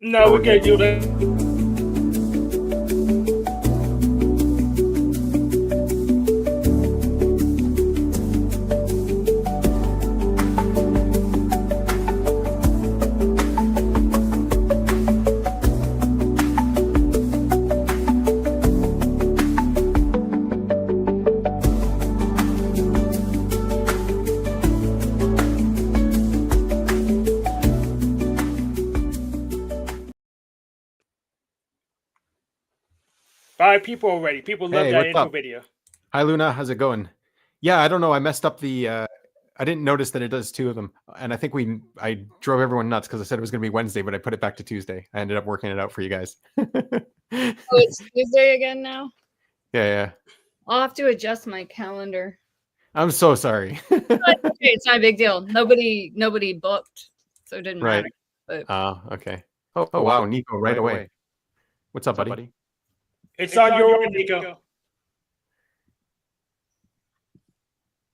No, we can't do that. Five people already. People love that intro video. Hi, Luna. How's it going? Yeah, I don't know. I messed up the. I didn't notice that it does two of them, and I think I drove everyone nuts because I said it was going to be Wednesday, but I put it back to Tuesday. I ended up working it out for you guys. Oh, it's Tuesday again now? Yeah. I'll have to adjust my calendar. I'm so sorry. Okay, it's not a big deal. Nobody booked, so it didn't matter. Oh, okay. Oh, wow, Nico, right away. What's up, buddy? It's on your way, Nico.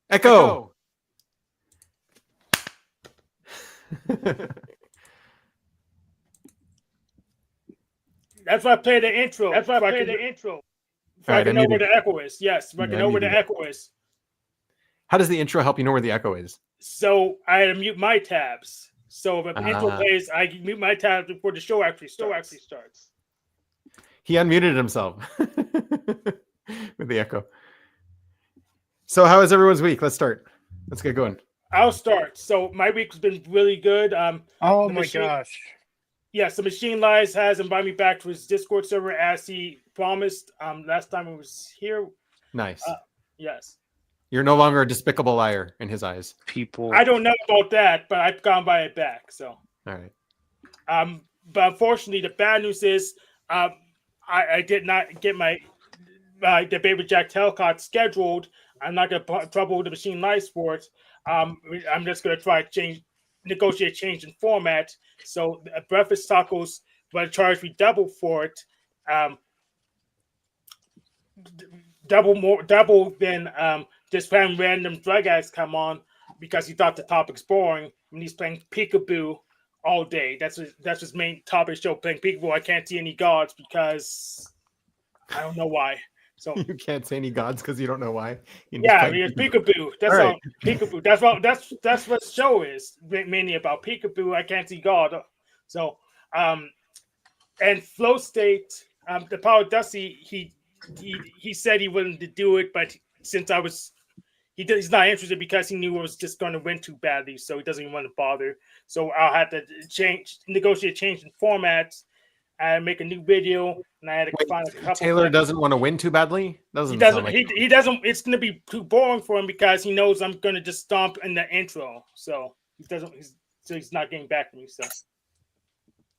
Echo. That's why I play the intro. That's why I play the intro. So I can know where the echo is. Yes, I can know where the echo is. How does the intro help you know where the echo is? So I had to mute my tabs. So if the intro plays, I can mute my tabs before the show actually starts. He unmuted himself with the echo. So how is everyone's week? Let's start. Let's get going. I'll start. So my week's been really good. Oh my gosh. Yes, the Machine Lies has invited me back to his Discord server as he promised last time he was here. Nice. Yes. You're no longer a despicable liar in his eyes. I don't know about that, but I've gone by it back. So. All right. But unfortunately, the bad news is I did not get my debate with Jack Telcott scheduled. I'm not going to put trouble with the Machine Lies for it. I'm just going to try to negotiate change in format. So breakfast tacos will charge me double for it. Double than just having random drug addicts come on because he thought the topic's boring when he's playing peekaboo all day. That's his main topic show, playing peekaboo. I can't see any gods because I don't know why. So you can't say any gods because you don't know why. Yeah, it's peekaboo. That's all. Right. Peekaboo. That's what the show is mainly about. Peekaboo. I can't see God. So, and Flow State. The Power Dusty. He said he wanted to do it, but since he's not interested because he knew it was just going to win too badly, so he doesn't even want to bother. So I'll have to negotiate change in formats. I make a new video, and I had to find a couple. Taylor doesn't want to win too badly. He doesn't. He doesn't. It's going to be too boring for him because he knows I'm going to just stomp in the intro. So he doesn't. He's not getting back to me.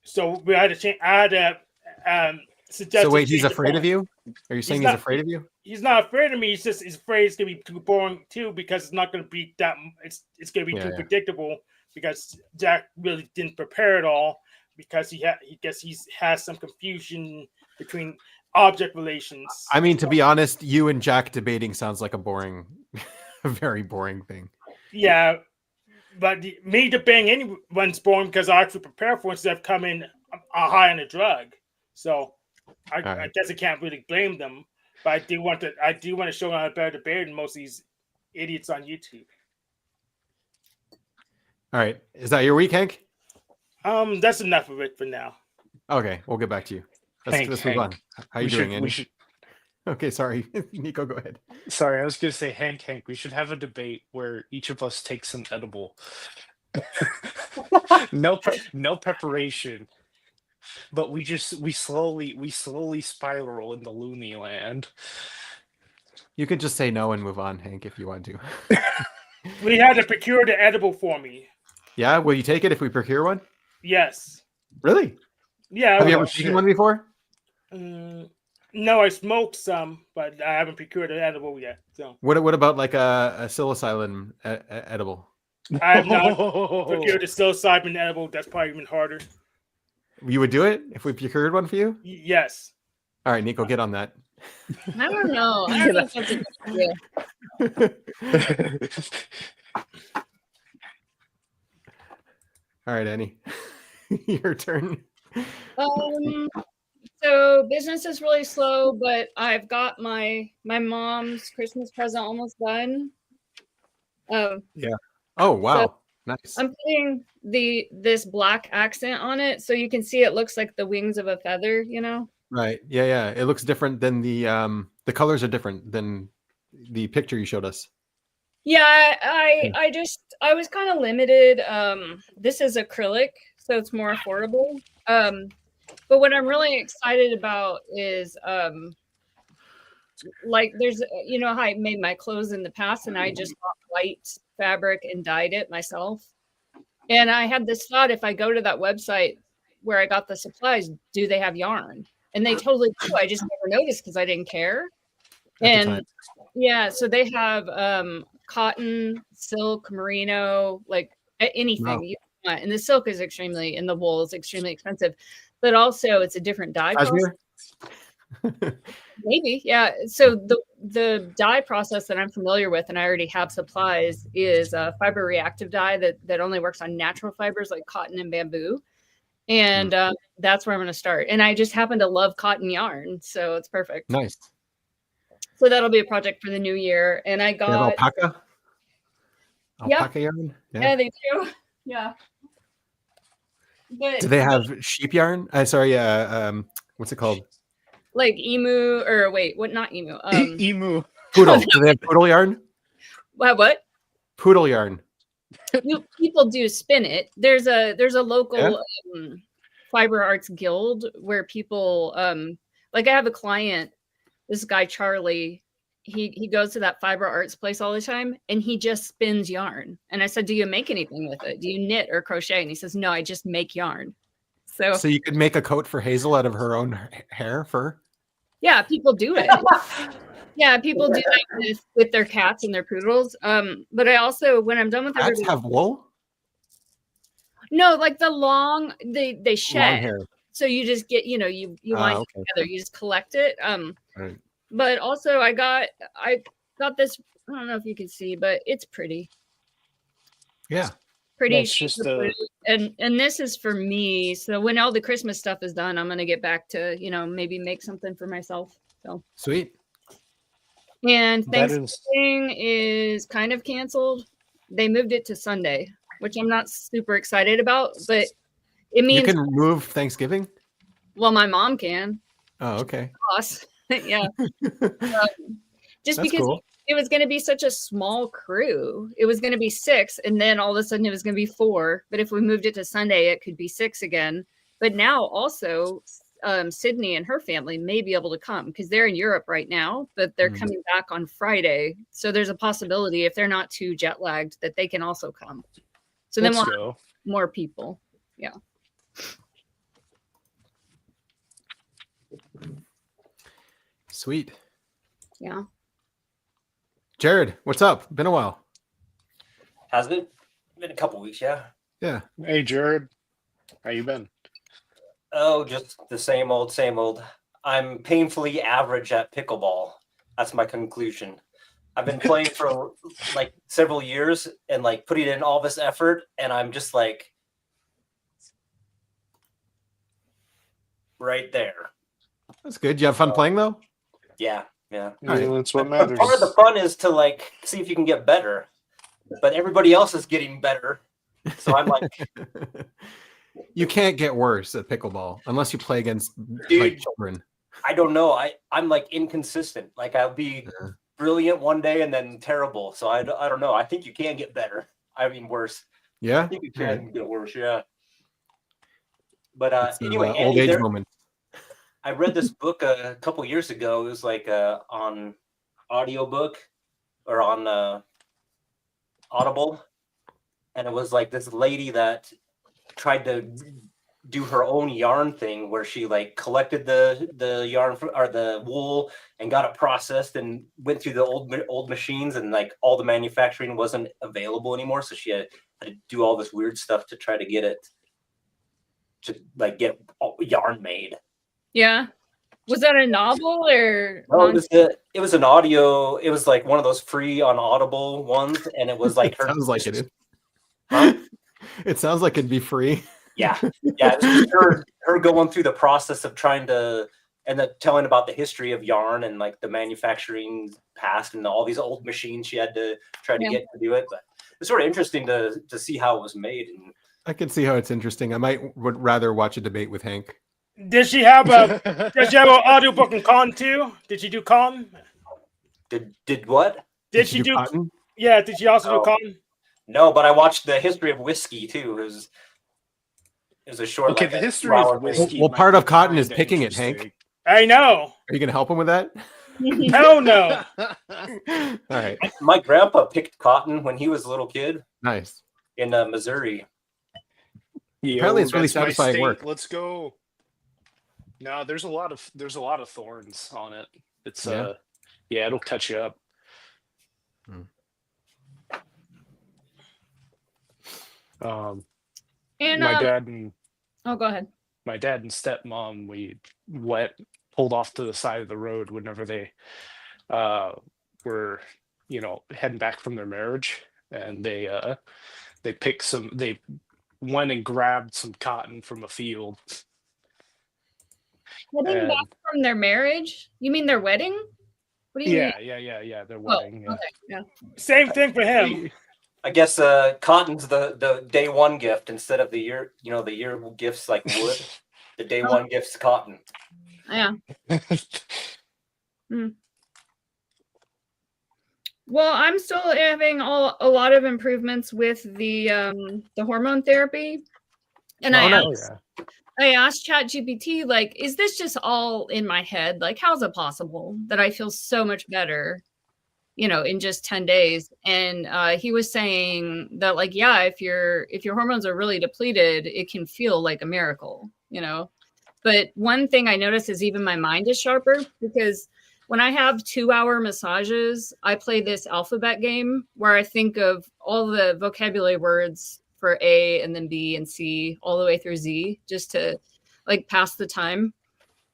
So we had to change. I had to suggest. So wait, he's afraid of you? Are you saying he's afraid of you? He's not afraid of me. He's afraid it's going to be too boring too because it's not going to be that. It's going to be too predictable because Jack really didn't prepare at all. Because he has some confusion between object relations. I mean, to be honest, you and Jack debating sounds like a very boring thing. Yeah, but me debating anyone's boring because I actually prepare for it instead of coming high on a drug. So I guess I can't really blame them. But I do want to show them a better debater than most of these idiots on YouTube. All right, is that your week, Hank? That's enough of it for now. Okay, we'll get back to you. Let's move on. How you doing, Andy? Okay, sorry. Nico, go ahead. Sorry, I was going to say, Hank, we should have a debate where each of us takes an edible. No preparation. But we slowly spiral into loony land. You can just say no and move on, Hank, if you want to. We had to procure the edible for me. Yeah, will you take it if we procure one? Yes. Really? Yeah. Have you ever seen one before? No, I smoked some, but I haven't procured an edible yet. So. What about like a psilocybin edible? I have not procured a psilocybin edible. That's probably even harder. You would do it if we procured one for you? Yes. All right, Nico, get on that. I don't know. I don't know if that's a good idea. All right, Annie. Your turn. So business is really slow, but I've got my mom's Christmas present almost done. Yeah. Oh wow, nice. I'm putting this black accent on it, so you can see it looks like the wings of a feather, you know? Right. Yeah, yeah. It looks different than the colors are different than the picture you showed us. Yeah, I was kind of limited. This is acrylic, so it's more affordable. But what I'm really excited about is like there's you know how I made my clothes in the past and I just bought white fabric and dyed it myself. And I had this thought, if I go to that website where I got the supplies, do they have yarn? And they totally do. I just never noticed because I didn't care. And yeah, so they have cotton, silk, merino, like anything you want. And the silk is extremely, and the wool is extremely expensive. But also it's a different dye process. Maybe, yeah. So the dye process that I'm familiar with, and I already have supplies, is a fiber reactive dye that only works on natural fibers like cotton and bamboo. And that's where I'm going to start. And I just happen to love cotton yarn, so it's perfect. Nice. So that'll be a project for the new year. And I got alpaca. Alpaca yarn. Yeah, they do. Yeah. But, do they have sheep yarn? Sorry, what's it called? Like emu, or wait, what? Not emu. Emu. Poodle. Do they have poodle yarn? What? Poodle yarn. People do spin it. There's a local fiber arts guild where people like I have a client, this guy Charlie. He goes to that fiber arts place all the time and he just spins yarn. And I said, do you make anything with it? Do you knit or crochet? And he says, no, I just make yarn. So you could make a coat for Hazel out of her own fur? Yeah, people do it. Yeah, people do that with their cats and their poodles. But I also, when I'm done with cats have wool? No, like the long, they shed. Long hair. So you just get, you line it together. You just collect it. Right. But also I got this, I don't know if you can see, but it's pretty. Yeah. Pretty. Just and this is for me. So when all the Christmas stuff is done, I'm going to get back to, maybe make something for myself. So sweet. And Thanksgiving is kind of canceled. They moved it to Sunday, which I'm not super excited about, but it means you can move Thanksgiving. Well, my mom can. Oh, okay. Yeah. Just That's because cool. It was going to be such a small crew. It was going to be 6, and then all of a sudden it was going to be 4. But if we moved it to Sunday, it could be 6 again. But now also Sydney and her family may be able to come because they're in Europe right now, but they're coming back on Friday. So there's a possibility, if they're not too jet lagged, that they can also come. So then we'll have more people. Yeah. Sweet. Yeah. Jared, what's up? Been a while. Has it been a couple weeks? Yeah. Yeah. Hey, Jared. How you been? Oh, just the same old, same old. I'm painfully average at pickleball. That's my conclusion. I've been playing for like several years and like putting in all this effort, and I'm just like right there. That's good. You have fun playing though? Yeah. That's what matters. Part of the fun is to like see if you can get better, but everybody else is getting better. So I'm like, you can't get worse at pickleball unless you play against like children. I don't know. I'm like inconsistent. Like I'll be brilliant one day and then terrible. So I don't know. I think you can get better. I mean, worse. Yeah. I think you can get worse. Yeah. But anyway, old age moment. I read this book a couple years ago. It was like on audiobook or on Audible. And it was like this lady that tried to do her own yarn thing where she like collected the yarn or the wool and got it processed and went through the old machines, and like all the manufacturing wasn't available anymore. So she had to do all this weird stuff to try to get it to like get yarn made. Yeah. Was that a novel or? No, it was an audio. It was like one of those free on Audible ones, and it was like her. Sounds like it is. Huh? It sounds like it'd be free. Yeah. It was her going through the process of trying to, and then telling about the history of yarn and like the manufacturing past and all these old machines she had to try to get to do it. But it's sort of interesting to see how it was made. And I can see how it's interesting. I would rather watch a debate with Hank. Did she have an audiobook in con too? Did she do con? Did what? Did she do cotton? Yeah, did she also do con? No, but I watched the history of whiskey too. It was a short. Okay, like the a history 2-hour of whiskey. Well, might part be of cotton is kinda picking it, Hank. interesting. I know. Are you going to help him with that? Hell no. All right. My grandpa picked cotton when he was a little kid Nice. in Missouri. Apparently it's really that's my satisfying state. work. Let's go. No, there's a lot of thorns on it. It's Yeah. It'll cut you up. And My dad and oh, go ahead. Oh, stepmom, we pulled off to the side of the road whenever they were, heading back from their marriage, and they went and grabbed some cotton from a field. Heading back from their marriage? You mean their wedding? What do you mean? Yeah. Their wedding. Okay, yeah. Same thing for him. I guess cotton's the day one gift instead of the year. The year gifts like wood. The day one gift's cotton. Yeah. Well, I'm still having a lot of improvements with the hormone therapy, and I asked ChatGPT, like, is this just all in my head? Like, how's it possible that I feel so much better, in just 10 days? And he was saying that, like, yeah, if your hormones are really depleted, it can feel like a miracle, But one thing I notice is even my mind is sharper, because when I have 2-hour massages, I play this alphabet game where I think of all the vocabulary words for A and then B and C all the way through Z, just to like pass the time.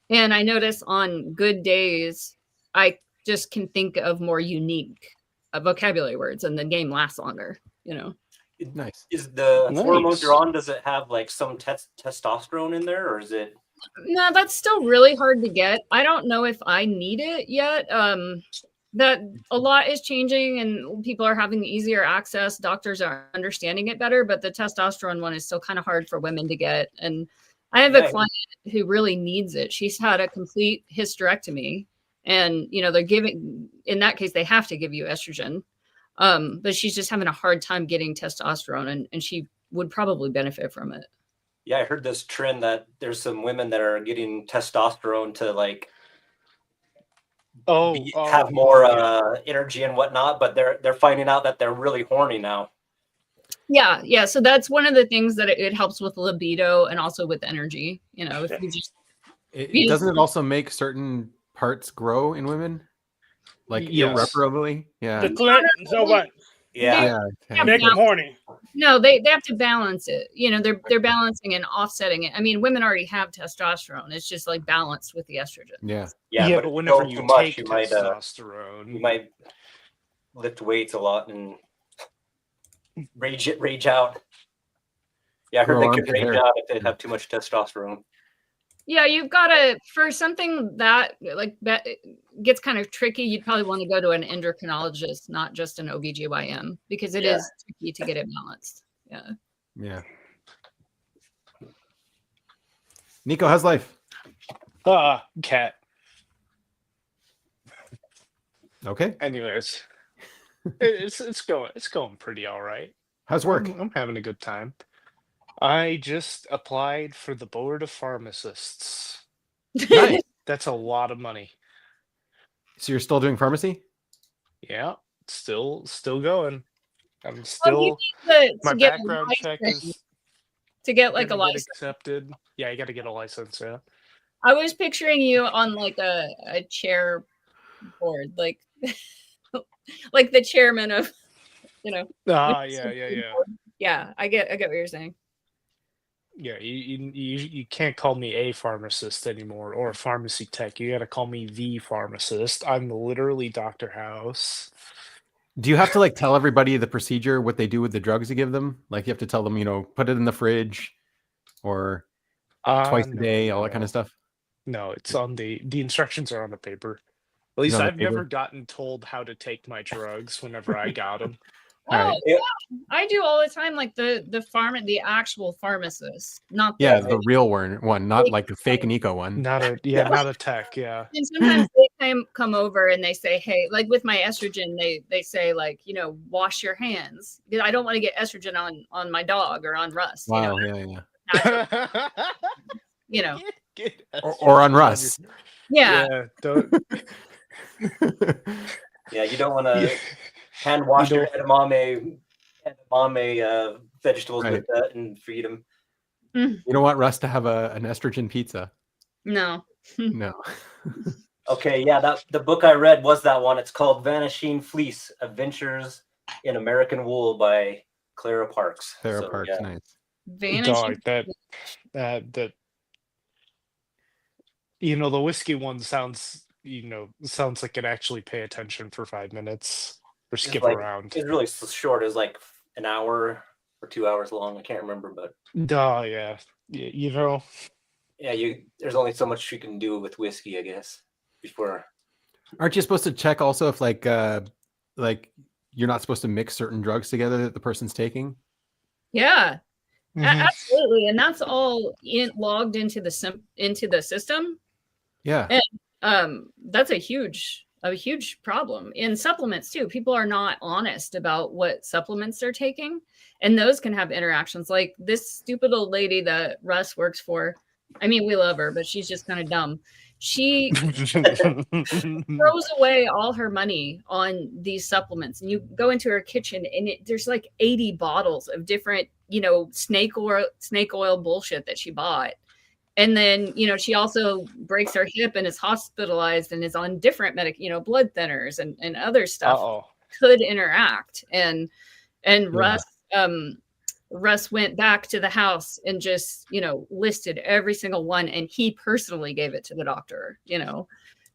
And I notice on good days, I just can think of more unique vocabulary words, and the game lasts longer, Nice. Is the hormones you're on, does it have like some testosterone in there, or is it? No, that's still really hard to get. I don't know if I need it yet. That a lot is changing and people are having easier access. Doctors are understanding it better, but the testosterone one is still kind of hard for women to get. And I have a client who really needs it. She's had a complete hysterectomy, and they're giving, in that case, they have to give you estrogen. But she's just having a hard time getting testosterone, and she would probably benefit from it. Yeah, I heard this trend that there's some women that are getting testosterone to like have more energy and whatnot, but they're finding out that they're really horny now. Yeah. So that's one of the things that it helps with libido and also with energy. If you just doesn't it also make certain parts grow in women, like irreparably? Yeah. The clit. So what? Yeah. Make them horny. No, they have to balance it. They're balancing and offsetting it. I mean, women already have testosterone. It's just like balanced with the estrogen. Yeah. But whenever you take testosterone, you might lift weights a lot and rage out. Yeah, I heard they could rage out if they have too much testosterone. Yeah, you've got to, for something that gets kind of tricky, you'd probably want to go to an endocrinologist, not just an OBGYN, because it is tricky to get it balanced. Yeah. Nico, how's life? Cat. Okay. Anyways, it's going pretty all right. How's work? I'm having a good time. I just applied for the board of pharmacists. Nice. That's a lot of money. So you're still doing pharmacy? Yeah, still going. I'm still. My background check is to get like a license accepted. Yeah, you got to get a license. Yeah. I was picturing you on like a chair board, like like the chairman of, Yeah. Yeah, I get what you're saying. Yeah, you can't call me a pharmacist anymore or a pharmacy tech. You got to call me the pharmacist. I'm literally Dr. House. Do you have to like tell everybody the procedure, what they do with the drugs you give them? Like you have to tell them, put it in the fridge, or twice a No, day, all that no. kind of stuff? No, it's on the instructions are on the paper. At Is it least on the I've never paper? gotten told how to take my drugs whenever I got them. All right. Oh, yeah. I do all the time, like the actual pharmacist, not the Yeah, the real one, not fake like the fake Nico one. Not a Yeah. not a tech, yeah. And sometimes they come over and they say, hey, like with my estrogen, they say like, wash your hands, because I don't want to get estrogen on my dog or on Russ. Wow, yeah. Natural, you know. Get Or on estrogen Russ. Yeah. Yeah, don't. Yeah, you don't want to Yeah. hand wash You your edamame vegetables Right. with that and feed them. You don't want Russ to have an estrogen pizza. No. No. Okay, yeah, the book I read was that one. It's called Vanishing Fleece: Adventures in American Wool by Clara Parks. Sarah So, Parks, yeah. nice. Vanishing. Dog, that the whiskey one sounds like it actually pay attention for 5 minutes or It's skip like around. it's really short. It's like an hour or 2 hours long. I can't remember, but Duh, yeah. yeah, there's only so much you can do with whiskey, I guess. Before Aren't you supposed to check also if like you're not supposed to mix certain drugs together that the person's taking? Yeah. Mhm. Absolutely. And that's all logged into the system. Yeah. And that's a huge problem in supplements too. People are not honest about what supplements they're taking, and those can have interactions. Like this stupid old lady that Russ works for. I mean, we love her, but she's just kind of dumb. She throws away all her money on these supplements, and you go into her kitchen and there's like 80 bottles of different, snake oil bullshit that she bought. And then, she also breaks her hip and is hospitalized and is on different blood thinners and other stuff. Uh-oh. Could interact. And Yeah. Russ went back to the house and just, listed every single one. And he personally gave it to the doctor,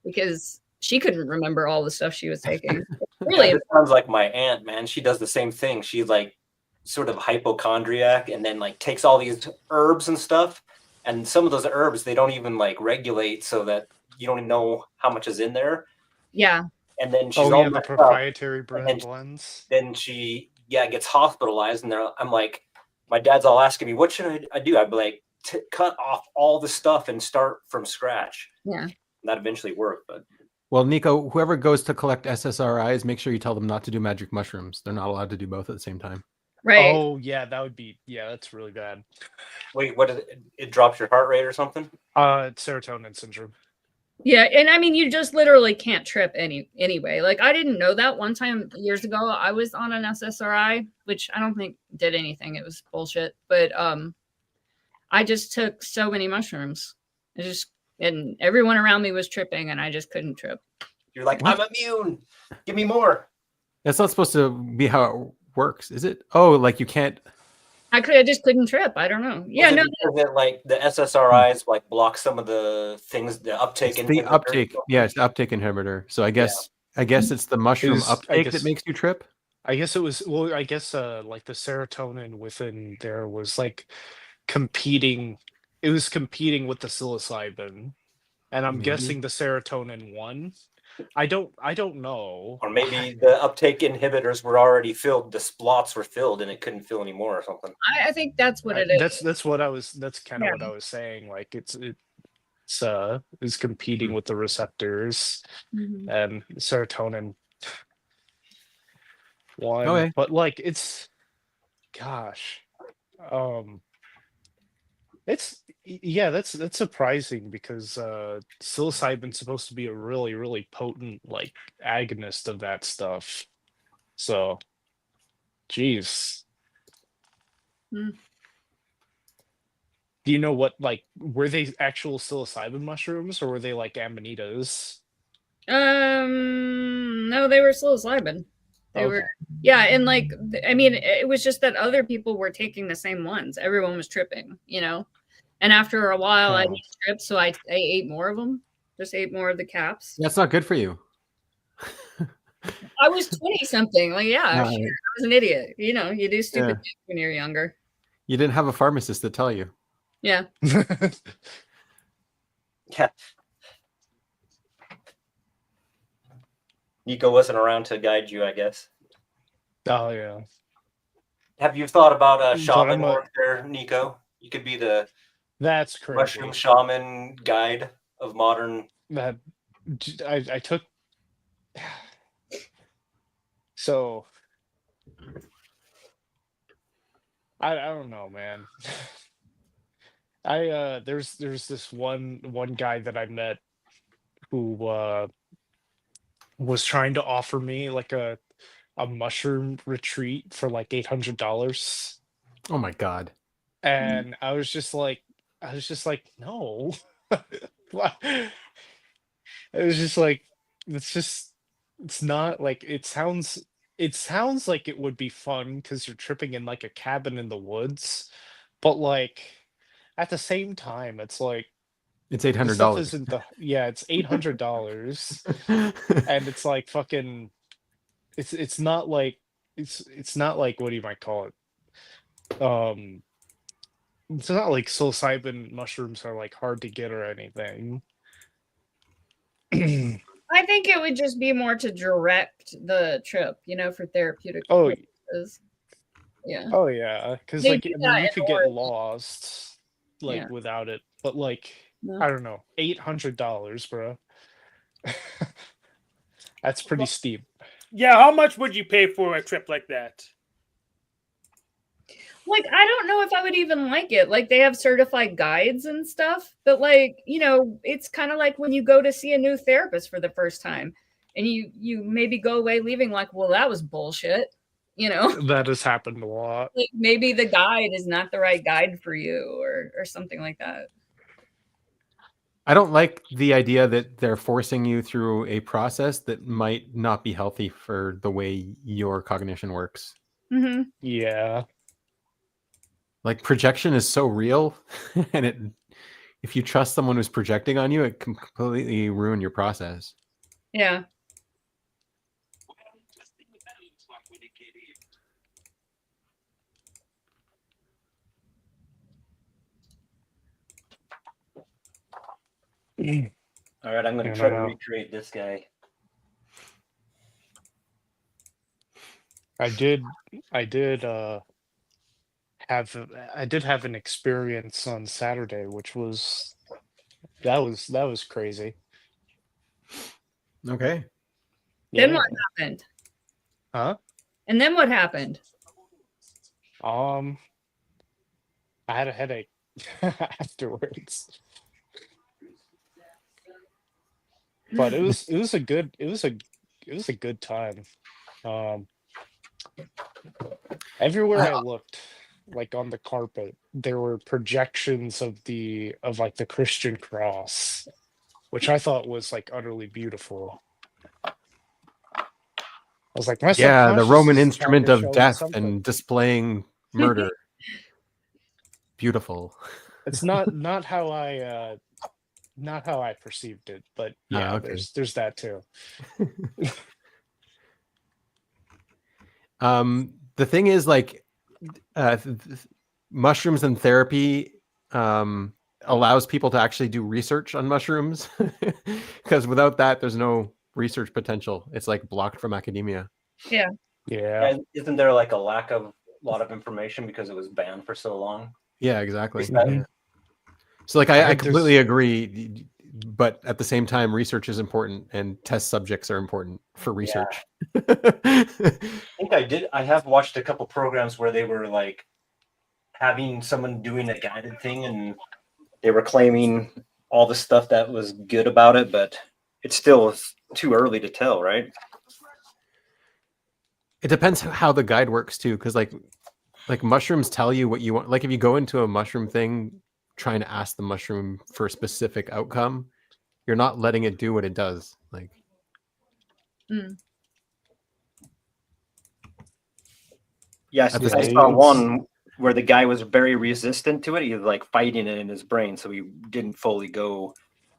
because she couldn't remember all the stuff she was taking. Really, it sounds like my aunt, man. She does the same thing. She's like sort of hypochondriac, and then like takes all these herbs and stuff. And some of those herbs, they don't even like regulate, so that you don't even know how much is in there. yeah. And then she's Oh all yeah, the messed up. proprietary brand then- blends. Then she gets hospitalized, and I'm like, my dad's all asking me, what should I do? I'd be like, cut off all the stuff and start from scratch. Yeah. And that eventually worked, but Well, Nico, whoever goes to collect SSRIs, make sure you tell them not to do magic mushrooms. They're not allowed to do both at the same time. Right. Oh yeah, that's really bad. wait, what is it? It drops your heart rate or something? It's serotonin syndrome. Yeah, and I mean, you just literally can't trip anyway. Like, I didn't know that. One time years ago, I was on an SSRI, which I don't think did anything. It was bullshit. But I just took so many mushrooms. And everyone around me was tripping, and I just couldn't trip. You're like, What? I'm immune. Give me more. That's not supposed to be how it works, is it? Oh, like you can't. I just couldn't trip. I don't know. Yeah, Is no. it like the SSRIs like block some of the things, the uptake It's the inhibitor? uptake. Yeah, it's the uptake inhibitor. So I guess it's the mushroom I uptake guess- that makes you trip. I guess it was like the serotonin within there was like competing. It was competing with the psilocybin, and I'm Maybe. guessing the serotonin won. I don't know. Or maybe the uptake inhibitors were already filled. The slots were filled, and it couldn't fill anymore or something. I think that's what it is. That's what I was. That's kind of Yeah. what I was saying. Like it's is competing with the receptors, Mhm. and serotonin one. Okay. But like it's, gosh, that's surprising because psilocybin's supposed to be a really, really potent like agonist of that stuff. So, geez. Hmm. Do you know what, like, were they actual psilocybin mushrooms or were they like amanitas? No, they were psilocybin. They Okay. were, yeah, and like, I mean, it was just that other people were taking the same ones. Everyone was tripping, And after a while, I Yeah. didn't trip, so I ate more of them. Just ate more of the caps. That's not good for you. I was 20 something. Like, yeah, No, sure, I was an idiot. You do stupid Yeah. things when you're younger. You didn't have a pharmacist to tell you. Yeah. Yeah. Nico wasn't around to guide you, I guess. Oh yeah. Have you thought about a But shaman I'm a, work there, Nico? You could be the that's mushroom crazy. shaman guide of modern. That I took. So I don't know, man. There's this one guy that I met who was trying to offer me like a mushroom retreat for like $800, Oh my god. and I was just like no. What? It was just like it's just it's not like it sounds like it would be fun because you're tripping in like a cabin in the woods, but like at the same time it's like It's eight the hundred stuff dollars. isn't the yeah, it's $800, and it's like fucking it's not like it's not like what do you might call it? It's not like psilocybin mushrooms are like hard to get or anything. I think it would just be more to direct the trip, for therapeutic Oh, purposes. Yeah. oh yeah, because They like do I mean that you in could get Oregon. lost like Yeah. without it, but like No. I don't know, $800, bro. That's pretty steep. Yeah, how much would you pay for a trip like that? Like, I don't know if I would even like it. Like, they have certified guides and stuff, but like, it's kind of like when you go to see a new therapist for the first time and you maybe go away leaving like, well, that was bullshit, That has happened a lot. like maybe the guide is not the right guide for you or something like that. I don't like the idea that they're forcing you through a process that might not be healthy for the way your cognition works. Mm-hmm. Yeah. Like projection is so real, and if you trust someone who's projecting on you, it can completely ruin your process. Yeah. All right, I'm going to try to recreate this guy. I did have an experience on Saturday, which was that was crazy. Okay. Then Yeah. what happened? Huh? And then what happened? I had a headache afterwards. But it was a good time. Everywhere I looked, like on the carpet, there were projections of like the Christian cross, which I thought was like utterly beautiful. I was like, my Yeah, the subconscious Roman is trying instrument to of show me death something. and displaying murder. Beautiful. It's not how I perceived it, but yeah, okay. there's that too. The thing is, like, mushrooms and therapy allows people to actually do research on mushrooms, because without that, there's no research potential. It's like blocked from academia. Yeah. Yeah. And isn't there like a lack of a lot of information because it was banned for so long? Yeah, exactly. Mhm. So like I completely there's- agree, but at the same time, research is important and test subjects are important for research. I think I have watched a couple programs where they were like having someone doing a guided thing and they were claiming all the stuff that was good about it, but it's still too early to tell, right? It depends how the guide works too, because like mushrooms tell you what you want. Like if you go into a mushroom thing trying to ask the mushroom for a specific outcome, you're not letting it do what it does. Like, Yes, I saw one where the guy was very resistant to it. He was like fighting it in his brain, so he didn't fully go.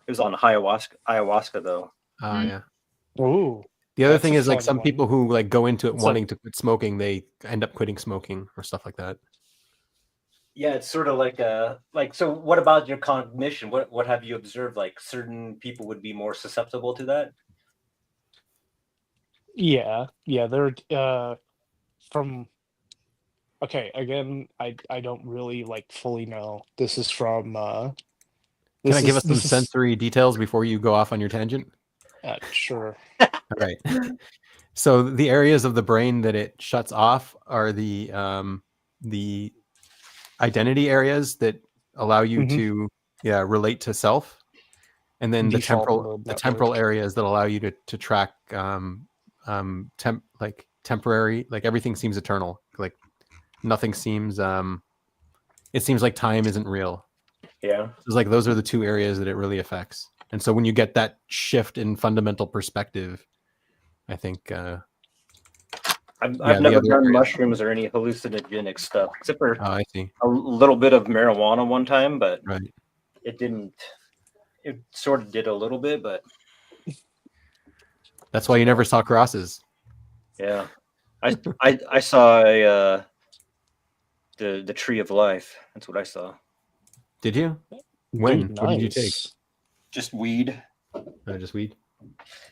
It was on ayahuasca though. yeah. Ooh. The other That's thing a is like fun some one. people who like go into it It's wanting to quit smoking, they end up quitting smoking or stuff like that. Yeah, it's sort of like so. What about your cognition? What have you observed? Like certain people would be more susceptible to that. Yeah, they're from okay, again, I don't really like fully know. This is from Can I give us some this is sensory details before you go off on your tangent? sure. All right. So the areas of the brain that it shuts off are the identity areas that allow you Mhm. to relate to self, and then Default mode the temporal network. areas that allow you to track temporary, like everything seems eternal, like nothing seems it seems like time isn't real. Yeah, So it's like those are the two areas that it really affects. And so when you get that shift in fundamental perspective, I think I've the never other done areas. mushrooms or any hallucinogenic stuff, except for Oh, I see. a little bit of marijuana one time, but Right. it didn't. It sort of did a little bit, but That's why you never saw crosses. yeah, I saw the tree of life. That's what I saw. Did you? Dude, When? What did you take? nice. Just weed. Just weed.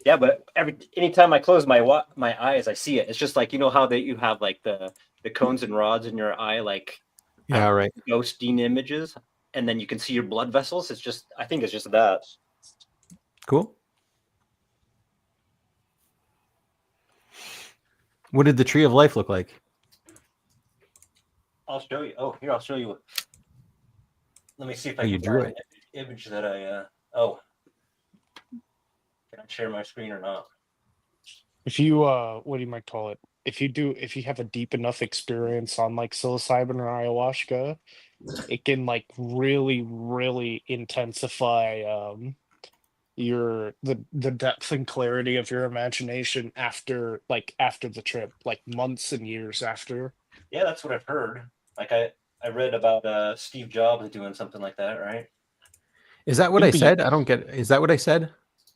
Yeah, but anytime I close my eyes, I see it. It's just like how that you have like the cones and rods in your eye, like Yeah, have right. ghosting images, and then you can see your blood vessels. I think it's just that. Cool. What did the tree of life look like? I'll show you. Oh, here I'll show you. Let me see if Oh, I you can drew find it. an image that I. Oh, can I share my screen or not? If you what do you might call it? If you have a deep enough experience on like psilocybin or ayahuasca, it can like really, really intensify the depth and clarity of your imagination after the trip, like months and years after. Yeah, that's what I've heard. Like I read about Steve Jobs doing something like that, right? Is that what It'd I be said? I don't get it. Is that what I said?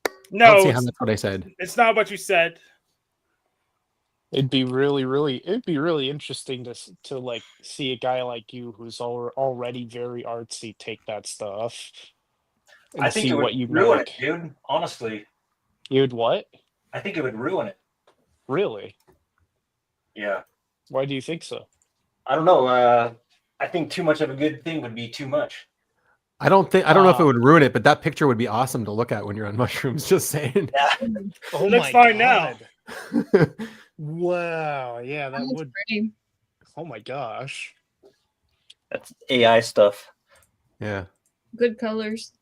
I don't No, see how that's what I said. it's not what you said. it'd be really interesting to like see a guy like you who's already very artsy take that stuff I and think see it would what you ruin it, make. dude. Honestly, You'd what? I think it would ruin it. Really? Yeah. Why do you think so? I don't know. I think too much of a good thing would be too much. I don't know if it Ah, would ruin it, but that picture would be awesome to look at when you're on mushrooms. Just saying. Yeah. oh It looks my fine now. god. Wow. Yeah, that That's would. pretty. Oh my gosh. That's AI stuff. Yeah. Good colors.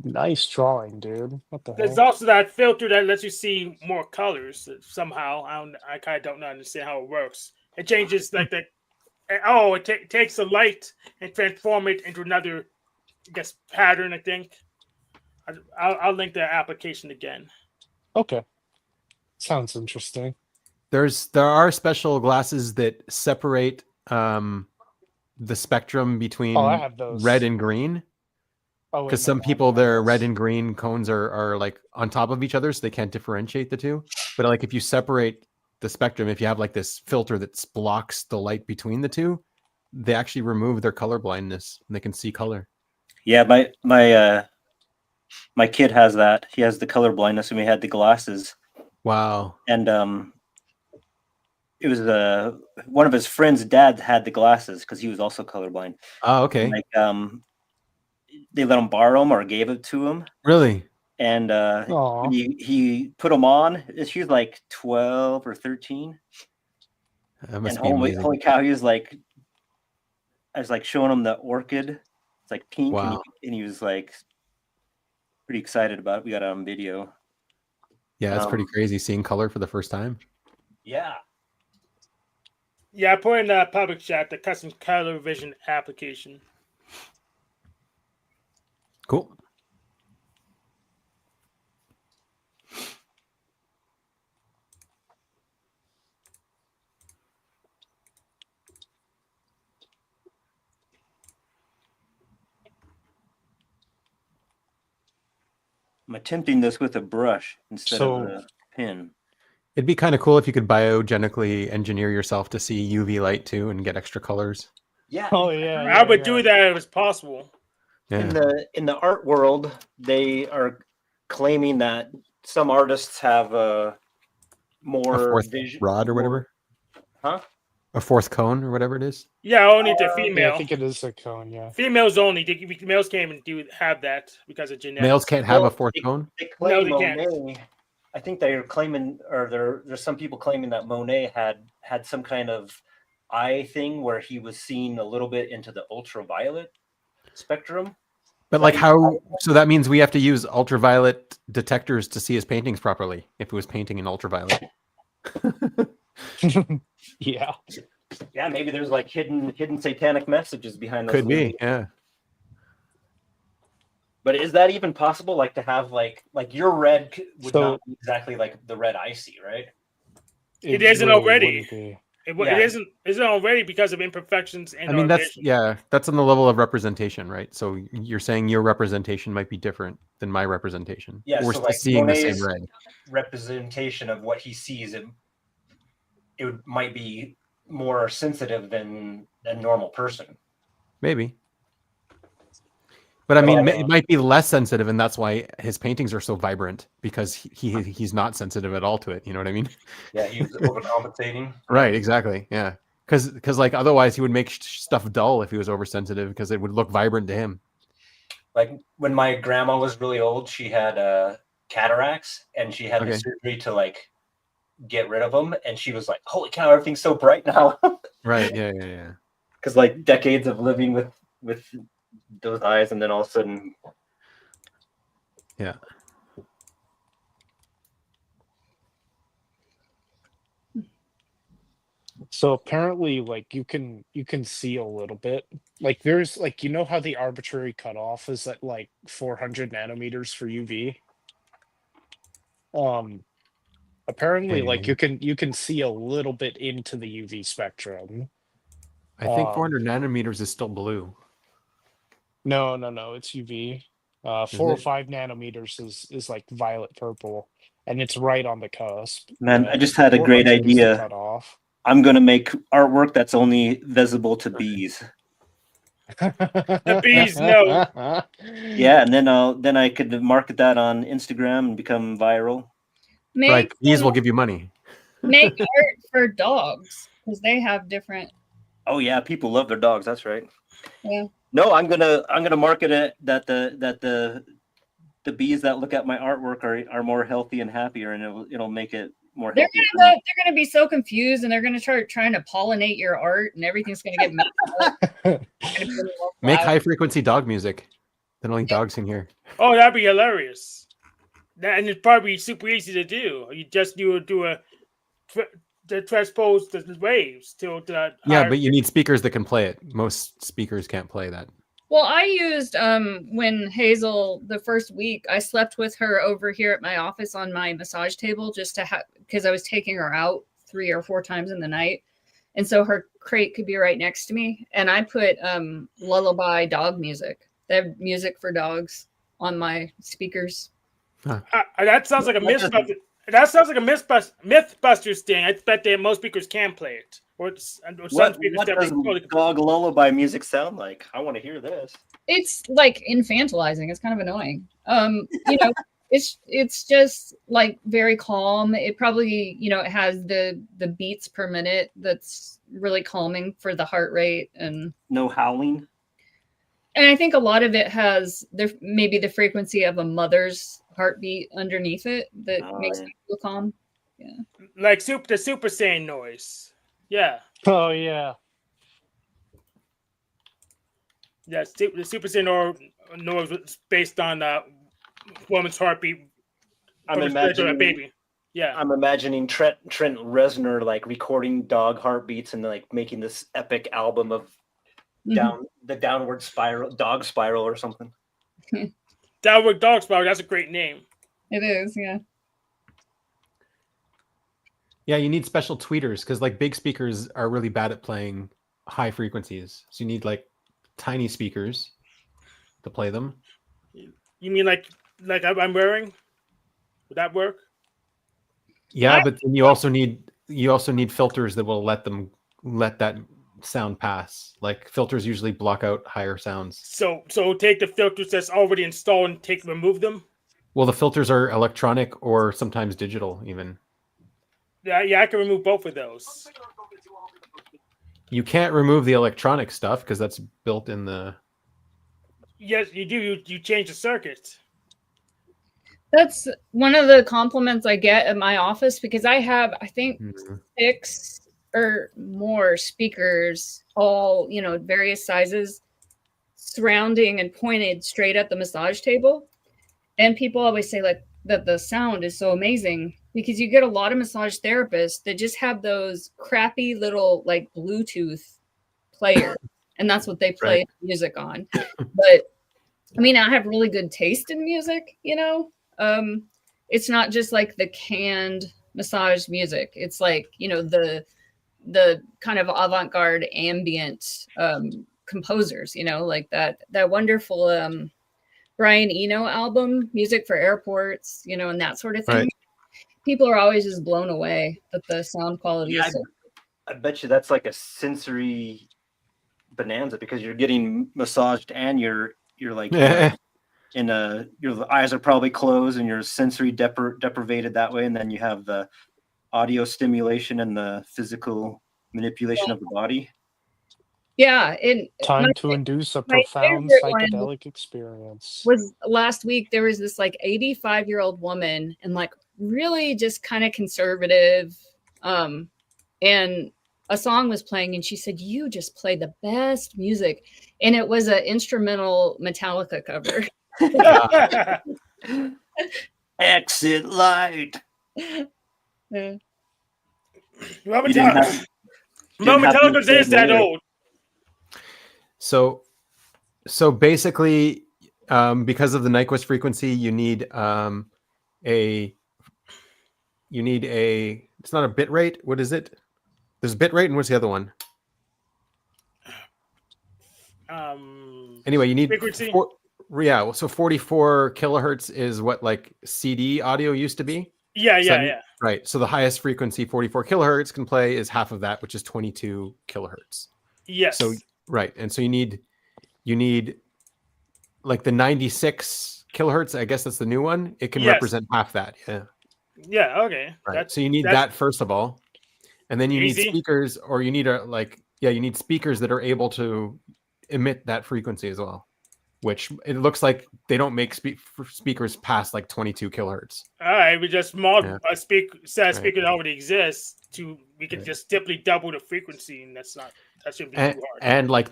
Nice drawing, dude. What the There's hell? also that filter that lets you see more colors somehow. I kind of don't understand how it works. It changes like the takes the light and transform it into another, I guess, pattern. I think I'll link the application again. Okay. Sounds interesting. There are special glasses that separate the spectrum Oh, I between have red those. and green. Oh wait, Because no, some no, I people, don't have their red those. and green cones are like on top of each other, so they can't differentiate the two. But like if you separate the spectrum, if you have like this filter that blocks the light between the two, they actually remove their color blindness and they can see color. Yeah, my kid has that. He has the color blindness, and we had the glasses, Wow. and it was one of his friends' dad had the glasses because he was also colorblind. Oh, And, okay. like they let him borrow them or gave it to him, Really? and Aw. he put them on. She was like 12 or 13, That and must be amazing. holy cow, he was like, I was like showing him the orchid. It's like pink, Wow. and he was like pretty excited about it. We got it on video. Yeah, it's pretty crazy seeing color for the first time. Yeah. Yeah, I put in the public chat the custom color vision application. Cool. I'm attempting this with a brush instead of So a pen. It'd be kind of cool if you could biogenically engineer yourself to see UV light too and get extra colors. Yeah. Oh yeah. I would do that if it's possible. In Yeah. the art world, they are claiming that some artists have A more fourth vision. rod or whatever. Huh? A fourth cone or whatever it is. Yeah, only the Yeah, I female. think it is a cone. Yeah. Females only. Males can't even have that because of genetics. Males can't have Well, a fourth cone. They claim No, they can't. Monet. I think they're claiming, or there's some people claiming that Monet had some kind of eye thing where he was seeing a little bit into the ultraviolet spectrum. But like how? So that means we have to use ultraviolet detectors to see his paintings properly. If it was painting in ultraviolet. Yeah. Yeah, maybe there's like hidden satanic messages behind those. Could be. movies. Yeah. But is that even possible? Like to have like your red would So- not be exactly like the red I see, right? It isn't already. wouldn't be. It isn't already because of imperfections in I mean, our that's vision. that's on the level of representation, right? So you're saying your representation might be different than my representation. Yeah, We're so, still like, seeing the Monet's- same red. Representation of what he sees, might be more sensitive than a normal person. Maybe. But I mean, Well, it might be less sensitive, and that's why his paintings are so vibrant because he's not sensitive at all to it. You know what I mean? Yeah, he was overcompensating. Right. Exactly. Yeah. Because like otherwise he would make stuff dull if he was oversensitive because it would look vibrant to him. Like when my grandma was really old, she had cataracts, and she had the Okay. surgery to like get rid of them, and she was like, "Holy cow, everything's so bright now!" Right. Yeah. Yeah. Yeah. Because like decades of living with those eyes, and then all of a sudden, Yeah. So apparently, like you can see a little bit. Like there's like how the arbitrary cutoff is at like 400 nanometers for UV. Apparently, like you can see a little bit into the UV spectrum. I think 400 nanometers is still blue. No, it's UV. 405 nanometers is like violet purple, and it's right on the cusp. man, I just had a great 400 is the idea. cutoff. I'm gonna make artwork that's only visible to bees. The bees know. Yeah, and then I could market that on Instagram and become viral. Like these will give you money. make art for dogs because they have different. Oh yeah, people love their dogs. That's right. Yeah. No, I'm gonna market it that the bees that look at my artwork are more healthy and happier, and it'll make it more They're healthy. gonna be so confused, and they're gonna start trying to pollinate your art, and everything's gonna get messed up. It's gonna be all Make loud. high frequency dog music. Then only dogs can hear. Oh, that'd be hilarious. And it's probably super easy to do. You just do to transpose the waves to the Yeah, higher- but you need speakers that can play it. Most speakers can't play that. Well, I used when Hazel the first week I slept with her over here at my office on my massage table just to have because I was taking her out 3 or 4 times in the night, and so her crate could be right next to me. And I put lullaby dog music. They have music for dogs on my speakers. that sounds like a mythbuster. That sounds like a mythbusters thing. I bet that most speakers can play it, or some What speakers does definitely. dog lullaby music sound like? I want to hear this. It's like infantilizing. It's kind of annoying. It's just like very calm. It probably it has the beats per minute that's really calming for the heart rate and No howling. I think a lot of it has maybe the frequency of a mother's heartbeat underneath it that makes me feel calm. Yeah, Like the Super Saiyan noise. Yeah. Oh yeah. Yeah, the Super Saiyan noise was based on woman's heartbeat. I'm from the spirit of a imagining baby. Yeah. I'm imagining Trent Reznor like recording dog heartbeats and like making this epic album of the downward spiral, dog spiral or something. Downward Dog Spiral. That's a great name. It is. Yeah. Yeah, you need special tweeters because like big speakers are really bad at playing high frequencies. So you need like tiny speakers to play them. You mean like I'm wearing? Would that work? Yeah, but then you also need filters that will let that sound pass. Like filters usually block out higher sounds. So take the filters that's already installed and remove them. Well, the filters are electronic or sometimes digital even. Yeah, I can remove both of those. You can't remove the electronic stuff because that's built in the. Yes, you do. You change the circuit. That's one of the compliments I get at my office because I have, I think, 6 or more speakers, all, various sizes, surrounding and pointed straight at the massage table. And people always say like that the sound is so amazing because you get a lot of massage therapists that just have those crappy little like Bluetooth players, and that's what they play Right. music on. But I mean, I have really good taste in music, it's not just like the canned massage music. It's like, the kind of avant-garde ambient composers, like that wonderful Brian Eno album, Music for Airports, and that sort of thing. Right. People are always just blown away that the sound quality is so. I bet you that's like a sensory bonanza because you're getting massaged and you're like your eyes are probably closed and you're sensory deprivated that way, and then you have the audio stimulation and the physical manipulation of the body. Yeah, Time to induce a profound psychedelic experience. Was last week there was this like 85-year-old woman and like really just kind of conservative, and a song was playing and she said, "You just play the best music," and it was an instrumental Metallica cover. Exit light. Yeah. Metallica is that old. So basically, because of the Nyquist frequency, you need it's not a bit rate. What is it? There's bit rate, and what's the other one? Anyway, you need frequency. So 44 kilohertz is what like CD audio used to be. Yeah. Right. So the highest frequency, 44 kilohertz, can play is half of that, which is 22 kilohertz. Yes. So right, and so you need like the 96 kilohertz. I guess that's the new one. It can represent half that. Yeah. Yeah. Okay. Right. So you need that first of all, and then you need speakers, or you need you need speakers that are able to emit that frequency as well. Which it looks like they don't make speakers past like 22 kilohertz. All right, we just mod a speaker that already exists we can just simply double the frequency, and that shouldn't be too hard. And like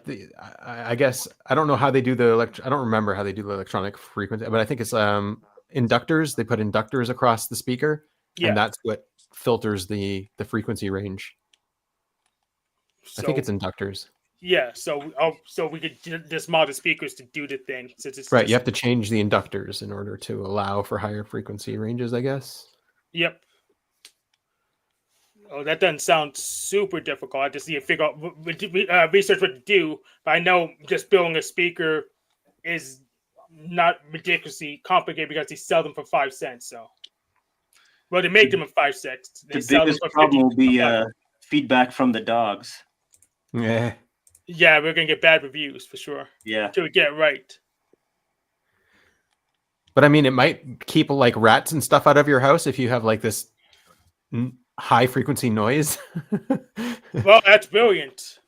I guess I don't know how they do I don't remember how they do the electronic frequency, but I think it's inductors. They put inductors across the speaker, and that's what filters the frequency range. I think it's inductors. Yeah, so we could just mod the speakers to do the thing. Since it's right, you have to change the inductors in order to allow for higher frequency ranges, I guess. Yep. Oh, that doesn't sound super difficult. I just need to figure out research what to do. But I know just building a speaker is not ridiculously complicated because they sell them for 5 cents. So, well, they make them for 5 cents. The biggest problem will be feedback from the dogs. Yeah. Yeah, we're gonna get bad reviews for sure. Yeah, until we get it right. But I mean, it might keep like rats and stuff out of your house if you have like this high frequency noise. Well, that's brilliant.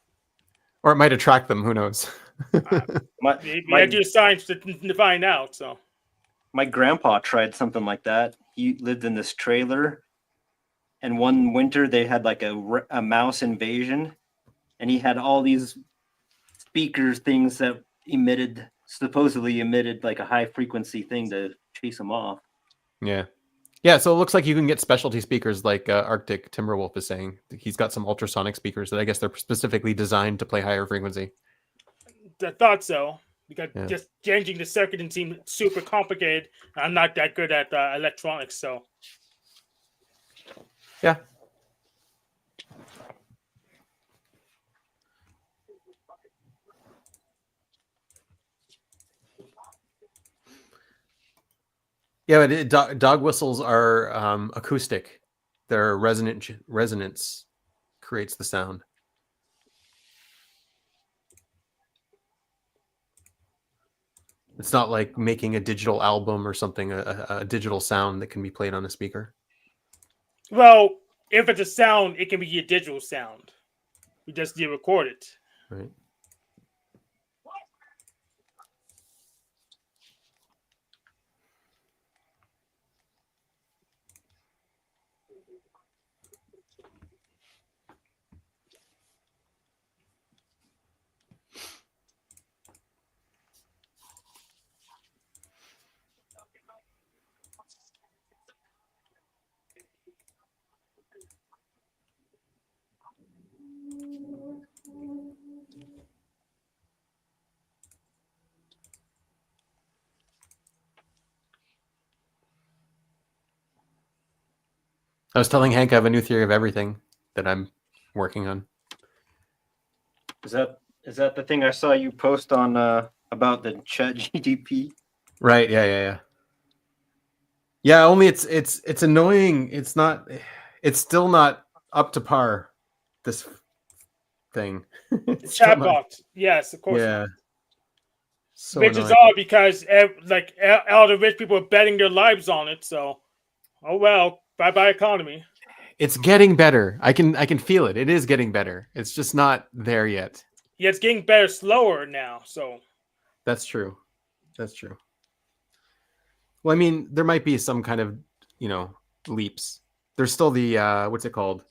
Or it might attract them. Who knows? I do science to find out. So, my grandpa tried something like that. He lived in this trailer, and one winter they had like a mouse invasion. And he had all these speakers things that supposedly emitted like a high frequency thing to chase them off. Yeah. So it looks like you can get specialty speakers like Arctic Timberwolf is saying. He's got some ultrasonic speakers that I guess they're specifically designed to play higher frequency. I thought so. Because just changing the circuit didn't seem super complicated. I'm not that good at electronics, so. Yeah. Yeah, but dog whistles are acoustic. their resonance creates the sound. It's not like making a digital album or something, a digital sound that can be played on a speaker. Well, if it's a sound, it can be a digital sound. You just record it. Right. I was telling Hank I have a new theory of everything that I'm working on. Is that the thing I saw you post on about the Chat GDP? Right. Yeah. Yeah. Only it's annoying. It's still not up to par. This thing. It's still not- Chatbot. Yes, of course. Yeah. So Which is annoying. odd because all the rich people are betting their lives on it. So, oh well, bye bye economy. It's getting better. I can feel it. It is getting better. It's just not there yet. Yeah, it's getting better slower now. So That's true. Well, I mean, there might be some kind of, leaps. There's still the what's it called?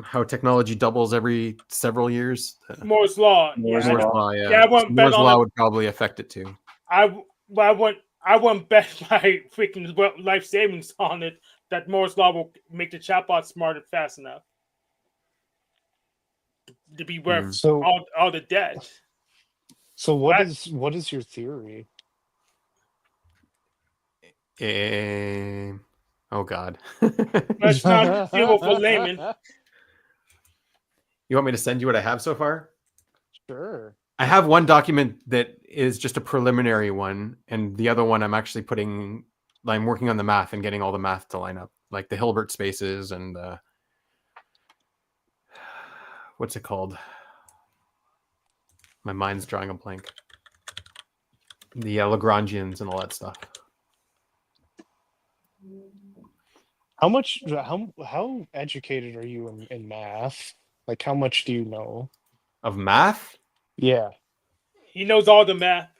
How technology doubles every several years. Moore's law. Moore's yeah, law. Yeah. Yeah, I wouldn't bet Moore's on law it. would probably affect it too. I wouldn't bet my freaking life savings on it that Moore's law will make the chatbot smarter fast enough to be worth So all the debt. so what is your theory? Oh God. That's not suitable for layman. You want me to send you what I have so far? Sure. I have one document that is just a preliminary one, and the other one I'm actually I'm working on the math and getting all the math to line up, like the Hilbert spaces and what's it called? My mind's drawing a blank. The Lagrangians and all that stuff. How educated are you in math? Like, how much do you know? Of math? Yeah. He knows all the math.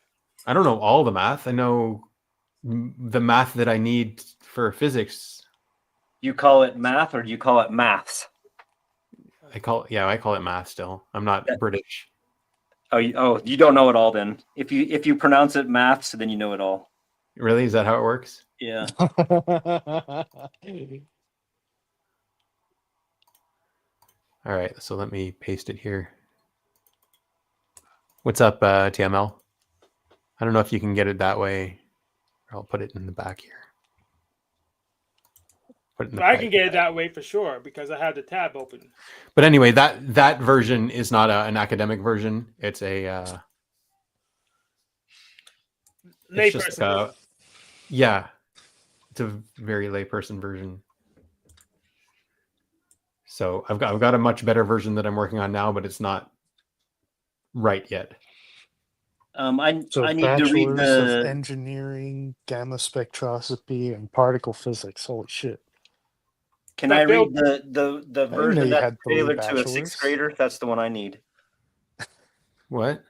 I don't know all the math. I know the math that I need for physics. You call it math, or do you call it maths? I call it math still. I'm not British. You don't know it all then. If you pronounce it maths, then you know it all. Really? Is that how it works? Yeah. All right, so let me paste it here. What's up, TML? I don't know if you can get it that way, or I'll put it in the back here. I can get it that way for sure because I have the tab open. But anyway, that version is not an academic version. It's a Layperson. Yeah, it's a very layperson version. So I've got a much better version that I'm working on now, but it's not right yet. I need to read bachelor's of the engineering, gamma spectroscopy, and particle physics. Holy shit! Can I read the know version you that's had 3 tailored to a bachelors. sixth grader? That's the one I need. What?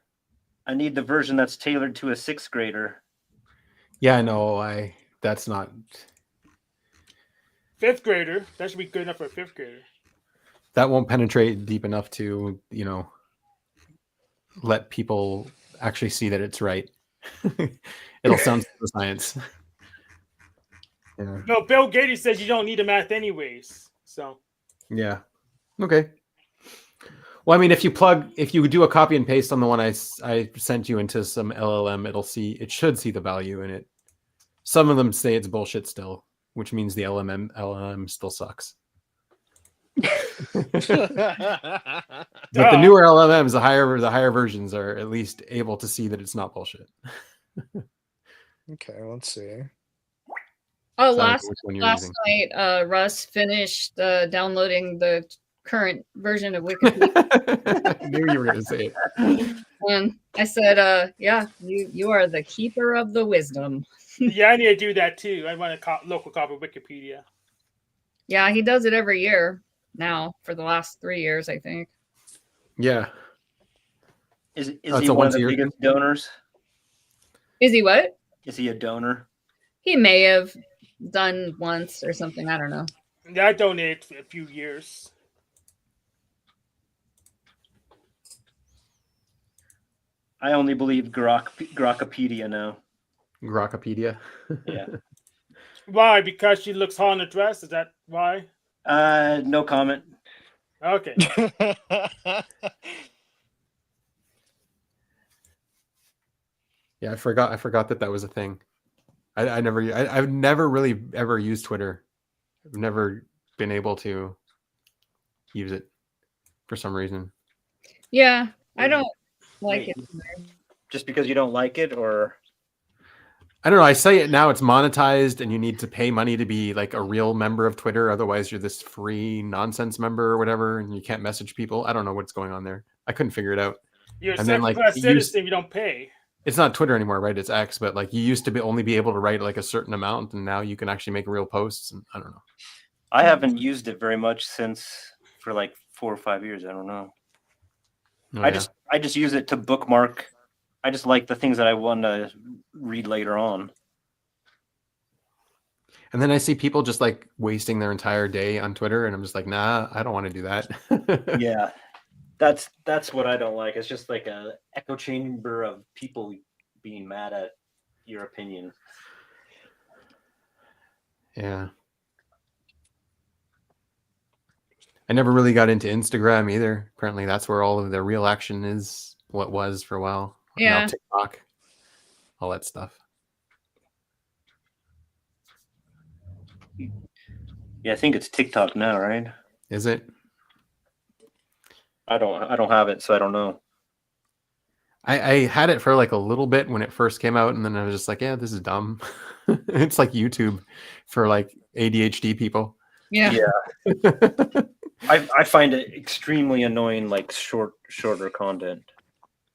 I need the version that's tailored to a sixth grader. Yeah, I know. That's not. Fifth grader. That should be good enough for a fifth grader. That won't penetrate deep enough to, let people actually see that it's right. It'll sound science. Yeah. No, Bill Gates says you don't need the math anyways. So Yeah. Okay. Well, I mean, if you do a copy and paste on the one I sent you into some LLM, it should see the value in it. Some of them say it's bullshit still, which means the LLM still sucks. But the newer LLMs, the higher versions are at least able to see that it's not bullshit. Okay, let's see. Oh, So I don't know which one you're last using. night, Russ finished downloading the current version of Wikipedia, I knew you were going to say it. and I said, "Yeah, you are the keeper of the wisdom." Yeah, I need to do that too. I want a local copy of Wikipedia. Yeah, he does it every year now for the last 3 years, I think. Yeah. Is it's he a one of once a the year biggest donors? Is he what? Is he a donor? He may have done once or something. I don't know. Yeah, I donated for a few years. I only believe Grokpedia now. Grokpedia. Yeah. Why? Because she looks hot in a dress? Is that why? No comment. Okay. Yeah, I forgot that was a thing. I've never really ever used Twitter. I've never been able to use it for some reason. Yeah, I don't like Wait, it. just because you don't like it, or I don't know. I say it now. It's monetized, and you need to pay money to be like a real member of Twitter. Otherwise, you're this free nonsense member or whatever, and you can't message people. I don't know what's going on there. I couldn't figure it out. You're a And then, like, second-class it citizen if you don't pay. It's not Twitter anymore, right? It's X. But like, you used to only be able to write like a certain amount, and now you can actually make real posts. And I don't know. I haven't used it very much for like 4 or 5 years. I don't know. Oh, I yeah. just use it to bookmark. I just like the things that I want to read later on. And then I see people just like wasting their entire day on Twitter, and I'm just like, nah, I don't want to do that. Yeah, that's what I don't like. It's just like a echo chamber of people being mad at your opinion. Yeah. I never really got into Instagram either. Apparently, that's where all of the real action is. What was for a while. Yeah. Now TikTok, all that stuff. Yeah, I think it's TikTok now, right? Is it? I don't have it, so I don't know. I had it for like a little bit when it first came out, and then I was just like, yeah, this is dumb. It's like YouTube for like ADHD people. Yeah. I find it extremely annoying, like shorter content.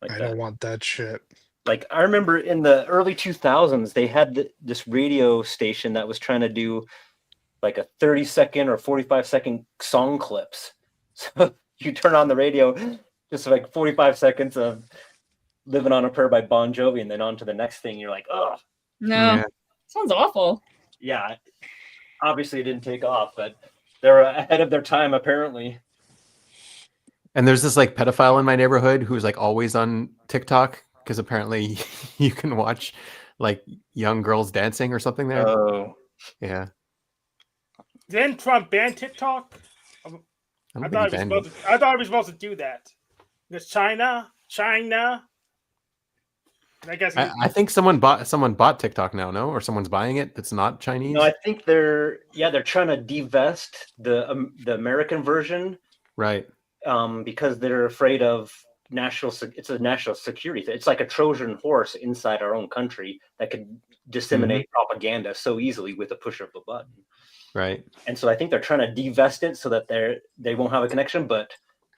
Like I that. don't want that shit. Like I remember in the early 2000s, they had this radio station that was trying to do like a 30-second or 45-second song clips. So you turn on the radio, just like 45 seconds of "Living on a Prayer" by Bon Jovi, and then on to the next thing. You're like, oh, No. Yeah. Sounds awful. yeah. Obviously, it didn't take off, but they're ahead of their time, apparently. And there's this like pedophile in my neighborhood who's like always on TikTok because apparently you can watch like young girls dancing or something there. Oh, Yeah. Didn't Trump ban TikTok? I I don't thought think he he was banned it. I thought he was supposed to do that. Because China. I guess. I think someone bought TikTok now, no? Or someone's buying it that's not Chinese. no, I think they're trying to divest the American version, Right. because they're afraid of it's a national security thing. It's like a Trojan horse inside our own country that could disseminate propaganda so easily with a push of a button. Right. And so I think they're trying to divest it so that they won't have a connection. But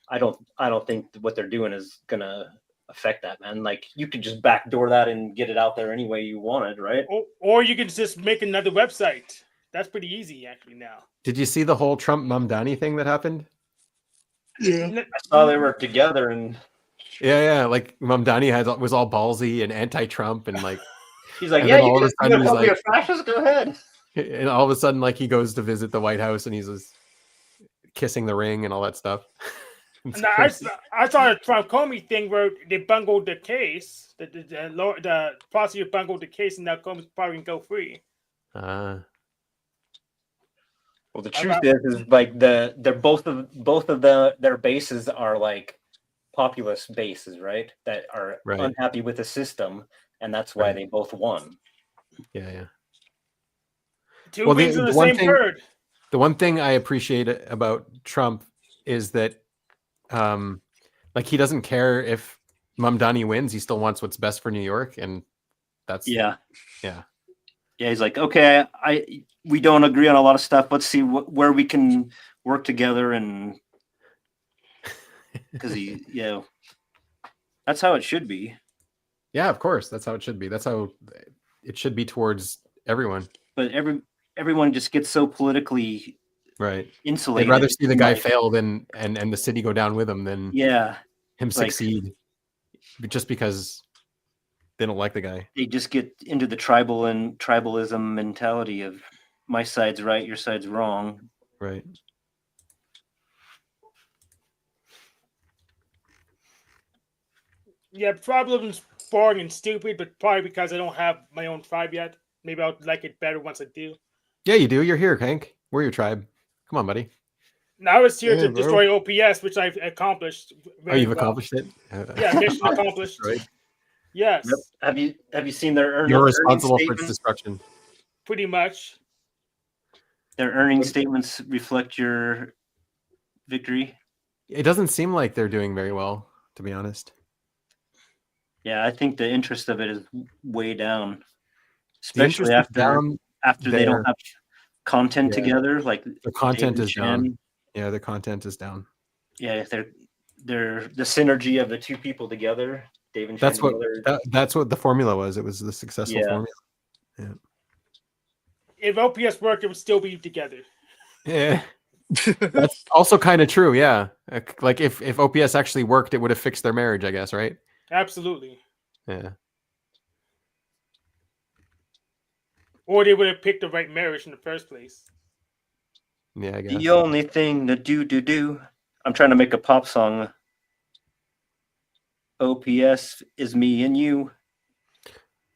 I don't think what they're doing is gonna affect that, man. Like you could just backdoor that and get it out there any way you wanted, right? Or you could just make another website. That's pretty easy actually now. Did you see the whole Trump Mamdani thing that happened? Yeah. I saw they were together, and Yeah. Like Mamdani was all ballsy and anti-Trump, and like, he's like, and yeah, then all of a you sudden gonna he's call me a fascist? Go ahead. and all of a sudden, like, he goes to visit the White House and he's just kissing the ring and all that stuff. It's Now, crazy. I saw the Trump Comey thing where they bungled the case. The prosecutor bungled the case, and now Comey's probably gonna go free. Ah. Well, the truth is like they're both of their bases are like populist bases, right? That are Right. unhappy with the system, and that's why Right. they both won. Yeah. Two Well, wings of the one same thing- bird. The one thing I appreciate about Trump is that, like, he doesn't care if Mamdani wins. He still wants what's best for New York, and that's Yeah. Yeah, he's like, okay, we don't agree on a lot of stuff. Let's see where we can work together, and because that's how it should be. Yeah, of course. That's how it should be. That's how it should be towards everyone. But everyone just gets so politically Right. insulated. They'd rather see the guy like, fail and the city go down with him than him succeed, just because they don't like the guy. They just get into the tribalism mentality of my side's right, your side's wrong. Right. Yeah, Tribalism's boring and stupid, but probably because I don't have my own tribe yet. Maybe I'll like it better once I do. Yeah, you do. You're here, Hank. We're your tribe. Come on, buddy. Now I was here to bro. destroy OPS, which I've accomplished. You've accomplished it? Yeah, mission accomplished. Right. Yes. Yep. Have you seen their earnings? You're responsible for its destruction. Pretty much. Their earnings statements reflect your victory. It doesn't seem like they're doing very well, to be honest. Yeah, I think the interest of it is way down, The interest especially is down after they there. don't have content Yeah. together. Like The content David is down. Chen. Yeah, the content is down. Yeah, they're the synergy of the two people together. Dave and That's Chen what together. that's what the formula was. It was the successful Yeah. formula. If OPS worked, it would still be together. Yeah. That's also kind of true. Yeah. Like if OPS actually worked, it would have fixed their marriage, I guess, right? Absolutely. Yeah. Or they would have picked the right marriage in the first place. Yeah, I guess. The only thing to do. I'm trying to make a pop song. OPS is me and you.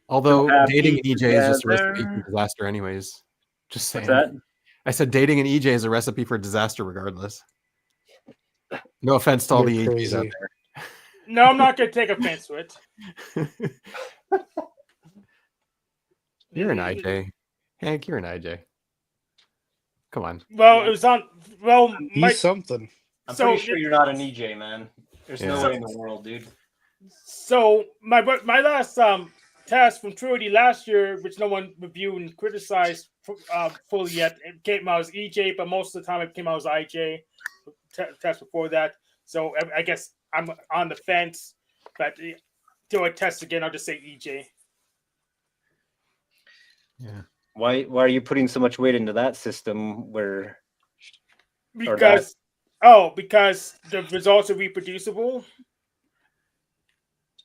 Although so happy dating an EJ is just a recipe together. for disaster anyways. Just saying. What's that? I said dating an EJ is a recipe for disaster regardless. No offense to all the You're EJs out crazy. there. No, I'm not going to take offense to it. You're an IJ. Hank, you're an IJ. Come on. Well, it was on. Well, He's something. I'm So- pretty sure you're not an EJ, man. There's no Yeah. way in the world, dude. So my last task from Truity last year, which no one reviewed and criticized fully yet, it came out as EJ, but most of the time it came out as IJ. Test before that, so I guess I'm on the fence. But till I test again, I'll just say EJ. Yeah. Why are you putting so much weight into that system where Because the results are reproducible.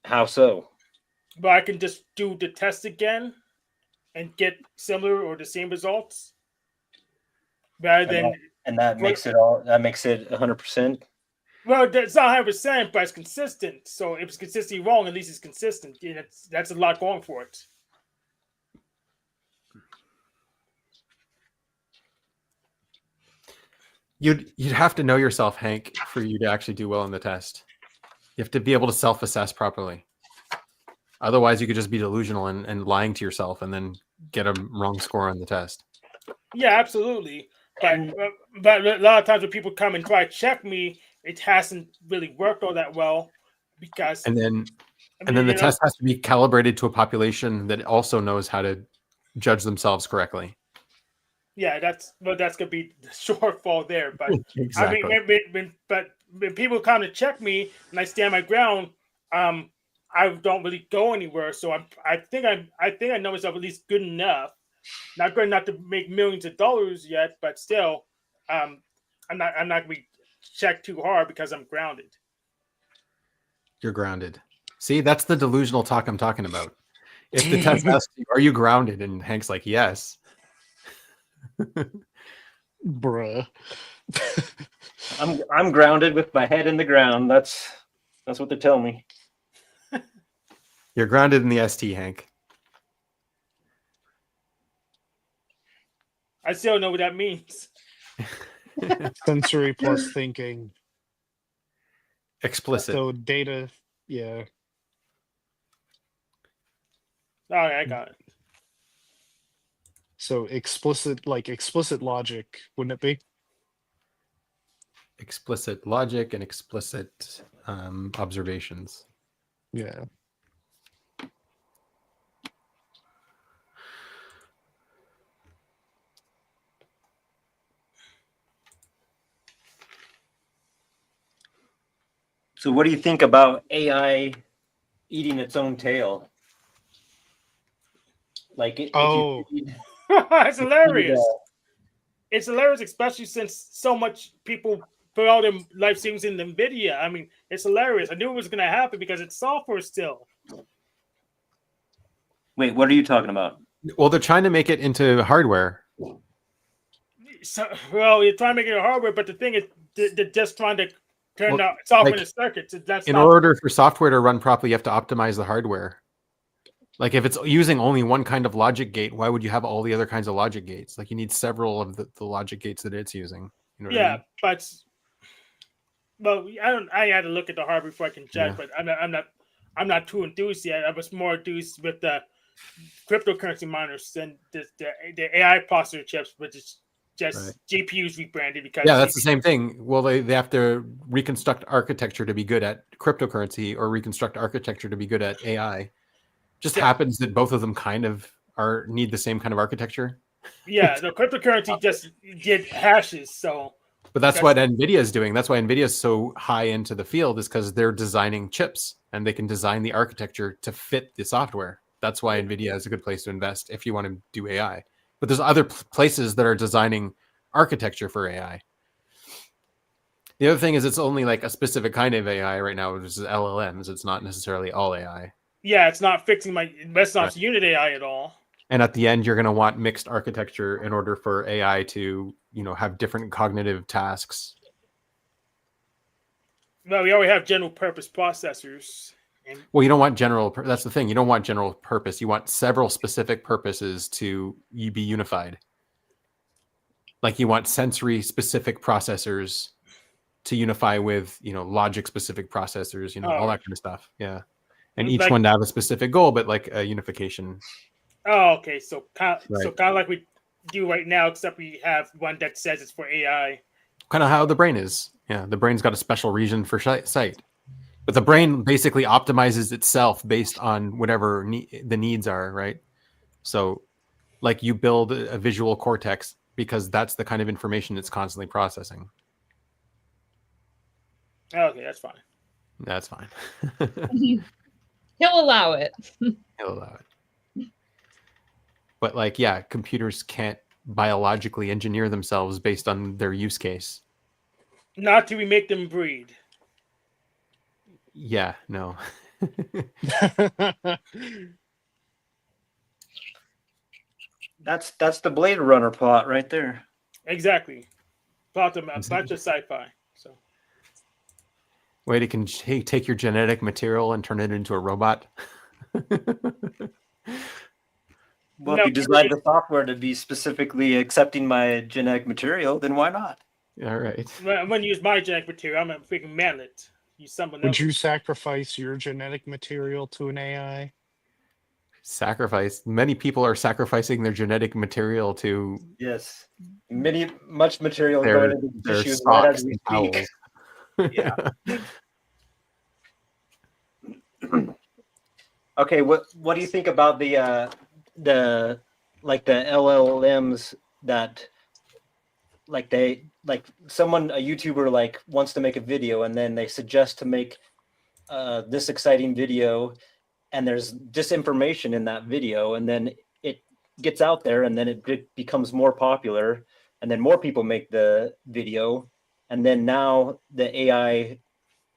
how so? But I can just do the test again and get similar or the same results rather than. And that makes it 100%. Well, that's not 100%, but it's consistent. So if it's consistently wrong, at least it's consistent. Yeah, that's a lot going for it. You'd have to know yourself, Hank, for you to actually do well in the test. You have to be able to self-assess properly. Otherwise, you could just be delusional and lying to yourself and then get a wrong score on the test. Yeah, absolutely. But a lot of times when people come and try to check me, it hasn't really worked all that well because. And then the test has to be calibrated to a population that also knows how to judge themselves correctly. Yeah, that's gonna be the shortfall there. But Exactly. I mean, when people come to check me and I stand my ground, I don't really go anywhere. So I think I know myself at least good enough. Not good enough to make millions of dollars yet, but still, I'm not gonna be checked too hard because I'm grounded. You're grounded. See, that's the delusional talk I'm talking about. If the test asks you, are you grounded? And Hank's like, yes. Bruh. I'm grounded with my head in the ground. That's what they tell me. You're grounded in the ST, Hank. I still don't know what that means. Sensory plus thinking. Explicit. So data, yeah. All right, I got it. So explicit logic, wouldn't it be? Explicit logic and explicit observations. Yeah. So what do you think about AI eating its own tail? Like it, Oh. if you, It's hilarious. It's hilarious, especially since so much people put all their life savings in NVIDIA. I mean, it's hilarious. I knew it was going to happen because it's software still. wait, what are you talking about? Well, they're trying to make it into hardware. So, well, you're trying to make it a hardware, but the thing is, they're just trying to turn out software like, into circuits. That's In not, order for software to run properly, you have to optimize the hardware. Like if it's using only one kind of logic gate, why would you have all the other kinds of logic gates? Like you need several of the logic gates that it's using. You know what I mean? but well, I had to look at the hardware before I can judge. Yeah. But I'm not too enthused yet. I was more enthused with the cryptocurrency miners than the AI processor chips, which is just GPUs rebranded because that's the same thing. Well, they have to reconstruct architecture to be good at cryptocurrency or reconstruct architecture to be good at AI. Just happens that both of them kind of need the same kind of architecture. Yeah, the cryptocurrency just get hashes. So, but that's what NVIDIA is doing. That's why NVIDIA is so high into the field, is because they're designing chips and they can design the architecture to fit the software. That's why NVIDIA is a good place to invest if you want to do AI. But there's other places that are designing architecture for AI. The other thing is it's only like a specific kind of AI right now, which is LLMs. It's not necessarily all AI. Yeah, it's not fixing that's not unit AI at all. And at the end, you're going to want mixed architecture in order for AI to, have different cognitive tasks. Well, we already have general purpose processors. Well, you don't want that's the thing. You don't want general purpose. You want several specific purposes to be unified. Like you want sensory specific processors to unify with, logic specific processors, all that kind of stuff. Yeah. And each one to have a specific goal, but like a unification. Oh, okay. So kind of like we do right now, except we have one that says it's for AI. Kind of how the brain is. Yeah, the brain's got a special region for sight. But the brain basically optimizes itself based on whatever the needs are, right? So like you build a visual cortex because that's the kind of information it's constantly processing. Okay, that's fine. That's fine. He'll allow it. He'll allow it. But like, yeah, computers can't biologically engineer themselves based on their use case. Not till we make them breed. Yeah, no. That's the Blade Runner plot right there. Exactly. Plot a bunch of sci-fi. So. Wait, it can take your genetic material and turn it into a robot? Well, if you design the software to be specifically accepting my genetic material, then why not? All right. I'm going to use my genetic material. I'm a freaking manlet. Use someone else. Would you sacrifice your genetic material to an AI? Sacrifice. Many people are sacrificing their genetic material to. Yes. Much material going into the tissues right as we speak. Yeah. Okay, what do you think about the LLMs that a YouTuber wants to make a video and then they suggest to make this exciting video and there's disinformation in that video and then it gets out there and then it becomes more popular and then more people make the video and then now the AI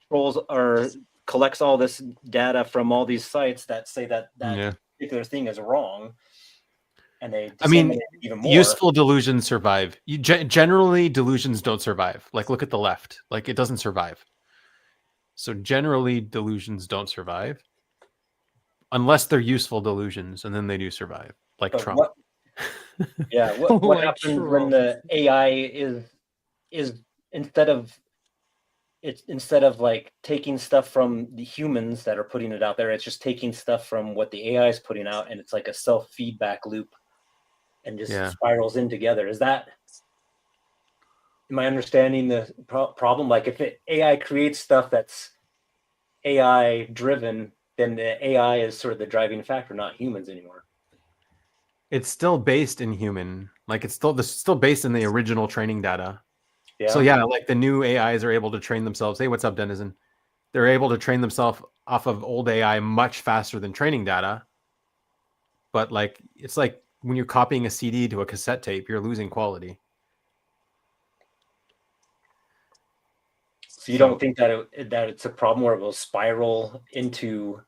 trolls or collects all this data from all these sites that say that particular thing is wrong, and they disseminate it even more. Useful delusions survive. Generally, delusions don't survive. Like, look at the left. Like, it doesn't survive. So generally, delusions don't survive unless they're useful delusions, and then they do survive. Like Trump. What happens when the AI is instead of like taking stuff from the humans that are putting it out there, it's just taking stuff from what the AI is putting out, and it's like a self-feedback loop and just spirals in together. Am I understanding the problem? Like if AI creates stuff that's AI driven, then the AI is sort of the driving factor, not humans anymore. It's still based in human. Like it's still based in the original training data. Yeah. So yeah, like the new AIs are able to train themselves. Hey, what's up, Denizen? they're able to train themselves off of old AI much faster than training data. But like, it's like when you're copying a CD to a cassette tape, you're losing quality. So you don't think that it's a problem where it will spiral into?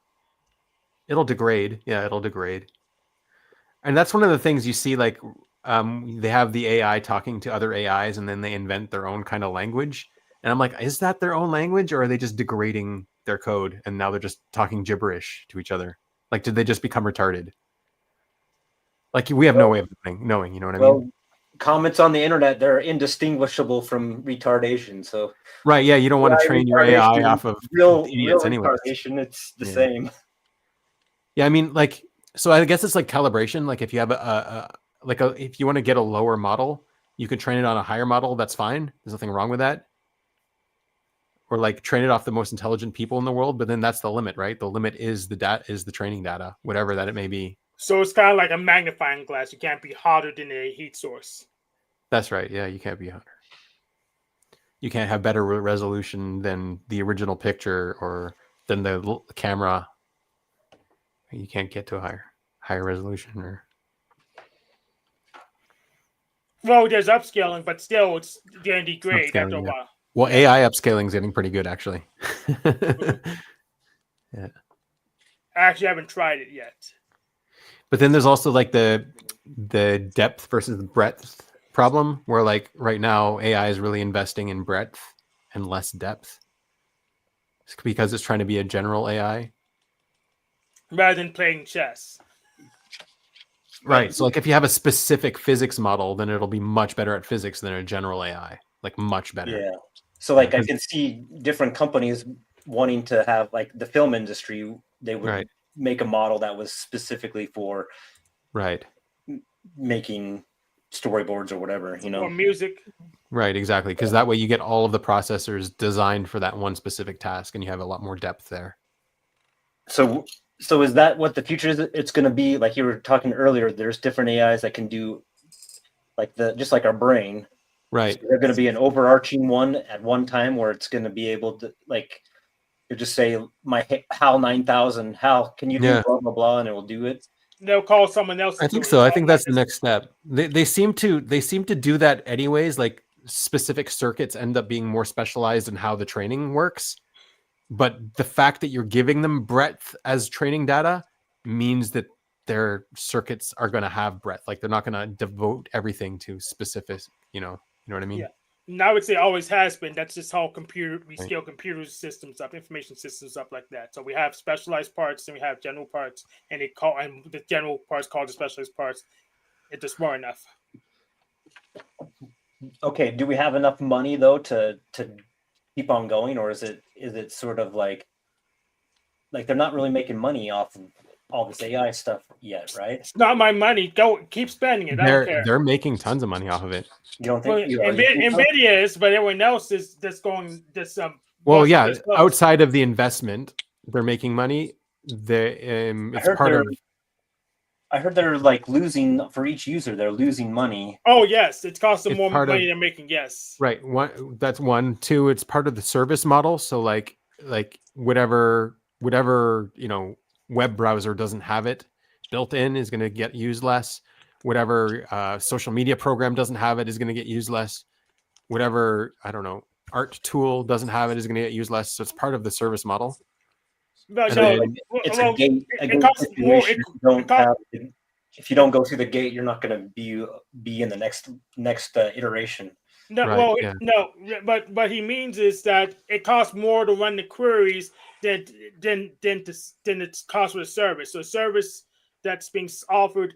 It'll degrade. Yeah, it'll degrade. And that's one of the things you see, like they have the AI talking to other AIs and then they invent their own kind of language. And I'm like, is that their own language or are they just degrading their code and now they're just talking gibberish to each other? Like, did they just become retarded? Like, we have no way of knowing, you know what I mean? Comments on the internet, they're indistinguishable from retardation. So right, yeah, you don't want to train your AI off of real idiots anyway. Retardation, it's the same. Yeah, I mean, like, so I guess it's like calibration. Like, if you have if you want to get a lower model, you could train it on a higher model. That's fine. There's nothing wrong with that. Or like train it off the most intelligent people in the world. But then that's the limit, right? The limit is the training data, whatever that it may be. So it's kind of like a magnifying glass. You can't be hotter than a heat source. That's right. Yeah, you can't be hotter. You can't have better resolution than the original picture or than the camera. You can't get to a higher resolution or. Well, there's upscaling, but still, it's going to degrade after a while. Well, AI upscaling is getting pretty good, actually. Yeah. I actually haven't tried it yet. But then there's also like the depth versus the breadth problem, where like right now AI is really investing in breadth and less depth because it's trying to be a general AI rather than playing chess. Right. So like if you have a specific physics model, then it'll be much better at physics than a general AI. Like much better. Yeah. So like I can see different companies wanting to have, like the film industry, they would make a model that was specifically for making storyboards or whatever, you know, or music. Right, exactly, because that way you get all of the processors designed for that one specific task, and you have a lot more depth there. So is that what the future is? It's going to be like you were talking earlier. There's different AIs that can do like just like our brain. Right. So they're going to be an overarching one at one time where it's going to be able to, like, you just say, my HAL 9000, HAL, can you do blah, blah, blah, and it will do it. They'll call someone else. I think so. I think that's the next step. They seem to do that anyways. Like specific circuits end up being more specialized in how the training works. But the fact that you're giving them breadth as training data means that their circuits are going to have breadth. Like they're not going to devote everything to specific, you know what I mean? Yeah. And I would say always has been. That's just how we scale computer systems up, information systems up like that. So we have specialized parts and we have general parts, and the general parts called the specialized parts. It's just more enough. Okay. Do we have enough money though to keep on going, or is it sort of like they're not really making money off of all this AI stuff yet, right? It's not my money. Keep spending it. I don't care. They're making tons of money off of it. You don't think? Nvidia is, but everyone else is just going this. Well, yeah. Outside of the investment, they're making money. It's part of. I heard they're like losing for each user. They're losing money. Oh yes, it's costing more money than making. Yes. Right. That's one. Two. It's part of the service model. So like whatever web browser doesn't have it built in is going to get used less. Whatever social media program doesn't have it is going to get used less. Whatever, I don't know, art tool doesn't have it is going to get used less. So it's part of the service model. It's a gate. If you don't go through the gate, you're not going to be in the next iteration. No, but he means is that it costs more to run the queries than its cost for the service. So service that's being offered,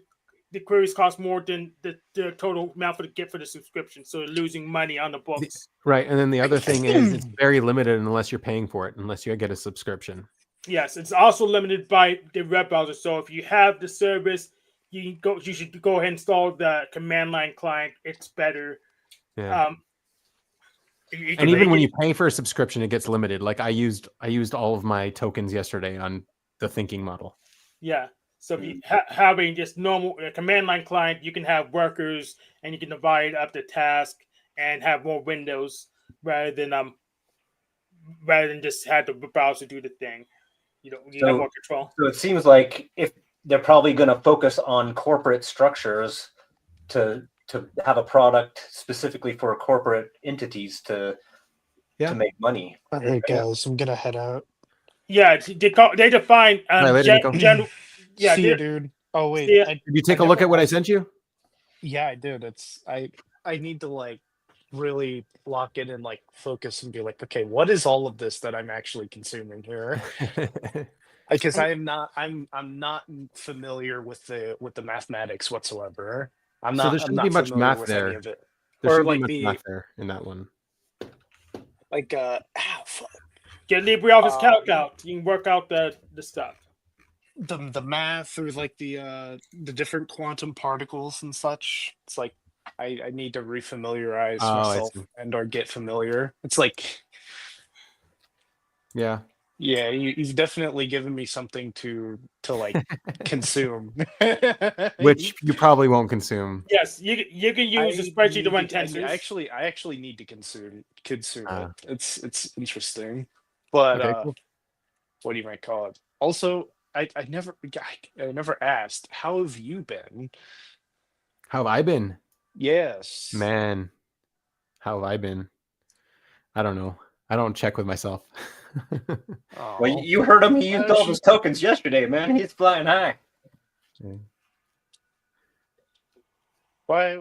the queries cost more than the total amount for the subscription. So they're losing money on the books. Right, and then the other thing is it's very limited unless you're paying for it, unless you get a subscription. Yes, it's also limited by the web browser. So if you have the service, you should go ahead and install the command line client. It's better. Yeah. And even when you pay for a subscription, it gets limited. Like I used all of my tokens yesterday on the thinking model. Yeah. So if you having just normal command line client, you can have workers and you can divide up the task and have more windows rather than rather than just have the browser do the thing. You have So- more control. So it seems like if they're probably going to focus on corporate structures to have a product specifically for corporate entities to make money. All right, guys, I'm gonna head out. Yeah, they define Right, later, Nico. general. Yeah, See you, dude. Oh wait, See ya. Did you take a look at what I sent you? Yeah, I did. I need to like really lock in and like focus and be like, okay, what is all of this that I'm actually consuming here? Because I'm not familiar with the mathematics whatsoever. I'm So not. there I'm shouldn't not be much familiar math with there. any of it. There Or should like be much the math there in that one. like fuck. get LibreOffice Calc out. You can work out the stuff. The math or like the different quantum particles and such. It's like I need to refamiliarize Oh, I myself see. and or get familiar. It's like Yeah. yeah, you've definitely given me something to like consume. Which you probably won't consume. Yes, you can use the spreadsheet to run tensors. I actually need to consume Ah. it. It's interesting, but Okay, cool. what do you might call it? Also, I never asked, how have you been? How have I been? Yes, Man, how have I been? I don't know. I don't check with myself. Aw. Well, you heard him. He Why used don't all you- his tokens yesterday, man. He's flying high. Why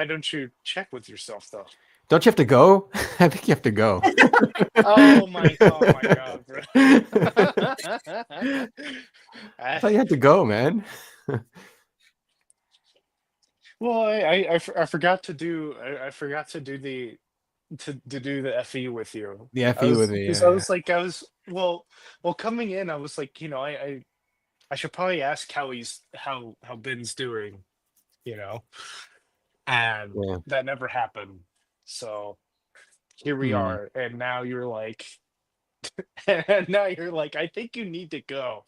don't you check with yourself though? Don't you have to go? I think you have to go. Oh my god, bro. I thought you had to go, man. Well, I forgot to do the do the FE with you. The FE with me. Because Yeah, I was like, well coming in, I was like, I should probably ask how Ben's doing, and Yeah. that never happened. So here we are, and now you're like, I think you need to go.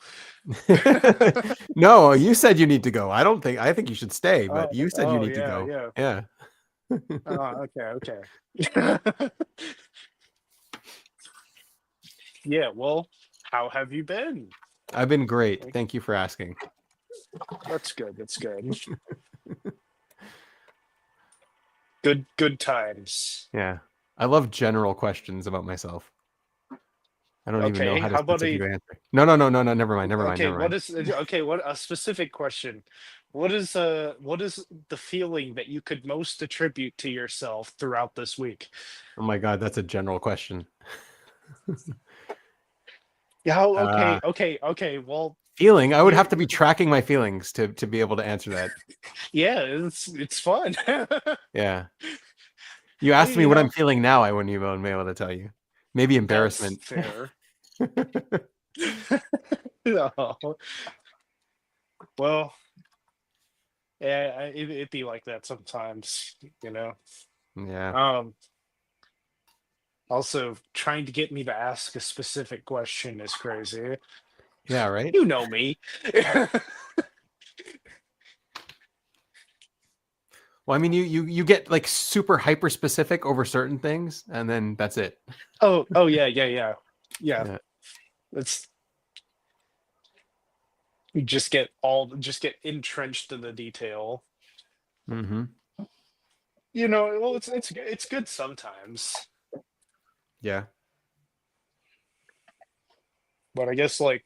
No, you said you need to go. I think you should stay, but you said you need to yeah, go. yeah. Yeah. Oh, okay. Yeah, well, how have you been? I've been great. Thank you for asking. That's good. Good times. Yeah. I love general questions about myself. I don't even know Okay, how to how about specifically answer. No, never mind. Okay, Never mind. what a specific question. What is the feeling that you could most attribute to yourself throughout this week? Oh my God, that's a general question. Yeah, okay. Well, Feeling, I would have to be tracking my feelings to be able to answer that. yeah, it's fun. Yeah. You asked me what know- I'm feeling now, I wouldn't even be able to tell you. Maybe embarrassment. That's fair. No. Well, yeah, it'd be like that sometimes, Yeah. Also, trying to get me to ask a specific question is crazy. Yeah, right? You know me. Well, I mean, you get like super hyper specific over certain things, and then that's it. Oh yeah. Yeah. It's you just get entrenched in the detail. Mm-hmm. Well, it's good sometimes, Yeah. but I guess like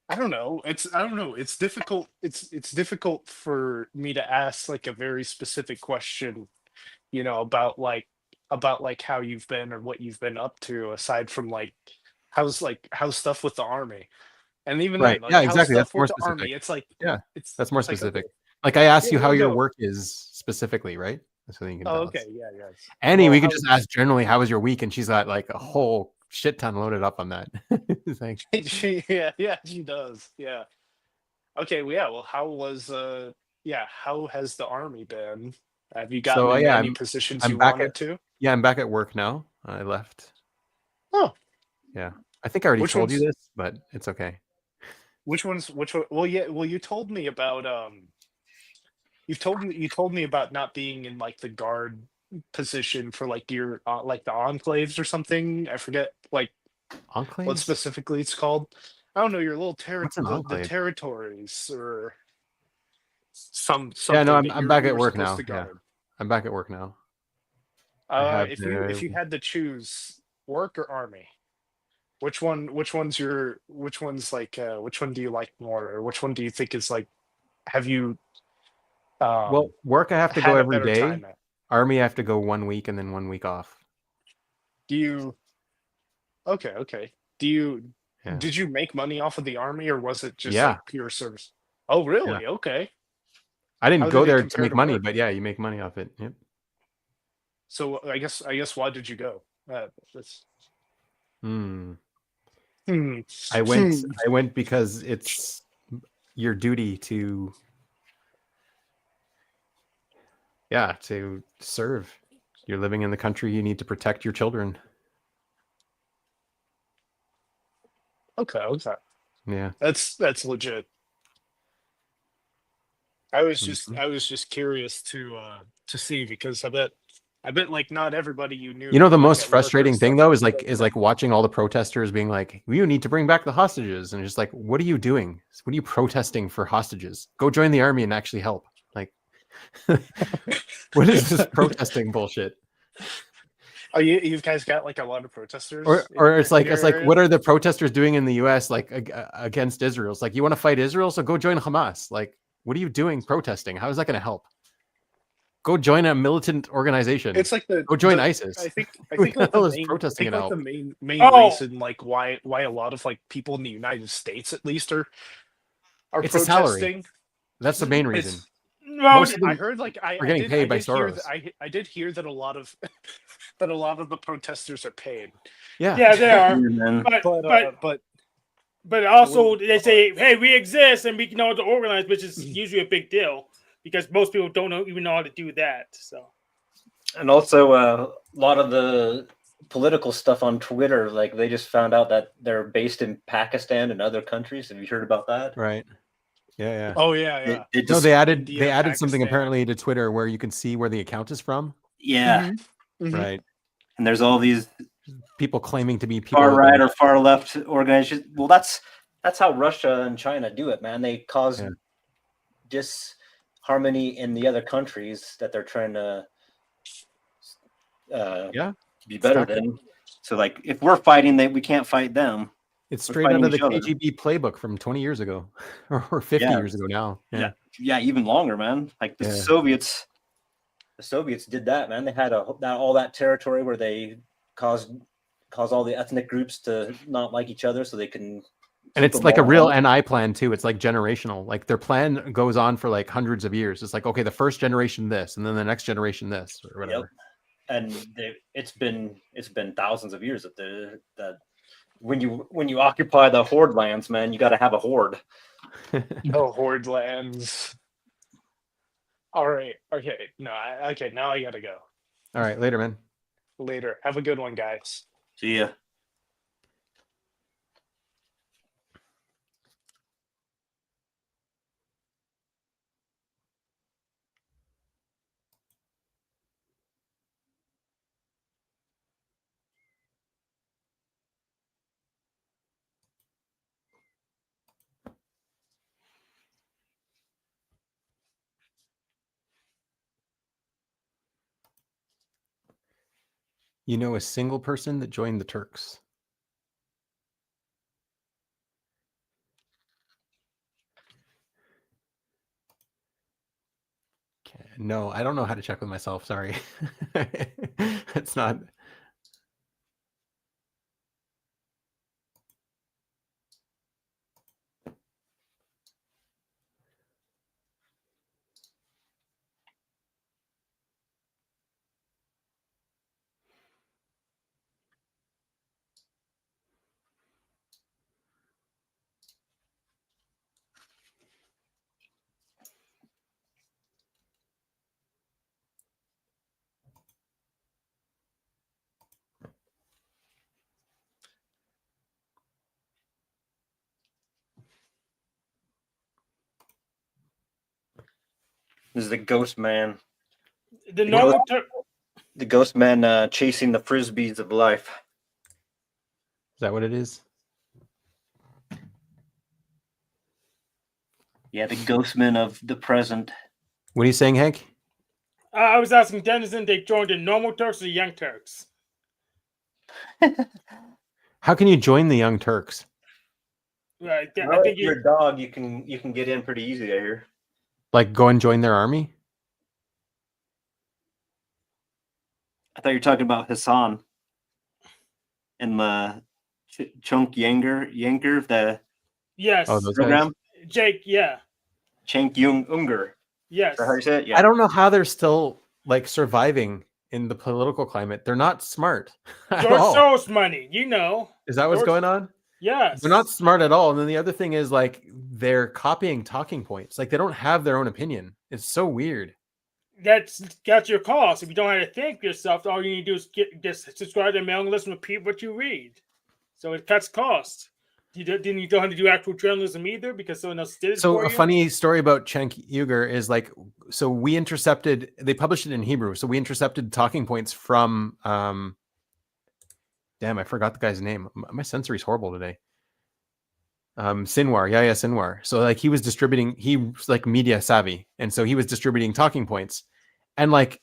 I don't know. It's difficult. It's difficult for me to ask like a very specific question, about how you've been or what you've been up to, aside from like how's stuff with the army, and even Right. then, like Yeah, how's exactly. stuff That's more with the specific. army. It's like Yeah, that's more it's like, specific. okay. Like I asked you Yeah, how your no. work is specifically, right? So you can Oh, tell okay, us. yeah. Annie, Well, we could how- just ask generally, how was your week? And she's got like a whole shit ton loaded up on that. Thanks. she does. Yeah. Okay. Well, yeah. Well, how has the army been? Have you gotten into any positions I'm you back wanted at- to? Yeah, I'm back at work now. I left. Oh. Yeah. I think I already Which told you ones- this, but it's okay. Which one? Well, yeah. Well, you told me about you told me about not being in like the guard position for like your like the enclaves or something. I forget like what Enclaves? specifically it's called. I don't know, your little What's an the enclave? territories or something Yeah, no, that I'm back you at were work supposed now. to Yeah, guard. I'm back at work now. I have If you had to choose work or army, which one's like which one do you like more, or which one do you think is like, have you well, work I have to go had a every better day. time at? Army I have to go 1 week and then 1 week off. Do you okay. Do you Yeah. did you make money off of the army, or was it just Yeah. like pure service? Oh really? Okay. I didn't How go did it there to compare make to money, work? but yeah, you make money off it. Yep. So I guess why did you go? That's Hmm. hmm. I went because it's your duty to serve. You're living in the country, you need to protect your children. Okay. Yeah. That's legit. I was Mhm. just curious to see, because I bet like not everybody you knew, You know, the like most at work or frustrating thing stuff, though is like like watching all the protesters being like, "You need to bring back the hostages," and just like, what are you doing? What are you protesting for hostages? Go join the army and actually help. Like, what is this protesting bullshit? Oh, you guys got like a lot of protesters Or it's in like your area? what are the protesters doing in the U.S. like against Israel? It's like, you want to fight Israel, so go join Hamas. Like, what are you doing protesting? How is that going to help? Go join a militant organization. It's like the Go join I ISIS. think Who the like the hell is main protesting to help? main Oh, reason like why a lot of like people in the United States at least are It's a salary. protesting. That's the main reason. It's no, Most of I them heard like are getting paid by hear that Soros. I did hear that a lot of that a lot of the protesters are paid. Yeah. yeah, they are. Man. But also Well, they say, "Hey, we exist and we know how to organize," which is usually a big deal because most people don't even know how to do that. So, And also, a lot of the political stuff on Twitter, like they just found out that they're based in Pakistan and other countries. Have you heard about that? Right. Yeah. oh yeah. It No, just, they added something Pakistan. apparently to Twitter where you can see where the account is from. yeah. Mhm. Right. And there's all these People claiming to be people far that right they're or far left organizations. Well, that's how Russia and China do it, man. They cause Yeah. disharmony in the other countries that they're trying to be better Exactly. than. So, like, if we're fighting, we can't fight them. It's We're straight out fighting of the each other. KGB playbook from 20 years ago or 50 Yeah. years ago now. Yeah. Yeah, even longer, man. Like the Yeah. Soviets did that, man. They had all that territory where they caused all the ethnic groups to not like each other, so they can. And it's like a real NI plan too. It's like generational. Like their plan goes on for like hundreds of years. It's like, okay, the first generation this, and then the next generation this, or whatever. Yep. And it's been thousands of years that when you occupy the horde lands, man, you got to have a horde. No horde lands. All right. Okay. No. Okay. Now I gotta go. All right, later, man. Later. Have a good one, guys. See ya. You know a single person that joined the Turks? Okay. No, I don't know how to check with myself. Sorry. It's not. This is the ghost man. the normal The ghost man chasing the frisbees of life. Is that what it is? Yeah, the ghost men of the present. What are you saying, Hank? I was asking Denizen, they joined the normal Turks or the Young Turks? How can you join the Young Turks? Right. Well, if you're a dog, you can get in pretty easy, I hear. Like go and join their army? I thought you were talking about Hassan and the Chunk Yanker, the Yes. Oh, those program. guys. Jake, yeah. Chank Jung Unger. Yes. Is that how you say it? Yeah. I don't know how they're still like surviving in the political climate. They're not smart at George all. Soros money, you know. Is that what's George- going on? Yes. They're not smart at all. And then the other thing is like they're copying talking points. Like they don't have their own opinion. It's so weird. That's your cost. If you don't have to think yourself, all you need to do is just subscribe to the mailing list and repeat what you read. So it cuts costs. You don't have to do actual journalism either because someone else did it So for a you. funny story about Cenk Uygur is like, so we intercepted, they published it in Hebrew. So we intercepted talking points from, damn, I forgot the guy's name. My sensory's horrible today. Sinwar. Yeah, Sinwar. So like he was like media savvy. And so he was distributing talking points and like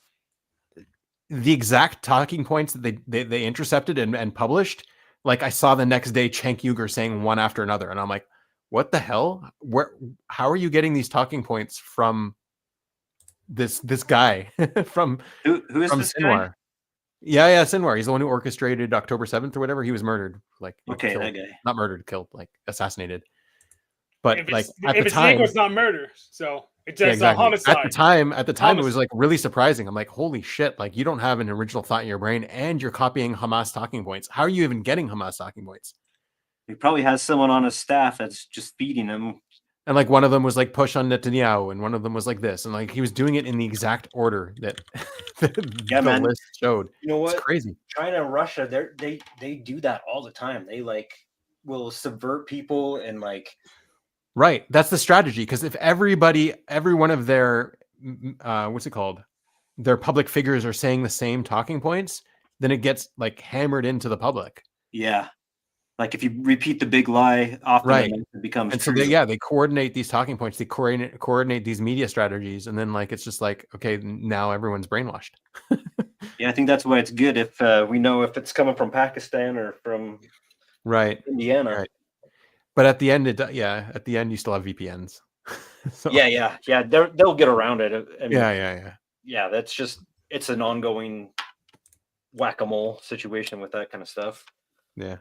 the exact talking points that they intercepted and published. Like I saw the next day Cenk Uygur saying one after another. And I'm like, what the hell? How are you getting these talking points from this guy from Who is from this Sinwar? guy? Yeah, Sinwar. He's the one who orchestrated October 7th or whatever. He was murdered. Like Okay, killed. that guy. Not murdered, killed, like assassinated. But if like it's, at if the it's time, legal, it's not murder. So it's yeah, just a exactly. homicide. At the time, it was Homicide. like really surprising. I'm like, holy shit! Like you don't have an original thought in your brain, and you're copying Hamas talking points. How are you even getting Hamas talking points? He probably has someone on his staff that's just feeding him. And like one of them was like push on Netanyahu, and one of them was like this, and like he was doing it in the exact order that Yeah, the man. list showed. You know It's what? crazy. China and Russia, they do that all the time. They like will subvert people and like Right. That's the strategy. Because if every one of their, what's it called? Their public figures are saying the same talking points, then it gets like hammered into the public. yeah. Like if you repeat the big lie often, Right. it becomes And so true. they coordinate these talking points. They coordinate these media strategies. And then like, it's just like, okay, now everyone's brainwashed. Yeah, I think that's why it's good if we know if it's coming from Pakistan or from Right. Indiana. Right. But at the end, at the end, you still have VPNs. So, Yeah. They'll get around it. I mean, yeah. Yeah, it's an ongoing whack-a-mole situation with that kind of stuff. Yeah.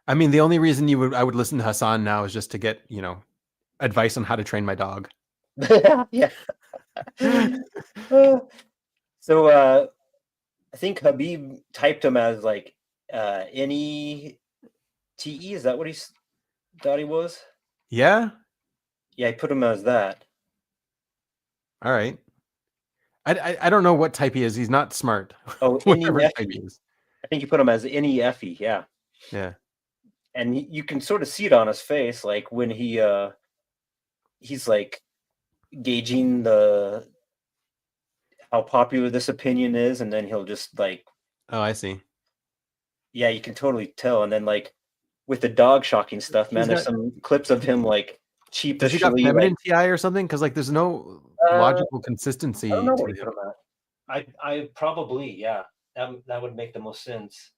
I mean, the only reason I would listen to Hassan now is just to get, advice on how to train my dog. Yeah. So I think Habib typed him as like NETE. Is that what he thought he was? Yeah. Yeah, he put him as that. All right. I don't know what type he is. He's not smart. Oh, Whatever NEFE. type he is. I think you put him as NEFE. Yeah. Yeah. And you can sort of see it on his face, like when he's like gauging how popular this opinion is, and then he'll just like, Oh, I see. yeah, you can totally tell. And then like with the dog shocking stuff, man, there's some clips of him like Does he got cheapishly feminine TI or something? Because like there's no logical consistency I don't know to what he put him at. I probably, yeah, that would make the most sense.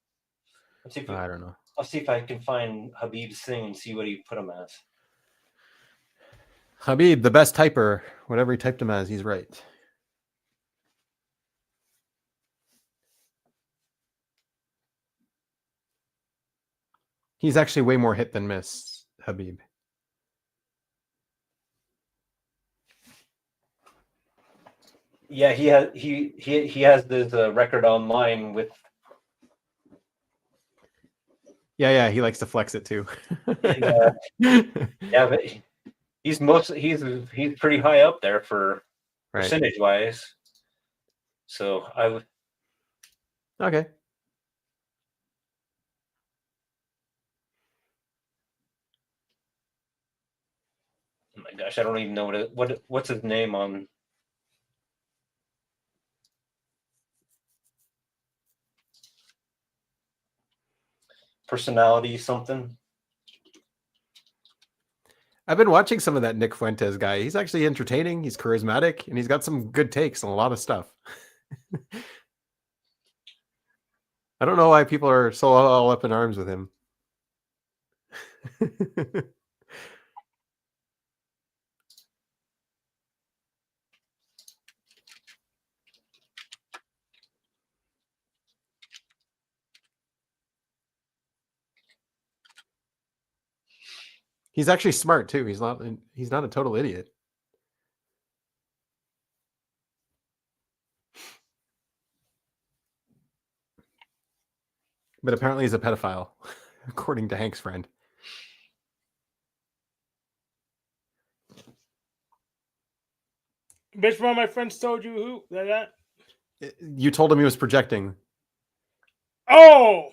Let's see if I don't know. I'll see if I can find Habib's thing and see what he put him as. Habib, the best typer. Whatever he typed him as, he's right. He's actually way more hit than miss, Habib. Yeah, he has this record online with. Yeah, he likes to flex it too. And, yeah, but he's pretty high up there for Right. percentage wise. So I would. Okay. gosh, I don't even know what's his name on. Personality something. I've been watching some of that Nick Fuentes guy. He's actually entertaining. He's charismatic, and he's got some good takes on a lot of stuff. I don't know why people are so all up in arms with him. He's actually smart too. He's not a total idiot. But apparently he's a pedophile, according to Hank's friend. Which one of my friends told you who that? You told him he was projecting. Oh,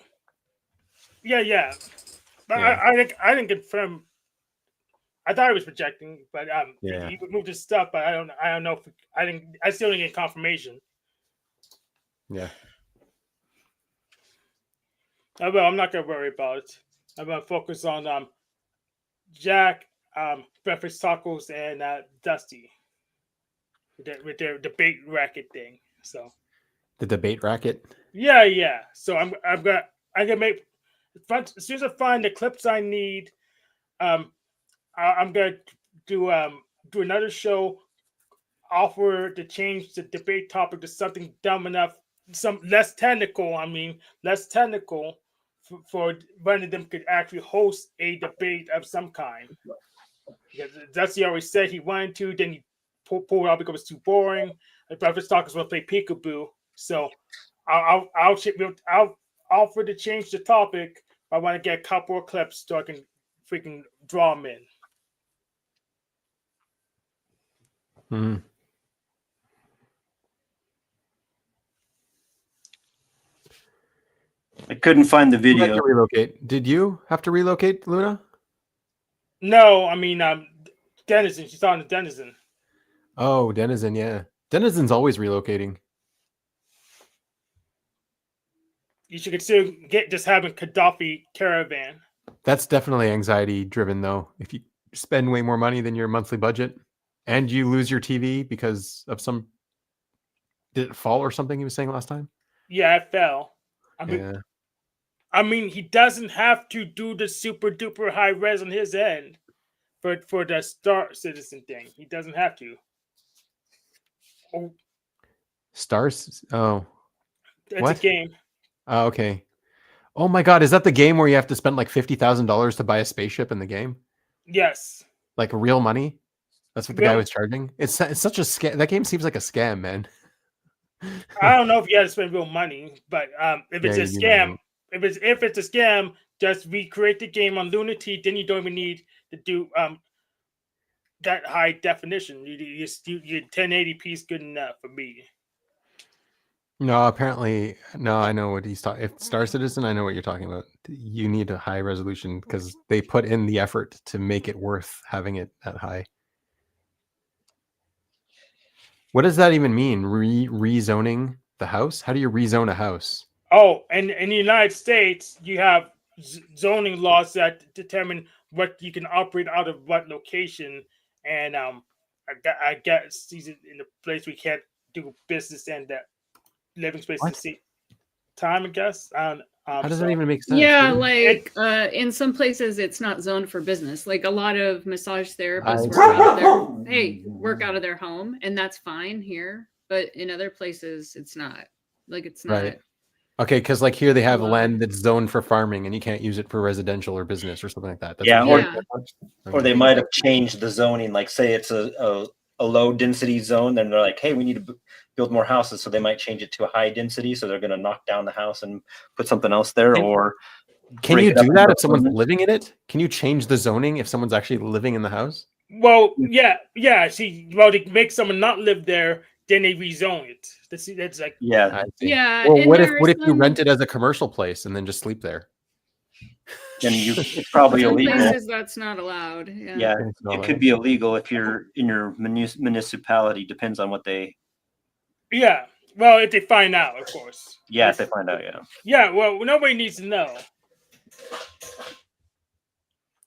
yeah. But Yeah. I didn't confirm. I thought he was projecting, but Yeah. he moved his stuff. But I don't know if I still didn't get confirmation. Yeah. Well, I'm not gonna worry about it. I'm gonna focus on Jack, Breakfast Tacos, and Dusty with their debate racket thing. So The debate racket. yeah. So I'm gonna make as soon as I find the clips I need, I'm gonna do another show. Offer to change the debate topic to something dumb enough, some less technical. Less technical for one of them could actually host a debate of some kind. Because Dusty always said he wanted to, then he pulled out because it was too boring. The Breakfast Talkers want to play peekaboo, so I'll offer to change the topic. I want to get a couple of clips so I can freaking draw them in. Hmm. I couldn't find the Who had video. to relocate? Did you have to relocate, Luna? No, Denizen. She's on the Denizen. Oh, Denizen, yeah. Denizen's always relocating. You should consider just having Gaddafi caravan. That's definitely anxiety driven, though. If you spend way more money than your monthly budget and you lose your TV because of did it fall or something he was saying last time? Yeah, it fell. Yeah. He doesn't have to do the super duper high res on his end for the Star Citizen thing. He doesn't have to. Oh, Stars? Oh. it's What? a game. Oh, okay. Oh my God, is that the game where you have to spend like $50,000 to buy a spaceship in the game? Yes. Like real money? That's what the guy was charging? It's such a scam. That game seems like a scam, man. I don't know if you had to spend real money, but if it's Yeah, a you scam, if it's a scam, just recreate the game on Lunatic. Then you don't even need to do that high definition. You 1080p is good enough for me. No, apparently, no, I know what he's talking. If Star Citizen, I know what you're talking about. You need a high resolution because they put in the effort to make it worth having it that high. What does that even mean? Rezoning the house? How do you rezone a house? Oh, and in the United States, you have zoning laws that determine what you can operate out of what location. And I guess these are in the place we can't do business and that living space at the same time, I guess. How does that even make sense? Yeah, like in some places it's not zoned for business. Like a lot of massage therapists work out of their home, and that's fine here. But in other places, it's not. Like it's not. Right. Okay, because like here they have land that's zoned for farming, and you can't use it for residential or business or something like that. That's or they might have changed the zoning. Like say it's a low density zone, then they're like, hey, we need to build more houses, so they might change it to a high density, so they're going to knock down the house and put something else there. Can you do that if someone's living in it? Can you change the zoning if someone's actually living in the house? Well, yeah. See, they make someone not live there, then they rezone it. That's like yeah. Well, what if you some... rent it as a commercial place and then just sleep there? then it's probably Some illegal. places that's not allowed. Yeah. Yeah, It's not it allowed. could be illegal if you're in your municipality. Depends on what they. Yeah. Well, if they find out, of course. Yeah, if they find out. Yeah. Yeah. Well, nobody needs to know.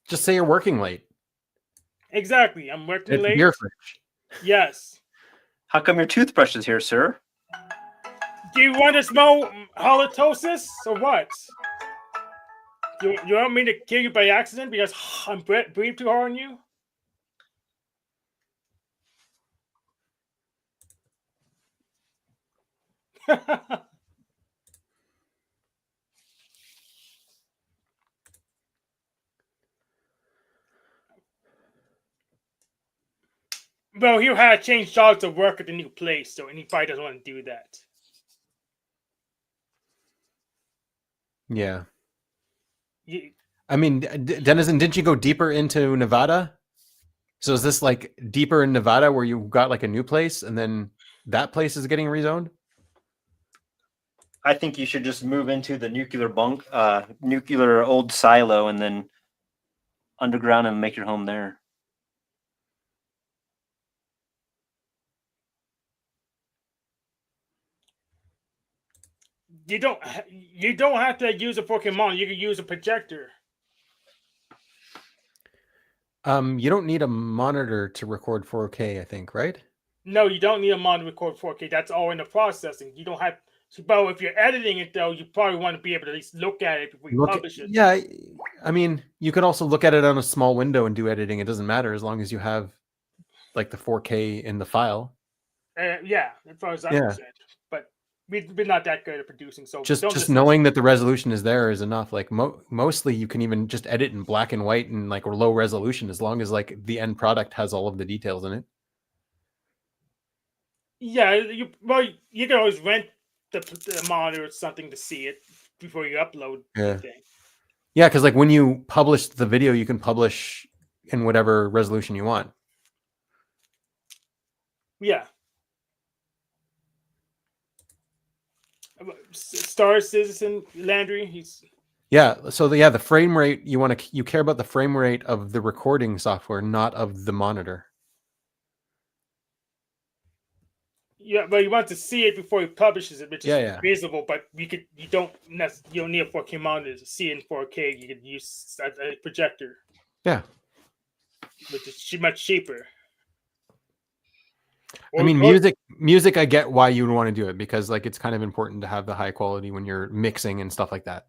Just say you're working late. Exactly. I'm working It's late. beer fridge. Yes. How come your toothbrush is here, sir? Do you want to smell halitosis or what? You want me to kill you by accident because I'm breathe too hard on you? Well, he had to change jobs to work at the new place, so he probably doesn't want to do that. Yeah. You, I mean, Denizen, didn't you go deeper into Nevada? So is this like deeper in Nevada where you got like a new place and then that place is getting rezoned? I think you should just move into the nuclear old silo, and then underground and make your home there. you don't have to use a Pokemon. You can use a projector. You don't need a monitor to record 4K, I think, right? No, you don't need a monitor to record 4K. That's all in the processing. You don't have. But if you're editing it, though, you probably want to be able to at least look at it before you publish it. Yeah, I mean, you could also look at it on a small window and do editing. It doesn't matter as long as you have like the 4K in the file. Yeah, as far as I'm concerned. But we're not that good at producing, so just knowing that the resolution is there is enough. Like mostly, you can even just edit in black and white and like low resolution as long as like the end product has all of the details in it. Yeah, you can always rent the monitor or something to see it before you upload anything. Yeah, because like when you publish the video, you can publish in whatever resolution you want. Yeah. Star Citizen Landry, the frame rate you care about the frame rate of the recording software, not of the monitor. Yeah, but you want to see it before he publishes it, which is visible. But you don't need a 4K monitor to see it in 4K. You could use a projector. Yeah, which is much cheaper. I mean, music. I get why you would want to do it because like it's kind of important to have the high quality when you're mixing and stuff like that.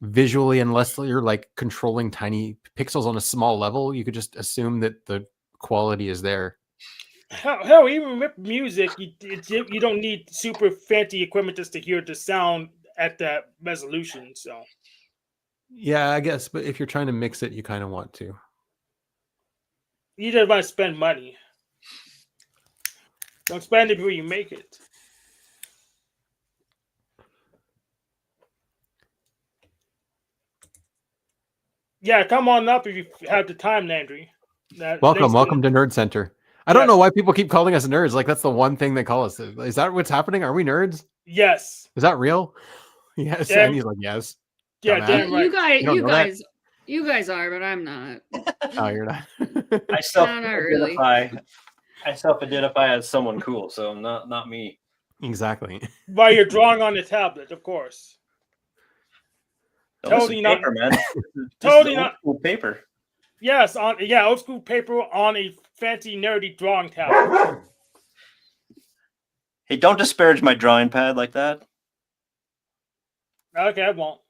Visually, unless you're like controlling tiny pixels on a small level, you could just assume that the quality is there. Hell, even with music, you don't need super fancy equipment just to hear the sound at that resolution. So, yeah, I guess. But if you're trying to mix it, you kind of want to. You just want to spend money. Don't spend it before you make it. Yeah, come on up if you have the time, Landry. Welcome to Nerd Center. I don't know why people keep calling us nerds. Like that's the one thing they call us. Is that what's happening? Are we nerds? Yes. Is that real? Yes. And he's like, yes. Yeah, damn right. You guys are, but I'm not. Oh, you're not. I self-identify as someone cool, so not me. Exactly. While you're drawing on the tablet, of course. Totally not paper, man. Totally not old paper. Yes, old school paper on a fancy nerdy drawing tablet. Hey, don't disparage my drawing pad like that. Okay, I won't.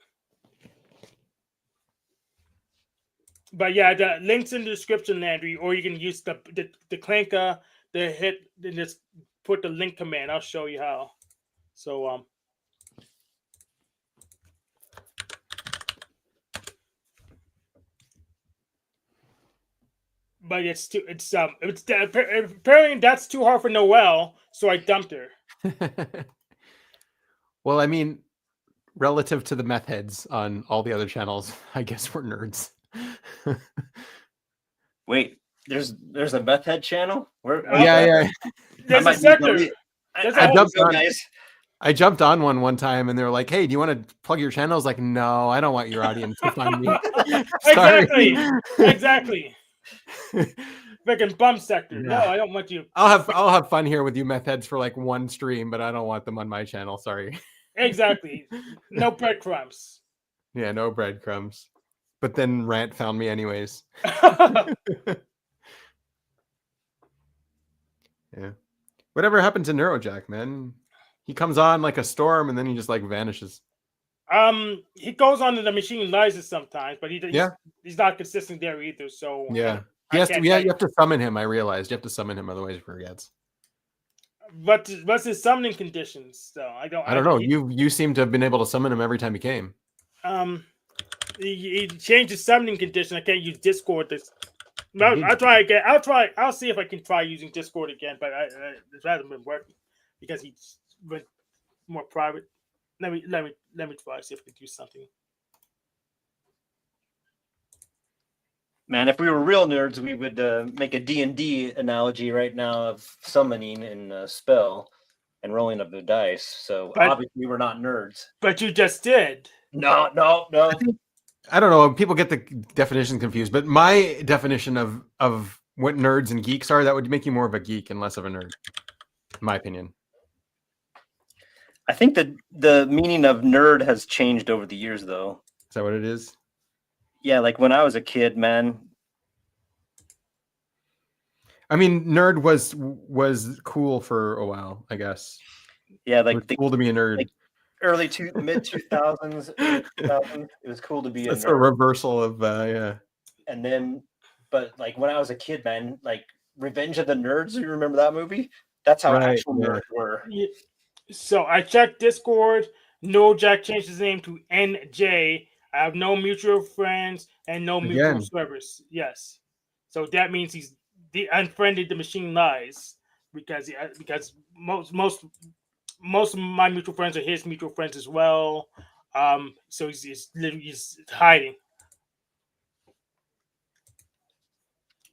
But yeah, the link's in the description, Landry, or you can use the clanker, the hit, and just put the link command. I'll show you how. So but apparently that's too hard for Noelle, so I dumped her. Well, I mean, relative to the meth heads on all the other channels, I guess we're nerds. Wait, there's a meth head channel? Yeah. There's a sector. I dumped on guys. I jumped on one time and they were like, "Hey, do you want to plug your channel?" I was like, "No, I don't want your audience to find me." Sorry. Exactly. Freaking bum sector. No, Yeah. I don't want you. I'll have fun here with you meth heads for like one stream, but I don't want them on my channel. Sorry. Exactly. No breadcrumbs. Yeah, no breadcrumbs. But then Rant found me anyways. Yeah. Whatever happened to Neurojack, man? He comes on like a storm and then he just like vanishes. He goes on to the machine lies sometimes, but Yeah. he's not consistent there either. So Yeah. I He has to, can't yeah, tell you you. have to summon him. I realized you have to summon him, otherwise he forgets. What's his summoning conditions? So I don't know. You seem to have been able to summon him every time he came. He changed his summoning condition. I can't use Discord. I'll try again. I'll see if I can try using Discord again, but it hasn't been working because he went more private. Let me try see if I can do something. Man, if we were real nerds, we would make a D&D analogy right now of summoning and spell and rolling of the dice. So obviously we're not nerds. But you just did. No. I don't know. People get the definition confused, but my definition of what nerds and geeks are, that would make you more of a geek and less of a nerd, in my opinion. I think that the meaning of nerd has changed over the years, though. Is that what it is? Yeah, like when I was a kid, man. I mean, nerd was cool for a while, I guess. Yeah, like it was cool to be a nerd. Like mid 2000s, it was cool to be a nerd. That's a reversal of yeah. And then, but like when I was a kid, man, like Revenge of the Nerds. You remember that movie? That's how actual nerds were. Yeah. So I checked Discord. No, Jack changed his name to NJ. I have no mutual friends and no mutual servers. Yes. So that means he's unfriended the machine lies because most of my mutual friends are his mutual friends as well. So he's hiding.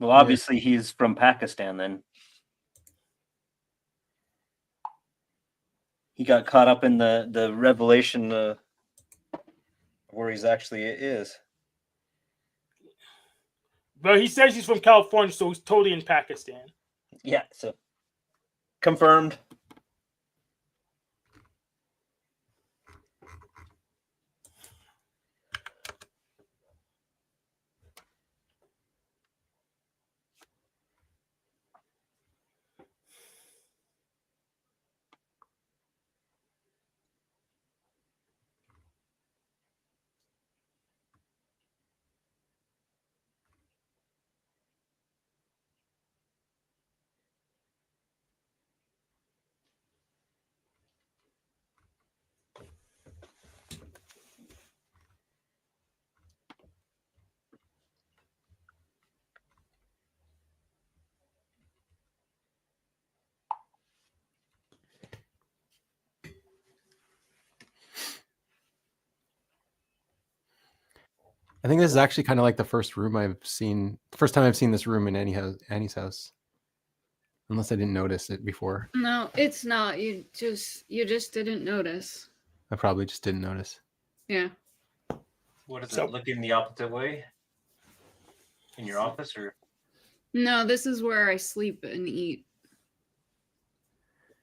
Well, obviously he's from Pakistan then. He got caught up in the revelation where he's actually is. But he says he's from California, so he's totally in Pakistan. Yeah, so confirmed. I think this is actually kind of like the first time I've seen this room in Annie's house. Unless I didn't notice it before. No, it's not. You just didn't notice. I probably just didn't notice. Yeah. What is it? Looking the opposite way? In your office or? No, this is where I sleep and eat.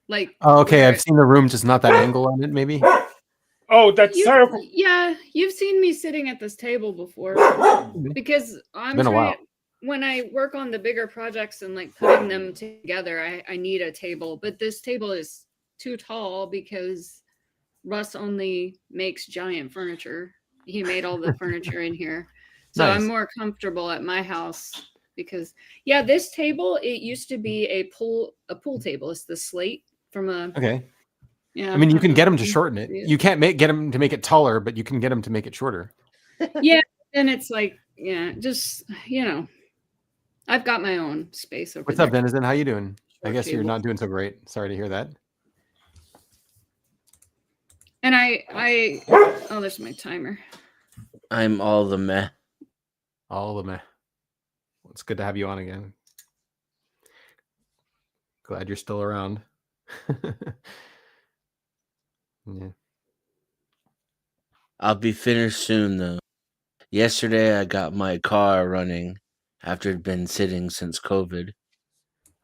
Like. Oh, okay. I've seen the room, just not that angle on it, maybe. Oh, that's terrible. Yeah, you've seen me sitting at this table before because I'm been a while. When I work on the bigger projects and like putting them together, I need a table, but this table is too tall because Russ only makes giant furniture. He made all the furniture in here. So nice. I'm more comfortable at my house because this table, it used to be a pool table. It's the slate from a Yeah, I mean, you can get them to shorten it. You can't get them to make it taller, but you can get them to make it shorter. Yeah, and it's like, just I've got my own space over What's there. up, Denizen? How you doing? I guess you're not doing so great. Sorry to hear that. And there's my timer. I'm all the meh. All the meh. Well, it's good to have you on again. Glad you're still around. Yeah. I'll be finished soon though. Yesterday I got my car running after it'd been sitting since COVID.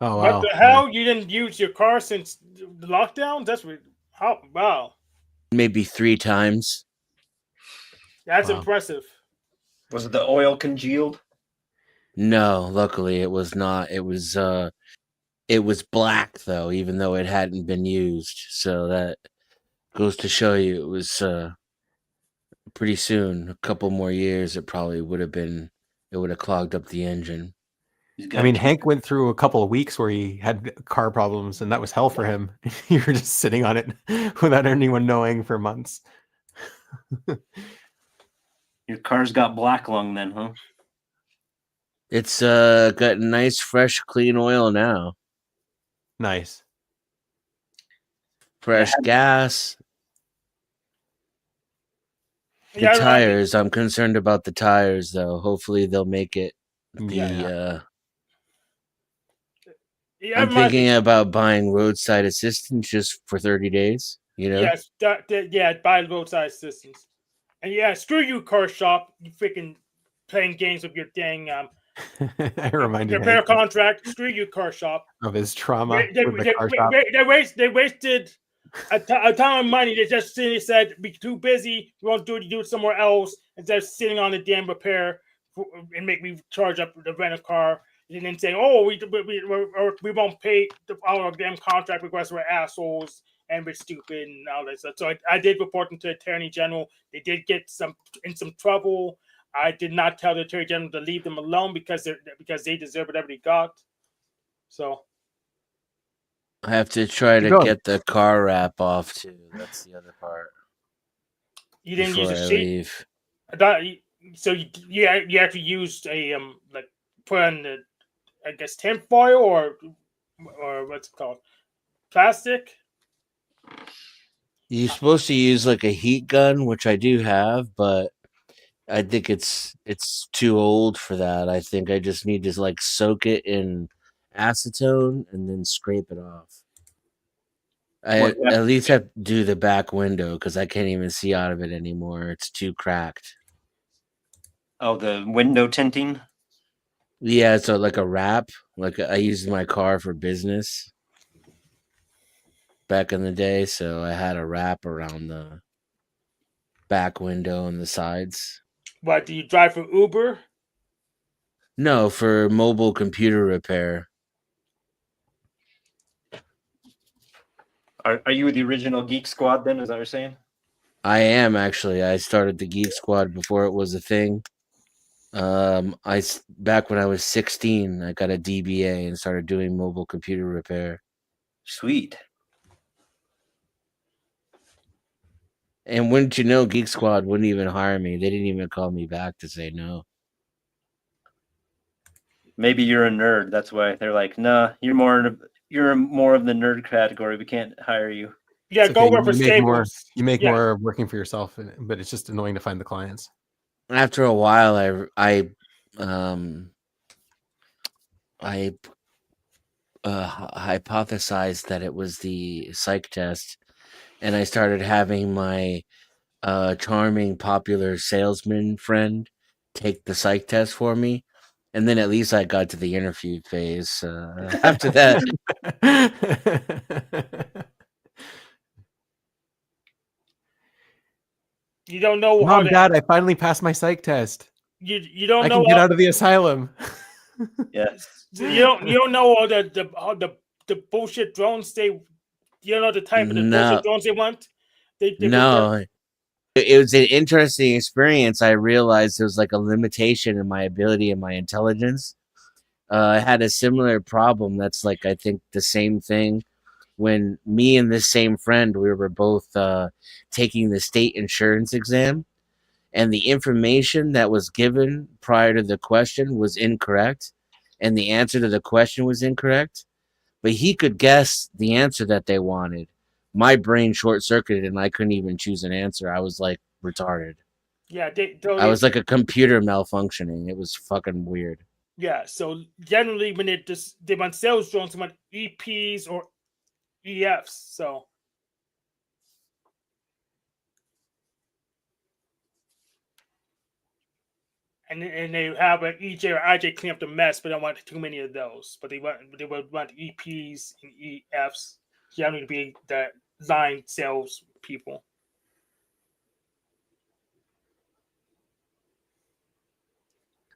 Oh What wow. the hell? You didn't use your car since the lockdown? That's what. How? Wow, Maybe 3 times. that's Wow. impressive. Was the oil congealed? No, luckily it was not. It was black though, even though it hadn't been used. So that goes to show you it was pretty soon, a couple more years, it would have clogged up the engine. I mean, Hank went through a couple of weeks where he had car problems, and that was hell for him. You were just sitting on it without anyone knowing for months. Your car's got black lung then, huh? It's got nice, fresh, clean oil now. Nice. Fresh gas. The Yeah, tires, I'm concerned about the tires though. Hopefully they'll make it Yeah, I'm thinking about buying roadside assistance just for 30 days, you know? Yes, yeah, buy roadside assistance. And yeah, screw you, car shop. You freaking playing games with your dang I reminded repair Hank contract. Screw you, car shop. of his trauma They with the car shop. wasted a ton of money. They just said, be too busy. We won't do it somewhere else instead of sitting on the damn repair and make me charge up the rent a car. And then saying, oh, we won't pay our damn contract requests. We're assholes and we're stupid and all that stuff. So I did report them to the Attorney General. They did get in some trouble. I did not tell the Attorney General to leave them alone because they deserve whatever they got. So I have to try to get the car wrap off too. That's the other part. you didn't before use a I sheet. leave. So you actually used a like put on the I guess tinfoil or what's it called, plastic. You're supposed to use like a heat gun, which I do have, but I think it's too old for that. I think I just need to like soak it in acetone and then scrape it off. I at least have to do the back window because I can't even see out of it anymore. It's too cracked. Oh, the window tinting? Yeah, so like a wrap. Like I used my car for business back in the day, so I had a wrap around the back window and the sides. What, do you drive for Uber? No, for mobile computer repair. Are you the original Geek Squad then? Is that what you're saying? I am actually. I started the Geek Squad before it was a thing. Back when I was 16, I got a DBA and started doing mobile computer repair. Sweet. And wouldn't you know, Geek Squad wouldn't even hire me. They didn't even call me back to say no. Maybe you're a nerd. That's why they're like, nah, you're more of the nerd category. We can't hire you. Yeah, It's go okay. work for Stables. You make more working for yourself, but it's just annoying to find the clients. After a while, I hypothesized that it was the psych test, and I started having my charming, popular salesman friend take the psych test for me, and then at least I got to the interview phase. After that, you don't know Mom, Dad, I finally passed my psych test. You don't I know can get out of the asylum. Yes. You don't know all the bullshit drones they. You don't know the type of the bullshit drones they want. No. It was an interesting experience. I realized there was like a limitation in my ability and my intelligence. I had a similar problem. That's like, I think the same thing when me and this same friend, we were both taking the state insurance exam, and the information that was given prior to the question was incorrect, and the answer to the question was incorrect, but he could guess the answer that they wanted. My brain short-circuited and I couldn't even choose an answer. I was like retarded. Yeah, I was like a computer malfunctioning. It was fucking weird. Yeah, so generally when they want sales drones, they want EPs or EFs. So and they have an EJ or IJ clean up the mess, but don't want too many of those. But they would want EPs and EFs. You don't need to be the line sales people.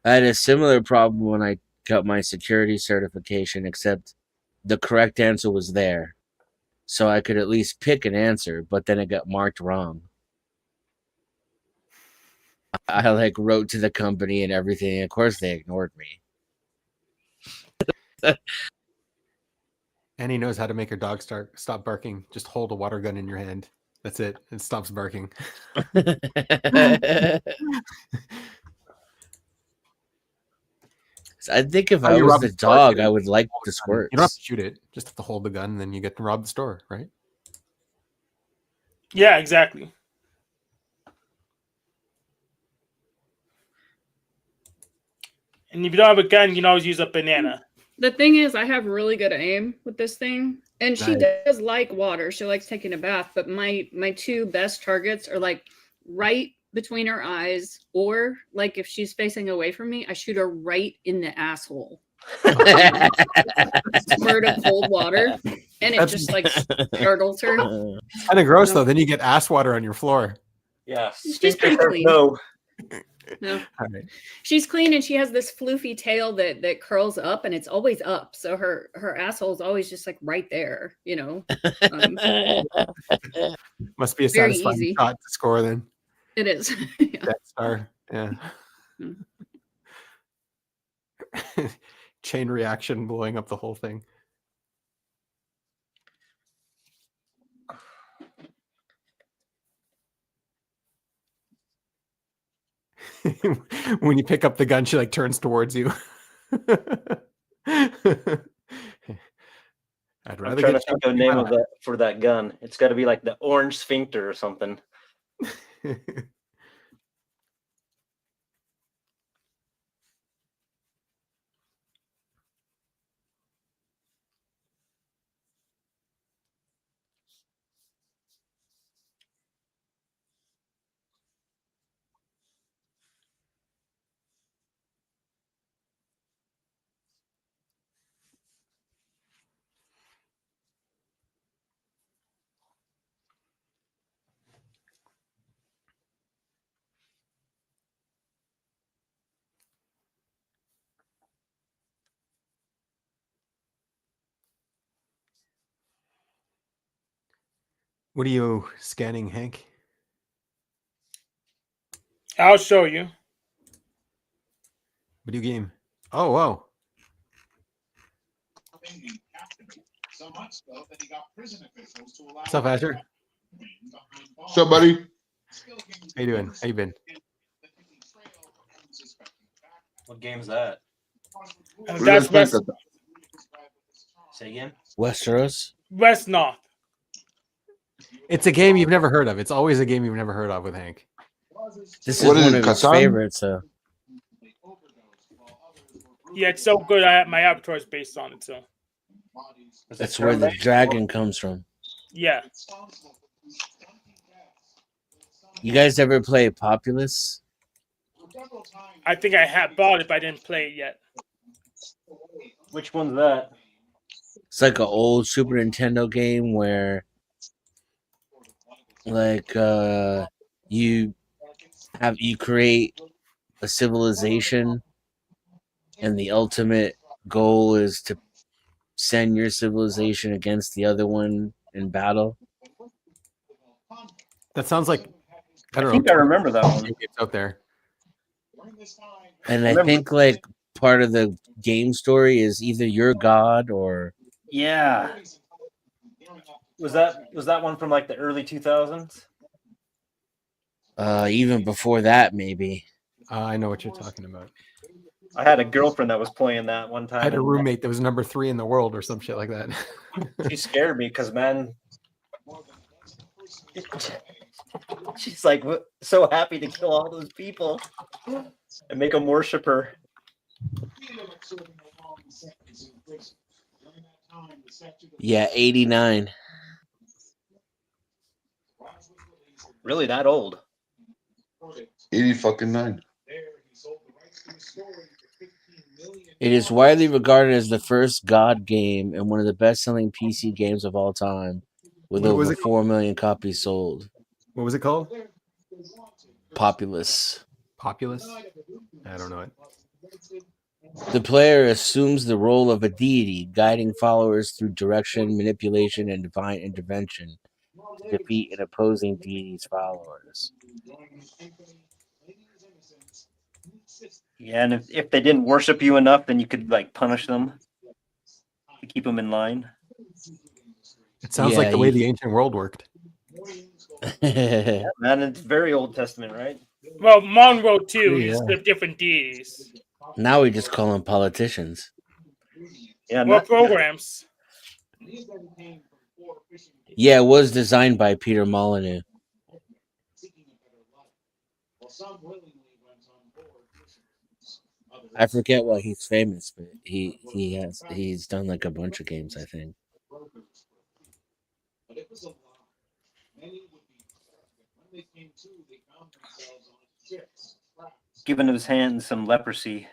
I had a similar problem when I got my security certification, except the correct answer was there. So I could at least pick an answer, but then it got marked wrong. I like wrote to the company and everything. Of course, they ignored me. And he knows how to make your dog stop barking. Just hold a water gun in your hand. That's it. It stops barking. I think if How I you was rob the the store, dog, too. I would like the You don't have squirts. to shoot it. Just have to hold the gun, and then you get to rob the store, right? Yeah, exactly. And if you don't have a gun, you can always use a banana. The thing is, I have really good aim with this thing, and she Nice. does like water. She likes taking a bath, but my two best targets are like right between her eyes, or like if she's facing away from me, I shoot her right in the asshole. Squirt of cold water, and it That's- just like startles her. It's kind of gross, though. Then you get ass water on your floor. Yeah, She's pretty clean. No. No, All right. she's clean, and she has this floofy tail that curls up, and it's always up. So her asshole is always just like right there, you know. Must be a Very satisfying easy. shot to score then. It is. Yeah. Death Star. Yeah. Mm. Chain reaction blowing up the whole thing. When you pick up the gun, she like turns towards you. I'd I'm rather trying to get think of the name of that for that gun. It's got to be like the orange sphincter or something. What are you scanning, Hank? I'll show you. Video game. Oh, wow. What's up, Asher? What's up, buddy? How you doing? How you been? What game's that? That's West Say again. Westeros. North. It's a game you've never heard of. It's always a game you've never heard of with Hank. This is What is one it, of his Catan? favorites. So Yeah, it's so good. My avatar is based on it. So that's where the dragon comes from. yeah, You guys ever play Populous? I think I had bought it, but I didn't play it yet. Which one's that? It's like an old Super Nintendo game where, like, you create a civilization, and the ultimate goal is to send your civilization against the other one in battle. That sounds like I I don't think know. I remember that one. It's out there. And I Remember- think like part of the game story is either you're God or Yeah. Was that one from like the early 2000s? even before that, maybe. I know what you're talking about. I had a girlfriend that was playing that one I time. had a and roommate that was number 3 in the world or some shit like that. She scared me because, man, she's like so happy to kill all those people and make them worship her. Yeah, 89. Really that old? 80 fucking 9. It is widely regarded as the first God game and one of the best-selling PC games of all time, with What was over it 4 million copies sold. What was it called? Populous. Populous? I don't know it. The player assumes the role of a deity, guiding followers through direction, manipulation, and divine intervention to defeat an opposing deity's followers. Yeah, and if they didn't worship you enough, then you could like punish them to keep them in line. It sounds Yeah, like the way you- the ancient world worked. Yeah, man, it's very Old Testament, right? Well, Monroe too. Yeah. He's with different deities. Now we just call them politicians. Yeah, Well, programs. Yeah, it was designed by Peter Molyneux. I forget why he's famous, but he's done like a bunch of games, I think. Giving his hands some leprosy.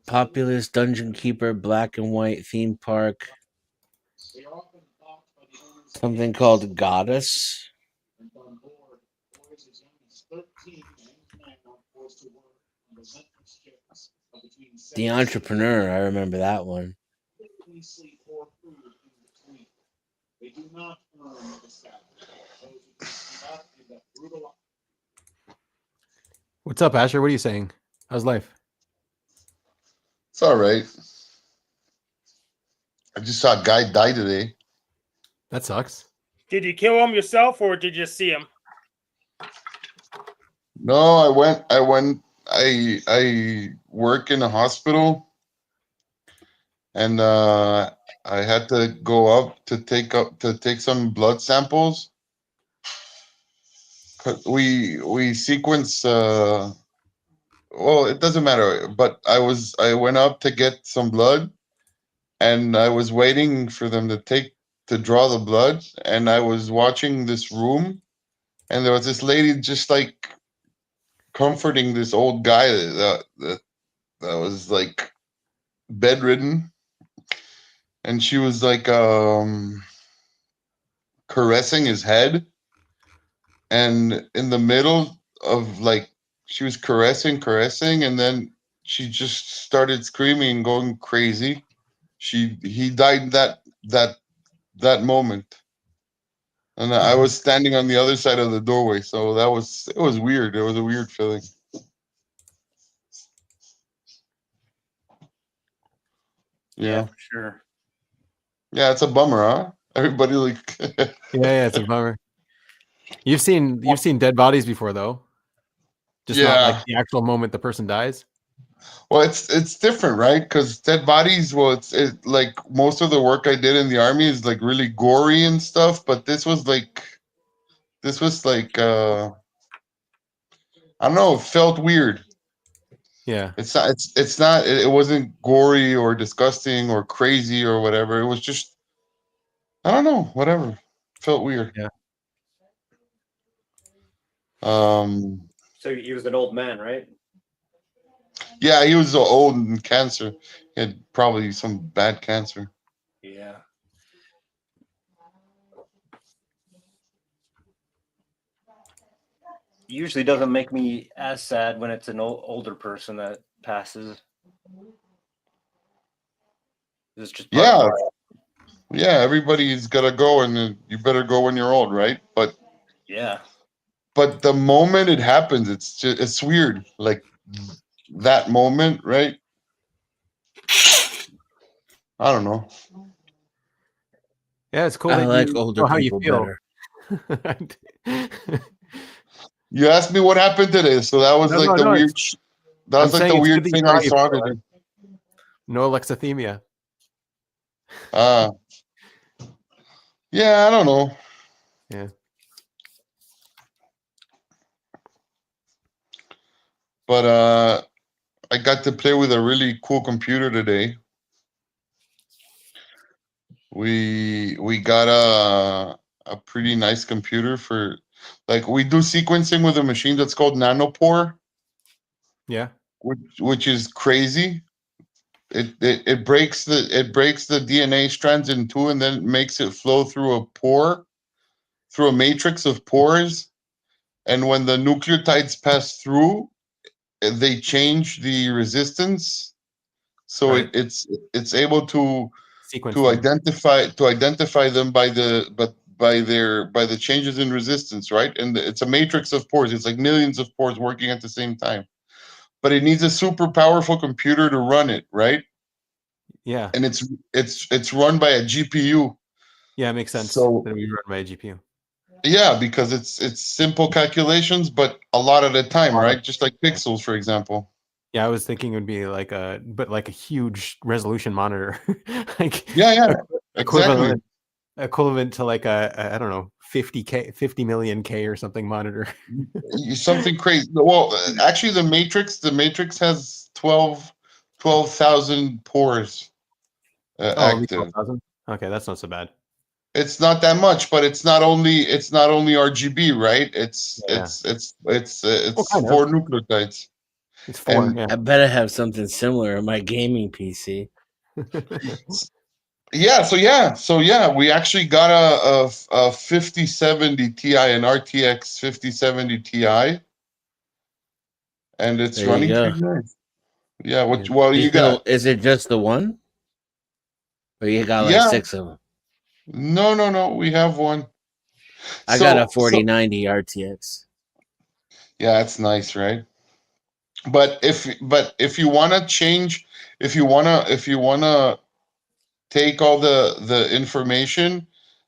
Populous Dungeon Keeper, Black and White Theme Park. Something called Goddess. The Entrepreneur, I remember that one. What's up, Asher? What are you saying? How's life? It's all right. I just saw a guy die today. That sucks. Did you kill him yourself, or did you just see him? No, I work in a hospital, and I had to go up to take some blood samples. We sequence. Well, it doesn't matter. But I went up to get some blood, and I was waiting for them to draw the blood, and I was watching this room, and there was this lady just like comforting this old guy that was like bedridden, and she was like caressing his head, and in the middle of like she was caressing, and then she just started screaming and going crazy. He died that moment, and I was standing on the other side of the doorway, so it was weird. It was a weird feeling. Yeah, for sure. yeah, it's a bummer, huh? Everybody like Yeah, it's a bummer. You've seen dead bodies before, though. Just not Yeah. like the actual moment the person dies. Well, it's different, right? Because dead bodies. Well, it's like most of the work I did in the army is like really gory and stuff. But this was like I don't know. It felt weird. Yeah. It wasn't gory or disgusting or crazy or whatever. It was just I don't know. Whatever. Felt weird. Yeah. So he was an old man, right? Yeah, he was old and cancer. He had probably some bad cancer. Yeah. Usually doesn't make me as sad when it's an older person that passes. It's just part of Yeah. life. Yeah, everybody's gotta go, and you better go when you're old, right? But Yeah. the moment it happens, it's weird. Like that moment, right? I don't know. Yeah, it's cool. I that like you older know how you people feel. better. You asked me what happened today, so that was like the weird. That was I'm like saying the it's weird good that you thing know I how you saw feel. today. No alexithymia. Yeah, I don't know. Yeah. But I got to play with a really cool computer today. We got a pretty nice computer for Like we do sequencing with a machine that's called nanopore, Yeah. which is crazy. It breaks the DNA strands in two and then makes it flow through a matrix of pores. And when the nucleotides pass through, they change the resistance. So Right. it's able to Sequence them. identify them by the changes in resistance, right? And it's a matrix of pores. It's like millions of pores working at the same time. But it needs a super powerful computer to run it, right? Yeah. And it's run by a GPU. Yeah, it makes sense. So that we run by a GPU. yeah, because it's simple calculations, but a lot at a time, lot of- right? Just like pixels, for example. Yeah, I was thinking it would be like a huge resolution monitor, like Yeah, equivalent exactly. equivalent to like a I don't know 50 million K or something monitor. Something crazy. Well, actually, the Matrix has 12,000 pores Only active. 12,000. Okay, that's not so bad. It's not that much, but it's not only RGB, right? It's Yeah. Kind of. 4 nucleotides. It's 4. And- Yeah. I better have something similar in my gaming PC. Yeah, so we actually got a 5070 Ti, an RTX 5070 Ti, and it's There you running go. pretty nice. Yeah, what Yeah. you got? Is it just the one? Or you got like Yeah. 6 of them? No, we have one. I got a 4090 RTX. Yeah, it's nice, right? But if you want to change, if you want to take all the information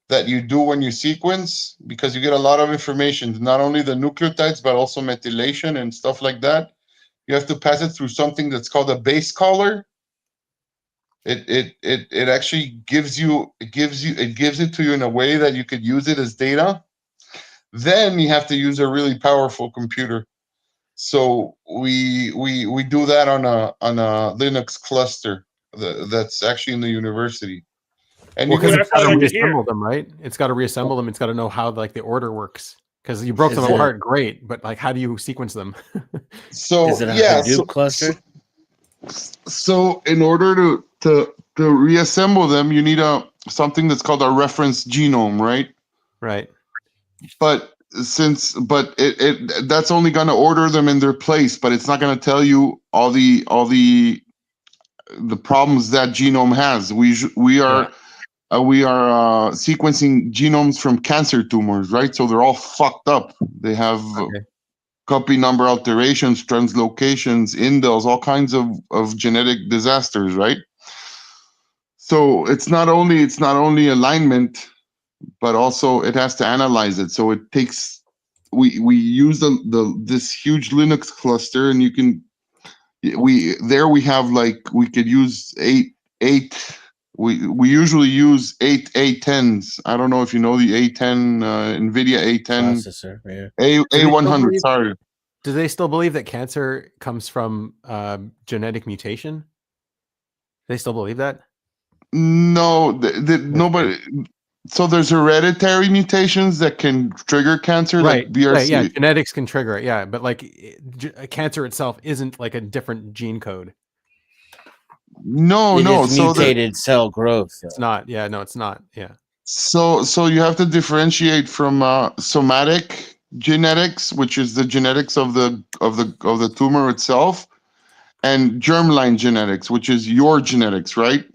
that you do when you sequence, because you get a lot of information, not only the nucleotides but also methylation and stuff like that, you have to pass it through something that's called a base caller. It actually gives it to you in a way that you could use it as data. Then you have to use a really powerful computer. So we do that on a Linux cluster that's actually in the university. And Well, you because can it's got to good to hear. reassemble them, right? It's got to reassemble them. It's got to know how like the order works. Because you broke Is them it- apart, great, but like, how do you sequence them? so Is it a yeah Hadoop cluster? so in order to reassemble them, you need something that's called a reference genome, right? Right. But that's only going to order them in their place, but it's not going to tell you all the problems that genome has. We are sequencing genomes from cancer tumors, right? So they're all fucked up. They have Okay. copy number alterations, translocations, indels, all kinds of genetic disasters, right? So it's not only alignment, but also it has to analyze it. So it takes we use this huge Linux cluster, and we have like we could use eight. We usually use 8 A10s. I don't know if you know the A10 NVIDIA A10 Processor, yeah. A100. Sorry. Do they still believe that cancer comes from genetic mutation? They still believe that? No, nobody. So there's hereditary mutations that can trigger cancer, like BRCA. Right, yeah, genetics can trigger it, yeah, but like cancer itself isn't like a different gene code. No. It is So mutated cell growth. It's not. Yeah, no, it's not. Yeah. So you have to differentiate from somatic genetics, which is the genetics of the tumor itself, and germline genetics, which is your genetics, right?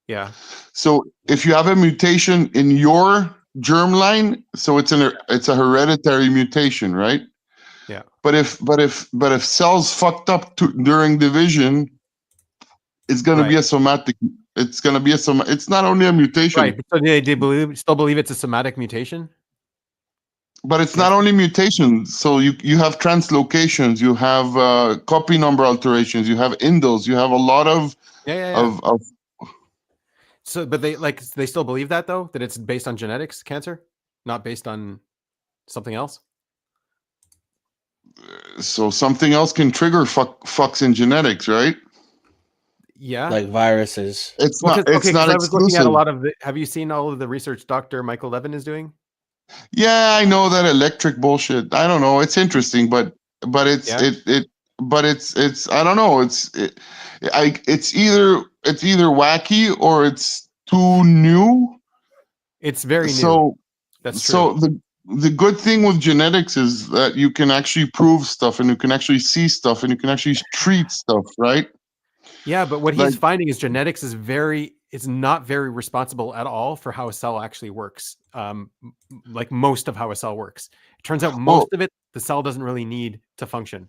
Yeah. So if you have a mutation in your germline, so it's a hereditary mutation, right? Yeah. But if cells fucked up during division, it's going to be a somatic. It's going to be It's not only a mutation, Right. So they still believe it's a somatic mutation? but it's not only mutations. So you have translocations, you have copy number alterations, you have indels, you have a lot of of. So, but they still believe that though, that it's based on genetics, cancer, not based on something else. So something else can trigger fucks in genetics, right? Yeah, like viruses. It's well, not. It's not I was looking at exclusive. a lot of the. Have you seen all of the research Dr. Michael Levin is doing? Yeah, I know that electric bullshit. I don't know. It's interesting, but it's Yeah. it's I don't know. It's either wacky or it's too new. It's very new. So That's so true. the good thing with genetics is that you can actually prove stuff and you can actually see stuff and you can actually treat stuff, right? Yeah, but what Like, he's finding is genetics is not very responsible at all for how a cell actually works. Like most of how a cell works. It turns out well, most of it, the cell doesn't really need to function.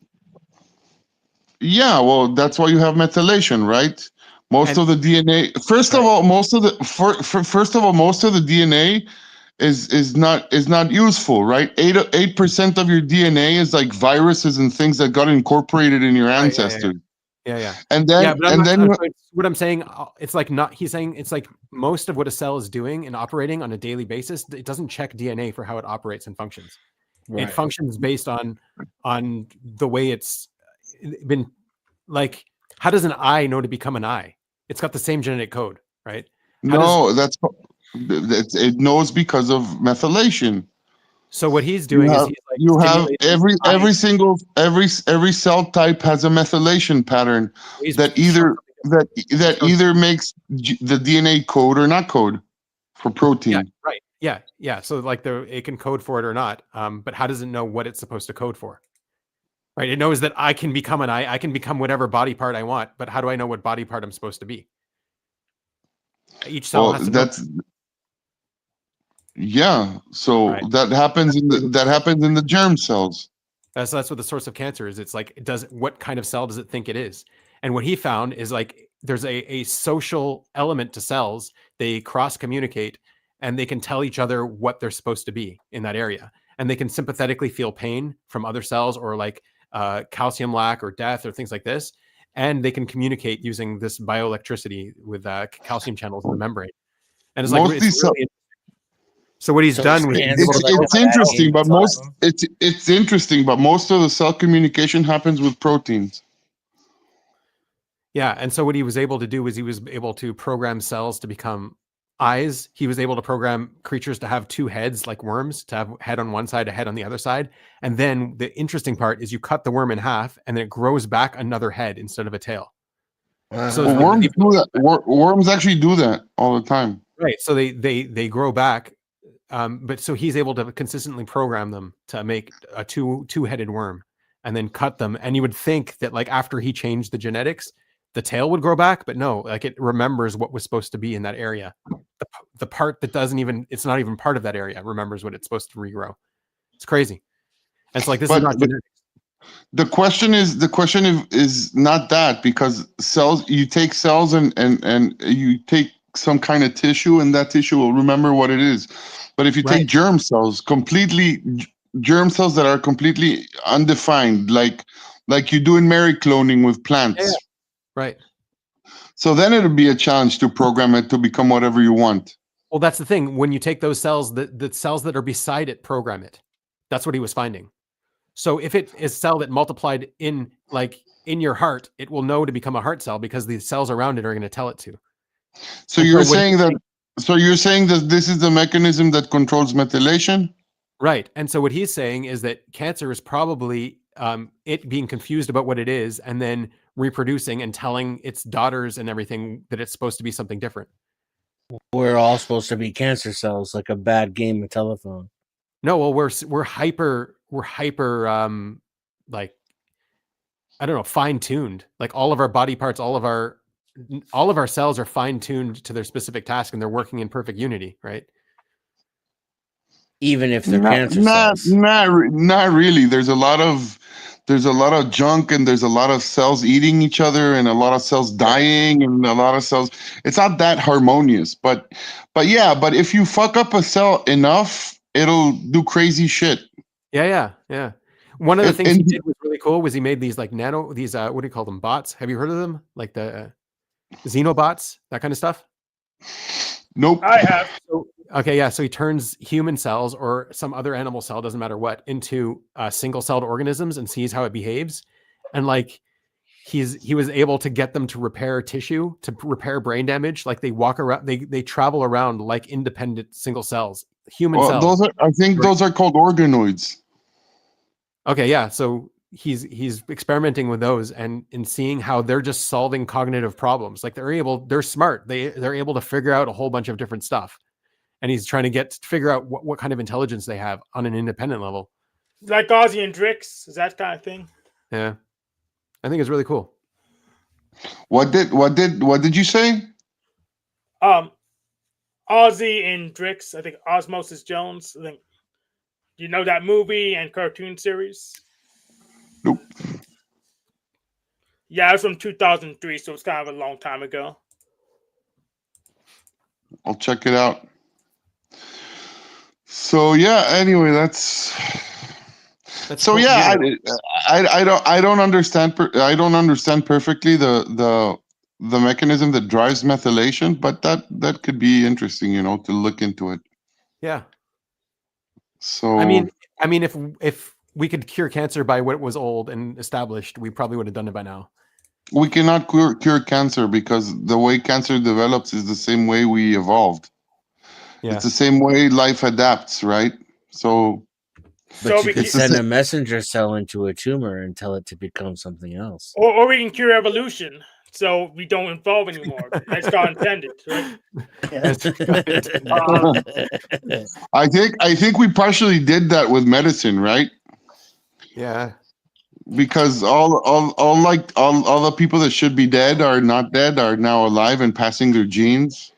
yeah, well, that's why you have methylation, right? Most And- of the DNA. First of Right. all, most of the first of all, most of the DNA is not useful, right? 8% of your DNA is like viruses and things that got incorporated in your Right, ancestors. yeah. And Yeah, then but and then you, what I'm saying, it's like not. He's saying it's like most of what a cell is doing and operating on a daily basis. It doesn't check DNA for how it operates and functions. It functions based on the way it's been. Like, how does an eye know to become an eye? It's got the same genetic code, right? no, it knows because of methylation. So what he's doing is he's like You have stimulating every cell type has a methylation pattern He's that shown either makes the DNA code or not code for protein. Yeah, right. Yeah. So like it can code for it or not. But how does it know what it's supposed to code for? Right. It knows that I can become an eye. I can become whatever body part I want. But how do I know what body part I'm supposed to be? Each cell Well, has to know. yeah. So Right. that happens in the germ cells. That's what the source of cancer is. It's like, what kind of cell does it think it is? And what he found is like there's a social element to cells. They cross communicate and they can tell each other what they're supposed to be in that area. And they can sympathetically feel pain from other cells or like calcium lack or death or things like this. And they can communicate using this bioelectricity with calcium channels in the membrane. And it's like, it's really so what he's done was it's interesting, but it's interesting, but most of the cell communication happens with proteins. Yeah, and so what he was able to do was he was able to program cells to become eyes. He was able to program creatures to have two heads, like worms, to have a head on one side, a head on the other side. And then the interesting part is you cut the worm in half, and then it grows back another head instead of a tail. So worms do that. Worms actually do that all the time. Right. So they grow back. But so he's able to consistently program them to make a two-headed worm and then cut them. And you would think that like after he changed the genetics, the tail would grow back, but no, like it remembers what was supposed to be in that area. The part that it's not even part of that area remembers what it's supposed to regrow. It's crazy. And it's like, this is not genetics. The question is not that, because you take cells and you take some kind of tissue and that tissue will remember what it is. But if you take germ cells that are completely undefined, like you do in Mary cloning with plants. Yeah. Right. So then it would be a challenge to program it to become whatever you want. Well, that's the thing. When you take those cells, the cells that are beside it program it. That's what he was finding. So if it is a cell that multiplied in your heart, it will know to become a heart cell because the cells around it are going to tell it to. So you're saying that this is the mechanism that controls methylation? Right. And so what he's saying is that cancer is probably it being confused about what it is and then reproducing and telling its daughters and everything that it's supposed to be something different. We're all supposed to be cancer cells, like a bad game of telephone. No, well, we're hyper like, I don't know, fine-tuned. Like all of our body parts, all of our cells are fine-tuned to their specific task and they're working in perfect unity, right? Even if they're cancer cells. Not really. There's a lot of junk and there's a lot of cells eating each other and a lot of cells dying and a lot of cells. It's not that harmonious, but if you fuck up a cell enough, it'll do crazy shit. Yeah. One of the things he did was really cool was he made these like what do you call them? Bots? Have you heard of them? Like the xenobots, that kind of stuff? Nope. I have. Okay, yeah. So he turns human cells or some other animal cell, doesn't matter what, into single-celled organisms and sees how it behaves. And like he was able to get them to repair tissue, to repair brain damage. Like they walk around, they travel around like independent single cells, human Well, cells. I think those are called organoids. Okay, yeah. So he's experimenting with those and in seeing how they're just solving cognitive problems. Like they're smart. They're able to figure out a whole bunch of different stuff. And he's trying to figure out what kind of intelligence they have on an independent level. Like Ozzy and Drix, is that kind of thing? Yeah. I think it's really cool. What did you say? Ozzy and Drix, I think Osmosis Jones. I think you know that movie and cartoon series. Nope. Yeah, it was from 2003, so it's kind of a long time ago. I'll check it out. So yeah. Anyway, that's so cool. yeah. I don't understand. I don't understand perfectly the mechanism that drives methylation, but that could be interesting, to look into it. Yeah. So I mean, if we could cure cancer by what was old and established, we probably would have done it by now. we cannot cure cancer because the way cancer develops is the same way we evolved. Yeah. It's the same way life adapts, right? So But you we could can- send a messenger cell into a tumor and tell it to become something else. Or we can cure evolution, so we don't evolve anymore. That's God intended, right? I think we partially did that with medicine, right? Yeah. Because all the people that should be dead are not dead, are now alive and passing their genes.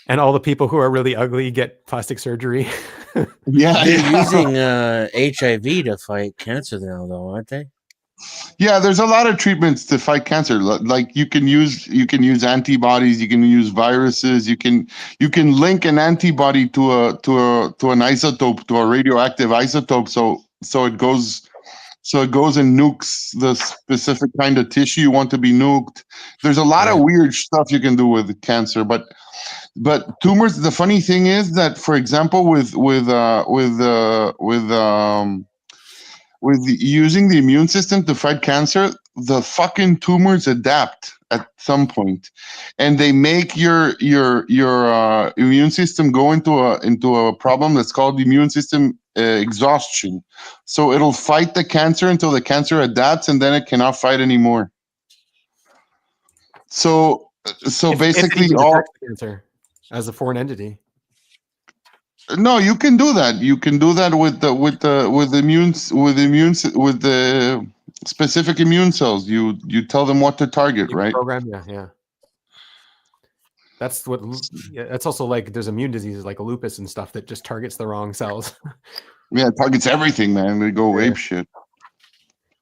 And all the people who are really ugly get plastic surgery. Yeah, They're using HIV to fight cancer now, though, aren't they? yeah. There's a lot of treatments to fight cancer. Like you can use antibodies, you can use viruses, you can link an antibody to an isotope, to a radioactive isotope, so it goes and nukes the specific kind of tissue you want to be nuked. There's a lot of weird stuff you can do with cancer, but tumors. The funny thing is that, for example, with using the immune system to fight cancer, the fucking tumors adapt at some point, and they make your immune system go into a problem that's called immune system exhaustion. So it'll fight the cancer until the cancer adapts, and then it cannot fight anymore. So basically, it all detects the cancer as a foreign entity. no, you can do that. You can do that with the specific immune cells. You tell them what to target, right? Program, yeah. That's what. Yeah, that's also like there's immune diseases like lupus and stuff that just targets the wrong cells. Yeah, it targets everything, man. They go ape shit.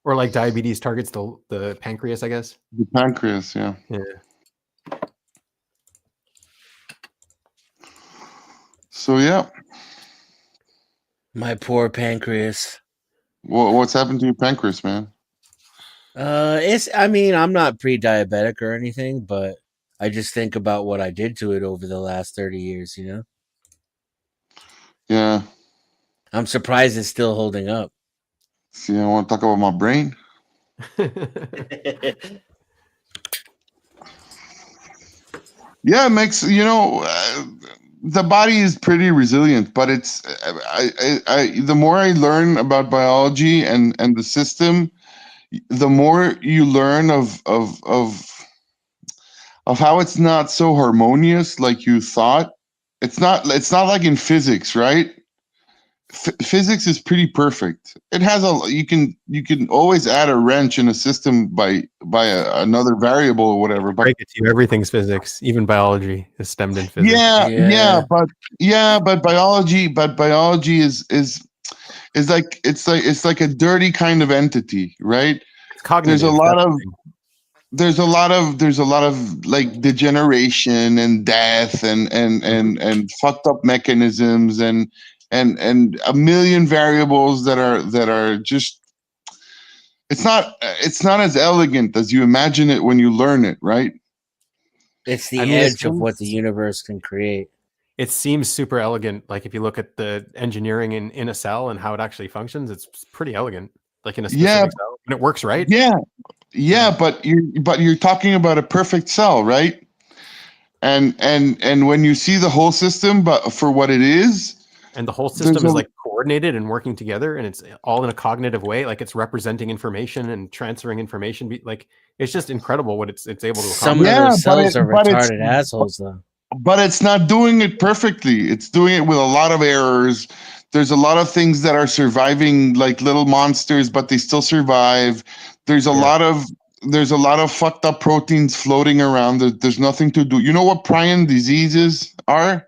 Or like diabetes targets the pancreas, I guess. The pancreas, yeah. Yeah. So yeah. My poor pancreas. What's happened to your pancreas, man? I'm not pre-diabetic or anything, but I just think about what I did to it over the last 30 years, Yeah. I'm surprised it's still holding up. See, I want to talk about my brain. Yeah, it makes the body is pretty resilient, but it's the more I learn about biology and the system, the more you learn of how it's not so harmonious like you thought. It's not like in physics, right? Physics is pretty perfect. It has you can always add a wrench in a system by another variable or whatever. But break it to you, everything's physics. Even biology is stemmed in physics. But biology is like it's like a dirty kind of entity, right? It's cognitive. There's a lot of like degeneration and death and fucked up mechanisms and a million variables that are just it's not as elegant as you imagine it when you learn it, right? It's the edge of what the universe can create. It seems super elegant. Like if you look at the engineering in a cell and how it actually functions, it's pretty elegant. Like in a specific cell, and it works, right? Yeah, but you're talking about a perfect cell, right? And when you see the whole system, but for what it is, and the whole There's system is a- like coordinated and working together, and it's all in a cognitive way, like it's representing information and transferring information. Like it's just incredible what it's able to Some accomplish. of Yeah, those cells are but it's retarded assholes, though. but it's not doing it perfectly. It's doing it with a lot of errors. There's a lot of things that are surviving like little monsters, but they still survive. There's a Yeah. lot of fucked up proteins floating around. There's nothing to do. You know what prion diseases are?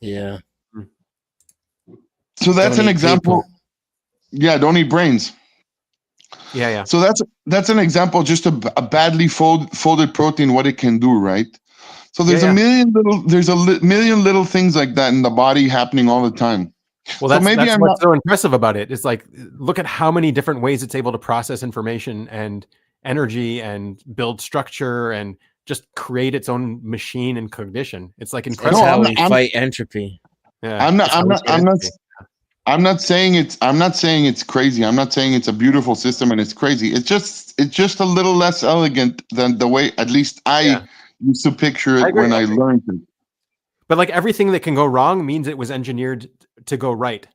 Yeah. So that's Don't an eat example. people. Yeah, don't eat brains. Yeah. So that's an example, just a badly folded protein, what it can do, right? So there's Yeah, yeah. million little things like that in the body happening all the time. Well, So maybe that's I'm what's not. so impressive about it. It's like, look at how many different ways it's able to process information and energy and build structure and just create its own machine and cognition. It's like That's incredible. No, how I'm we not- fight entropy. Yeah, I'm not. that's how I'm we not. get I'm not. entropy. I'm not saying it's crazy. I'm not saying it's a beautiful system and it's crazy. It's just a little less elegant than the way at least I Yeah. used to picture I it agree, when I I agree. learned it. But like everything that can go wrong means it was engineered to go right.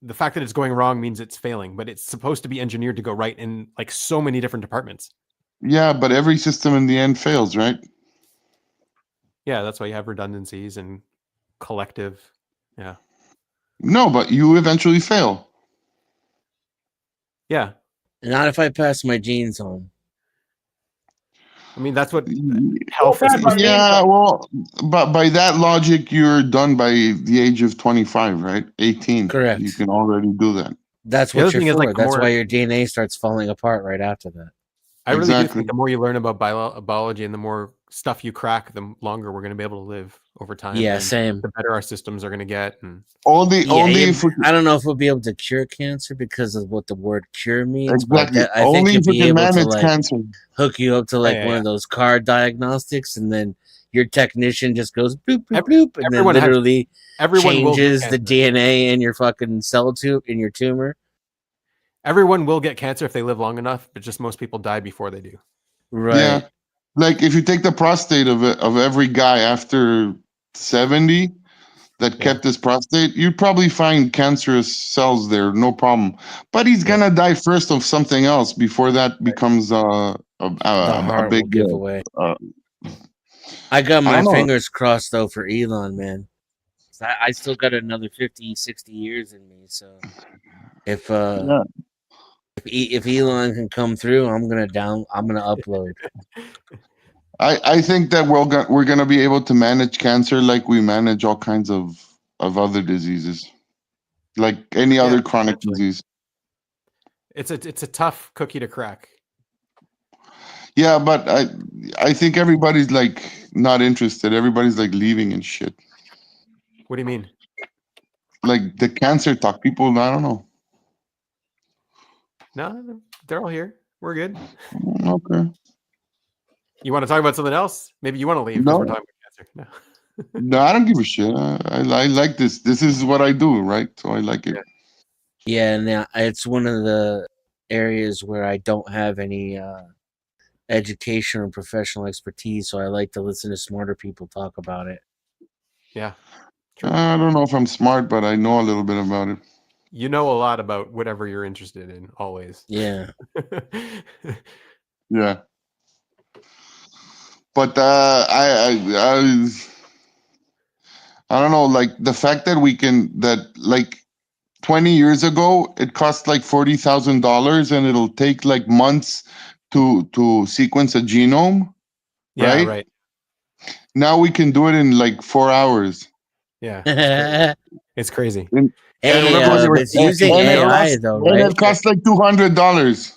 The fact that it's going wrong means it's failing, but it's supposed to be engineered to go right in like so many different departments. Yeah, but every system in the end fails, right? Yeah, that's why you have redundancies and collective. Yeah. No, but you eventually fail. Yeah. Not if I pass my genes on. I mean, that's what health Well, is that's what I supposed to mean. Yeah, well, but by that logic, you're done by the age of 25, right? 18. Correct. You can already do that. That's The other what you're thing is, for. like, the That's more- why your DNA starts falling apart right after that. I really do Exactly. think the more you learn about biology and the more stuff you crack, the longer we're going to be able to live over time. Yeah, and same. The better our systems are going to get. And Only Yeah, if we, I don't know if we'll be able to cure cancer because of what the word cure means, exactly. but I think Only you'll if we be can able to manage like cancer. hook you up to like yeah, one yeah. of those car diagnostics, and then your technician just goes boop boop Ev- boop, and then everyone has- literally everyone will get changes the cancer. DNA in your fucking cell tube in your tumor. Everyone will get cancer if they live long enough, but just most people die before they do. Right. Yeah. Like if you take the prostate of every guy after 70 that kept his prostate, you'd probably find cancerous cells there, no problem. But he's gonna die first of something else before that becomes The a heart big will give away. uh, I got I my don't know. fingers crossed though for Elon, man. I still got another 50, 60 years in me. So if Yeah. if Elon can come through, I'm gonna upload. I think that we're gonna be able to manage cancer like we manage all kinds of other diseases, like any other chronic eventually. disease. It's a tough cookie to crack. Yeah, but I think everybody's like not interested. Everybody's like leaving and shit. What do you mean? Like the cancer talk, people. I don't know. No, they're all here. We're good. Okay. You want to talk about something else? Maybe you want to leave because No. we're talking about cancer. No. No, I don't give a shit. I like this. This is what I do, right? So I like it. Yeah, and it's one of the areas where I don't have any education or professional expertise, so I like to listen to smarter people talk about it. Yeah. I don't know if I'm smart, but I know a little bit about it. You know a lot about whatever you're interested in, always. Yeah. Yeah. But I don't know, like the fact that like 20 years ago it cost like $40,000 and it'll take like months to sequence a genome. Yeah, Right? right. Now we can do it in like 4 hours. Yeah. It's crazy. And remember when they were- it's using and it AI costs- though, And right? it costs like $200.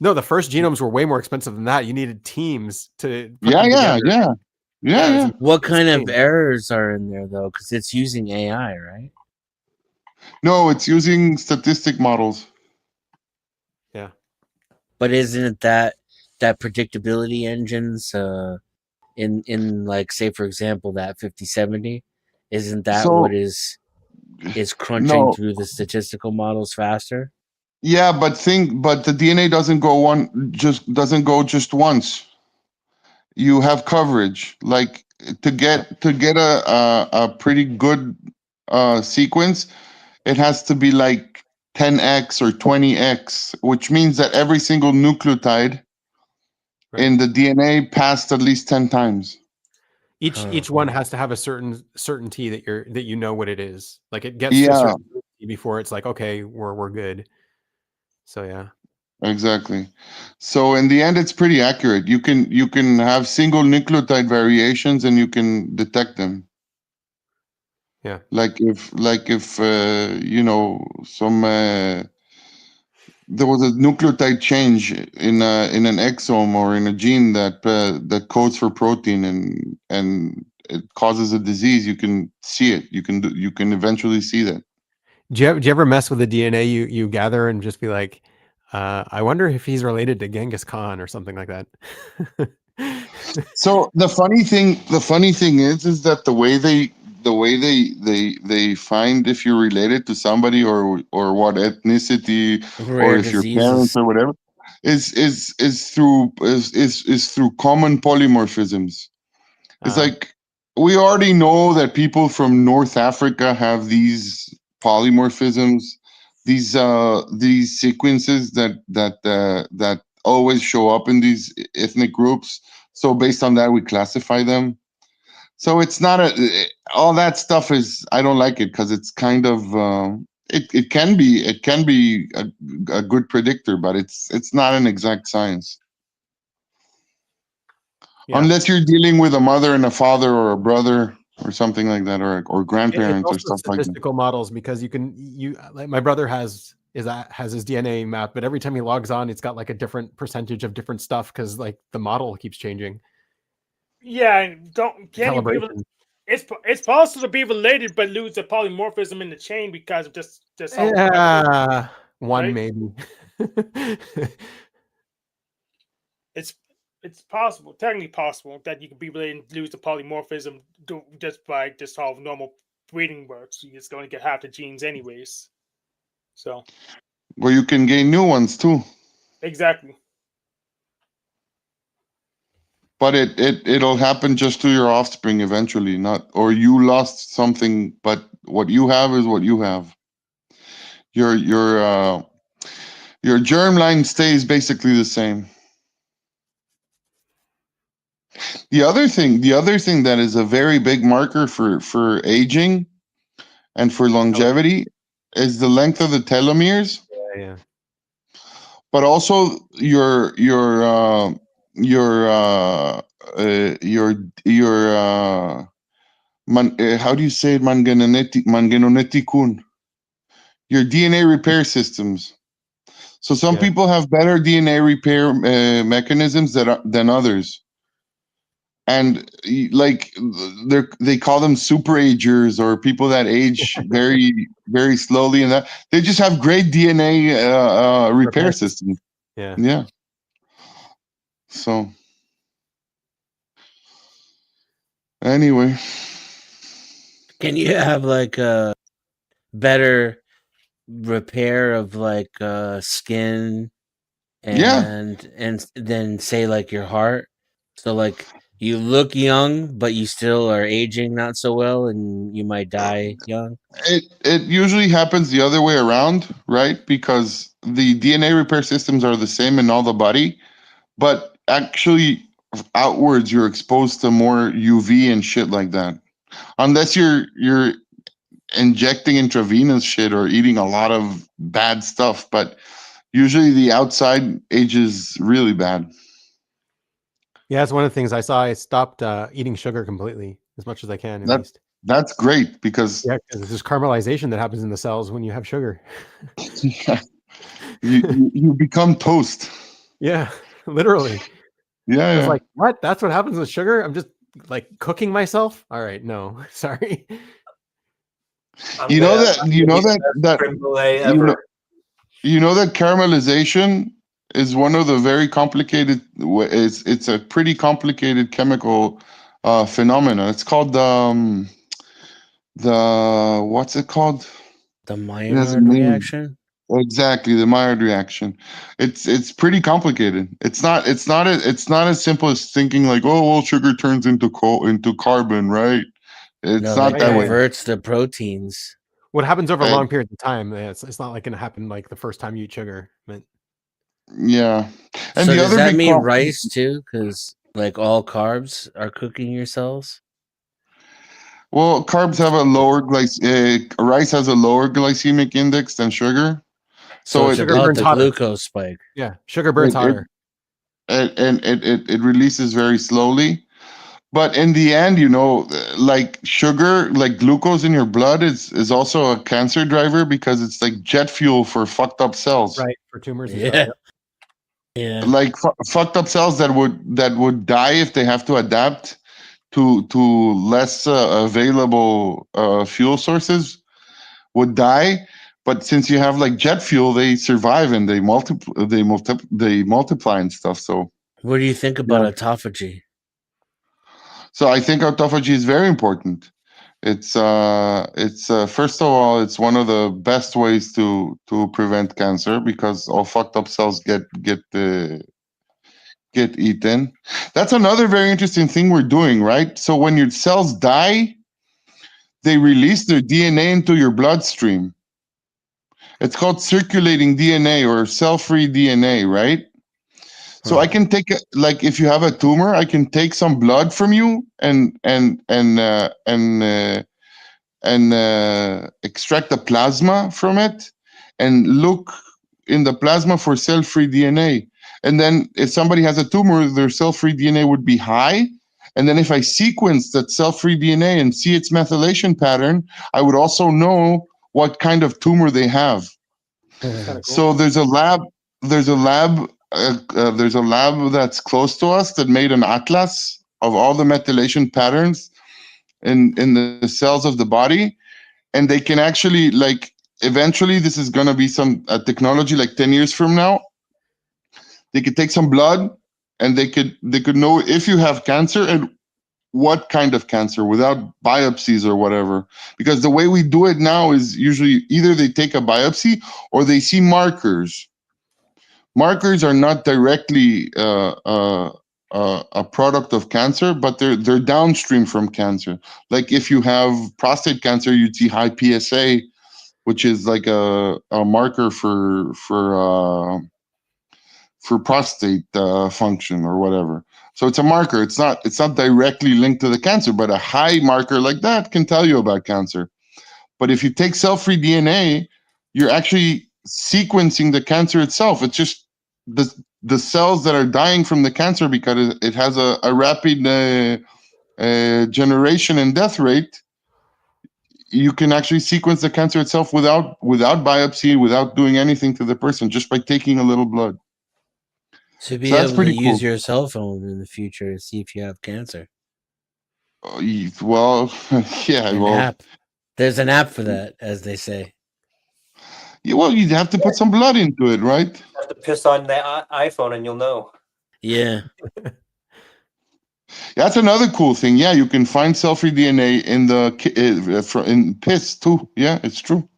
No, the first genomes were way more expensive than that. You needed teams to put Yeah, them yeah, together. yeah. What kind of insane. errors are in there though? Because it's using AI, right? No, it's using statistic models. Yeah. But isn't it that predictability engines in like say for example that 5070, isn't that So- what is crunching No. through the statistical models faster? Yeah, but the DNA doesn't go just once. You have coverage. Like to get a pretty good sequence, it has to be like 10x or 20x, which means that every single nucleotide in the DNA passed at least 10 times. Each one has to have a certain certainty that you know what it is. Like it gets to a Yeah, certain certainty before it's like, okay, we're good. So yeah. exactly. So in the end, it's pretty accurate. You can have single nucleotide variations and you can detect them. Yeah. Like if you know, some there was a nucleotide change in an exome or in a gene that codes for protein, and it causes a disease. You can see it. You can eventually see that. Do you ever mess with the DNA you gather and just be like, I wonder if he's related to Genghis Khan or something like that? So the funny thing is that the way they find if you're related to somebody or what ethnicity or Rare if your parents diseases. or whatever is through common polymorphisms. It's like we already know that people from North Africa have these polymorphisms, these sequences that always show up in these ethnic groups. So based on that, we classify them. So it's not all that stuff is, I don't like it because it's kind of it can be a good predictor, but it's not an exact science. Yeah. Unless you're dealing with a mother and a father or a brother or something like that, or It's grandparents or also stuff like that. statistical models because you like my brother has his DNA mapped, but every time he logs on, it's got like a different percentage of different stuff because like the model keeps changing. Yeah, and can't even be, Calibration. it's possible to be related but lose the polymorphism in the chain because of just how One right? maybe. It's possible, technically possible, that you could be related and lose the polymorphism just by just how normal breeding works. You're just going to get half the genes anyways. So Where you can gain new ones too. exactly. But it'll happen just to your offspring eventually, not or you lost something, but what you have is what you have. Your germline stays basically the same. The other thing that is a very big marker for aging and for longevity is the length of the telomeres, Yeah. but also your how do you say it, mangenetikun, your DNA repair systems. So some people have better DNA repair mechanisms than others. And like they call them super agers or people that age very very slowly, and that they just have great DNA repair systems. Yeah. So anyway, Can you have like a better repair of like skin and then say like your heart? So like you look young, but you still are aging not so well, and you might die young. it usually happens the other way around, right? Because the DNA repair systems are the same in all the body, but actually outwards you're exposed to more UV and shit like that. Unless you're injecting intravenous shit or eating a lot of bad stuff, but usually the outside ages really bad. Yeah, it's one of the things I saw. I stopped eating sugar completely, as much as I can, at least. That's great because there's caramelization that happens in the cells when you have sugar. you become toast. Yeah, literally. Yeah, I was like, what? That's what happens with sugar? I'm just like cooking myself? All right, no, sorry. You know that caramelization is one of the very complicated. It's a pretty complicated chemical phenomena. It's called the what's it called? The Maillard reaction. Exactly, the Maillard reaction. It's pretty complicated. It's not as simple as thinking like, oh well, sugar turns into carbon, right? It's No, not that that way. converts the proteins. What happens over And- long periods of time? It's not like going to happen like the first time you eat sugar. But Yeah. And So the does other that big mean problem, rice too? Because like all carbs are cooking your cells. well, carbs have a lower rice has a lower glycemic index than sugar. So it's it, sugar about burns the hotter. glucose spike. Yeah, sugar burns It- it- hotter. it releases very slowly. But in the end, like sugar, like glucose in your blood is also a cancer driver because it's like jet fuel for fucked up cells. Right, for tumors and Yeah. stuff. Yeah. Like fucked up cells that would die if they have to adapt to less available fuel sources would die. But since you have like jet fuel, they survive and they multiply and stuff. So What do you think about Yeah. autophagy? I think autophagy is very important. It's first of all, it's one of the best ways to prevent cancer because all fucked up cells get eaten. That's another very interesting thing we're doing, right? So when your cells die, they release their DNA into your bloodstream. It's called circulating DNA or cell-free DNA, right? So I can take like if you have a tumor, I can take some blood from you and extract the plasma from it and look in the plasma for cell-free DNA. And then if somebody has a tumor, their cell-free DNA would be high. And then if I sequence that cell-free DNA and see its methylation pattern, I would also know what kind of tumor they have. Kinda cool. So there's a lab that's close to us that made an atlas of all the methylation patterns in the cells of the body, and they can actually like eventually this is going to be some technology like 10 years from now. They could take some blood and they could know if you have cancer and what kind of cancer without biopsies or whatever, because the way we do it now is usually either they take a biopsy or they see markers. Markers are not directly a product of cancer, but they're downstream from cancer. Like if you have prostate cancer, you'd see high PSA, which is like a marker for prostate function or whatever. So it's a marker. It's not directly linked to the cancer, but a high marker like that can tell you about cancer. But if you take cell-free DNA, you're actually sequencing the cancer itself. It's just the cells that are dying from the cancer because it has a rapid generation and death rate. You can actually sequence the cancer itself without biopsy, without doing anything to the person, just by taking a little blood. To be So that's able to pretty use cool. your cell phone in the future to see if you have cancer. Well, yeah, An well, app. There's an app for that, as they say. yeah, well, you'd have to put some blood into it, right? You have to piss on the iPhone and you'll know. Yeah. That's another cool thing. Yeah, you can find cell-free DNA in in piss too. Yeah, it's true.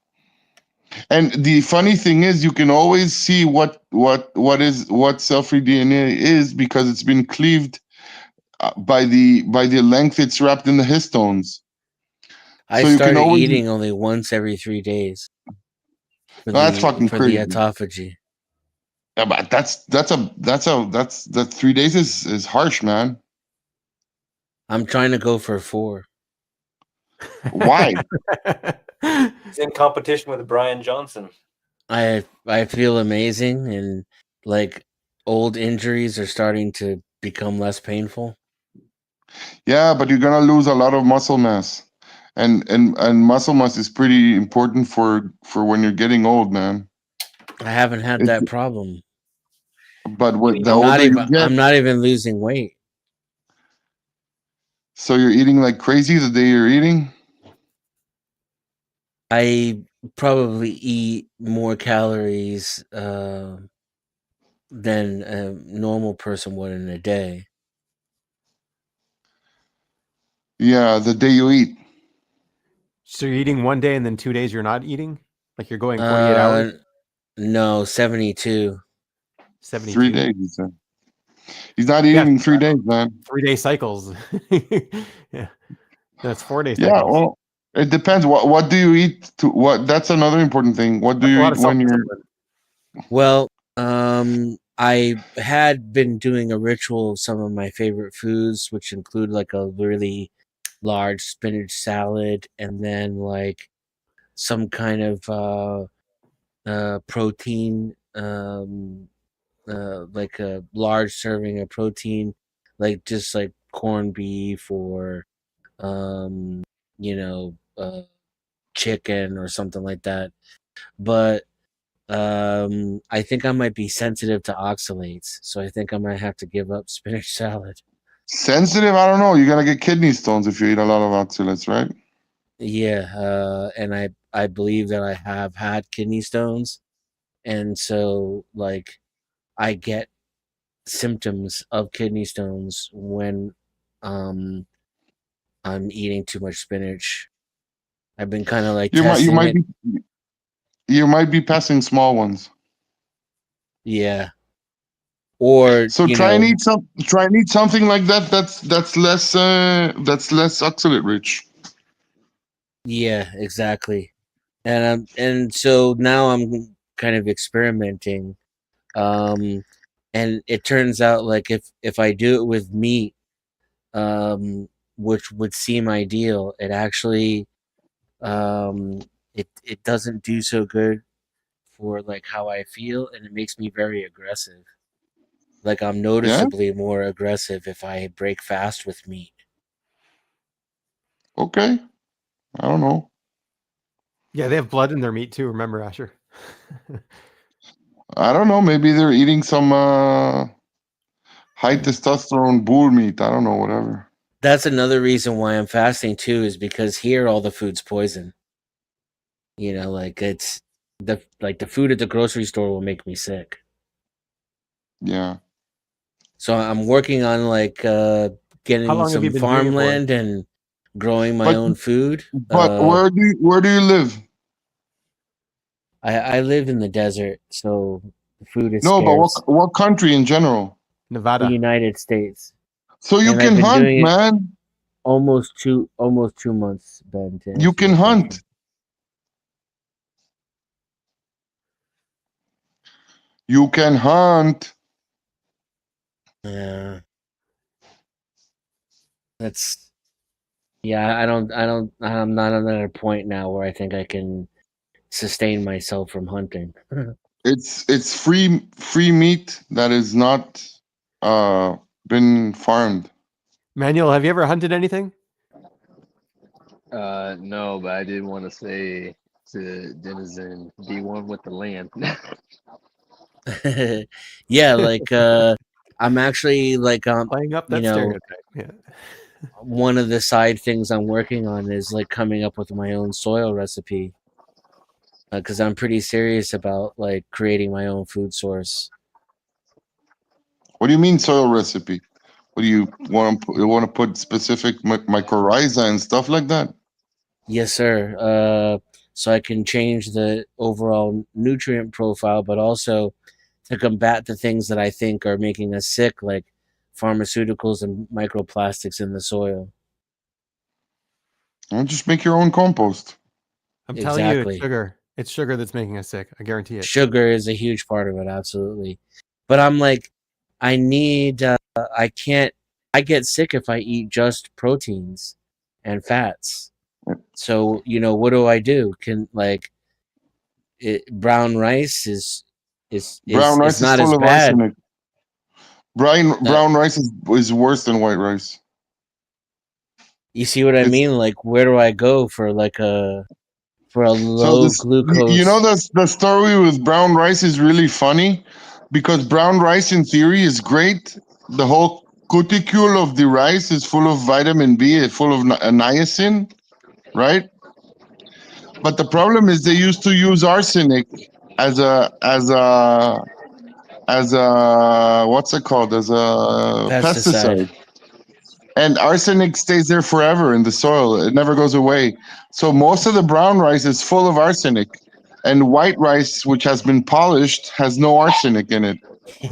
And the funny thing is, you can always see what cell-free DNA is because it's been cleaved by the length it's wrapped in the histones. I So you can started always eating only once every 3 days. For No, that's fucking for crazy. the autophagy. Yeah, but that's 3 days is harsh, man. I'm trying to go for 4. Why? He's in competition with Brian Johnson. I feel amazing, and like old injuries are starting to become less painful. Yeah, but you're gonna lose a lot of muscle mass, and muscle mass is pretty important for when you're getting old, man. I haven't had It's- that problem. But with the I'm not older you even get, I'm not even losing weight. so you're eating like crazy the day you're eating. I probably eat more calories than a normal person would in a day. Yeah, the day you eat. So you're eating one day and then 2 days you're not eating? Like you're going 48 hours? No, 72. 72? 3 days. He said. He's not eating in 3 days, man. 3 day cycles. Yeah. That's 4 days. Yeah, well, it depends. What do you eat? That's another important thing. What do That's a you lot eat of when you're? self-discipline. Well, I had been doing a ritual of some of my favorite foods, which include like a really large spinach salad, and then like some kind of protein, like a large serving of protein, like just like corned beef or um, you know, chicken or something like that. But I think I might be sensitive to oxalates, so I think I might have to give up spinach salad. Sensitive? I don't know. You're gonna get kidney stones if you eat a lot of oxalates, right? Yeah, and I believe that I have had kidney stones, and so like I get symptoms of kidney stones when um I'm eating too much spinach. I've been kind of like You might you testing might it. be you might be passing small ones. Yeah. Or, So try and eat something like that. That's less oxalate rich. yeah, exactly. And so now I'm kind of experimenting. Um and it turns out like if I do it with meat, which would seem ideal, it actually it doesn't do so good for like how I feel, and it makes me very aggressive. Like I'm Yeah. noticeably more aggressive if I break fast with meat. Okay. I don't know. Yeah, they have blood in their meat too. Remember, Asher? I don't know. Maybe they're eating some high testosterone bull meat. I don't know. Whatever. That's another reason why I'm fasting too, is because here all the food's poison. You know, like it's the food at the grocery store will make me sick. Yeah. So I'm working on like How getting long have you some been doing it for? farmland and growing my But own food. where do you live? I live in the desert, so the food is No, but scarce. what country in general? The Nevada. United States. So you And I've can been hunt, doing it man. almost 2 months, Ben, to You answer can your hunt. question. You can hunt. Yeah. That's yeah, I'm not at another point now where I think I can sustain myself from hunting. It's free meat that is not been farmed. Manuel, have you ever hunted anything? No, but I did want to say to Denizen, be one with the land. Yeah, like I'm actually like Playing up you that know, stereotype. Yeah. one of the side things I'm working on is like coming up with my own soil recipe, because I'm pretty serious about like creating my own food source. What do you mean soil recipe? What do you want to put specific mycorrhiza and stuff like that? Yes, sir. So I can change the overall nutrient profile, but also to combat the things that I think are making us sick, like pharmaceuticals and microplastics in the soil. Well, just make your own compost. I'm telling you, it's Exactly. sugar. It's sugar that's making us sick. I guarantee it. Sugar is a huge part of it, absolutely. But I'm like, I need, I can't, I get sick if I eat just proteins and fats. So, what do I do? Can like brown rice Brown rice is is not as full of bad. arsenic. Brown rice is worse than white rice. You see what I It's mean? Like, where do I go for like for a so low this you know glucose? the story with brown rice is really funny because brown rice in theory is great. The whole cuticule of the rice is full of vitamin B, it's full of niacin, right? But the problem is they used to use arsenic as a what's it called, as a Pesticide. pesticide. And arsenic stays there forever in the soil. It never goes away. So most of the brown rice is full of arsenic. And white rice, which has been polished, has no arsenic in it.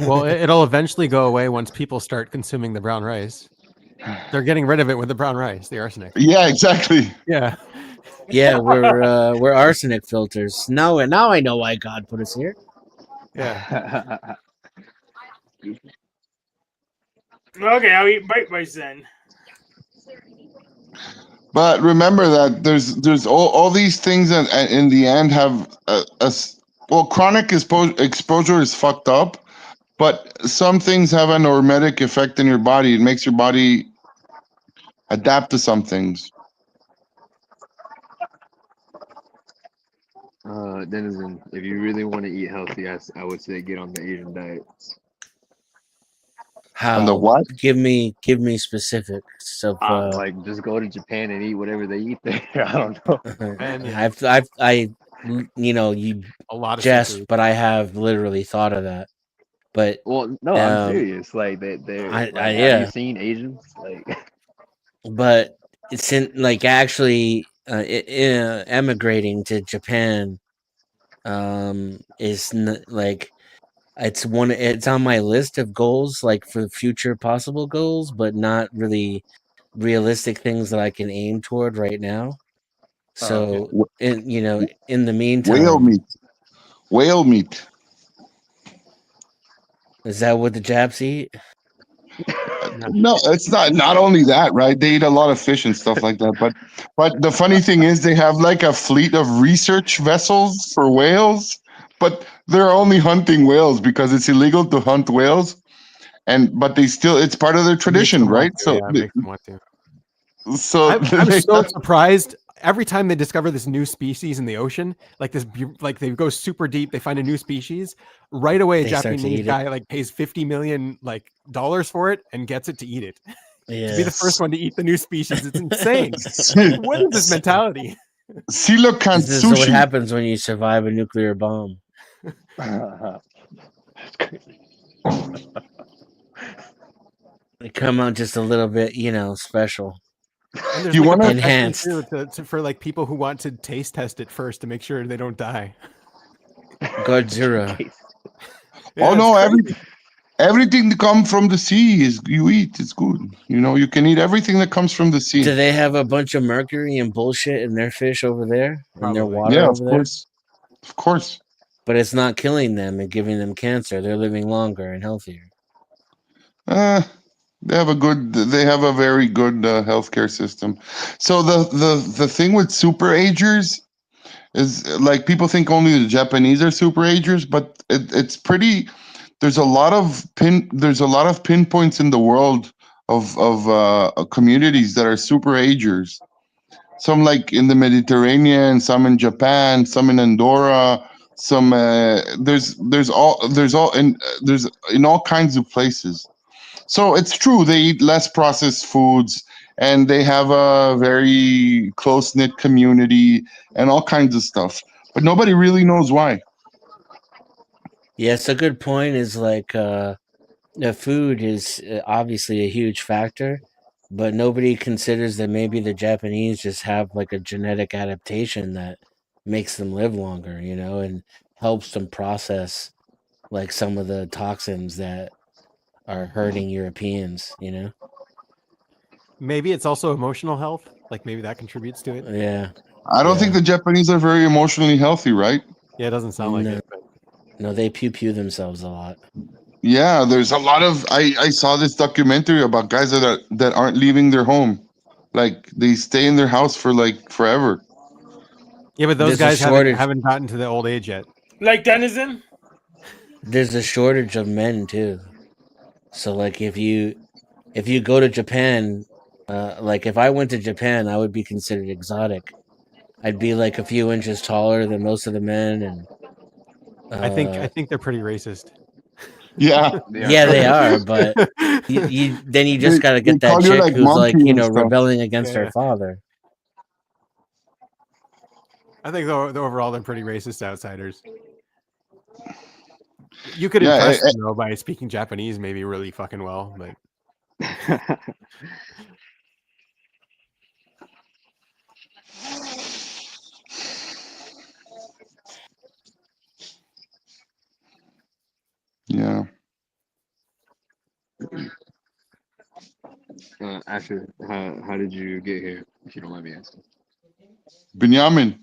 Well, it'll eventually go away once people start consuming the brown rice. They're getting rid of it with the brown rice, the arsenic. Yeah, exactly. Yeah. Yeah, we're arsenic filters. Now I know why God put us here. Yeah. Okay, I'll eat white rice then. But remember that there's all these things that in the end have well, chronic exposure is fucked up, but some things have an hormetic effect in your body. It makes your body adapt to some things. Denizen, if you really want to eat healthy, I would say get on the Asian diet. And the How? what? Give me specifics of. Like just go to Japan and eat whatever they eat there. I don't know. And yeah, you a lot of jest, seafood. but I have literally thought of that. But Well, no, I'm Um, serious. Like they're I like, have yeah, you seen Asians? Like, but it's in like actually emigrating to Japan is like it's on my list of goals, like for future possible goals, but not really realistic things that I can aim toward right now. So in the Whale meantime, meat. Whale meat. is that what the Japs eat? No, it's not. Not only that, right? They eat a lot of fish and stuff like that. But the funny thing is, they have like a fleet of research vessels for whales, but they're only hunting whales because it's illegal to hunt whales. But they still, it's part of their It makes tradition, them want right? to, yeah, it makes them want to. So I'm they so surprised every time they discover this new species in the ocean, like like they go super deep, they find a new species right away. A They start to Japanese eat it. guy like pays $50 million dollars for it and gets it to eat it. To be the first one to eat the new species, it's insane. What is this mentality? Coelacanth This is what sushi. happens when you survive a nuclear bomb. that's crazy. They come out just a little bit, special. And there's You like a wanna- protection Enhanced. too, for like people who want to taste test it first to make sure they don't die. Godzilla. Yeah, Oh it's no, crazy. everything that comes from the sea is you eat. It's good. You can eat everything that comes from the sea. Do they have a bunch of mercury and bullshit in their fish over there? In their Probably. water Yeah, over there? of course. But it's not killing them and giving them cancer. They're living longer and healthier. They have a very good healthcare system. So the thing with super agers is like people think only the Japanese are super agers, but it's pretty. There's a lot of pinpoints in the world of communities that are super agers. Some like in the Mediterranean, some in Japan, some in Andorra, some there's in all kinds of places. So it's true they eat less processed foods and they have a very close knit community and all kinds of stuff. But nobody really knows why. Yes, a good point is like the food is obviously a huge factor, but nobody considers that maybe the Japanese just have like a genetic adaptation that makes them live longer, and helps them process like some of the toxins that are hurting Europeans. Maybe it's also emotional health. Like maybe that contributes to it. Yeah. I don't think the Japanese are very emotionally healthy, right? Yeah, it doesn't sound like No. it. But No, they pew themselves a lot. Yeah, there's a lot of I saw this documentary about guys that aren't leaving their home. Like they stay in their house for like forever. yeah, but those There's a guys shortage. haven't gotten to the old age yet. Like Denizen? There's a shortage of men too. So like if you go to Japan, like if I went to Japan, I would be considered exotic. I'd be like a few inches taller than most of the men, and I think they're pretty racist. Yeah. yeah, they are. But you just got to They get that call you chick like who's like monkey and stuff. rebelling against Yeah. her father. I think overall they're pretty racist outsiders. You could Yeah, impress them though by speaking Japanese maybe really fucking well, but I Asher, how did you get here? If you don't mind me asking. Binyamin,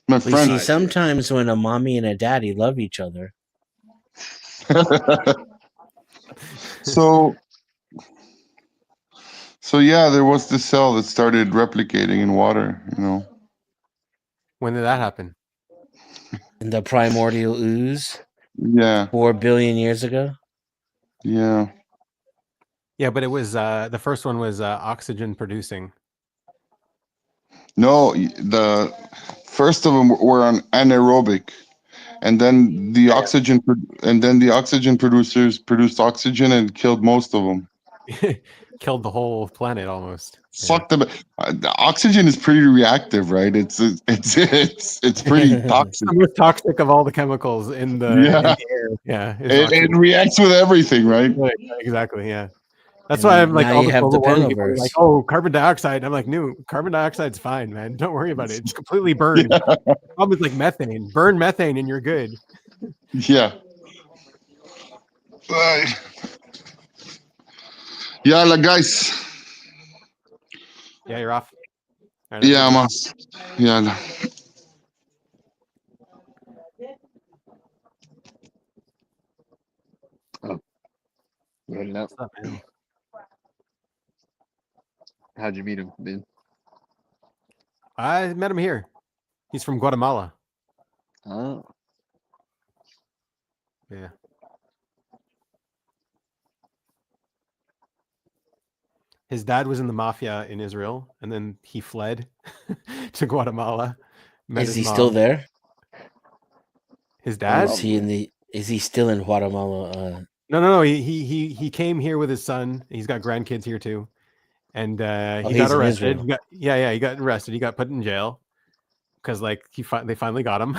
my We friend. see sometimes when a mommy and a daddy love each other. so yeah, there was this cell that started replicating in water. When did that happen? In the primordial ooze Yeah, 4 billion years ago. yeah. Yeah, but it was the first one was oxygen producing. No, the first of them were on anaerobic, and then the oxygen producers produced oxygen and killed most of them. Killed the whole planet almost. Fuck them. The oxygen is pretty reactive, right? It's pretty toxic. The most toxic of all the chemicals in the, Yeah. in the air. Yeah, is It oxygen. reacts with everything, right? Right, exactly. Yeah, that's And why I'm like now all you the have global the warming people are Penoverse. like, oh, carbon dioxide. I'm like, no, carbon dioxide's fine, man. Don't worry about it. It's completely burned. Yeah. The problem is like methane. Burn methane and you're good. Yeah. Right. Yalla, guys. Yeah, you're off. All right, have a Yeah, good man. night. Yalla. You heading out? What's up, man? How'd you meet him, Ben? I met him here. He's from Guatemala. Oh, Yeah. His dad was in the mafia in Israel, and then he fled to Guatemala. Met Is his he mom. still there? His Or dad? is he in the? Is he still in Guatemala? No. He came here with his son. He's got grandkids here too, and he he's got in arrested. Israel. He got arrested. He got put in jail because like they finally got him,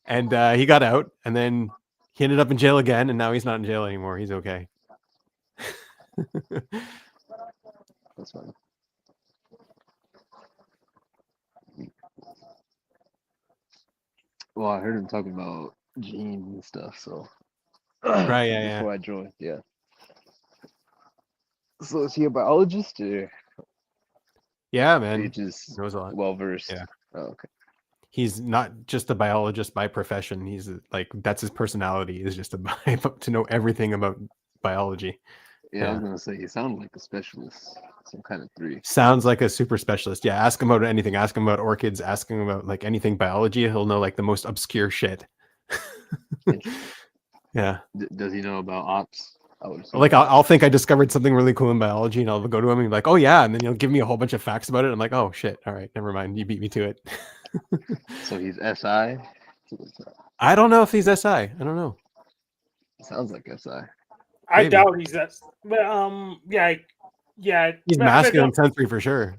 and he got out, and then he ended up in jail again, and now he's not in jail anymore. He's okay. that's fine. Well, I heard him talking about genes and stuff, so Right? Yeah. before I joined, yeah. So is he a biologist or Yeah, he man. just Knows a lot. well versed? Yeah. Oh, okay. He's not just a biologist by profession. He's like that's his personality is just to know everything about biology. Yeah, I Yeah. was gonna say you sound like a specialist, some kind of three. Sounds like a super specialist. Yeah, ask him about anything. Ask him about orchids. Ask him about like anything biology. He'll know like the most obscure shit. Yeah. Does he know about ops? I would assume. Like I'll think I discovered something really cool in biology, and I'll go to him and be like, "Oh yeah," and then he'll give me a whole bunch of facts about it. I'm like, "Oh shit! All right, never mind. You beat me to it." So he's SI. I don't know if he's SI. I don't know. Sounds like SI. I Maybe. doubt he's that. But yeah. He's but- masculine but, sensory for sure.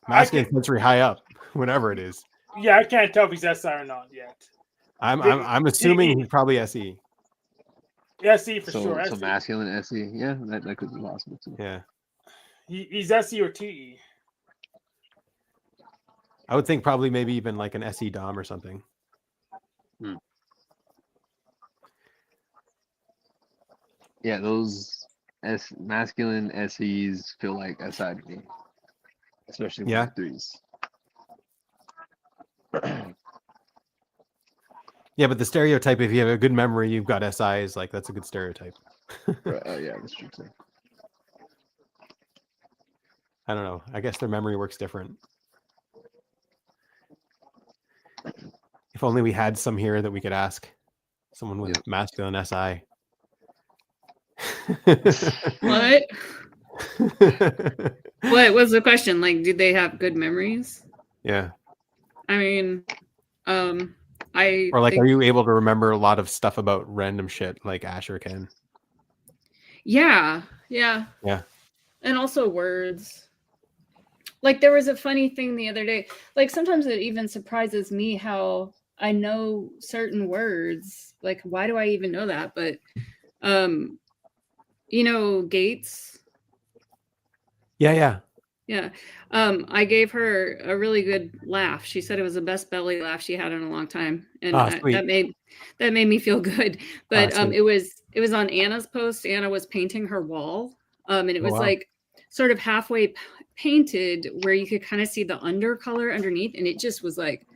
Masculine sensory high up, whatever it is. yeah, I can't tell if he's SI or not yet. I'm assuming he's probably SE. SE for So sure. so SE. masculine SE. Yeah, that could be possible too. Yeah. He's SE or TE. I would think probably maybe even like an SE Dom or something. Yeah, those masculine SEs feel like SI to me, especially Yeah. with threes. Yeah, but the stereotype, if you have a good memory, you've got SI is like that's a good stereotype. Right, yeah, that's true too. I don't know. I guess their memory works different. If only we had some here that we could ask someone with masculine SI. What? What was the question? Like, did they have good memories? Yeah. I mean, I Or like, think, are you able to remember a lot of stuff about random shit like Asher can? yeah, and also words. Like there was a funny thing the other day. Like sometimes it even surprises me how I know certain words. Like why do I even know that? But Gates. Yeah. I gave her a really good laugh. She said it was the best belly laugh she had in a long time, and that made me feel good. But it was on Anna's post. Anna was painting her wall And it Oh, was wow. like sort of halfway painted where you could kind of see the undercolor underneath, and it just was like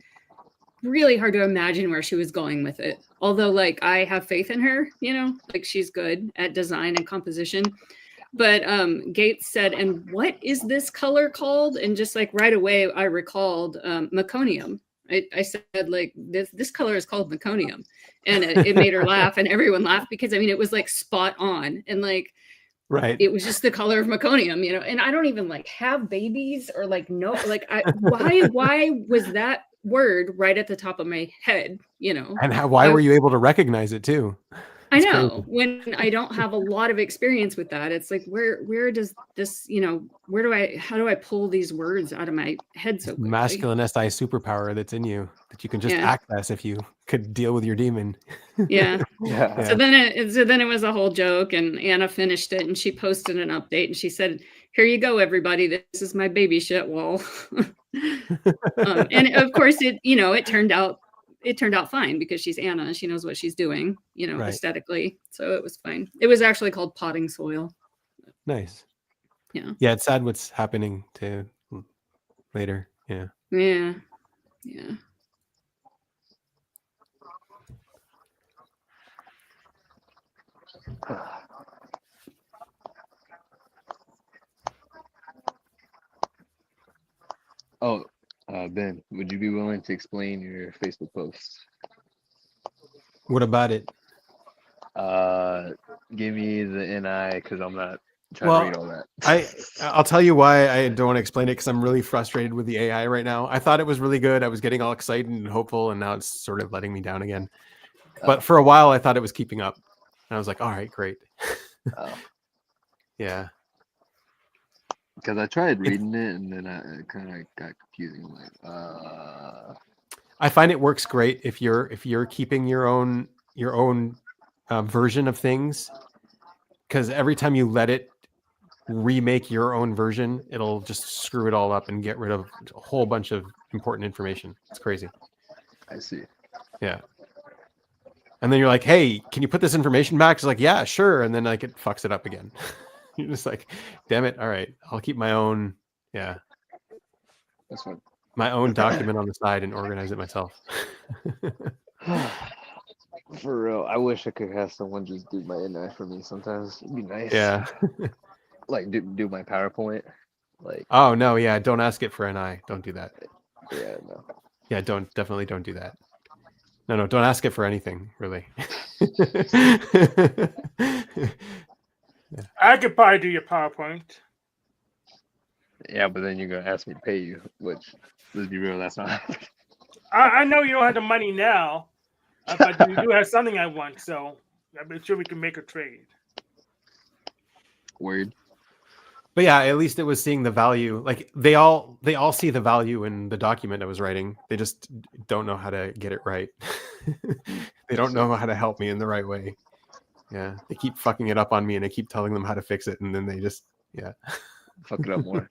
really hard to imagine where she was going with it. Although, like, I have faith in her, you know, like she's good at design and composition. But Gates said, "And what is this color called?" And just like right away, I recalled meconium. I said, like, this color is called meconium, and it made her laugh, and everyone laughed because I mean it was like spot on, and like Right. it was just the color of meconium, you know. And I don't even like have babies or like no, like why was that word right at the top of my head, you know? And why were you able to recognize it too? I It's know crazy. when I don't have a lot of experience with that, it's like where does this, you know, how do I pull these words out of my head so quickly? Masculine SI superpower that's in you that you can just Yeah. access if you could deal with your demon. Yeah. Yeah. So then it was a whole joke, and Anna finished it and she posted an update and she said, "Here you go, everybody. This is my baby shit wall." And of course it turned out fine because she's Anna and she knows what she's doing, you know, Right. aesthetically. So it was fine. It was actually called potting soil. Nice. Yeah. Yeah, it's sad what's happening to later. Yeah. Yeah. Yeah. Oh, Ben, would you be willing to explain your Facebook posts? What about it? Give me the NI because I'm not trying to read all that. I'll tell you why I don't want to explain it, because I'm really frustrated with the AI right now. I thought it was really good. I was getting all excited and hopeful, and now it's sort of letting me down again. But for a while, I thought it was keeping up. And I was like, all right, great. Yeah. Because I tried reading it and then it kind of got confusing. I'm like, I find it works great if you're keeping your own version of things, because every time you let it remake your own version, it'll just screw it all up and get rid of a whole bunch of important information. It's crazy. I see. Yeah. And then you're like, hey, can you put this information back? It's like, yeah, sure. And then like it fucks it up again. You're just like, damn it. All right, I'll keep my own. Yeah. That's fine. My own document on the side and organize it myself. For real, I wish I could have someone just do my NI for me. Sometimes it'd be nice. Yeah. Like do my PowerPoint. Like. Oh no, yeah. Don't ask it for NI. Don't do that. Yeah, no. Yeah, definitely don't do that. No, don't ask it for anything, really. Yeah. I could probably do your PowerPoint. Yeah, but then you're gonna ask me to pay you, which, let's be real, that's not happening. I know you don't have the money now, but you do have something I want, so I'm sure we can make a trade. Word. But yeah, at least it was seeing the value. Like they all see the value in the document I was writing. They just don't know how to get it right. They don't know how to help me in the right way. Yeah, they keep fucking it up on me, and I keep telling them how to fix it, and then they just fuck it up more.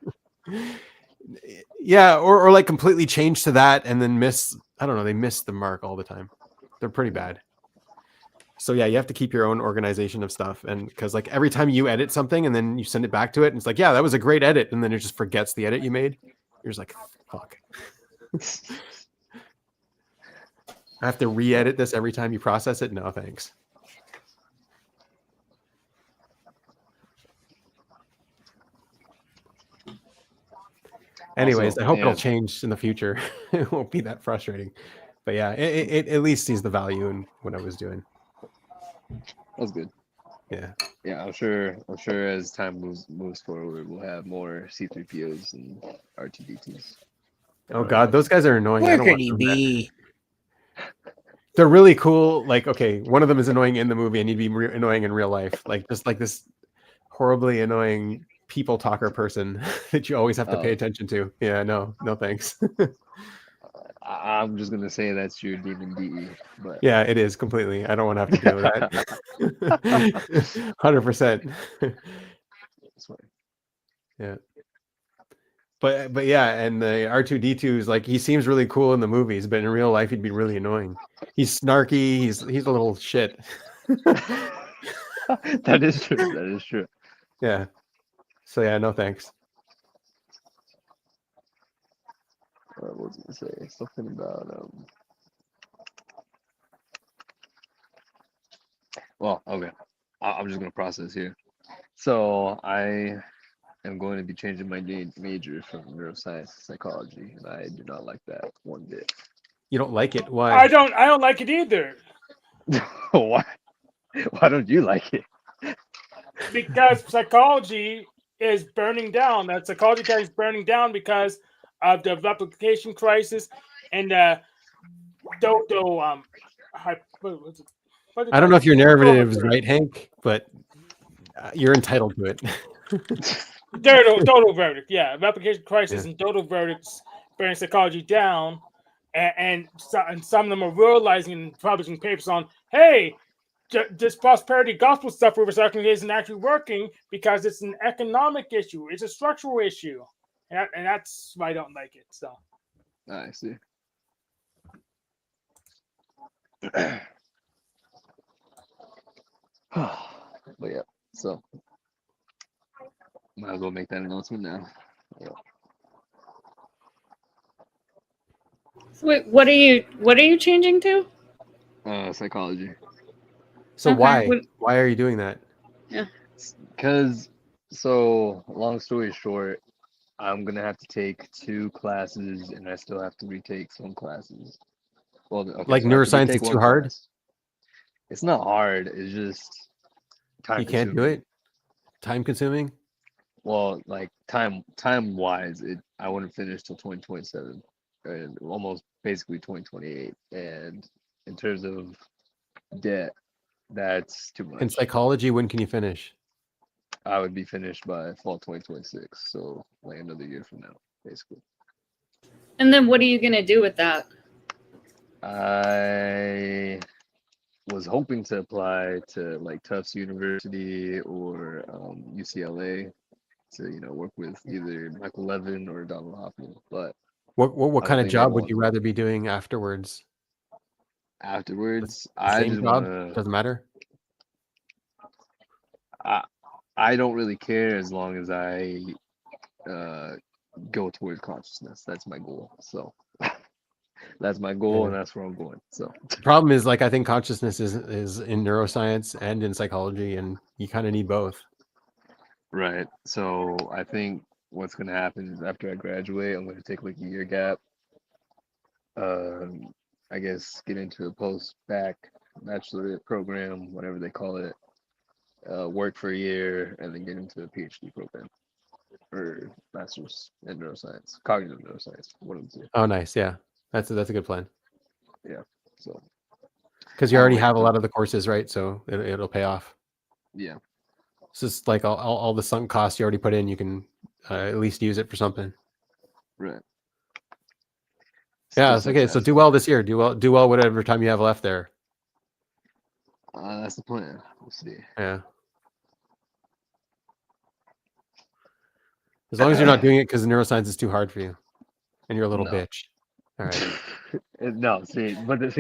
Yeah, or like completely change to that and then miss. I don't know. They miss the mark all the time. They're pretty bad. So yeah, you have to keep your own organization of stuff, and because like every time you edit something and then you send it back to it, and it's like, yeah, that was a great edit, and then it just forgets the edit you made. You're just like, fuck. I have to re-edit this every time you process it. No, thanks. Anyways, Also, I hope it'll change in the future. It won't be that frustrating. But yeah, it at least sees the value in what I was doing. That's good. Yeah. Yeah, I'm sure as time moves forward, we'll have more C3POs and R2D2s. Oh god, those guys are annoying. Where could he be? They're really cool. Like, okay, one of them is annoying in the movie, and he'd be annoying in real life. Like, just like this horribly annoying people talker person that you always have to pay attention to. Yeah, no thanks. I'm just gonna say that's your demon DE, but yeah, it is completely. I don't want to have to deal with that. 100%. Yeah. But yeah, and the R2D2 is like, he seems really cool in the movies, but in real life he'd be really annoying. He's snarky. He's a little shit. That is true. That is true. Yeah. So yeah, no thanks. What was I gonna say? Something about Well, okay. I'm just gonna process here. So I am going to be changing my major from neuroscience to psychology, and I do not like that one bit. You don't like it? Why? I don't like it either. Why? Why don't you like it? Because psychology is burning down. That psychology category is burning down because of the replication crisis and what I don't know if your narrative is right, Hank, but you're entitled to it. Total verdict, yeah. Replication crisis and total verdicts burning psychology down, and some of them are realizing and publishing papers on, hey, this prosperity gospel stuff we're recycling isn't actually working because it's an economic issue. It's a structural issue, and that's why I don't like it. So I see. But yeah, so might as well make that announcement now. Yeah. Wait, what are you changing to? Psychology. So Okay, why are you doing that? Yeah. Because, so long story short, I'm gonna have to take 2 classes, and I still have to retake some classes. Well, okay, Like so I have to neuroscience retake is too one hard? class. It's not hard. It's just time You can't do consuming. it? Time consuming? Well, like time wise, I wouldn't finish till 2027, and almost basically 2028. And in terms of debt, that's too In much. psychology, when can you finish? I would be finished by fall 2026, so like another year from now, basically. And then what are you gonna do with that? I was hoping to apply to like Tufts University or UCLA to work with either Michael Levin or Donald Hoffman, but What I kind don't of think they job would want you rather be doing afterwards? afterwards. The I same just job? want to. Doesn't matter. I don't really care as long as I go towards consciousness. That's my goal. So that's my goal, and that's where I'm going. So The problem is, like, I think consciousness is in neuroscience and in psychology, and you kind of need both. right. So I think what's gonna happen is after I graduate, I'm gonna take like a year gap. I guess get into a post-bac bachelorette program, whatever they call it. Work for a year, and then get into a PhD program or master's in neuroscience, cognitive neuroscience. One of the two. Oh, nice. Yeah, that's a good plan. Yeah. So Because you either already way, have a lot of the courses, right? So it'll pay off. yeah. It's just like all the sunk costs you already put in, you can at least use it for something. Right. Yeah, Still it's sucks okay. ass So do though. well this year. Do well whatever time you have left there. That's the plan. We'll see. Yeah. As long as you're not doing it because neuroscience is too hard for you, and you're a little No. bitch. All right. No, see,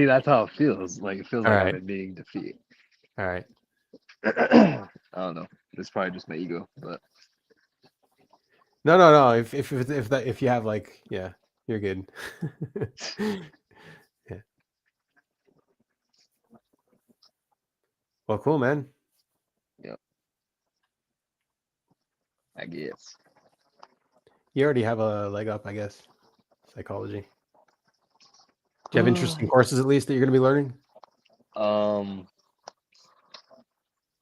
that's how it feels. Like it feels All like right. I'm admitting defeat. All right. I don't know. It's probably just my ego, but No. If you have like, yeah, you're good. Yeah. Well, cool, man. I guess. You already have a leg up, I guess. Psychology. Do you have interesting courses at least that you're going to be learning?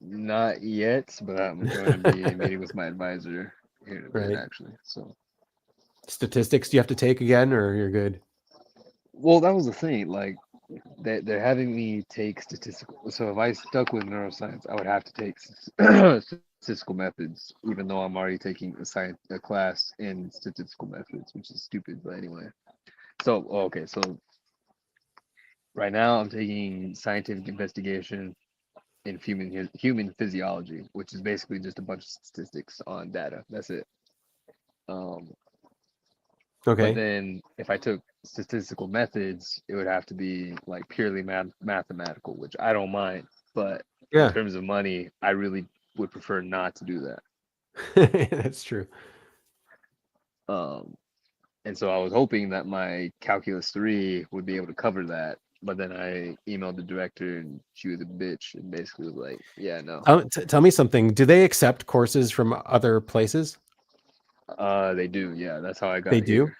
Not yet, but I'm going to be meeting with my advisor here in a bit, Right. actually. So, Statistics do you have to take again, or you're good? well, that was the thing. Like, they're having me take statistical. So if I stuck with neuroscience, I would have to take statistical methods, even though I'm already taking a class in statistical methods, which is stupid. But anyway, so okay, so right now I'm taking scientific investigation in human physiology, which is basically just a bunch of statistics on data. That's it. But Okay. then if I took statistical methods, it would have to be like purely mathematical, which I don't mind. But in Yeah. terms of money, I really would prefer not to do that. That's true. And so I was hoping that my Calculus 3 would be able to cover that. But then I emailed the director and she was a bitch and basically was like, yeah, no. Tell me something. Do they accept courses from other places? They do. Yeah, that's how I got They do? here.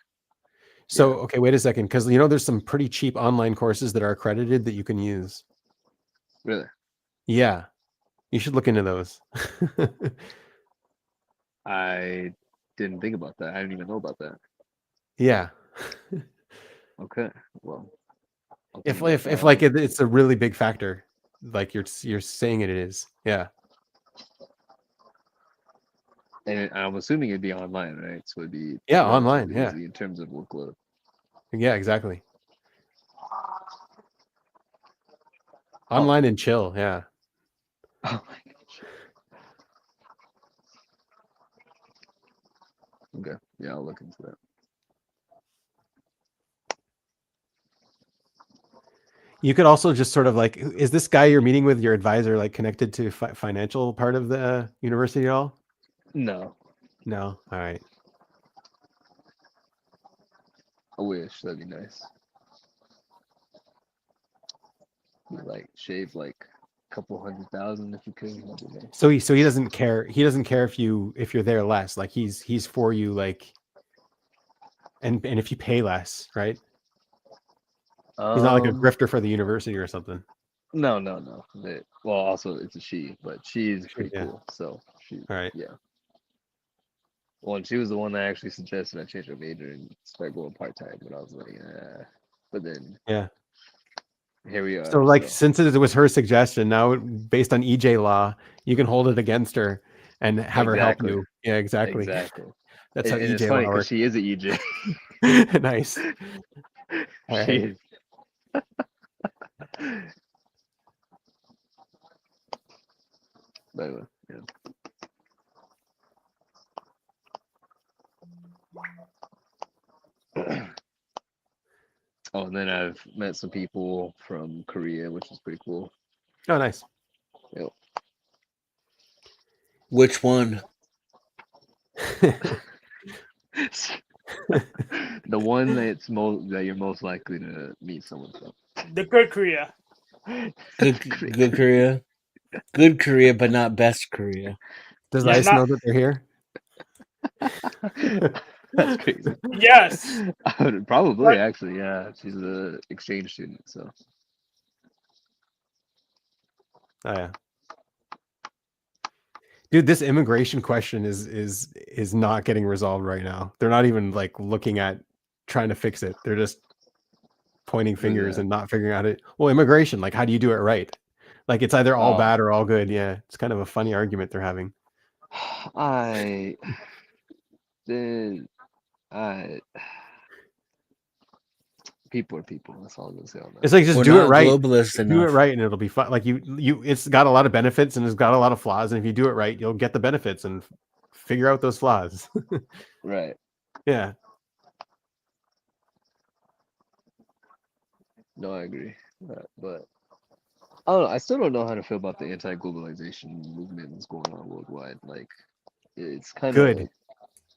So, okay, wait a second. Because, you know, there's some pretty cheap online courses that are accredited that you can use. Really? Yeah. You should look into those. I didn't think about that. I didn't even know about that. Yeah. Okay. Well, I'll If think about like that. it's a really big factor, like you're saying it is. Yeah. And I'm assuming it'd be online, right? So it'd be Yeah, online. relatively Yeah. easy in terms of workload. Yeah, exactly. Oh. Online and chill. Yeah. Oh my gosh. Okay. Yeah, I'll look into that. You could also just sort of like, is this guy you're meeting with, your advisor, like connected to financial part of the university at all? No, No. All right. I wish that'd be nice. Like shave like a couple $100,000 if you could. That'd be nice. So he doesn't care. He doesn't care if you're there less. Like he's for you. Like, and if you pay less, right? He's not like a grifter for the university or something. No. Well, also it's a she, but she's pretty Yeah. cool. So she, All right. yeah. Well, and she was the one that actually suggested I change my major and start going part time. But I was like, but then Yeah. here we are. So like, since it was her suggestion, now based on EJ law, you can hold it against her and have her help you. Yeah, exactly. Exactly. That's how and EJ it's funny law because works. she is a EJ. Nice. All right. She is. But anyway, yeah. Oh, and then I've met some people from Korea, which is pretty cool. Oh, nice. Yep. Which one? The one that you're most likely to meet someone from. The good Korea. Good Korea. Good Korea, but not best Korea. Does Yeah, ICE not- know that they're here? That's crazy. Yes. Probably, But- actually, yeah. She's an exchange student, so. Oh yeah. Dude, this immigration question is not getting resolved right now. They're not even like looking at trying to fix it. They're just pointing fingers that? and not figuring out it. Well, immigration, like how do you do it right? Like it's either all bad or all good. Yeah. It's kind of a funny argument they're having. People are people. That's all I'm gonna say on that. It's like just We're do it not right. globalist Do it enough. right and it'll be fun. Like it's got a lot of benefits and it's got a lot of flaws. And if you do it right, you'll get the benefits and figure out those flaws. Right. Yeah. No, I agree. But I don't know. I still don't know how to feel about the anti-globalization movement that's going on worldwide. Like, it's kind Good. of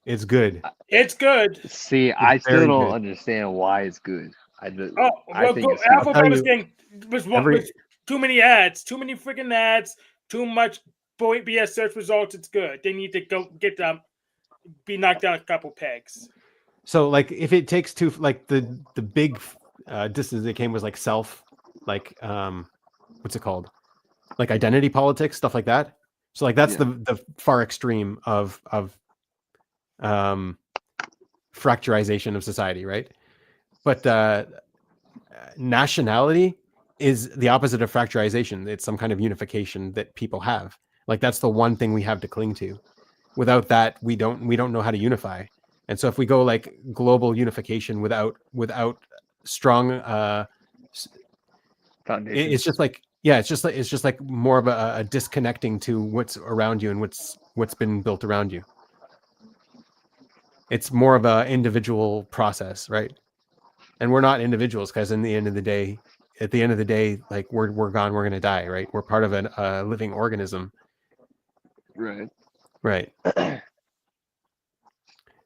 It's good. It's good. See, I still very don't good. understand why it's good. I think it's Alphabet was you, getting was too many ads, too many freaking ads, too much BS search results. It's good. They need to go get them, be knocked down a couple pegs. So like if it takes two, like the big distance it came was like self, like what's it called, like identity politics, stuff like that. So like that's the far extreme of fracturization of society, right? But nationality is the opposite of fracturization. It's some kind of unification that people have. Like that's the one thing we have to cling to. Without that, we don't know how to unify. And so if we go like global unification without strong foundation. It's just like it's just like more of a disconnecting to what's around you and what's been built around you. It's more of a individual process, right? And we're not individuals because at the end of the day, like we're gone, we're gonna die, right? We're part of a living organism. Right. Right.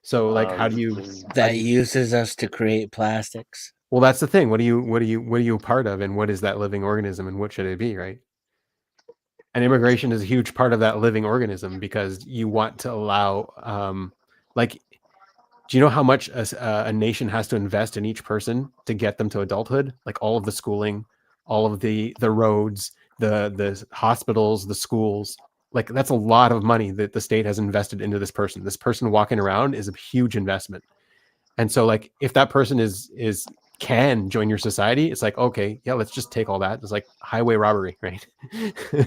So like, how do you? That uses us to create plastics. Well, that's the thing. What are you a part of, and what is that living organism, and what should it be, right? And immigration is a huge part of that living organism because you want to allow, like, do you know how much a nation has to invest in each person to get them to adulthood? Like all of the schooling, all of the roads, the hospitals, the schools. Like that's a lot of money that the state has invested into this person. This person walking around is a huge investment. And so like if that person can join your society, it's like, okay, yeah, let's just take all that. It's like highway robbery, right?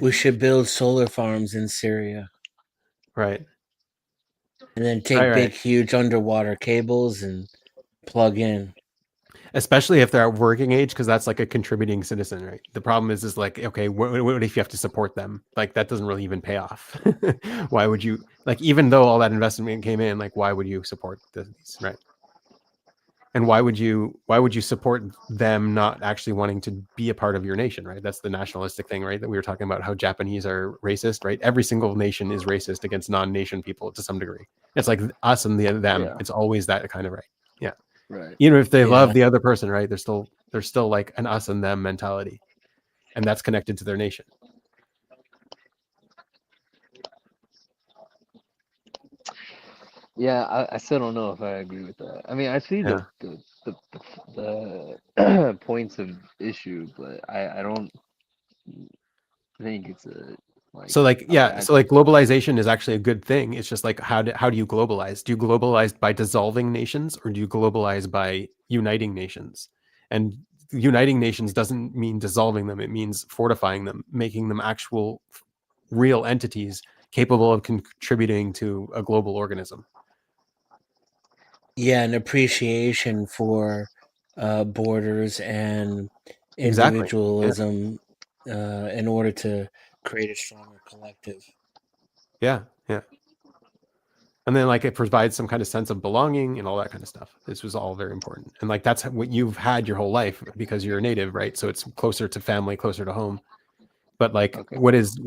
We should build solar farms in Syria. Right. And then take big, huge underwater cables and plug in. Especially if they're at working age, because that's like a contributing citizen, right? The problem is like, okay, what if you have to support them? Like that doesn't really even pay off. Why would you, like, even though all that investment came in, like, why would you support these, right? And why would you support them not actually wanting to be a part of your nation, right? That's the nationalistic thing, right? That we were talking about how Japanese are racist, right? Every single nation is racist against non-nation people to some degree. It's like us and them. Yeah. It's always that kind of right. Yeah. Right. Even if they love the other person, right? There's still like an us and them mentality. And that's connected to their nation. Yeah, I still don't know if I agree with that. I mean, I see the points of issue, but I don't think it's a like. So like so like globalization is actually a good thing. It's just like how do you globalize? Do you globalize by dissolving nations, or do you globalize by uniting nations? And uniting nations doesn't mean dissolving them. It means fortifying them, making them actual real entities capable of contributing to a global organism. Yeah, an appreciation for borders and individualism in order to create a stronger collective. Yeah. And then like it provides some kind of sense of belonging and all that kind of stuff. This was all very important. And like that's what you've had your whole life because you're a native, right? So it's closer to family, closer to home. But like what is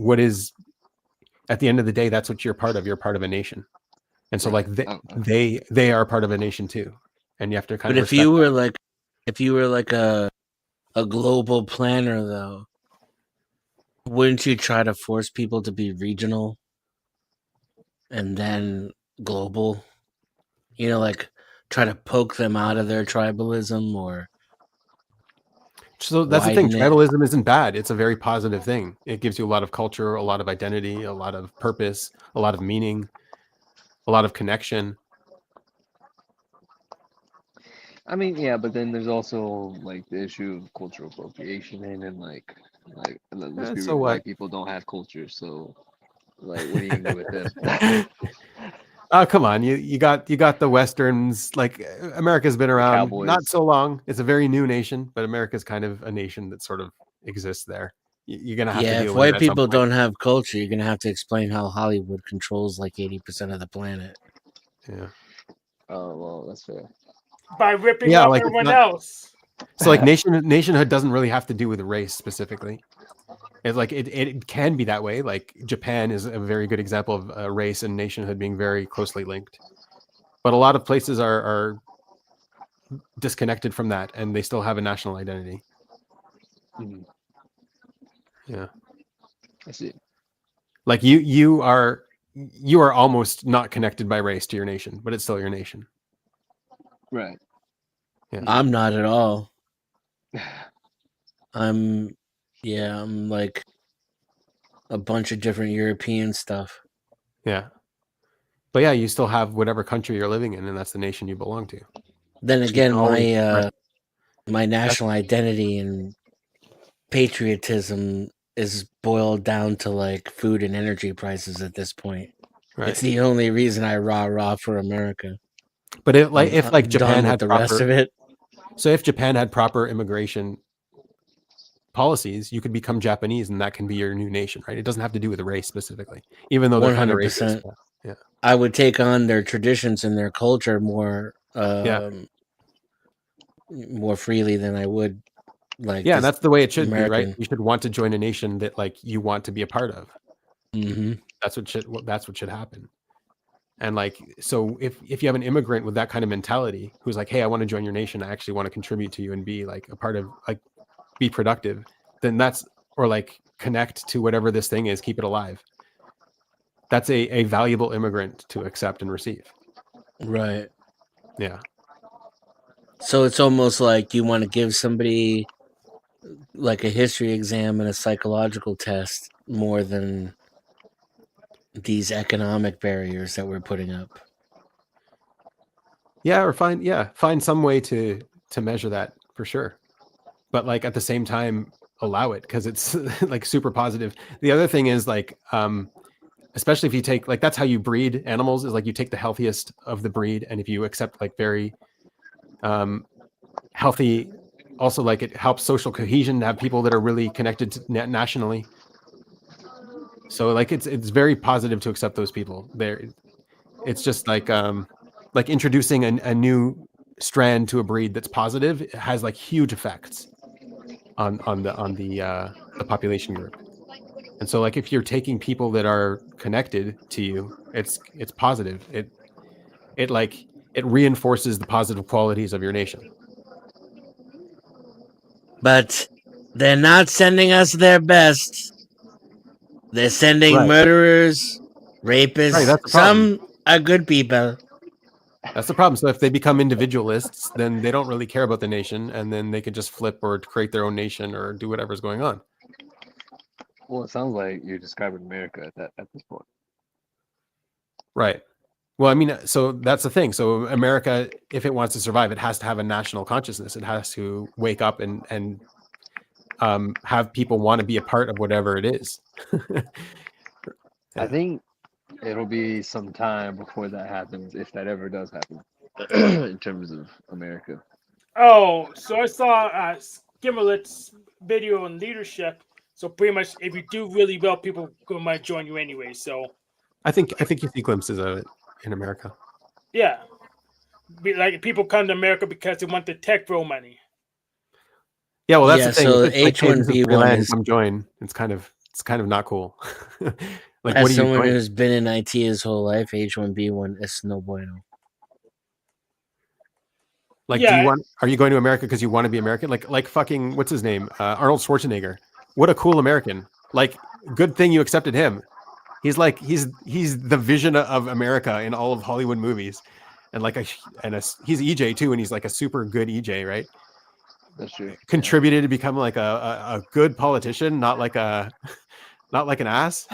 at the end of the day, that's what you're part of. You're part of a nation. And so like they are part of a nation too. And you have to kind of if you were like a global planner though, wouldn't you try to force people to be regional and then global? You know, like try to poke them out of their tribalism or so that's the thing. Tribalism isn't bad. It's a very positive thing. It gives you a lot of culture, a lot of identity, a lot of purpose, a lot of meaning, a lot of connection. I mean, yeah, but then there's also like the issue of cultural appropriation and like let's be real, white people don't have culture, so like what are you gonna do with them? Oh, come on. You got the Westerns. Like America's been around not so long. It's a very new nation, but America's kind of a nation that sort of exists there. You're gonna have to deal if with white it people don't have culture, you're gonna have to explain how Hollywood controls like 80% of the planet. Yeah. Oh well, that's fair. By ripping off everyone else. So like nationhood doesn't really have to do with race specifically. It's like it can be that way. Like Japan is a very good example of race and nationhood being very closely linked. But a lot of places are disconnected from that, and they still have a national identity. Mm-hmm. Yeah, I see. Like you are almost not connected by race to your nation, but it's still your nation. Right. Yeah. I'm not at all. I'm like a bunch of different European stuff. Yeah. But yeah, you still have whatever country you're living in, and that's the nation you belong to. Then again, my national identity and patriotism is boiled down to like food and energy prices at this point. Right. It's the only reason I rah for America. But if Japan had the rest of it. So if Japan had proper immigration policies, you could become Japanese, and that can be your new nation, right? It doesn't have to do with race specifically, even though they're 100%. Kind of racist. Yeah, I would take on their traditions and their culture more, more freely than I would. Like, that's the way it should be, right? You should want to join a nation that like you want to be a part of. Mm-hmm. That's what should happen. And like, so if you have an immigrant with that kind of mentality who's like, hey, I want to join your nation, I actually want to contribute to you and be like a part of, like, be productive, then that's, or like connect to whatever this thing is, keep it alive. That's a valuable immigrant to accept and receive. Right. Yeah. So it's almost like you want to give somebody like a history exam and a psychological test more than these economic barriers that we're putting up. Yeah, or find some way to measure that for sure. But like at the same time, allow it, because it's like super positive. The other thing is like, especially if you take, like, that's how you breed animals, is like you take the healthiest of the breed, and if you accept like very healthy, also like it helps social cohesion to have people that are really connected to nationally. So like it's very positive to accept those people. It's just like introducing a new strand to a breed that's positive. It has like huge effects on the population group. And so like if you're taking people that are connected to you, it's positive. It reinforces the positive qualities of your nation. But they're not sending us their best. They're sending murderers, rapists. Right, that's the Some are good people. That's the problem. So if they become individualists, then they don't really care about the nation, and then they can just flip or create their own nation or do whatever's going on. Well, it sounds like you're describing America at this point. Right. Well, I mean, so that's the thing. So America, if it wants to survive, it has to have a national consciousness. It has to wake up and have people want to be a part of whatever it is. I think it'll be some time before that happens, if that ever does happen, in terms of America. Oh, so I saw Skimmerlet's video on leadership. So pretty much, if you do really well, people might join you anyway. So I think you see glimpses of it in America. Yeah, like people come to America because they want the tech bro money. Yeah, well, that's the thing. So It's like, hey, H1B1 is come join. It's kind of not cool. Like, as what are you someone doing? who's been in IT his whole life, H1B1 is no bueno. Like, Yeah. are you going to America because you want to be American? Like fucking, what's his name? Arnold Schwarzenegger. What a cool American. Like, good thing you accepted him. He's like, he's the vision of America in all of Hollywood movies. And like, he's EJ too. And he's like a super good EJ, right? That's true. Contributed to become like a good politician, not like an ass.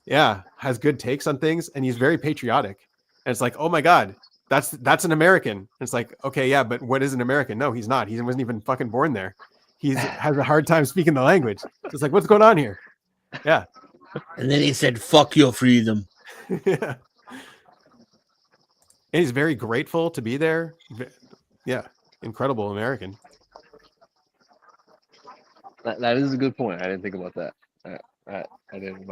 Yeah. Has good takes on things. And he's very patriotic. And it's like, oh my God, that's an American. And it's like, okay, yeah, but what is an American? No, he's not. He wasn't even fucking born there. He has a hard time speaking the language. So it's like, what's going on here? Yeah. And then he said, fuck your freedom. Yeah. And he's very grateful to be there. Yeah. Incredible American. That is a good point. I didn't think about that. I didn't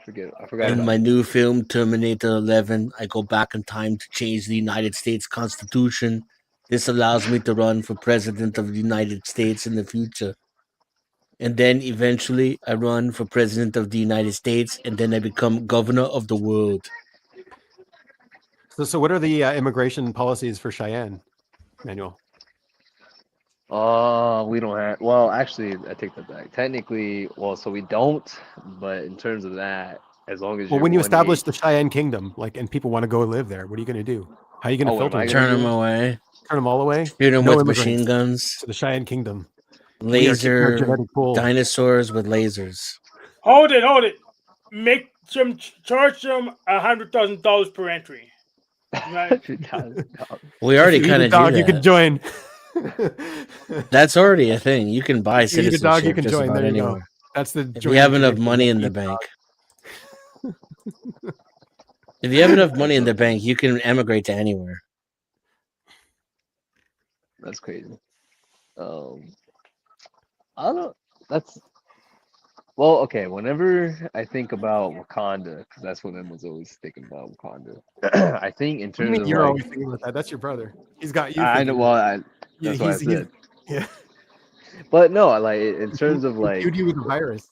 forget. I forgot. In my new film, Terminator 11, I go back in time to change the United States Constitution. This allows me to run for president of the United States in the future. And then eventually I run for president of the United States, and then I become governor of the world. So what are the immigration policies for Cheyenne, Manuel? We don't have. Well, actually, I take that back. Technically, so we don't. But in terms of that, as long as when you establish the Cheyenne Kingdom, and people want to go live there, what are you going to do? How are you going to filter them? Turn them away. Turn them all away. Shoot them with machine guns. To the Cheyenne Kingdom. Laser dinosaurs with lasers. Hold it. Make them charge them $100,000 per entry. Right? We already kind of do that. You can join. That's already a thing. You can buy citizenship. Dog, you can just join. about There you anywhere. go. That's the. If you have enough money in the bank. If you have enough money in the bank, you can emigrate to anywhere. That's crazy. I don't. Well, okay. Whenever I think about Wakanda, because that's what Emma's always thinking about Wakanda. I think in terms of you're always thinking about that. That's your brother. He's got you. I know. Well, that's what I said. Yeah. But no, like in terms of like you with the virus.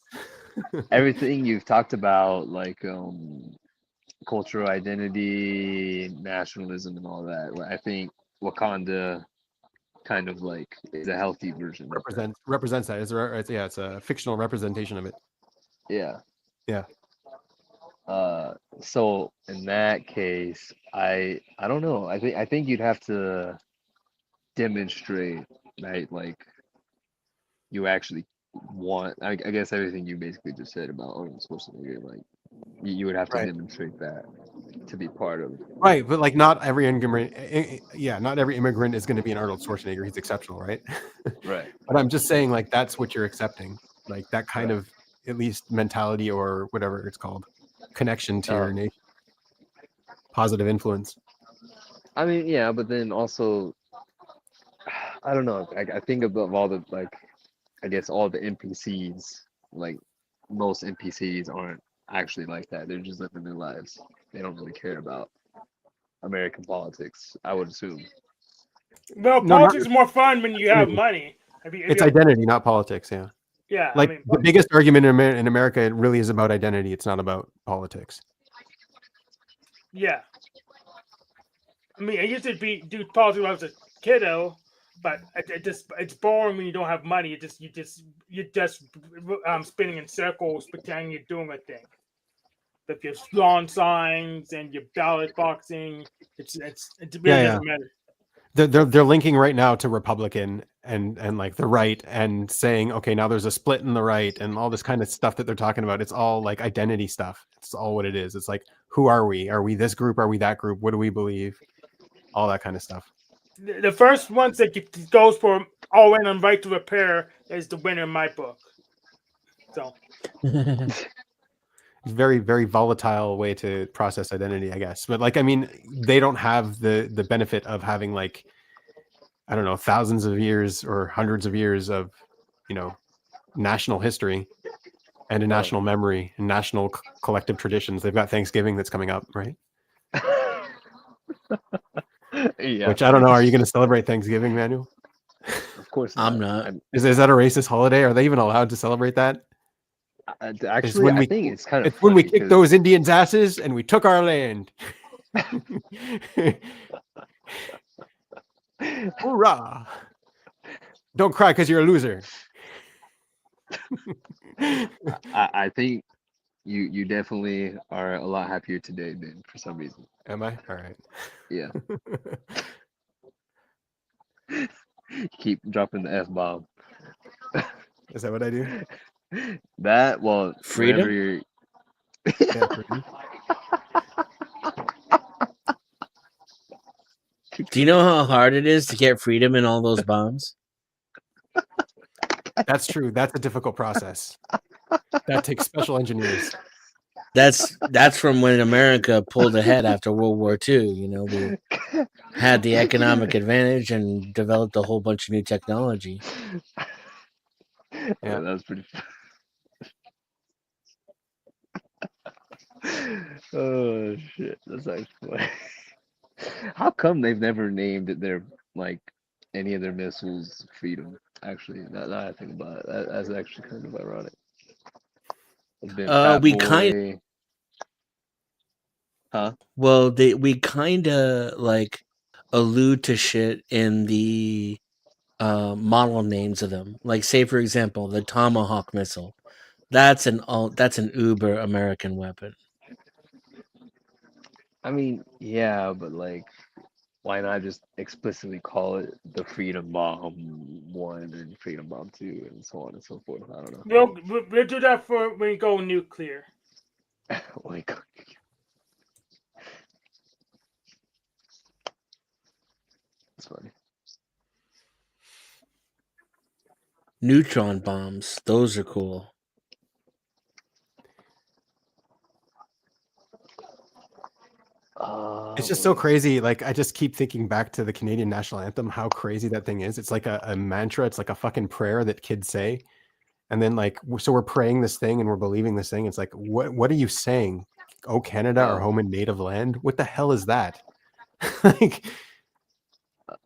everything you've talked about, like cultural identity, nationalism, and all that. I think Wakanda kind of like is a healthy version of that. represents that. It's a fictional representation of it. Yeah. Yeah. So in that case, I don't know. I think you'd have to demonstrate, right? Like you actually want. I guess everything you basically just said about Arnold Schwarzenegger, like you would have to Right. demonstrate that to be part of. Right, but like not every immigrant, not every immigrant is going to be an Arnold Schwarzenegger. He's exceptional, right? Right. But I'm just saying, like that's what you're accepting, like that kind of at least mentality or whatever it's called, connection to your nation, positive influence. I mean, yeah, but then also, I don't know. I think of all the like, I guess all the NPCs, like most NPCs aren't actually like that. They're just living their lives. They don't really care about American politics, I would assume. Well, politics is more fun when you have money. It's identity, not politics. Yeah. Yeah. Like the biggest argument in America, it really is about identity. It's not about politics. Yeah. I mean, I used to do politics when I was a kiddo, but it's boring when you don't have money. You're just spinning in circles, pretending you're doing a thing. With your lawn signs and your ballot boxing, it really doesn't matter. They're linking right now to Republican and like the right and saying, okay, now there's a split in the right and all this kind of stuff that they're talking about. It's all like identity stuff. It's all what it is. It's like, who are we? Are we this group? Are we that group? What do we believe? All that kind of stuff. The first ones that goes for all in and right to repair is the winner in my book. So very, very volatile way to process identity, I guess. But like, I mean, they don't have the benefit of having like, I don't know, thousands of years or hundreds of years of, national history and a national memory and national collective traditions. They've got Thanksgiving that's coming up, right? Yeah. Which I don't know. Are you going to celebrate Thanksgiving, Manuel? Of course not. I'm not. Is that a racist holiday? Are they even allowed to celebrate that? Actually, I think it's kind of. It's when we kicked those Indians' asses and we took our land. Hoorah! Don't cry because you're a loser. I think you definitely are a lot happier today, Ben, for some reason. Am I? All right. Yeah. Keep dropping the F-bomb. Is that what I do? That, well, freedom? You're... Yeah, freedom. Do you know how hard it is to get freedom in all those bombs? That's true. That's a difficult process. That takes special engineers. That's from when America pulled ahead after World War II. We had the economic advantage and developed a whole bunch of new technology. Yeah, that was pretty oh shit, that's actually funny. How come they've never named their like any of their missiles Freedom? Actually, now I think about it, that's actually kind of ironic. It's been Well, we kind of like allude to shit in the model names of them. Like, say for example, the Tomahawk missile. That's an uber American weapon. I mean, yeah, but like, why not just explicitly call it the Freedom Bomb 1 and Freedom Bomb 2 and so on and so forth? I don't know. We'll do that for when we go nuclear. Like, that's funny. Neutron bombs. Those are cool. It's just so crazy. Like, I just keep thinking back to the Canadian national anthem, how crazy that thing is. It's like a mantra. It's like a fucking prayer that kids say. And then like, so we're praying this thing and we're believing this thing. It's like, what are you saying? Oh, Canada, our home and native land. What the hell is that? Like,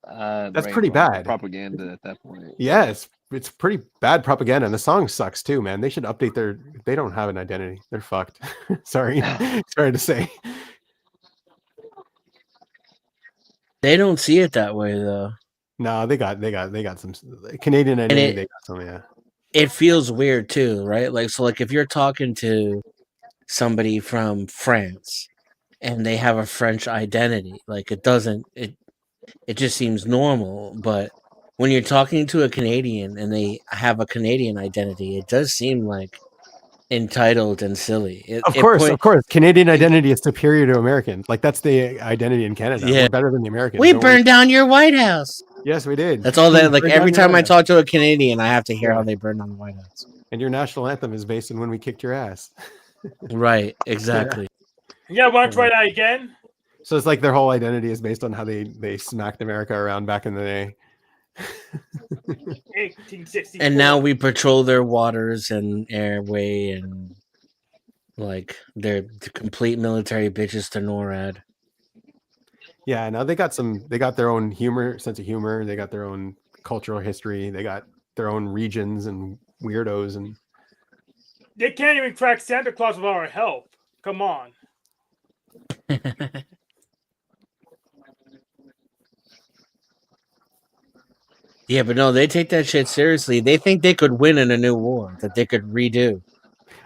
that's pretty bad. Propaganda at that point. Yes. it's pretty bad propaganda, and the song sucks too, man. They should update their. They don't have an identity. They're fucked. Sorry, sorry to say. They don't see it that way though. No, they got some Canadian identity. They got some, yeah. It feels weird too, right? Like so, like if you're talking to somebody from France and they have a French identity, like it just seems normal. But when you're talking to a Canadian and they have a Canadian identity, it does seem like entitled and silly. Of course, Canadian identity is superior to American. Like that's the identity in Canada. Yeah. We're better than the Americans. We burned down your White House. Yes, we did. That's all that. Like Burned every down your time I White House. talk to a Canadian, I have to hear how they burned down the White House. And your national anthem is based on when we kicked your ass. Right. Exactly. Yeah, want to try that again? So it's like their whole identity is based on how they smacked America around back in the day. 1864. And now we patrol their waters and airway and like they're the complete military bitches to NORAD. Yeah, now they got their own humor, sense of humor. They got their own cultural history. They got their own regions and weirdos, and they can't even crack Santa Claus without our help. Come on. Yeah, but no, they take that shit seriously. They think they could win in a new war that they could redo.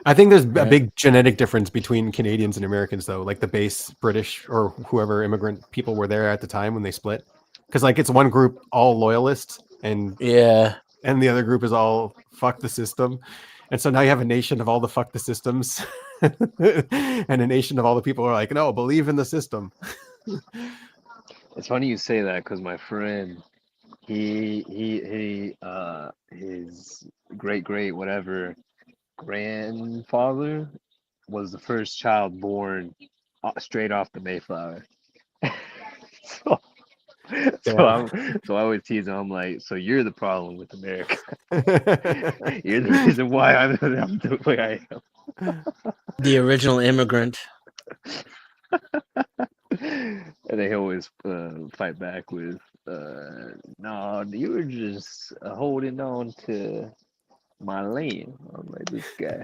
I think there's a big genetic difference between Canadians and Americans, though. Like the base British or whoever immigrant people were there at the time when they split, because like it's one group all loyalists and and the other group is all fuck the system, and so now you have a nation of all the fuck the systems, and a nation of all the people who are like, no, believe in the system. It's funny you say that because my friend, his great whatever grandfather was the first child born straight off the Mayflower. so I always tease him. I'm like, so you're the problem with America. You're the reason why I'm the way I am. The original immigrant. And they always fight back with, no, you were just holding on to my land. I'm like, this guy.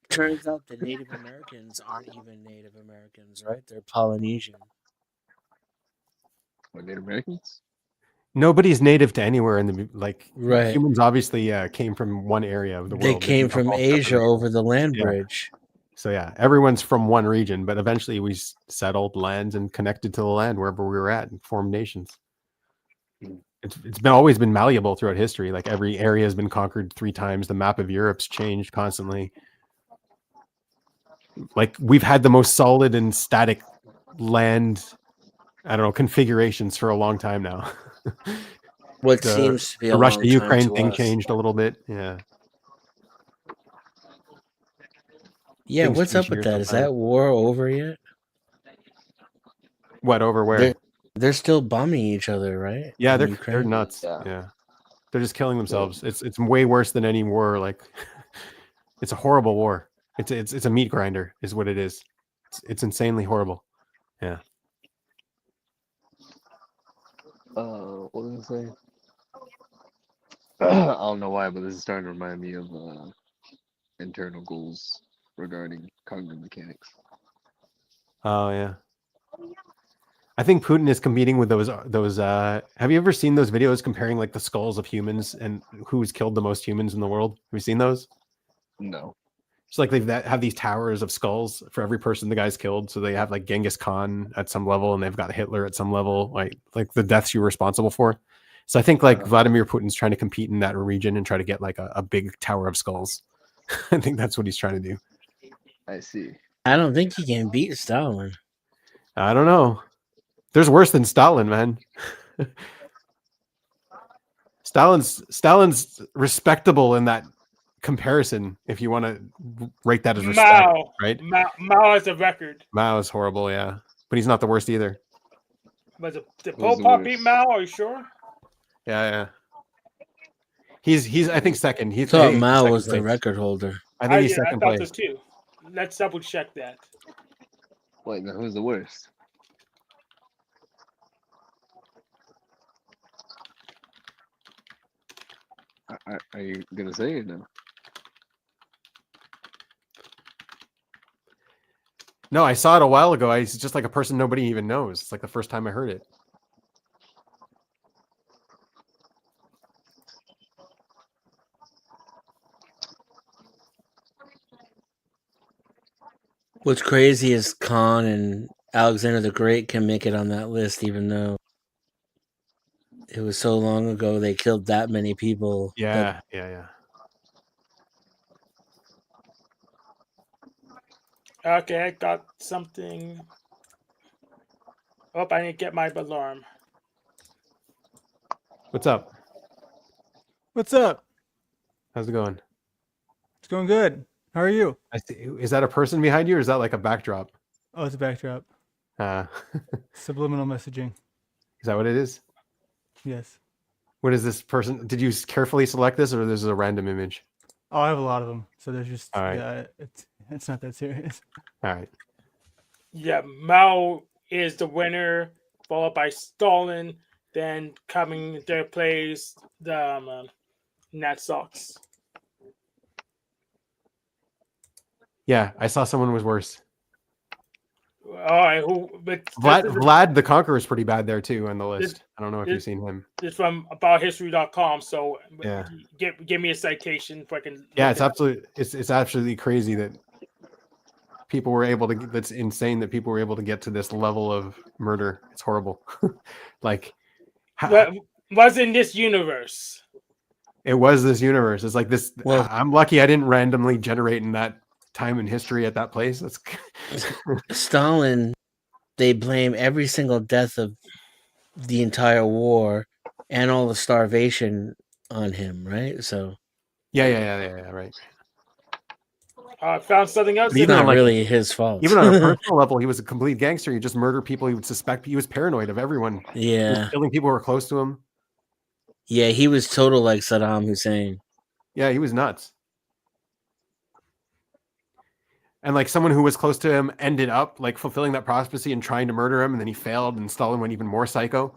Turns out the Native Americans aren't even Native Americans, right? They're Polynesian. What, Native Americans? Nobody's native to anywhere in the Right. Humans obviously came from one area of the world. They came from Asia over the land bridge. So yeah, everyone's from one region, but eventually we settled lands and connected to the land wherever we were at and formed nations. It's always been malleable throughout history. Like every area has been conquered 3 times. The map of Europe's changed constantly. Like we've had the most solid and static land, I don't know, configurations for a long time now. What seems to be the Russia-Ukraine thing changed a little bit. Yeah. Yeah, what's up with that? Is that war over yet? What, over where? They're still bombing each other, right? Yeah, they're nuts. Yeah. They're just killing themselves. It's way worse than any war. Like it's a horrible war. It's a meat grinder is what it is. It's insanely horrible. Yeah. What was I say? I don't know why, but this is starting to remind me of internal goals regarding cognitive mechanics. Oh yeah. I think Putin is competing with those. Have you ever seen those videos comparing like the skulls of humans and who's killed the most humans in the world? Have you seen those? No. It's like they have these towers of skulls for every person the guy's killed. So they have like Genghis Khan at some level, and they've got Hitler at some level, like the deaths you were responsible for. So I think like Vladimir Putin's trying to compete in that region and try to get like a big tower of skulls. I think that's what he's trying to do. I see. I don't think he can beat Stalin. I don't know. There's worse than Stalin, man. Stalin's respectable in that comparison, if you want to rate that as respect, right? Mao has a record. Mao is horrible, yeah, but he's not the worst either. But did Pol Pot beat Mao? Are you sure? Yeah. He's I think second. I thought Mao was the record holder. I think he's second place. I thought so too. Let's double check that. Wait, now who's the worst? Are you gonna say it now? No, I saw it a while ago. It's just like a person nobody even knows. It's like the first time I heard it. What's crazy is Khan and Alexander the Great can make it on that list, even though it was so long ago they killed that many people. Yeah, yeah. Okay, I got something. Oh, I didn't get my alarm. What's up? What's up? How's it going? It's going good. How are you? I see. Is that a person behind you, or is that like a backdrop? Oh, it's a backdrop. Subliminal messaging. Is that what it is? Yes. What is this person? Did you carefully select this, or this is a random image? Oh, I have a lot of them. So there's just All right. yeah, it's not that serious. All right. Yeah, Mao is the winner, followed by Stalin. Then coming their place, the Nat Sox. Yeah, I saw someone was worse. All right, but Vlad the Conqueror is pretty bad there too on the list. I don't know if you've seen him. It's from abouthistory.com. So yeah, give me a citation if I can. Yeah, it's absolutely crazy that people were able to. That's insane that people were able to get to this level of murder. It's horrible. Like, was in this universe. It was this universe. It's like this. Well, I'm lucky I didn't randomly generate in that time in history at that place. That's Stalin. They blame every single death of the entire war and all the starvation on him, right? So yeah, right. Found something else. It's not really his fault. Even on a personal level, he was a complete gangster. He just murdered people he would suspect. He was paranoid of everyone. Yeah, he was killing people who were close to him. Yeah, he was total like Saddam Hussein. Yeah, he was nuts. And like someone who was close to him ended up like fulfilling that prophecy and trying to murder him, and then he failed, and Stalin went even more psycho.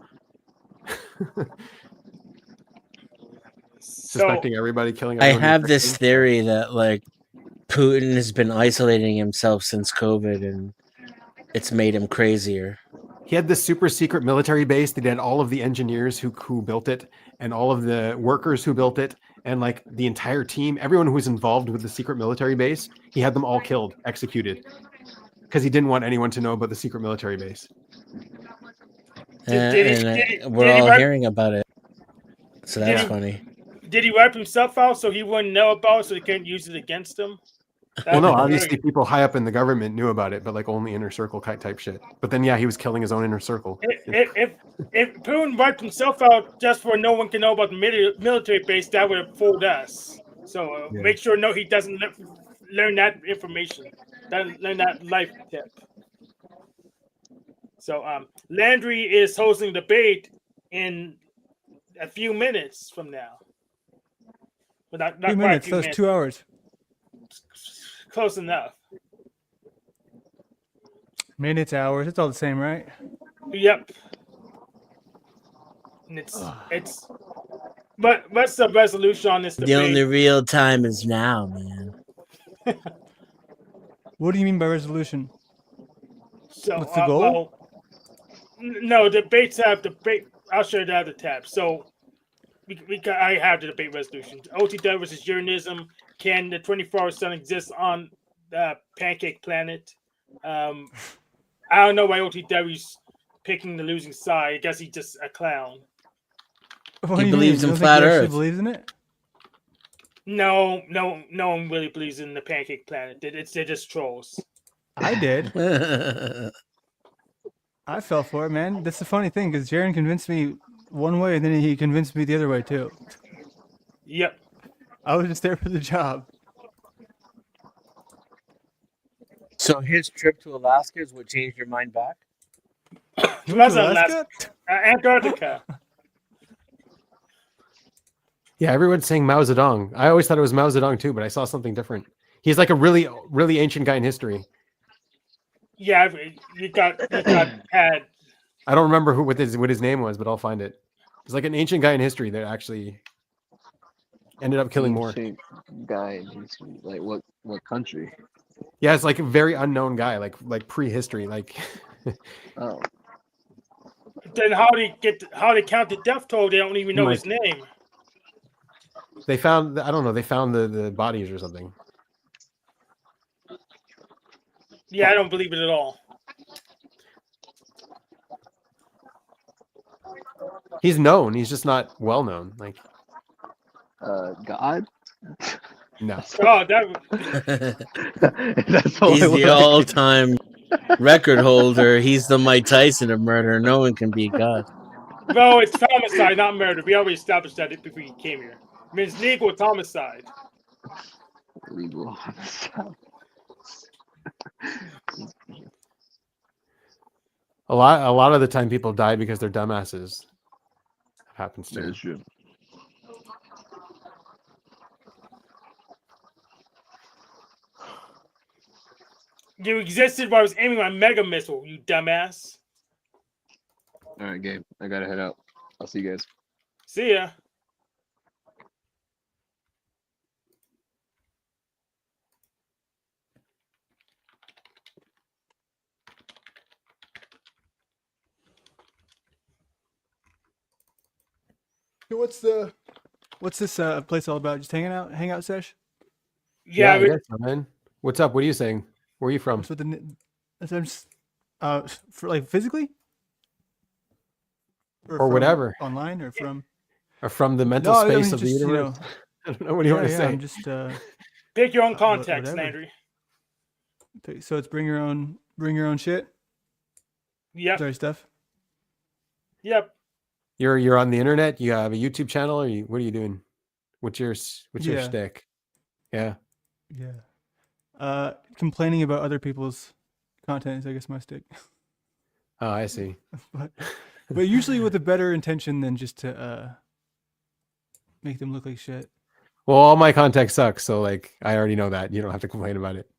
Suspecting everybody, killing everyone. I have this theory that like Putin has been isolating himself since COVID, and it's made him crazier. He had this super secret military base that had all of the engineers who built it, and all of the workers who built it, and like the entire team, everyone who was involved with the secret military base, he had them all killed, executed, because he didn't want anyone to know about the secret military base. We're all hearing about it, so that's funny. Did he wipe himself out so he wouldn't know about it, so he couldn't use it against him? Well, no, obviously people high up in the government knew about it, but like only inner circle type shit. But then, yeah, he was killing his own inner circle. If Putin wiped himself out just for no one can know about the military base, that would have fooled us. So make sure he doesn't learn that information, learn that life tip. So Landry is hosting the debate in a few minutes from now. But not few quite minutes. a few That's minutes. 2 hours. Close enough. Minutes, hours. It's all the same, right? Yep. And it's. But what's the resolution on this debate? The only real time is now, man. What do you mean by resolution? So, what's the goal? No, debates have debate. I'll show you the other tab. So, I have the debate resolution. OTW versus Uranism. Can the 24-hour sun exist on the pancake planet? I don't know why OTW's picking the losing side. I guess he's just a clown. He believes in flat Earth. Believes in it? No one really believes in the pancake planet. They're just trolls. I did. I fell for it, man. That's the funny thing, because Jaron convinced me one way, and then he convinced me the other way too. Yep. I was just there for the job. So his trip to Alaska is what changed your mind back? It wasn't Alaska? Antarctica. Yeah, everyone's saying Mao Zedong. I always thought it was Mao Zedong too, but I saw something different. He's like a really, really ancient guy in history. Yeah, you got had. I don't remember what his name was, but I'll find it. It's like an ancient guy in history that actually ended up killing more. Ancient guy in history. Like what country? Yeah, it's like a very unknown guy, like prehistory. Like, Oh, Then how they count the death toll? They don't even know his name. they found, I don't know, they found the bodies or something. Yeah, I don't believe it at all. He's known. He's just not well known. Like, God. no. Oh, that That's all He's I the wanted. all-time record holder. He's the Mike Tyson of murder. No one can beat God. no, it's homicide, not murder. We already established that before you came here. I mean, it's legal. It's homicide. Legal. A lot of the time people die because they're dumbasses. That happens too. That's true. You existed while I was aiming my mega missile, you dumbass. All right, Gabe. I gotta head out. I'll see you guys. See ya. What's this place all about? Just hangout sesh? Yeah, I guess so, man. What's up? What are you saying? Where are you from? What's with I'm just, for like physically, Or from whatever. online, or from Or from the mental No, I space mean, of the just, you universe? know, I don't know. What do you want to say? I'm just pick your own context, whatever. Landry. So it's bring your own shit. Yep. Sorry, stuff. Yep. You're on the internet. You have a YouTube channel, or what are you doing? What's your Yeah. shtick? Yeah. Yeah. Complaining about other people's content is, I guess, my stick. Oh, I see. but usually with a better intention than just to make them look like shit. Well, all my content sucks, so like I already know that. You don't have to complain about it.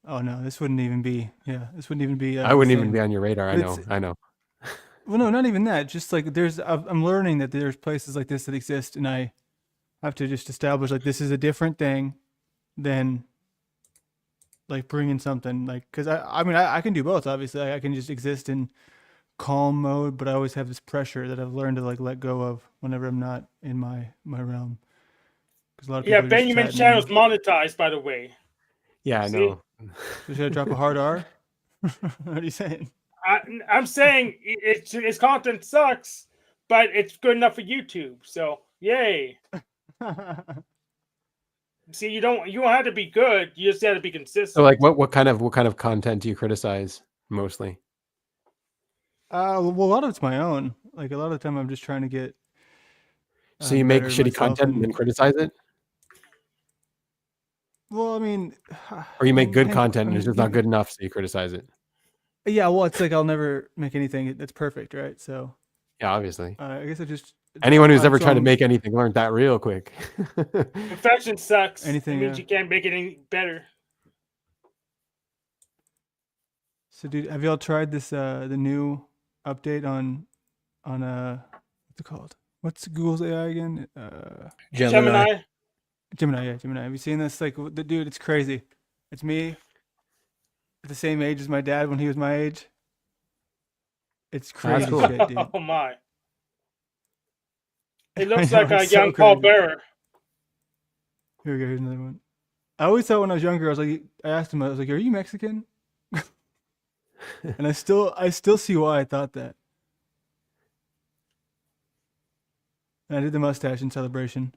Oh no, this wouldn't even be. Yeah, this wouldn't even be. I wouldn't the even same. be on your radar. I know. Well, no, not even that. Just like I'm learning that there's places like this that exist, and I have to just establish like this is a different thing than like bringing something like, because I mean I can do both. Obviously, I can just exist in calm mode, but I always have this pressure that I've learned to like let go of whenever I'm not in my realm. Because a lot of people. Yeah, Binyamin's channel's monetized, by the way. Yeah, I See? know. So should I drop a hard R? What are you saying? I'm saying its content sucks, but it's good enough for YouTube. So yay! See, you don't have to be good. You just have to be consistent. So like, what kind of content do you criticize mostly? Well, a lot of it's my own. Like a lot of the time, I'm just trying to get. So you make better shitty myself content and then criticize it, Well, I mean, or you make good hang- content and it's just not you- good enough, so you criticize it. Yeah, well, it's like I'll never make anything that's perfect, right? So Yeah, obviously. I guess I just Anyone who's ever so tried to I'm- make anything learned that real quick. Perfection sucks. Anything, It means you can't make it any better. So, dude, have y'all tried this? The new update on what's it called? What's Google's AI again? Gemini. Gemini. Yeah, Gemini. Have you seen this? Like, the dude, it's crazy. It's me at the same age as my dad when he was my age. It's crazy cool. shit, dude. Oh my! It looks I know, like a it's so young Paul crazy. Bearer. Here we go. Here's another one. I always thought when I was younger, I asked him, I was like, "Are you Mexican?" And I still see why I thought that. And I did the mustache in celebration.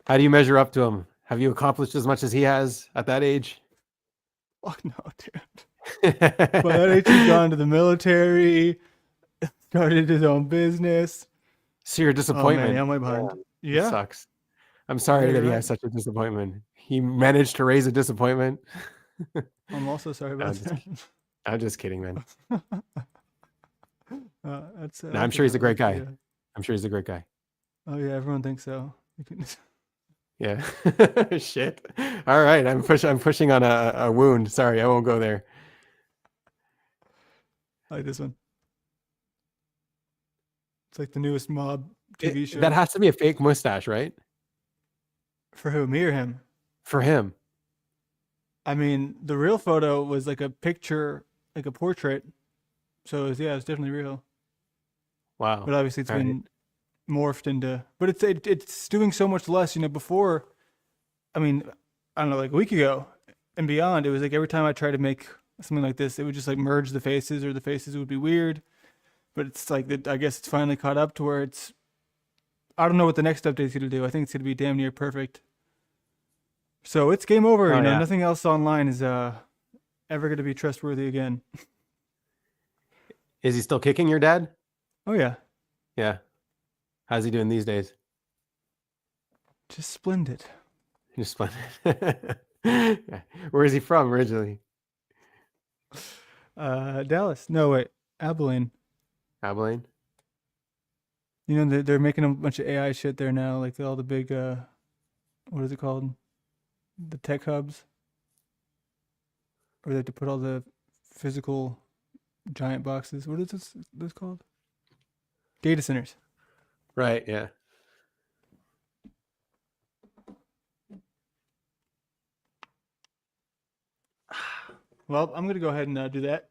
How do you measure up to him? Have you accomplished as much as he has at that age? Fuck no, dude. By that age, he's gone to the military, started his own business. So you're a Oh disappointment. man, yeah, I'm way behind. It Yeah, sucks. I'm sorry Yeah, that you're he right. has such a disappointment. He managed to raise a disappointment. I'm also sorry I'm about just that. I'm just kidding, man. That's. No, I'm sure he's a great guy. Yeah. I'm sure he's a great guy. Oh yeah, everyone thinks so. Yeah. Shit. All right. I'm pushing on a wound. Sorry, I won't go there. I like this one. It's like the newest mob TV show. That has to be a fake mustache, right? For who, me or him? For him. I mean, the real photo was like a picture, like a portrait. So it's definitely real. Wow. But obviously it's All been morphed into. But it's doing so much less. Before, I mean, I don't know, like a week ago and beyond, it was like every time I tried to make something like this, it would just like merge the faces, or the faces would be weird. But it's like that. I guess it's finally caught up to where it's. I don't know what the next update's going to do. I think it's going to be damn near perfect. So it's game over. Oh, yeah. Nothing else online is ever going to be trustworthy again. Is he still kicking your dad? Oh yeah, Yeah. How's he doing these days? just splendid. Just splendid. Where is he from originally? Dallas. No, wait, Abilene. Abilene? They're making a bunch of AI shit there now, like all the big what is it called? The tech hubs. Or they have to put all the physical giant boxes. What is this called? Data centers. Right, yeah. Well, I'm gonna go ahead and do that.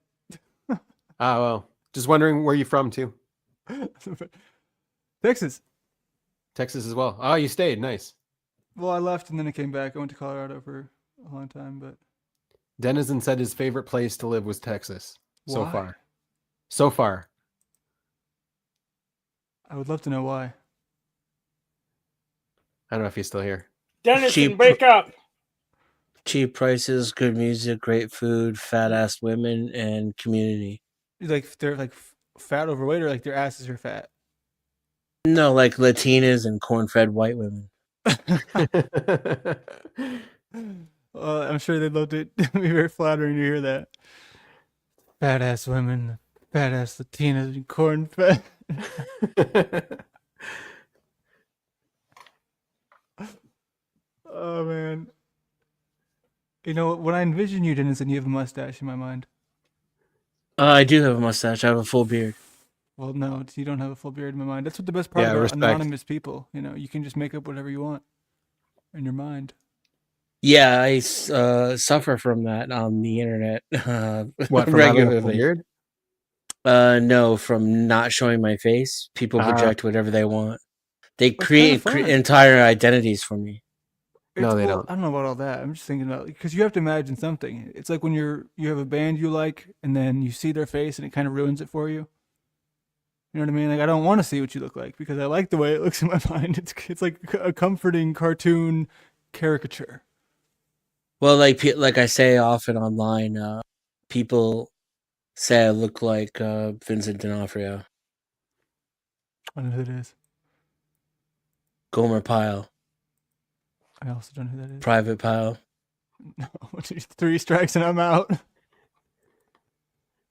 Well, just wondering where you're from too. Texas. Texas as well. Oh, you stayed. Nice. Well, I left and then I came back. I went to Colorado for a long time, but Denizen said his favorite place to live was Texas so Why? far. So far. I would love to know why. I don't know if he's still here. Dennison, wake up. Cheap prices, good music, great food, fat ass women, and community. Like they're like fat, overweight, or like their asses are fat. No, like Latinas and corn-fed white women. I'm sure they'd love to. It'd be very flattering to hear that. Fat ass women, fat ass Latinas, and corn fed. Oh man. When I envision you, Dennison, you have a mustache in my mind. I do have a mustache. I have a full beard. Well, no, you don't have a full beard in my mind. That's what the best part Yeah, about respect. anonymous people. You can just make up whatever you want in your mind. Yeah, I suffer from that on the internet What, from having a full regularly. beard? No, from not showing my face. People project whatever they want. They Well, it's create kinda fun. entire identities for me. No, they Well, don't. I don't know about all that. I'm just thinking about, because you have to imagine something. It's like when you have a band you like, and then you see their face, and it kind of ruins it for you. You know what I mean? Like, I don't want to see what you look like because I like the way it looks in my mind. It's like a comforting cartoon caricature. Well, like I say often online, people say I look like Vincent D'Onofrio, I don't know who that is. Gomer Pyle, I also don't know who that is. Private Pyle. No, 3 strikes and I'm out.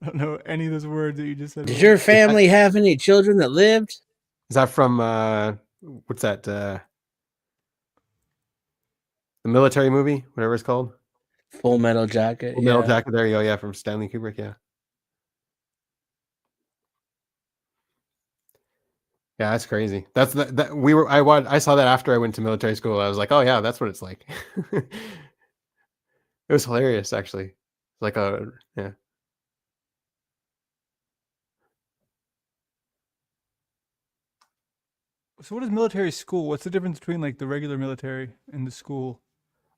I don't know any of those words that you just said. Did your family have any children that lived? Is that from what's that? The military movie, whatever it's called. Full Metal Jacket. Full Metal Jacket. There you go. Yeah, from Stanley Kubrick. Yeah. Yeah, that's crazy. That's that we were. I saw that after I went to military school. I was like, oh yeah, that's what it's like. It was hilarious, actually. Like yeah. So what is military school? What's the difference between like the regular military and the school?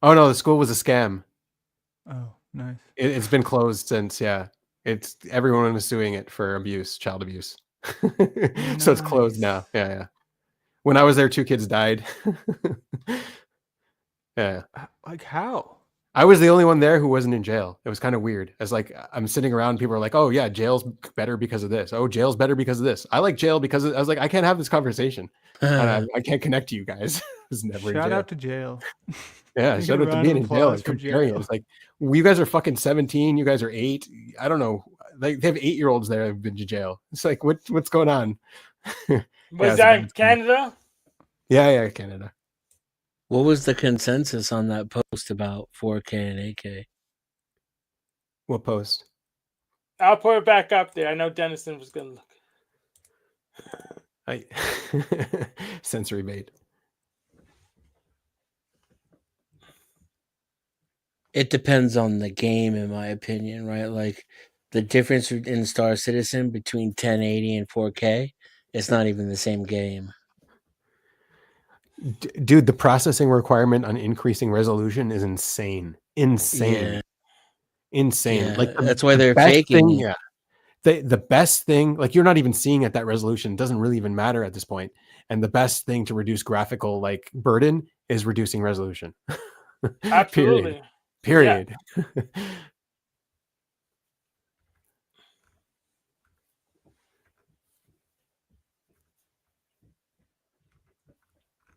Oh no, the school was a scam. Oh, nice. It's been closed since. Yeah, everyone was suing it for abuse, child abuse. So it's closed now. Yeah, yeah. When I was there, 2 kids died. Yeah. Like how? I was the only one there who wasn't in jail. It was kind of weird. As like I'm sitting around, people are like, "Oh yeah, jail's better because of this. Oh, jail's better because of this." I like jail because I was like, I can't have this conversation. I can't connect to you guys. I was never in Shout jail. out to jail. Yeah, shout out to being in jail and comparing it. It's like, well, you guys are fucking 17. You guys are 8. I don't know. Like they have 8-year-olds there who've been to jail. It's like, what's going on? Was that in Canada? Yeah, Canada. What was the consensus on that post about 4K and 8K? What post? I'll put it back up there. I know Dennison was going to look. I sensory bait. It depends on the game, in my opinion, right? Like the difference in Star Citizen between 1080 and 4K, it's not even the same game. Dude, the processing requirement on increasing resolution is insane. Insane. Yeah. Insane. Yeah, Like that's why they're best faking thing, it. yeah. The best thing, like you're not even seeing at that resolution, doesn't really even matter at this point. And the best thing to reduce graphical like burden is reducing resolution. Absolutely. Period.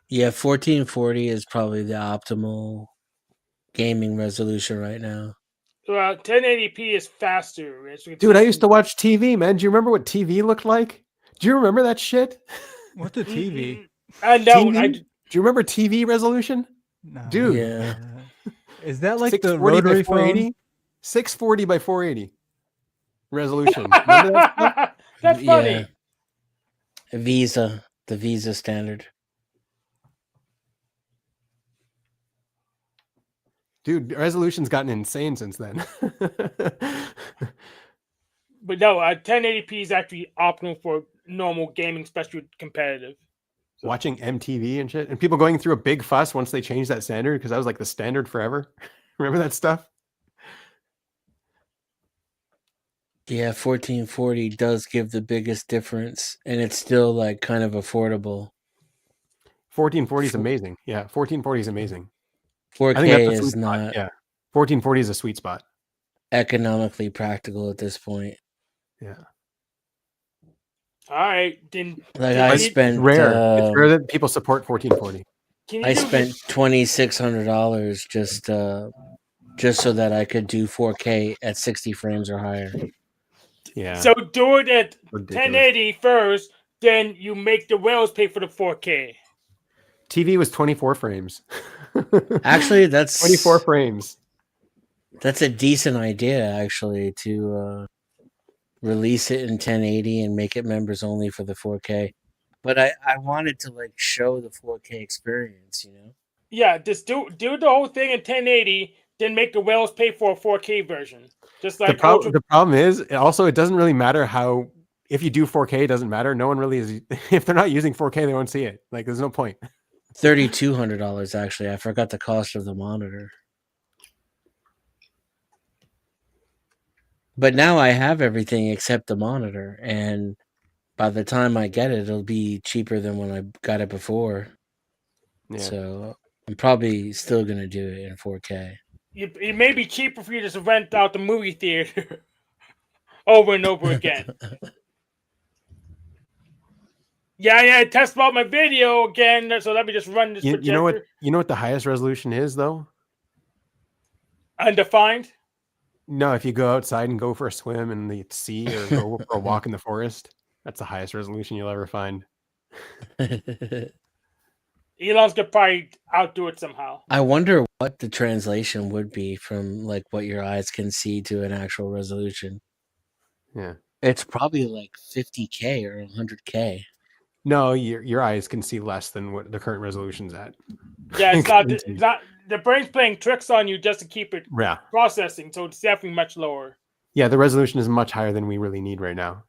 Yeah, 1440 is probably the optimal gaming resolution right now. Well, 1080p is faster. Dude, I used to watch TV, man. Do you remember what TV looked like? Do you remember that shit? What's a TV? I know. TV? Do you remember TV resolution? No. Dude. Yeah. Is that like the 640 by rotary 480? phone? 640 by 480 resolution. Remember that stuff? That's funny. Yeah. Visa, the Visa standard. Dude, resolution's gotten insane since then. But no, 1080p is actually optimal for normal gaming, especially competitive. Watching MTV and shit, and people going through a big fuss once they changed that standard because that was like the standard forever. Remember that stuff? Yeah, 1440 does give the biggest difference, and it's still like kind of affordable. 1440 is amazing. Yeah, 1440 is amazing. 4K I think that's a is sweet spot. not Yeah, 1440 is a sweet spot. economically practical at this point. Yeah. All right, then. Like I spent it's rare that people support 1440. I spent $2,600 just so that I could do 4K at 60 frames or higher. Yeah. So do it at Ridiculous. 1080 first, then you make the whales pay for the 4K. TV was 24 frames. Actually, that's 24 frames. That's a decent idea, actually, to release it in 1080 and make it members only for the 4K. But I wanted to like show the 4K experience, you know? Yeah, just do the whole thing in 1080, then make the whales pay for a 4K version. Just like the problem is also it doesn't really matter how if you do 4K, it doesn't matter. No one really is if they're not using 4K, they won't see it. Like there's no point. $3,200 actually. I forgot the cost of the monitor. But now I have everything except the monitor, and by the time I get it, it'll be cheaper than when I got it before. Yeah. So I'm probably still gonna do it in 4K. It may be cheaper for you to just rent out the movie theater over and over again. Yeah, test out my video again. So let me just run this projector. You know what the highest resolution is though? Undefined? No, if you go outside and go for a swim in the sea or go for a walk in the forest, that's the highest resolution you'll ever find. Elon's gonna probably outdo it somehow. I wonder what the translation would be from like what your eyes can see to an actual resolution. Yeah. It's probably like 50K or 100K. No, your eyes can see less than what the current resolution's at. Yeah, it's not the brain's playing tricks on you just to keep it processing, so it's definitely much lower. Yeah, the resolution is much higher than we really need right now.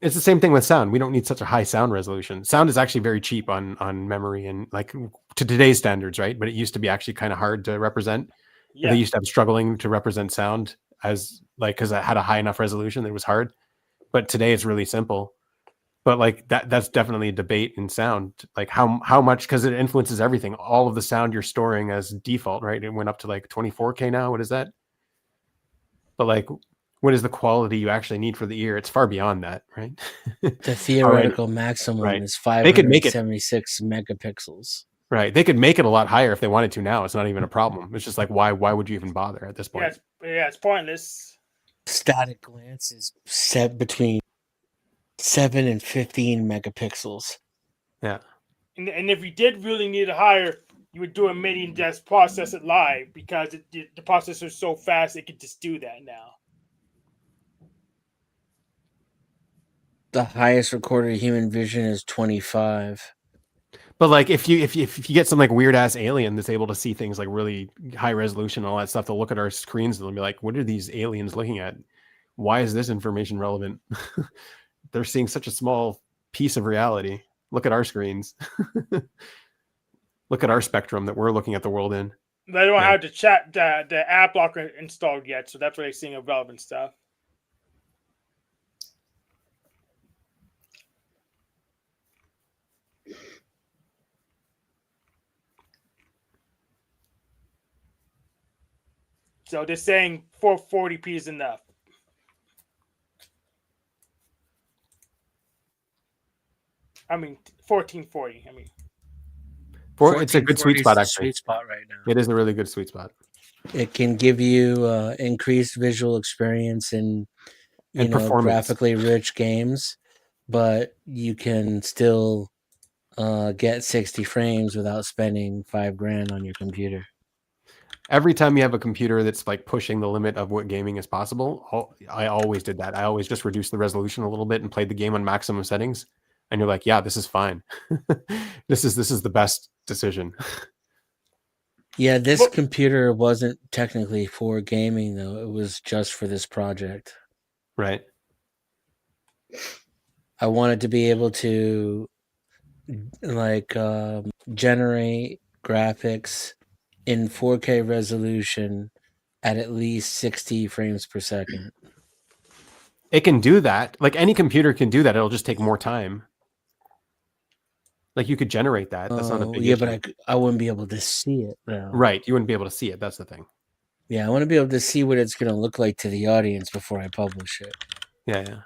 It's the same thing with sound. We don't need such a high sound resolution. Sound is actually very cheap on memory and like to today's standards, right? But it used to be actually kind of hard to represent. Yeah. They used to have struggling to represent sound as like because it had a high enough resolution that it was hard. But today it's really simple. But like that's definitely a debate in sound. Like how much, because it influences everything. All of the sound you're storing as default, right? It went up to like 24K now. What is that? But like, what is the quality you actually need for the ear? It's far beyond that, right? The theoretical maximum is 576 megapixels. Right. They could make it a lot higher if they wanted to now. It's not even a problem. It's just like, why would you even bother at this point? Yeah, it's pointless. Static glance is set between 7 and 15 megapixels. Yeah. And if you did really need it higher, you would do a MIDI and just process it live because the processor is so fast it could just do that now. The highest recorded human vision is 25. But like if you get some like weird ass alien that's able to see things like really high resolution and all that stuff, they'll look at our screens and they'll be like, what are these aliens looking at? Why is this information relevant? They're seeing such a small piece of reality. Look at our screens. Look at our spectrum that we're looking at the world in. They don't have the app blocker installed yet, so that's why they're seeing irrelevant stuff. So they're saying 440p is enough. I mean, 1440. I mean, it's a good sweet 1440 spot, is the actually. sweet spot right now. It is a really good sweet spot. It can give you increased visual experience in And performance. graphically rich games, but you can still get 60 frames without spending $5,000 on your computer. Every time you have a computer that's like pushing the limit of what gaming is possible, I always did that. I always just reduced the resolution a little bit and played the game on maximum settings. And you're like, yeah, this is fine. This is the best decision. Yeah, this computer wasn't technically for gaming though. It was just for this project. Right. I wanted to be able to like generate graphics in 4K resolution at least 60 frames per second. It can do that. Like any computer can do that. It'll just take more time. Like you could generate that. That's not a big issue. But I wouldn't be able to see it though. Right. You wouldn't be able to see it. That's the thing. Yeah, I want to be able to see what it's going to look like to the audience before I publish it. Yeah.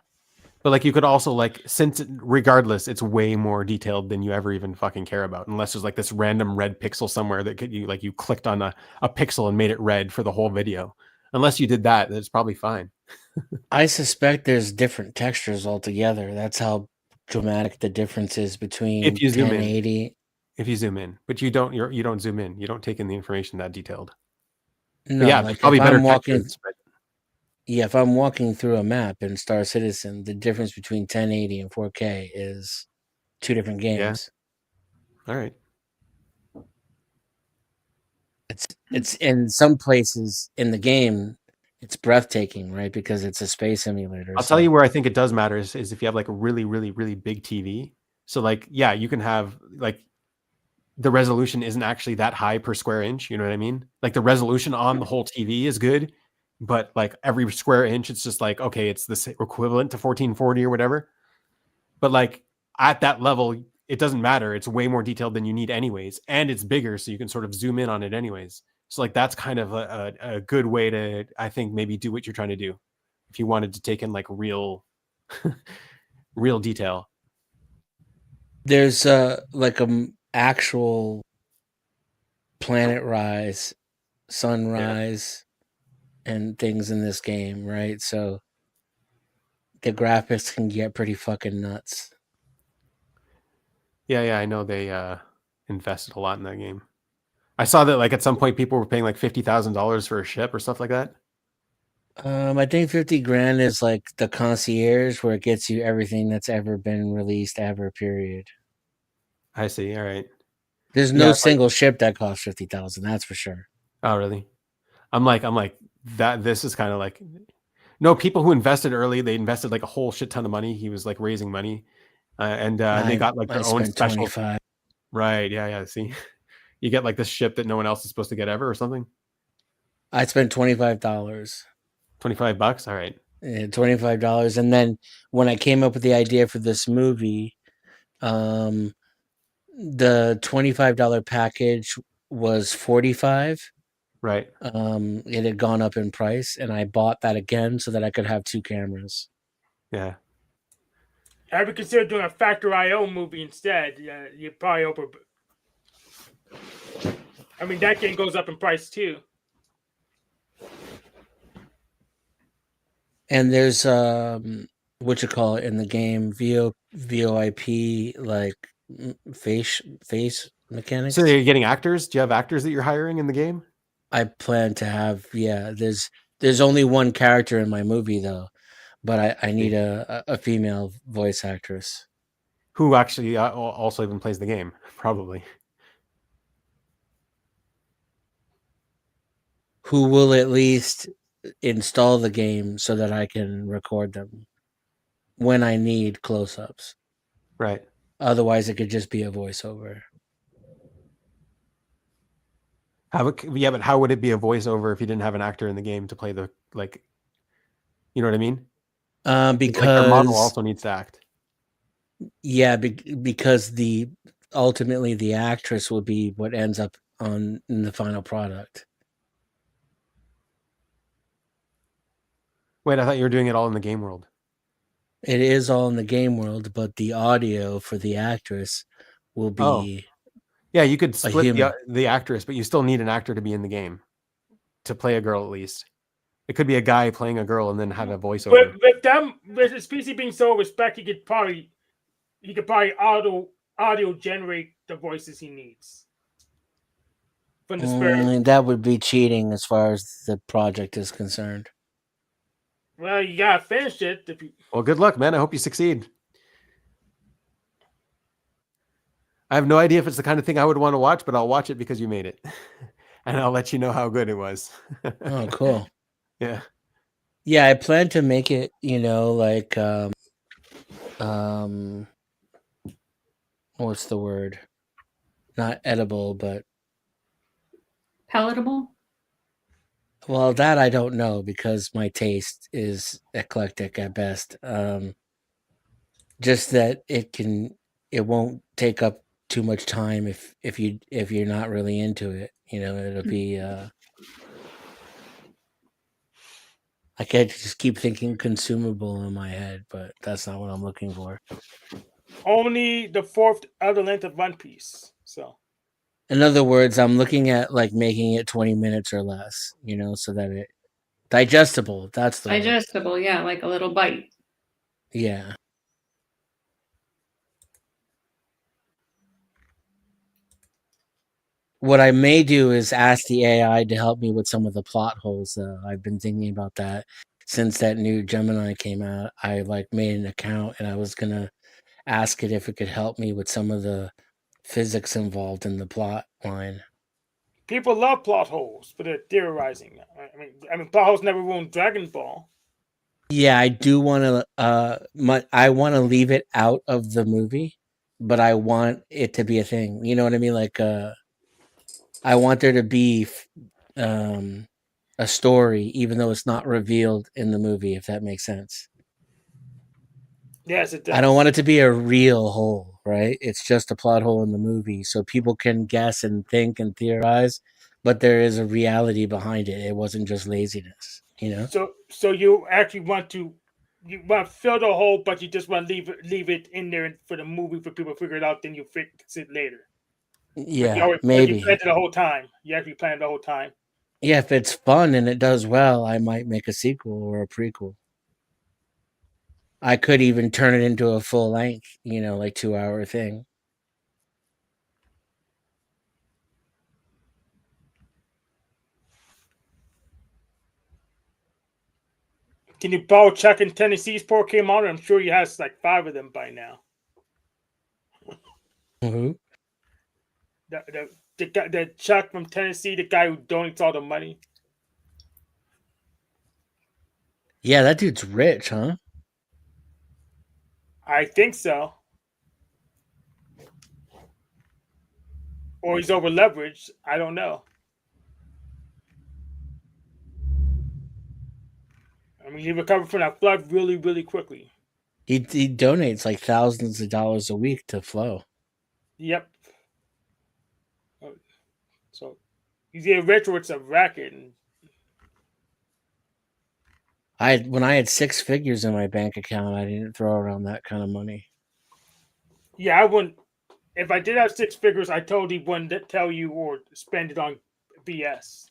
But like you could also like, regardless, it's way more detailed than you ever even fucking care about. Unless there's like this random red pixel somewhere that you clicked on a pixel and made it red for the whole video. Unless you did that, it's probably fine. I suspect there's different textures altogether. That's how dramatic the difference is between if you zoom 1080. in. If you zoom in, but you don't zoom in. You don't take in the information that detailed. No, but yeah, like probably if better I'm walking. textures, but... Yeah, if I'm walking through a map in Star Citizen, the difference between 1080 and 4K is two different games. Yeah. All right. It's in some places in the game, it's breathtaking, right? Because it's a space simulator. I'll tell you where I think it does matter is if you have like a really, really, really big TV. So like, yeah, you can have like the resolution isn't actually that high per square inch. You know what I mean? Like the resolution on the whole TV is good, but like every square inch, it's just like, okay, it's the equivalent to 1440 or whatever. But like at that level, it doesn't matter. It's way more detailed than you need anyways. And it's bigger, so you can sort of zoom in on it anyways. So like that's kind of a good way to, I think, maybe do what you're trying to do. If you wanted to take in like real detail. There's like actual planet rise, sunrise, and things in this game, right? So the graphics can get pretty fucking nuts. Yeah, I know they invested a lot in that game. I saw that like at some point people were paying like $50,000 for a ship or stuff like that. I think $50,000 is like the concierge where it gets you everything that's ever been released ever, period. I see. All right. There's no single ship that costs $50,000, that's for sure. Oh, really? I'm like that. This is kind of like, no, people who invested early, they invested like a whole shit ton of money. He was like raising money, and they got like their own special. 25. Right? Yeah. See, you get like this ship that no one else is supposed to get ever, or something. I spent $25. $25. All right. Yeah, $25, and then when I came up with the idea for this movie, the $25 package was $45. Right. It had gone up in price, and I bought that again so that I could have two cameras. Yeah. I would consider doing a Factor IO movie instead. Yeah, you probably over. I mean, that game goes up in price too. And there's what you call it in the game, VoIP, like face mechanics. So you're getting actors? Do you have actors that you're hiring in the game? I plan to have, yeah. There's only one character in my movie though, but I need a female voice actress who actually also even plays the game, probably. who will at least install the game so that I can record them when I need close-ups. Right. Otherwise, it could just be a voiceover. Yeah, but how would it be a voiceover if you didn't have an actor in the game to play the, like, you know what I mean? Because like, their model also needs to act. Yeah, because ultimately the actress will be what ends up in the final product. Wait, I thought you were doing it all in the game world. It is all in the game world, but the audio for the actress will be. Yeah, you could a split human. the actress, but you still need an actor to be in the game to play a girl at least. It could be a guy playing a girl and then have a voiceover. With them, with his PC being so respect, he could probably audio generate the voices he needs from the spirit. That would be cheating as far as the project is concerned. Well, you gotta finish it. If you... Well, good luck, man. I hope you succeed. I have no idea if it's the kind of thing I would want to watch, but I'll watch it because you made it. And I'll let you know how good it was. Oh, cool. Yeah. Yeah, I plan to make it, like what's the word? Not edible, but palatable. Well, that I don't know because my taste is eclectic at best. Just that it won't take up too much time if you're not really into it. It'll be. I can't just keep thinking consumable in my head, but that's not what I'm looking for. Only the fourth of the length of One Piece. So, in other words, I'm looking at like making it 20 minutes or less, so that it digestible. That's the digestible, word. Yeah, like a little bite. Yeah. What I may do is ask the AI to help me with some of the plot holes. I've been thinking about that since that new Gemini came out. I made an account and I was gonna ask it if it could help me with some of the physics involved in the plot line. People love plot holes, but they're theorizing. I mean, plot holes never ruined Dragon Ball. Yeah, I do want to. I want to leave it out of the movie, but I want it to be a thing. You know what I mean? I want there to be a story, even though it's not revealed in the movie, if that makes sense. Yes, it does. I don't want it to be a real hole, right? It's just a plot hole in the movie, so people can guess and think and theorize, but there is a reality behind it. It wasn't just laziness, So you actually want to fill the hole, but you just want to leave it in there for the movie for people to figure it out. Then you fix it later. Yeah, maybe. You planned it the whole time. You actually planned the whole time. Yeah, if it's fun and it does well, I might make a sequel or a prequel. I could even turn it into a full length, 2-hour thing. Can you borrow Chuck in Tennessee's Pokemon? I'm sure he has like 5 of them by now. Mm-hmm. The Chuck from Tennessee, the guy who donates all the money. Yeah, that dude's rich, huh? I think so. Or he's over leveraged. I don't know. I mean, he recovered from that flood really, really quickly. He donates like thousands of dollars a week to Flow. Yep. So he's either rich or it's a racket. When I had 6 figures in my bank account, I didn't throw around that kind of money. Yeah, I wouldn't. If I did have 6 figures, I totally wouldn't tell you or spend it on BS.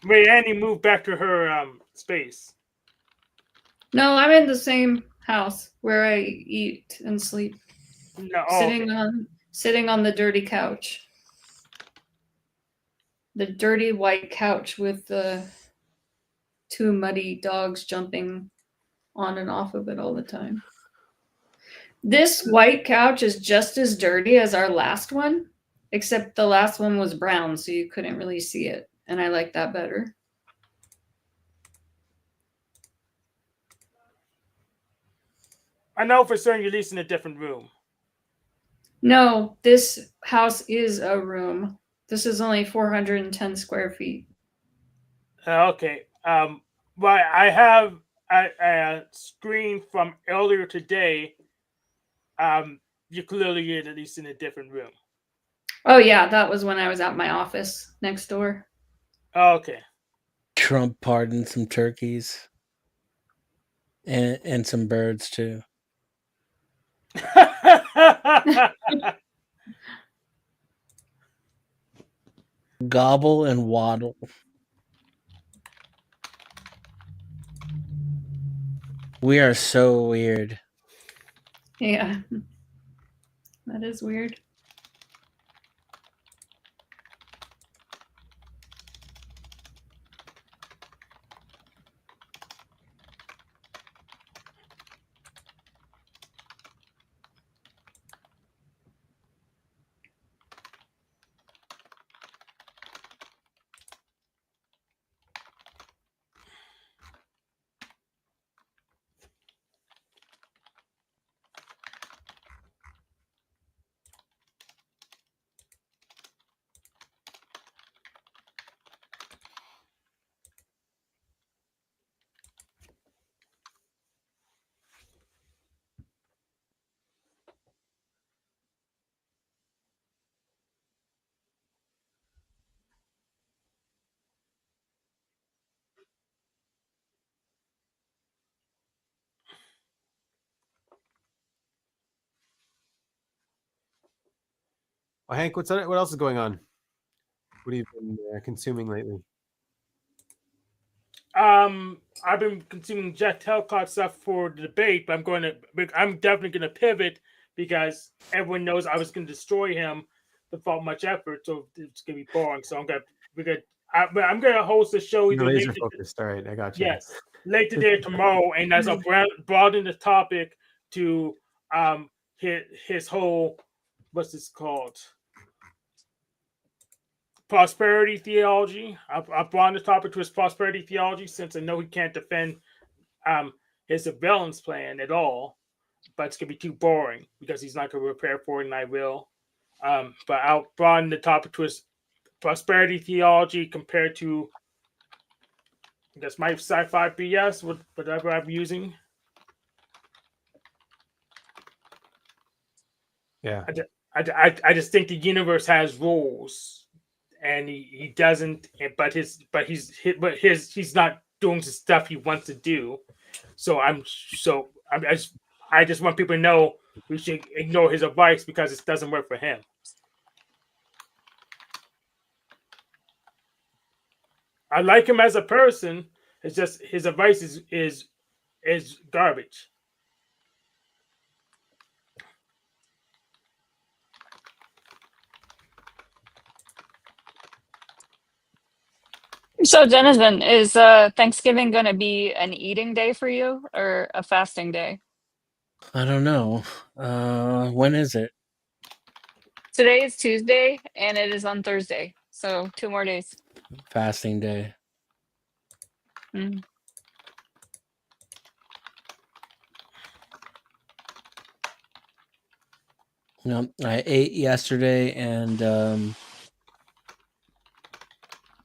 Annie moved back to her space. No, I'm in the same house where I eat and sleep. No, Sitting on the dirty couch. The dirty white couch with the 2 muddy dogs jumping on and off of it all the time. This white couch is just as dirty as our last one, except the last one was brown, so you couldn't really see it. And I like that better. I know for certain you're leasing a different room. No, this house is a room. This is only 410 square feet. Okay. But I have a screen from earlier today. You clearly is at least in a different room. Oh yeah, that was when I was at my office next door. Okay. Trump pardoned some turkeys and some birds too. Gobble and waddle. We are so weird. Yeah. That is weird. Well, Hank, what else is going on? What have you been consuming lately? I've been consuming Jack Telcott stuff for the debate, but I'm definitely gonna pivot because everyone knows I was gonna destroy him without much effort, so it's gonna be boring. So I'm gonna host a show either You're laser later. focused. All right, I got you. Yes, later today or tomorrow, and as I broaden the topic to his whole what's this called? Prosperity theology. I've brought the topic to his prosperity theology since I know he can't defend his surveillance plan at all, but it's gonna be too boring because he's not gonna prepare for it, and I will. But I'll broaden the topic to his prosperity theology compared to, I guess, my sci-fi BS, whatever I'm using. Yeah. I just think the universe has rules, and he doesn't. But he's not doing the stuff he wants to do. So I just want people to know we should ignore his advice because it doesn't work for him. I like him as a person. It's just his advice is garbage. So, Jonathan, is Thanksgiving going to be an eating day for you or a fasting day? I don't know. When is it? Today is Tuesday and it is on Thursday. So 2 more days. Fasting day. Mm. No, I ate yesterday, and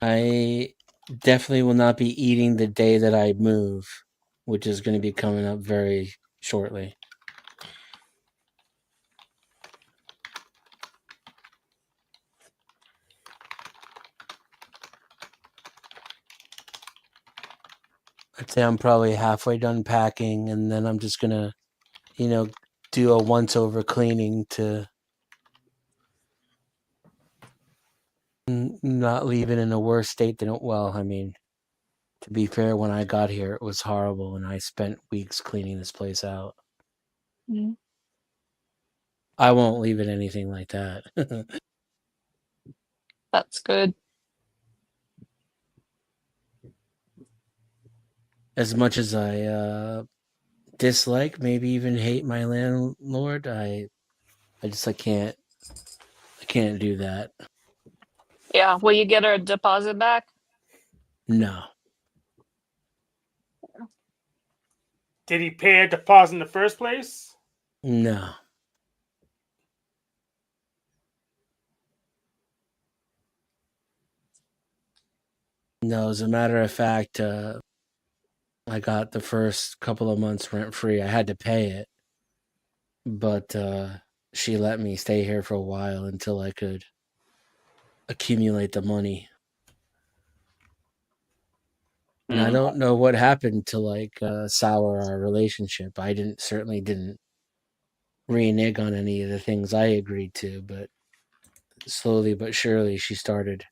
I definitely will not be eating the day that I move, which is going to be coming up very shortly. I'd say I'm probably halfway done packing, and then I'm just gonna, do a once over cleaning to not leaving in a worse state than I mean, to be fair, when I got here, it was horrible, and I spent weeks cleaning this place out. Mhm. I won't leave it anything like that. That's good. As much as I dislike, maybe even hate my landlord, I can't do that. Yeah. Will you get her deposit back? No. Did he pay a deposit in the first place? No. No, as a matter of fact, I got the first couple of months rent free. I had to pay it, but she let me stay here for a while until I could accumulate the money. And I don't know what happened to sour our relationship. I certainly didn't renege on any of the things I agreed to, but slowly but surely she started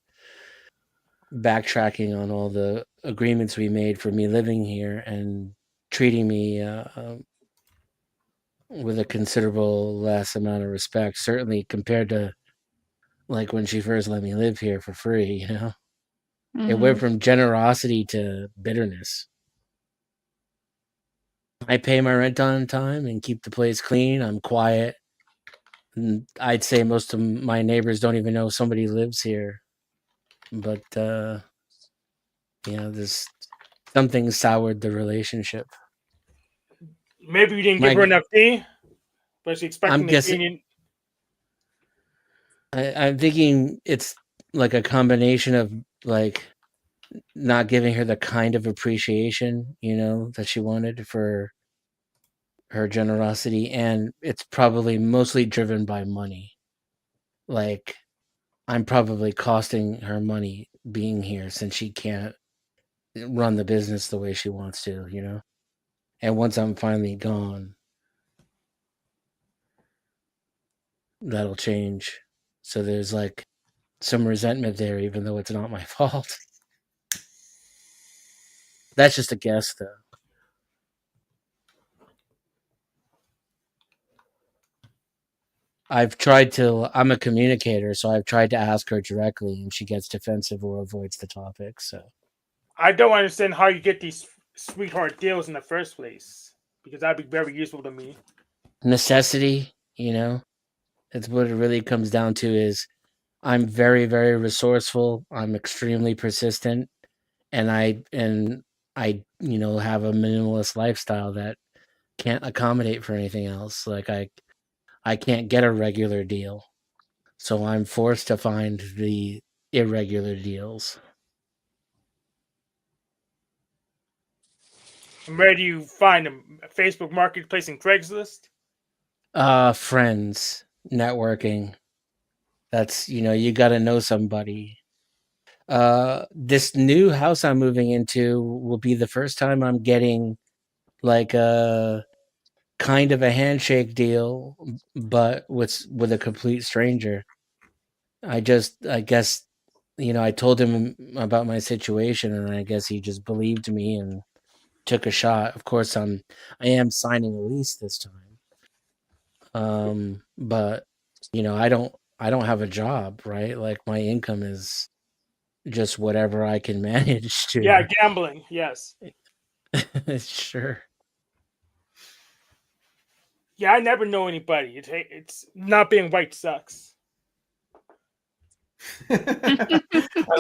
backtracking on all the agreements we made for me living here and treating me with a considerable less amount of respect, certainly compared to like when she first let me live here for free, It went from generosity to bitterness. I pay my rent on time and keep the place clean. I'm quiet. And I'd say most of my neighbors don't even know somebody lives here. But this something soured the relationship. Maybe you didn't give her enough tea, but she's expecting the opinion. I'm thinking it's like a combination of like not giving her the kind of appreciation, that she wanted for her generosity, and it's probably mostly driven by money. Like I'm probably costing her money being here since she can't run the business the way she wants to. And once I'm finally gone, that'll change. So there's like some resentment there, even though it's not my fault. That's just a guess, though. I'm a communicator, so I've tried to ask her directly, and she gets defensive or avoids the topic. So I don't understand how you get these sweetheart deals in the first place, because that'd be very useful to me. Necessity, it's what it really comes down to. Is I'm very, very resourceful. I'm extremely persistent, and I have a minimalist lifestyle that can't accommodate for anything else. Like I can't get a regular deal, so I'm forced to find the irregular deals. And where do you find them? Facebook Marketplace and Craigslist? Friends, networking. That's, you got to know somebody. This new house I'm moving into will be the first time I'm getting like a kind of a handshake deal, but with a complete stranger. I guess, I told him about my situation, and I guess he just believed me and took a shot. Of course, I am signing a lease this time. But I don't have a job, right? Like my income is just whatever I can manage to. Yeah, gambling. Yes. Sure. Yeah, I never know anybody. It's not being white sucks. I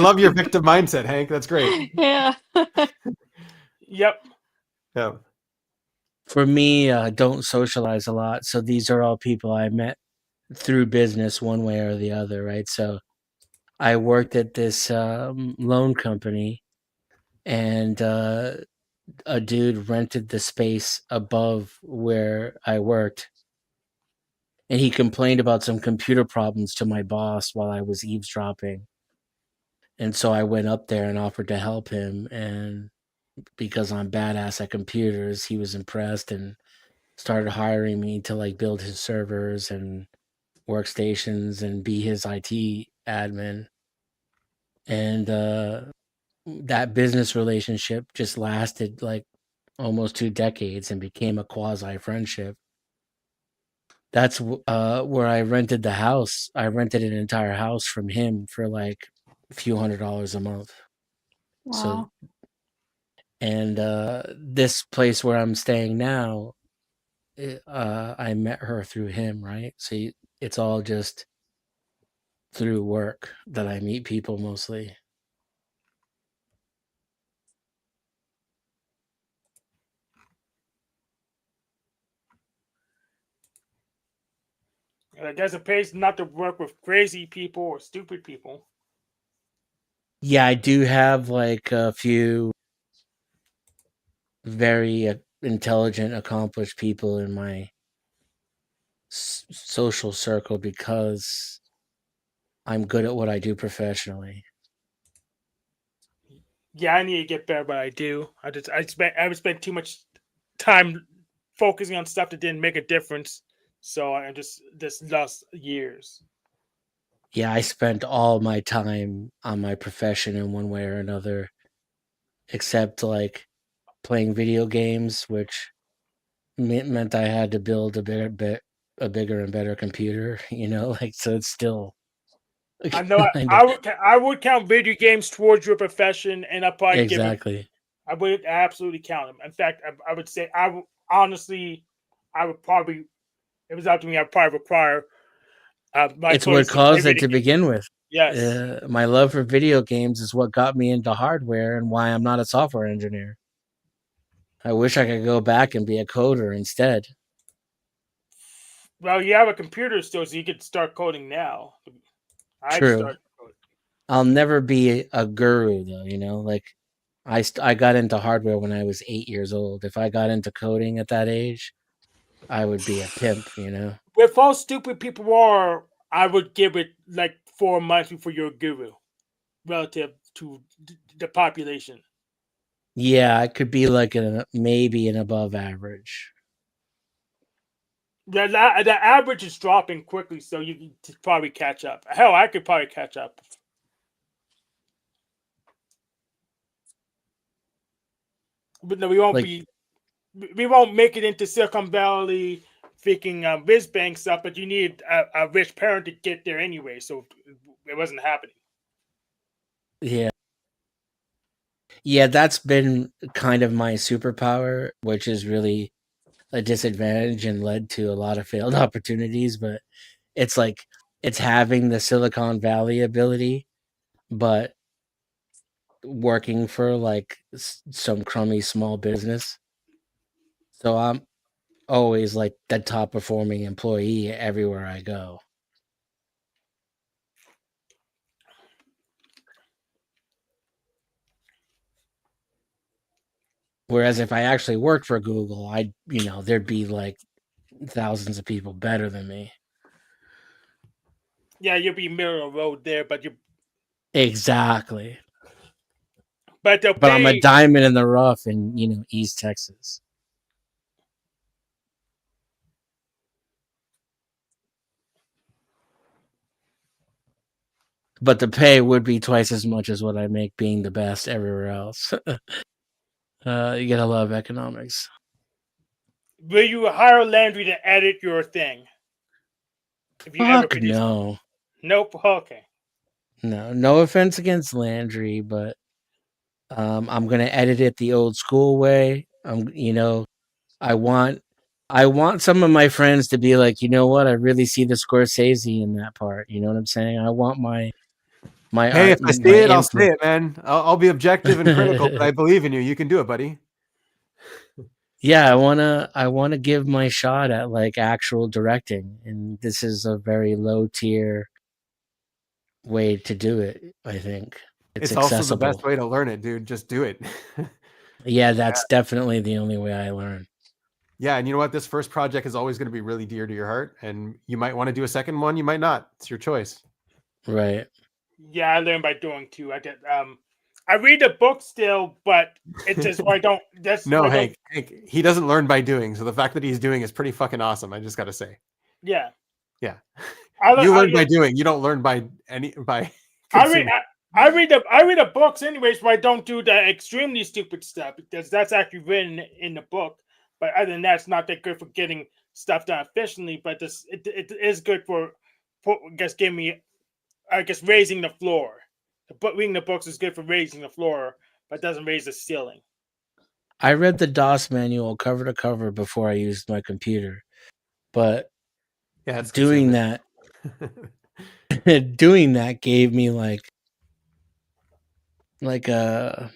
love your victim mindset, Hank. That's great. Yeah. Yep. Yeah. For me, don't socialize a lot. So these are all people I met through business one way or the other, right? So I worked at this loan company, and a dude rented the space above where I worked, and he complained about some computer problems to my boss while I was eavesdropping. And so I went up there and offered to help him, and because I'm badass at computers, he was impressed and started hiring me to like build his servers and workstations and be his IT admin. and that business relationship just lasted like almost 2 decades and became a quasi friendship. That's where I rented the house. I rented an entire house from him for like a few $100s a month. Wow. So, and this place where I'm staying now, I met her through him, right? So it's all just through work that I meet people mostly. I guess it pays not to work with crazy people or stupid people. Yeah, I do have like a few very intelligent, accomplished people in my social circle because I'm good at what I do professionally. Yeah, I need to get better at what I do. I would spend too much time focusing on stuff that didn't make a difference. So I just lost years. Yeah, I spent all my time on my profession in one way or another, except like playing video games, which meant I had to build a bigger and better computer. You know, like so it's still. I know I would count video games towards your profession, and I probably exactly. I would absolutely count them. In fact, I would say I would honestly, I would probably, if it was up to me, I'd probably require. It's what caused it to begin with. Yes, my love for video games is what got me into hardware and why I'm not a software engineer. I wish I could go back and be a coder instead. Well, you have a computer still, so you could start coding now. True. I'll never be a guru though, you know, like I got into hardware when I was 8 years old. If I got into coding at that age, I would be a pimp, you know. With how stupid people are, I would give it like 4 months before you're a guru, relative to the population. Yeah, I could be like maybe an above average. The average is dropping quickly, so you can probably catch up. Hell, I could probably catch up. But no, we won't we won't make it into Silicon Valley freaking whiz bang stuff, but you need a rich parent to get there anyway, so it wasn't happening. Yeah. Yeah, that's been kind of my superpower, which is really a disadvantage and led to a lot of failed opportunities, but it's like it's having the Silicon Valley ability, but working for like some crummy small business. So I'm always like the top performing employee everywhere I go. Whereas if I actually worked for Google, there'd be like thousands of people better than me. Yeah, you'll be middle of the road there, but you exactly. But I'm a diamond in the rough in East Texas. But the pay would be twice as much as what I make being the best everywhere else. You gotta love economics. Will you hire Landry to edit your thing? If you ever produce no. Nope. Okay. No offense against Landry, but I'm gonna edit it the old school way. I want some of my friends to be like, you know what? I really see the Scorsese in that part. You know what I'm saying? I want my hey, if I see it, I'll say it, man. I'll be objective and critical, but I believe in you. You can do it, buddy. Yeah, I wanna give my shot at like actual directing, and this is a very low tier way to do it. I think it's also the best way to learn it, dude. Just do it. Yeah, that's definitely the only way I learn. Yeah, and you know what? This first project is always going to be really dear to your heart, and you might want to do a second one. You might not. It's your choice. Right. Yeah, I learn by doing too. I read the book still, but it's just I don't. That's no, Hank, he doesn't learn by doing. So the fact that he's doing is pretty fucking awesome. I just got to say. Yeah. Yeah. You learn by doing. You don't learn by. I I read the books anyways, but I don't do the extremely stupid stuff because that's actually written in the book. But other than that, it's not that good for getting stuff done efficiently. But it is good for I guess raising the floor. Reading the books is good for raising the floor, but doesn't raise the ceiling. I read the DOS manual cover to cover before I used my computer, but Yeah, it's doing that doing that gave me like an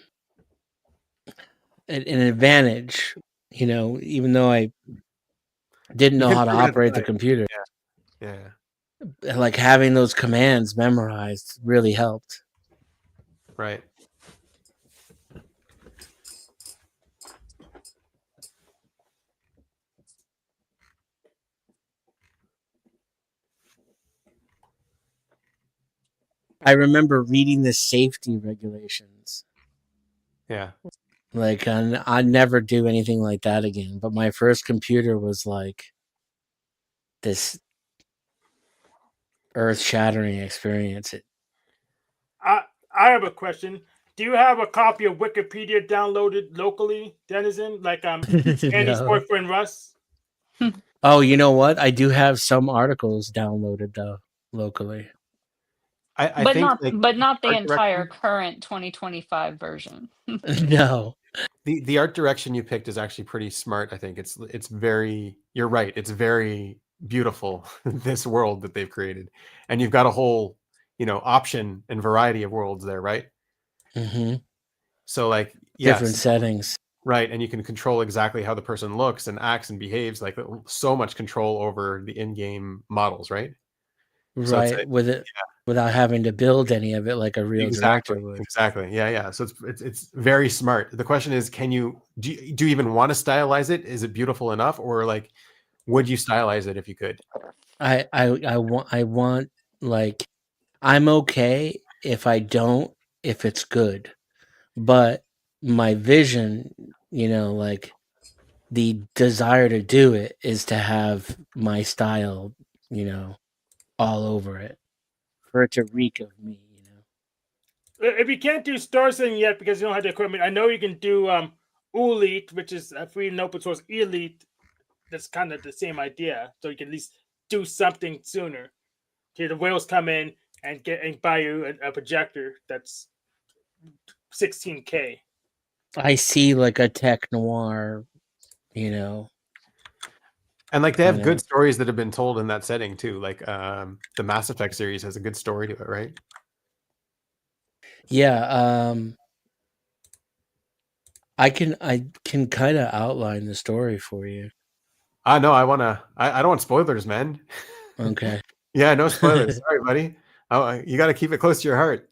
advantage, even though I didn't know how to operate the computer. Yeah. Like having those commands memorized really helped. Right. I remember reading the safety regulations. Yeah. Like, I'd never do anything like that again. But my first computer was like this earth-shattering experience. I have a question. Do you have a copy of Wikipedia downloaded locally, Denizen? Like Andy's No. boyfriend Russ? Oh, you know what? I do have some articles downloaded though locally. I but think not the art entire direction- current 2025 version. No. The art direction you picked is actually pretty smart. I think it's very. You're right. It's very beautiful. This world that they've created, and you've got a whole option and variety of worlds there, right? Mm-hmm. So like Different settings. Right, and you can control exactly how the person looks and acts and behaves. Like so much control over the in-game models, right? Right, So without having to build any of it like a real director would. Exactly. Yeah. So it's very smart. The question is, do you even want to stylize it? Is it beautiful enough, or like, would you stylize it if you could? I want like, I'm okay if it's good, but my vision, like the desire to do it is to have my style, all over it, for it to reek of me. If you can't do Star Citizen yet because you don't have the equipment, I know you can do Elite, which is a free and open source Elite. That's kind of the same idea, so you can at least do something sooner. Okay, the whales come in and buy you a projector that's $16K. I see like a tech noir, And like they have good stories that have been told in that setting too. Like the Mass Effect series has a good story to it, right? Yeah, I can kind of outline the story for you. No, I don't want spoilers, man. Okay. Yeah, no spoilers. Sorry, buddy. You got to keep it close to your heart.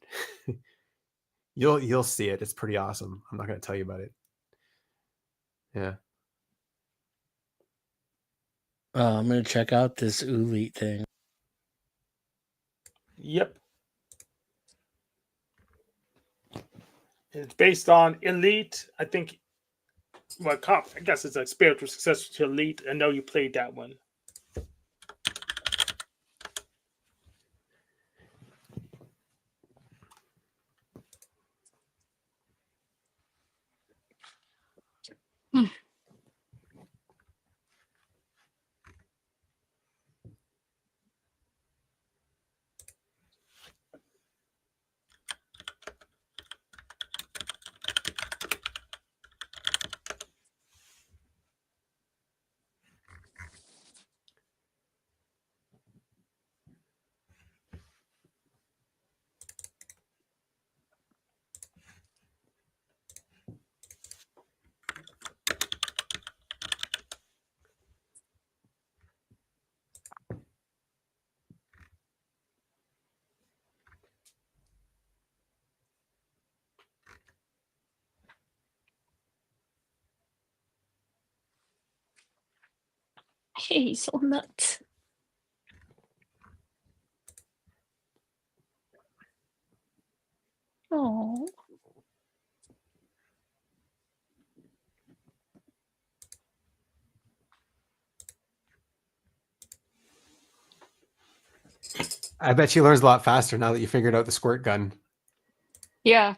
You'll see it. It's pretty awesome. I'm not going to tell you about it. Yeah. I'm gonna check out this Elite thing. Yep. It's based on Elite. I think. Well, I guess it's a spiritual successor to Elite. I know you played that one. Hazelnut. Oh. I bet she learns a lot faster now that you figured out the squirt gun. Yeah.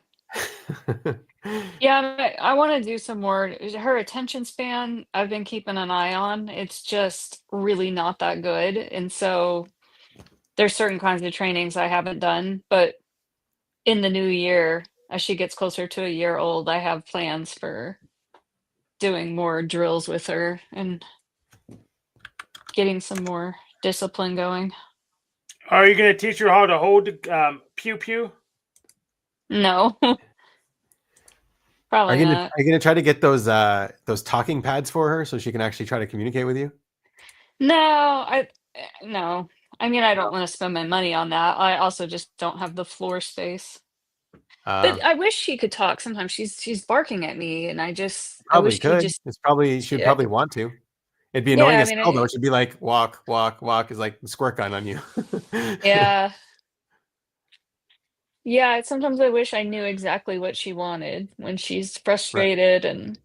Yeah, I want to do some more. Her attention span, I've been keeping an eye on. It's just really not that good. And so there's certain kinds of trainings I haven't done. But in the new year, as she gets closer to a year old, I have plans for doing more drills with her and getting some more discipline going. Are you going to teach her how to hold pew pew? No, Are probably you gonna not. are you gonna try to get those talking pads for her so she can actually try to communicate with you? No. I mean, I don't want to spend my money on that. I also just don't have the floor space. Uh, But I wish she could talk sometimes. She's barking at me, and I probably wish she'd could. just She'd yeah, probably want to. It'd be yeah, annoying I as mean, hell though. She'd be like, walk, walk, walk, is like the squirt gun on you. yeah. Yeah, sometimes I wish I knew exactly what she wanted when she's Right. frustrated and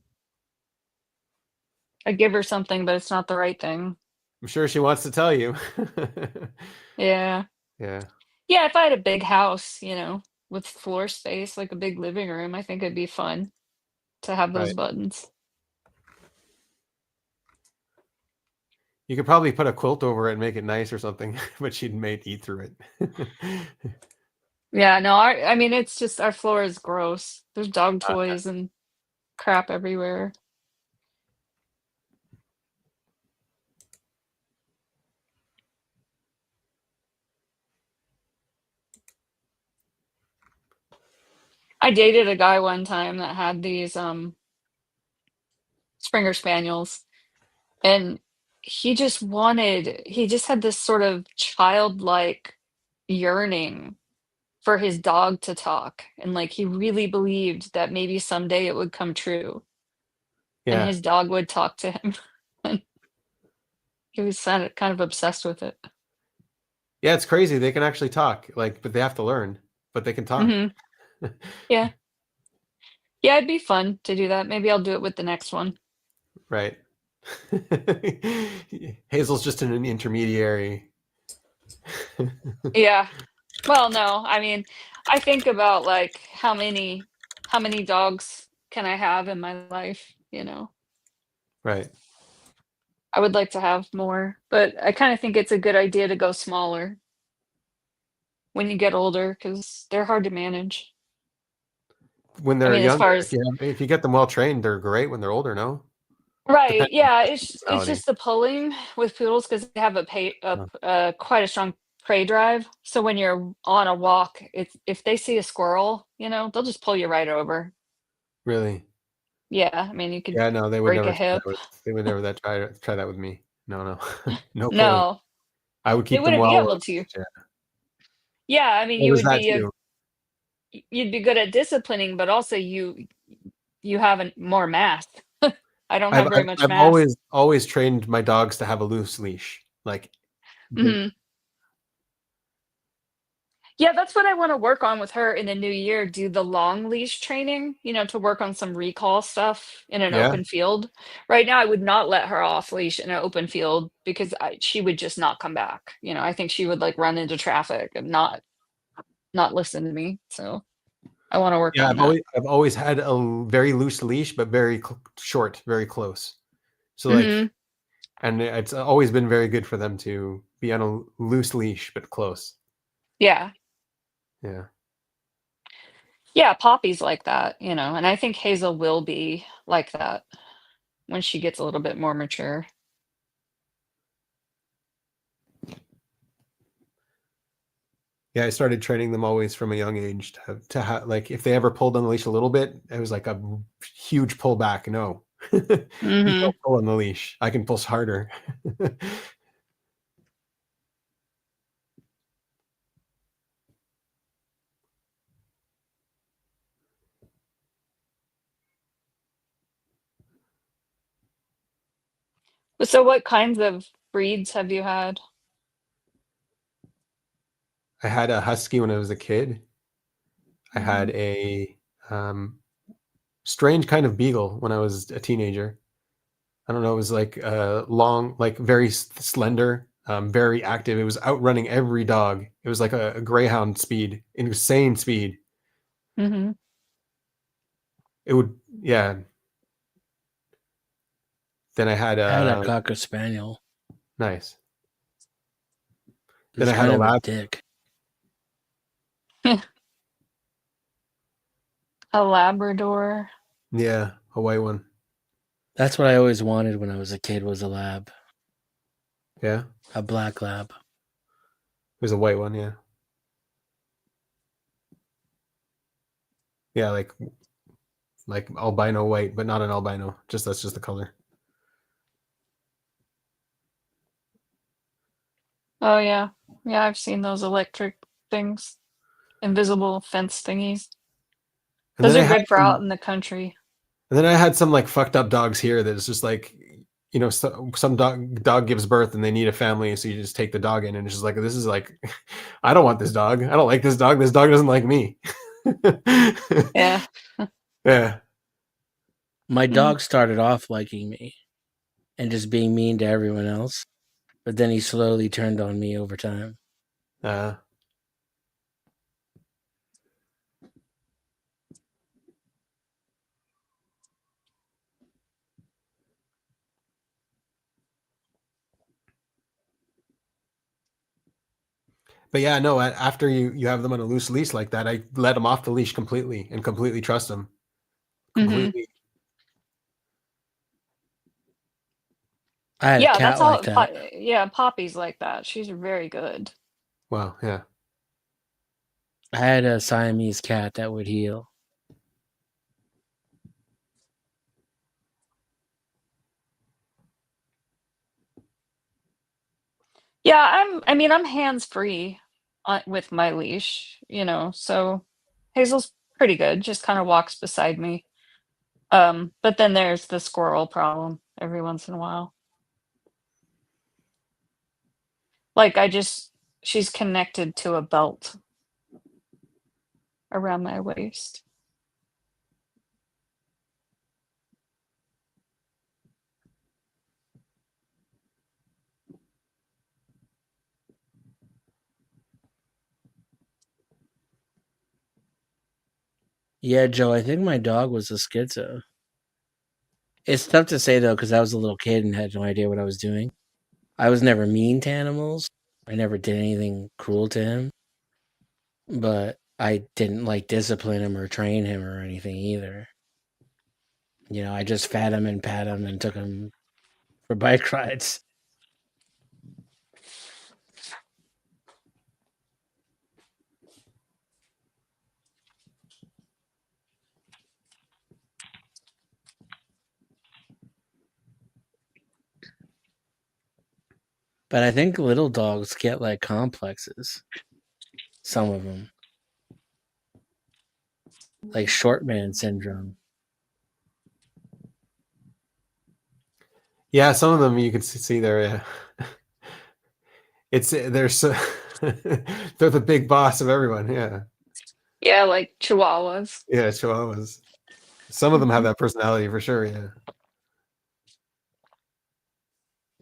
I give her something, but it's not the right thing. I'm sure she wants to tell you. Yeah. Yeah. Yeah, if I had a big house, with floor space, like a big living room, I think it'd be fun to have those Right. buttons. You could probably put a quilt over it and make it nice or something, but she'd eat through it. Yeah, no, I mean, it's just our floor is gross. There's dog toys and crap everywhere. I dated a guy one time that had these Springer Spaniels, and he just had this sort of childlike yearning for his dog to talk, and like he really believed that maybe someday it would come true and Yeah. his dog would talk to him. And he was kind of obsessed with it. Yeah, it's crazy. They can actually talk, but they have to learn, but they can talk. Yeah. Yeah, it'd be fun to do that. Maybe I'll do it with the next one. Right. Hazel's just an intermediary. Yeah. Well, no, I mean, I think about like how many dogs can I have in my life, Right. I would like to have more, but I kind of think it's a good idea to go smaller when you get older because they're hard to manage. When I they're mean, as younger, far as if you get them well trained, they're great when they're older, no? right, Depending on yeah, the it's personality. just the pulling with poodles because they have Oh, quite a strong prey drive. So when you're on a walk, if they see a squirrel, they'll just pull you right over. really? Yeah, I mean, you could Yeah, no, they would break a never try that hip. they would never try that with me. No, no. No pulling. No, I would they keep them wouldn't be well. able to. Yeah. Yeah, I mean, Well, there's that too. you'd be good at disciplining, but also you have more mass. I don't I've have very I've, much I've mass. always trained my dogs to have a loose leash. Hmm. Yeah, that's what I want to work on with her in the new year. Do the long leash training, to work on some recall stuff in an Yeah, open field. Right now, I would not let her off leash in an open field because she would just not come back. I think she would like run into traffic and not listen to me. So I want to work yeah. on that. I've always had a very loose leash, but very short, very close. So Hmm. and it's always been very good for them to be on a loose leash but close. Yeah. Yeah. Yeah, Poppy's like that, and I think Hazel will be like that when she gets a little bit more mature. Yeah, I started training them always from a young age to have like if they ever pulled on the leash a little bit, it was like a huge pull back. No, you Hmm. don't pull on the leash. I can pull harder. So what kinds of breeds have you had? I had a husky when I was a kid. I had Mhm. a strange kind of beagle when I was a teenager. I don't know. It was like long, like very slender, very active. It was outrunning every dog. It was like a greyhound speed, insane speed. Mm-hmm. It would, yeah. Then I had I had a Cocker Spaniel. nice. It Then was I had kind a of a lab. dick. A Labrador. Yeah, a white one. That's what I always wanted when I was a kid, was a lab. Yeah, A black lab. it was a white one. Yeah, yeah, like albino white, but not an albino. Just that's just the color. Oh yeah. Yeah, I've seen those electric things. Invisible fence thingies. And Those then I are had good for out some, in the country. and then I had some like fucked up dogs here that is just like, some dog gives birth and they need a family, so you just take the dog in, and it's just like, this is like, I don't want this dog. I don't like this dog. This dog doesn't like me. Yeah. Yeah. My Mm. dog started off liking me and just being mean to everyone else, but then he slowly turned on me over time. But yeah, no. After you have them on a loose leash like that, I let them off the leash completely and completely trust them. Mm-hmm. Completely. I had a Yeah, cat that's like how. that. Yeah, Poppy's like that. She's very good. Wow. Yeah. I had a Siamese cat that would heal. Yeah, I'm hands free with my leash, so Hazel's pretty good, just kind of walks beside me. But then there's the squirrel problem every once in a while. Like she's connected to a belt around my waist. Yeah, Joe, I think my dog was a schizo. It's tough to say, though, because I was a little kid and had no idea what I was doing. I was never mean to animals. I never did anything cruel to him. But I didn't, like, discipline him or train him or anything either. I just fed him and pat him and took him for bike rides. But I think little dogs get, like, complexes. Some of them. Like short man syndrome. Yeah, some of them you can see there. Yeah. They're so they're the big boss of everyone. Yeah. Yeah, like Chihuahuas. Yeah, Chihuahuas. Some of them have Mhm. that personality for sure. Yeah.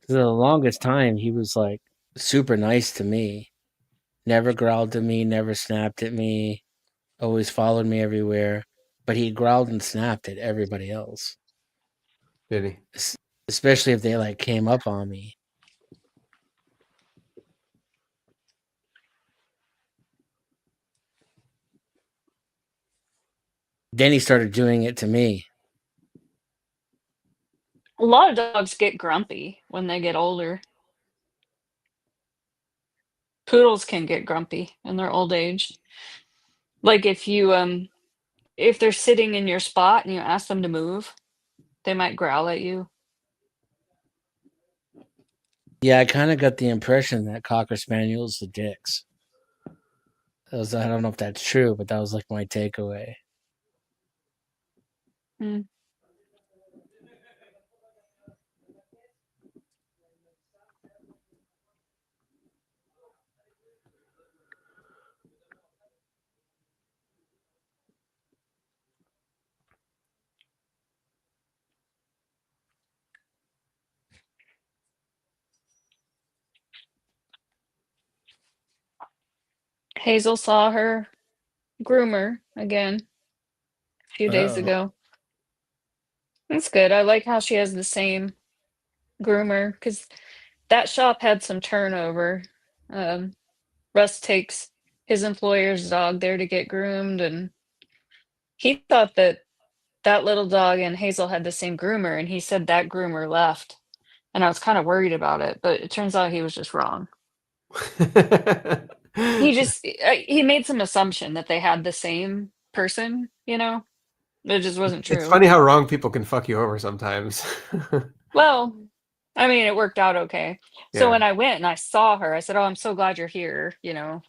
For the longest time, he was like super nice to me. Never growled at me, never snapped at me, always followed me everywhere. But he growled and snapped at everybody else. Did he? Especially if they like came up on me. Then he started doing it to me. A lot of dogs get grumpy when they get older. Poodles can get grumpy in their old age. Like if they're sitting in your spot and you ask them to move, they might growl at you. Yeah, I kind of got the impression that Cocker Spaniels are dicks. I don't know if that's true, but that was like my takeaway. Mm. Hazel saw her groomer again a few days Oh. ago. That's good. I like how she has the same groomer because that shop had some turnover. Russ takes his employer's dog there to get groomed, and he thought that that little dog and Hazel had the same groomer, and he said that groomer left. And I was kind of worried about it, but it turns out he was just wrong. He made some assumption that they had the same person, you know? It just wasn't It's true. funny how wrong people can fuck you over sometimes. Well, I mean, it worked out okay. So Yeah. when I went and I saw her, I said, "Oh, I'm so glad you're here," you know,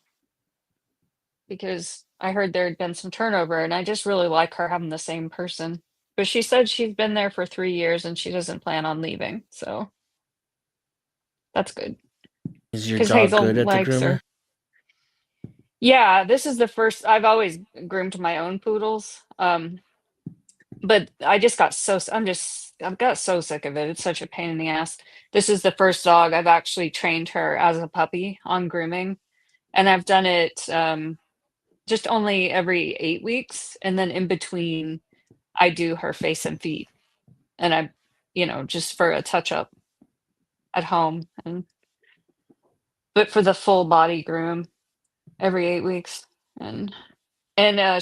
because I heard there had been some turnover, and I just really like her having the same person. But she said she's been there for 3 years and she doesn't plan on leaving, so that's good. Is your 'Cause dog Hazel good at the likes groomer? her. Yeah, this is the first I've always groomed my own poodles. But I just got I've got so sick of it. It's such a pain in the ass. This is the first dog I've actually trained her as a puppy on grooming. And I've done it just only every 8 weeks. And then in between, I do her face and feet. And I, just for a touch up at home. But for the full body groom every 8 weeks. And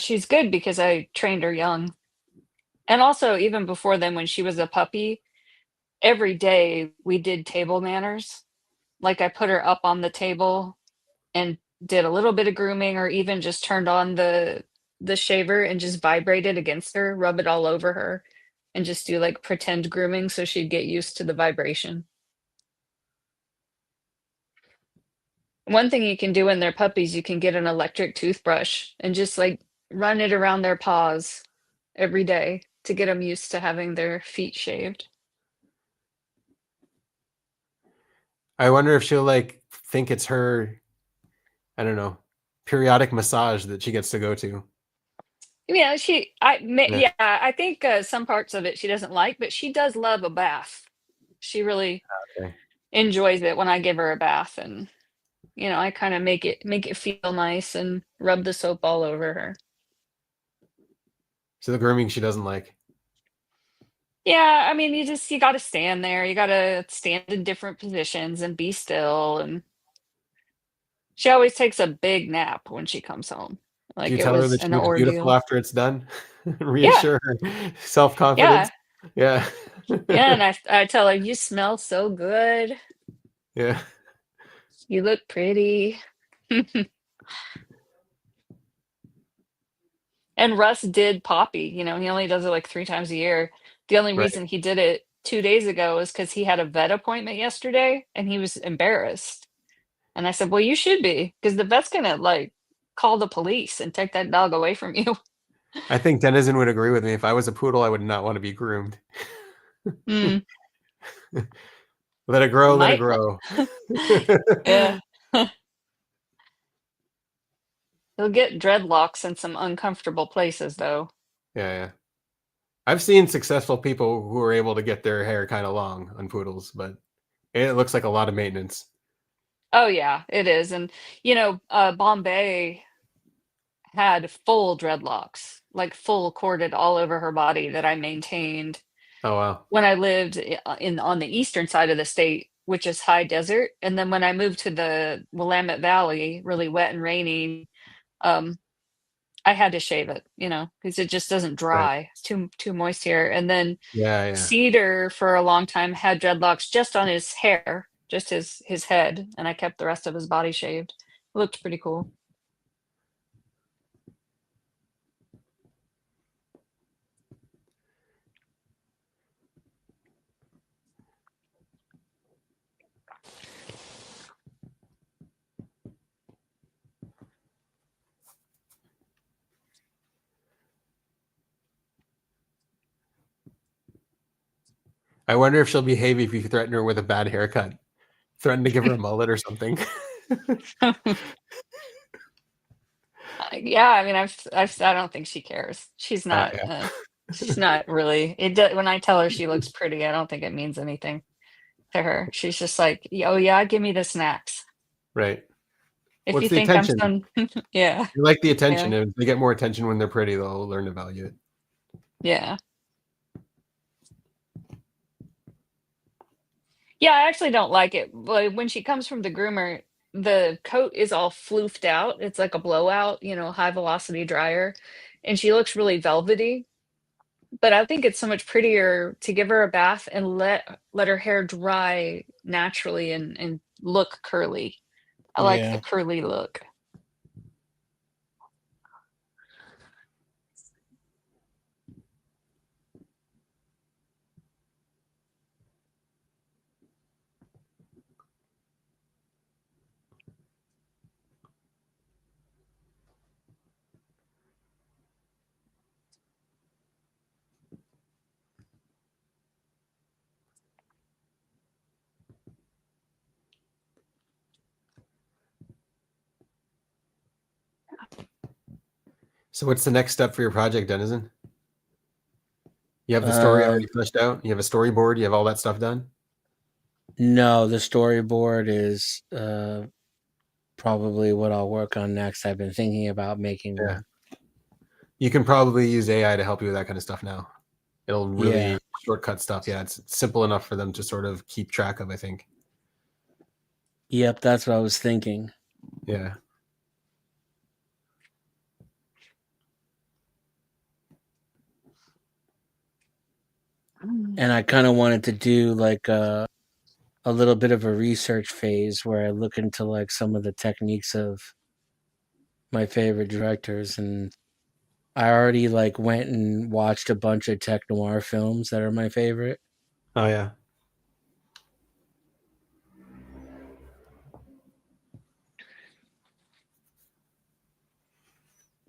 she's good because I trained her young. And also, even before then, when she was a puppy, every day we did table manners. Like I put her up on the table and did a little bit of grooming, or even just turned on the shaver and just vibrated against her, rub it all over her, and just do like pretend grooming so she'd get used to the vibration. One thing you can do when they're puppies, you can get an electric toothbrush and just like run it around their paws every day to get them used to having their feet shaved. I wonder if she'll like think it's her, I don't know, periodic massage that she gets to go to. Yeah, I think some parts of it she doesn't like, but she does love a bath. She really enjoys it when I give her a bath, and I kind of make it feel nice and rub the soap all over her. So the grooming she doesn't like. Yeah, I mean, you got to stand there. You got to stand in different positions and be still. And she always takes a big nap when she comes home. Do Like you it tell her was that she an looks beautiful ordeal. after it's done? Reassure her self-confidence. Yeah. Yeah, and I tell her, you smell so good. Yeah. You look pretty. And Russ did Poppy. He only does it like 3 times a year. The only Right. reason he did it 2 days ago was because he had a vet appointment yesterday and he was embarrassed. And I said, well, you should be, because the vet's gonna like call the police and take that dog away from you. I think Denizen would agree with me. If I was a poodle, I would not want to be groomed. Mm. Let it grow, let it Might grow. Yeah. He'll get dreadlocks in some uncomfortable places, though. Yeah. I've seen successful people who are able to get their hair kind of long on poodles, but it looks like a lot of maintenance. Oh yeah, it is. And Bombay had full dreadlocks, like full corded all over her body, that I maintained Oh wow. when I lived on the eastern side of the state, which is high desert. And then when I moved to the Willamette Valley, really wet and rainy, I had to shave it, because it just doesn't dry. It's too moist here. And then Yeah. Cedar for a long time had dreadlocks just on his hair, just his head, and I kept the rest of his body shaved. It looked pretty cool. I wonder if she'll behave if you threaten her with a bad haircut. Threaten to give her a mullet or something. Yeah, I mean, I don't think she cares. She's not. Yeah. She's not really. When I tell her she looks pretty, I don't think it means anything to her. She's just like, oh yeah, give me the snacks. Right. If What's you the think I'm attention? some, yeah, You like the attention. yeah, If they get more attention when they're pretty, they'll learn to value it. yeah. Yeah, I actually don't like it. But when she comes from the groomer, the coat is all floofed out. It's like a blowout, high velocity dryer, and she looks really velvety. But I think it's so much prettier to give her a bath and let her hair dry naturally and look curly. I like the Yeah. curly look. So what's the next step for your project, Denizen? You have the story already Um, fleshed out. You have a storyboard. You have all that stuff done. no, the storyboard is probably what I'll work on next. I've been thinking about making Yeah. one. You can probably use AI to help you with that kind of stuff now. It'll really Yeah. shortcut stuff. Yeah, it's simple enough for them to sort of keep track of, I think. Yep, that's what I was thinking. Yeah. And I kind of wanted to do like a little bit of a research phase where I look into like some of the techniques of my favorite directors, and I already like went and watched a bunch of tech noir films that are my favorite. Oh yeah.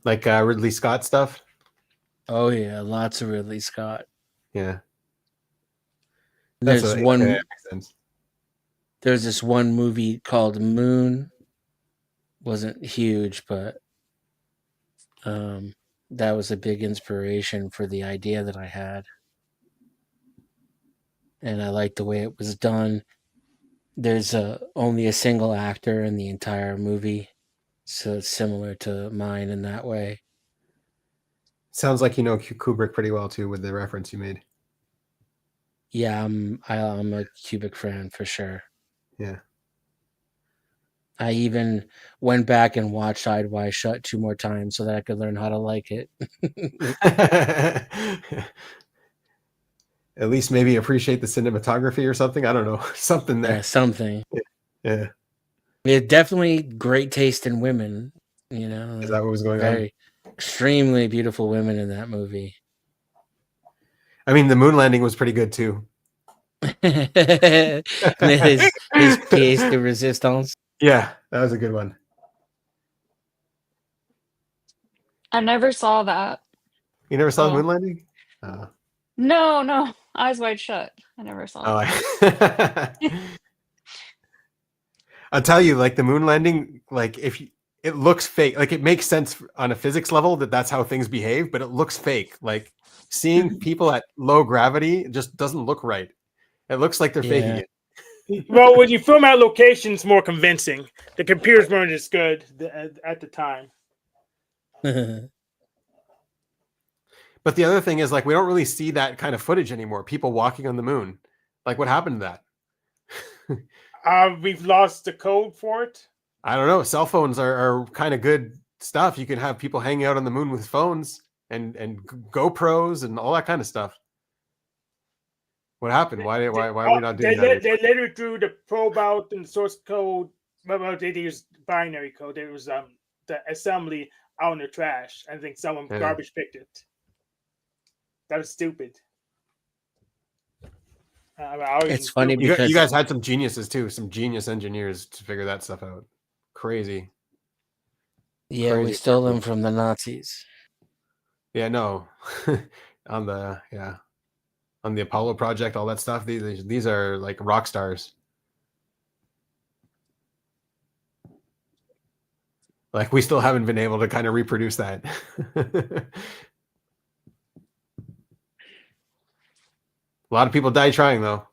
Like Ridley Scott stuff. Oh yeah, lots of Ridley Scott. Yeah. There's Okay, one. that makes sense. There's this one movie called Moon. Wasn't huge, but that was a big inspiration for the idea that I had, and I liked the way it was done. There's only a single actor in the entire movie, so it's similar to mine in that way. Sounds like you know Kubrick pretty well too, with the reference you made. Yeah, I'm a Kubrick fan for sure. Yeah. I even went back and watched Eyes Wide Shut 2 more times so that I could learn how to like it. At least maybe appreciate the cinematography or something. I don't know. Something there. Yeah, something. Yeah. It definitely great taste in women, Is that what was going on? very extremely beautiful women in that movie. I mean, the moon landing was pretty good too. his pièce de résistance. Yeah, that was a good one. I never saw that. You never saw the Oh. moon landing? No, Eyes Wide Shut. I never saw it. I'll tell you, like the moon landing, like it looks fake. Like it makes sense on a physics level that that's how things behave, but it looks fake. Like seeing people at low gravity just doesn't look right. It looks like they're faking it. Well, when you film at location, it's more convincing. The computers weren't as good at the time. But the other thing is, like, we don't really see that kind of footage anymore. People walking on the moon. Like, what happened to that? We've lost the code for it. I don't know. Cell phones are kind of good stuff. You can have people hanging out on the moon with phones and GoPros and all that kind of stuff. What happened? Why are we not doing that? They literally drew the probe out and the source code. Well, they used binary code. There was the assembly out in the trash. I think someone garbage picked it. That was stupid. It's funny because you guys had some geniuses too, some genius engineers to figure that stuff out. Crazy. Yeah, we stole them from the Nazis. Yeah, no. on the Apollo project, all that stuff. These are like rock stars. Like we still haven't been able to kind of reproduce that. A lot of people die trying, though.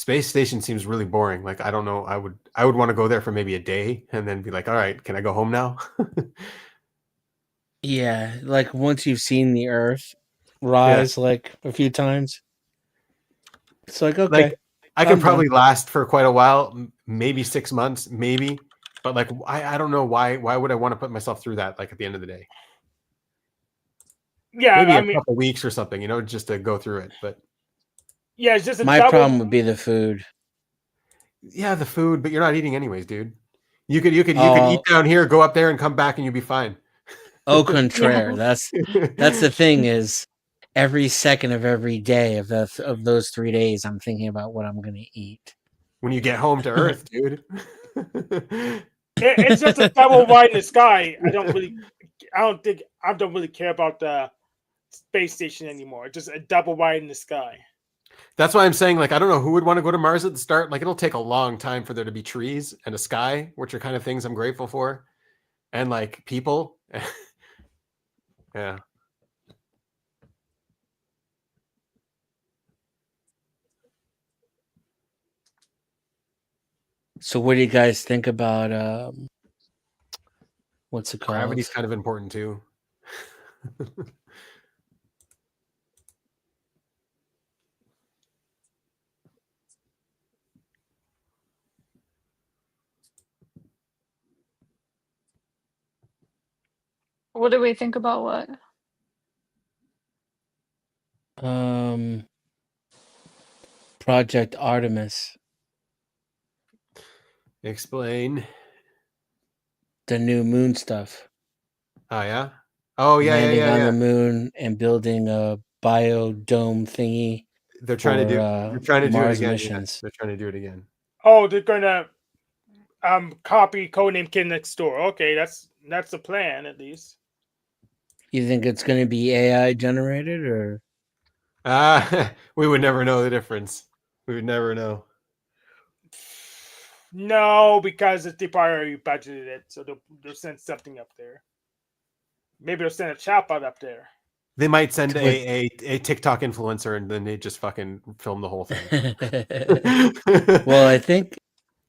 Space station seems really boring. Like, I don't know. I would want to go there for maybe a day and then be like, all right, can I go home now? Yeah, like once you've seen the Earth rise like a few times, it's like okay, Like, I I'm could probably done. last for quite a while, maybe 6 months, maybe. But like, I don't know why would I want to put myself through that? Like at the end of the day, Yeah, maybe I a mean, couple weeks or something, just to go through it. But yeah, it's just a My double. problem would be the food. yeah, the food, but you're not eating anyways, dude. You could eat Oh, down here, go up there, and come back, and you'd be fine. au contraire. That's the thing is, every second of every day of those 3 days, I'm thinking about what I'm gonna eat. When you get home to Earth, dude. It's just a double wide in the sky. I don't really care about the space station anymore. It's just a double wide in the sky. That's why I'm saying, like, I don't know who would want to go to Mars at the start. Like, it'll take a long time for there to be trees and a sky, which are kind of things I'm grateful for, and like people. Yeah. So, what do you guys think about what's it called? Gravity's kind of important too. What do we think about what? Project Artemis, Explain. the new moon stuff. Oh yeah. Oh yeah, Landing on yeah. the moon and building a biodome thingy. They're trying to do. They're trying to do it Mars again. missions. Yeah. They're trying to do it again. Oh, they're gonna copy Codename Kid Next Door. Okay, that's the plan at least. You think it's going to be AI generated or? We would never know the difference. We would never know. No, because they probably already budgeted it, so they'll send something up there. Maybe they'll send a chatbot up there. They might send a TikTok influencer and then they just fucking film the whole thing. Well, I think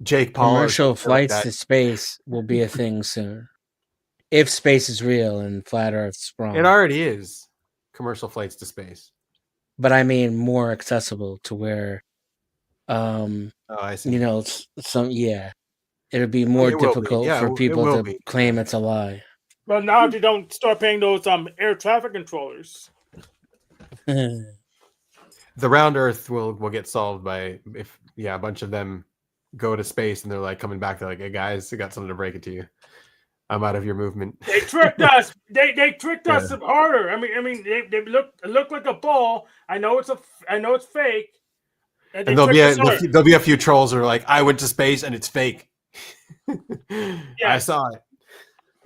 Jake Paul commercial flights to space will be a thing soon. If space is real and flat Earth's wrong. It already is. Commercial flights to space. But I mean more accessible to where I see. it'll be more difficult for people to claim it's a lie. Well, now if you don't start paying those air traffic controllers. The round Earth will get solved by if a bunch of them go to space and they're like coming back. They're like, hey guys, I got something to break it to you. I'm out of your movement. They tricked us. They tricked us harder. I mean, they look like a ball. I know it's fake. And there'll be a few trolls who are like, I went to space and it's fake. Yeah, I saw it.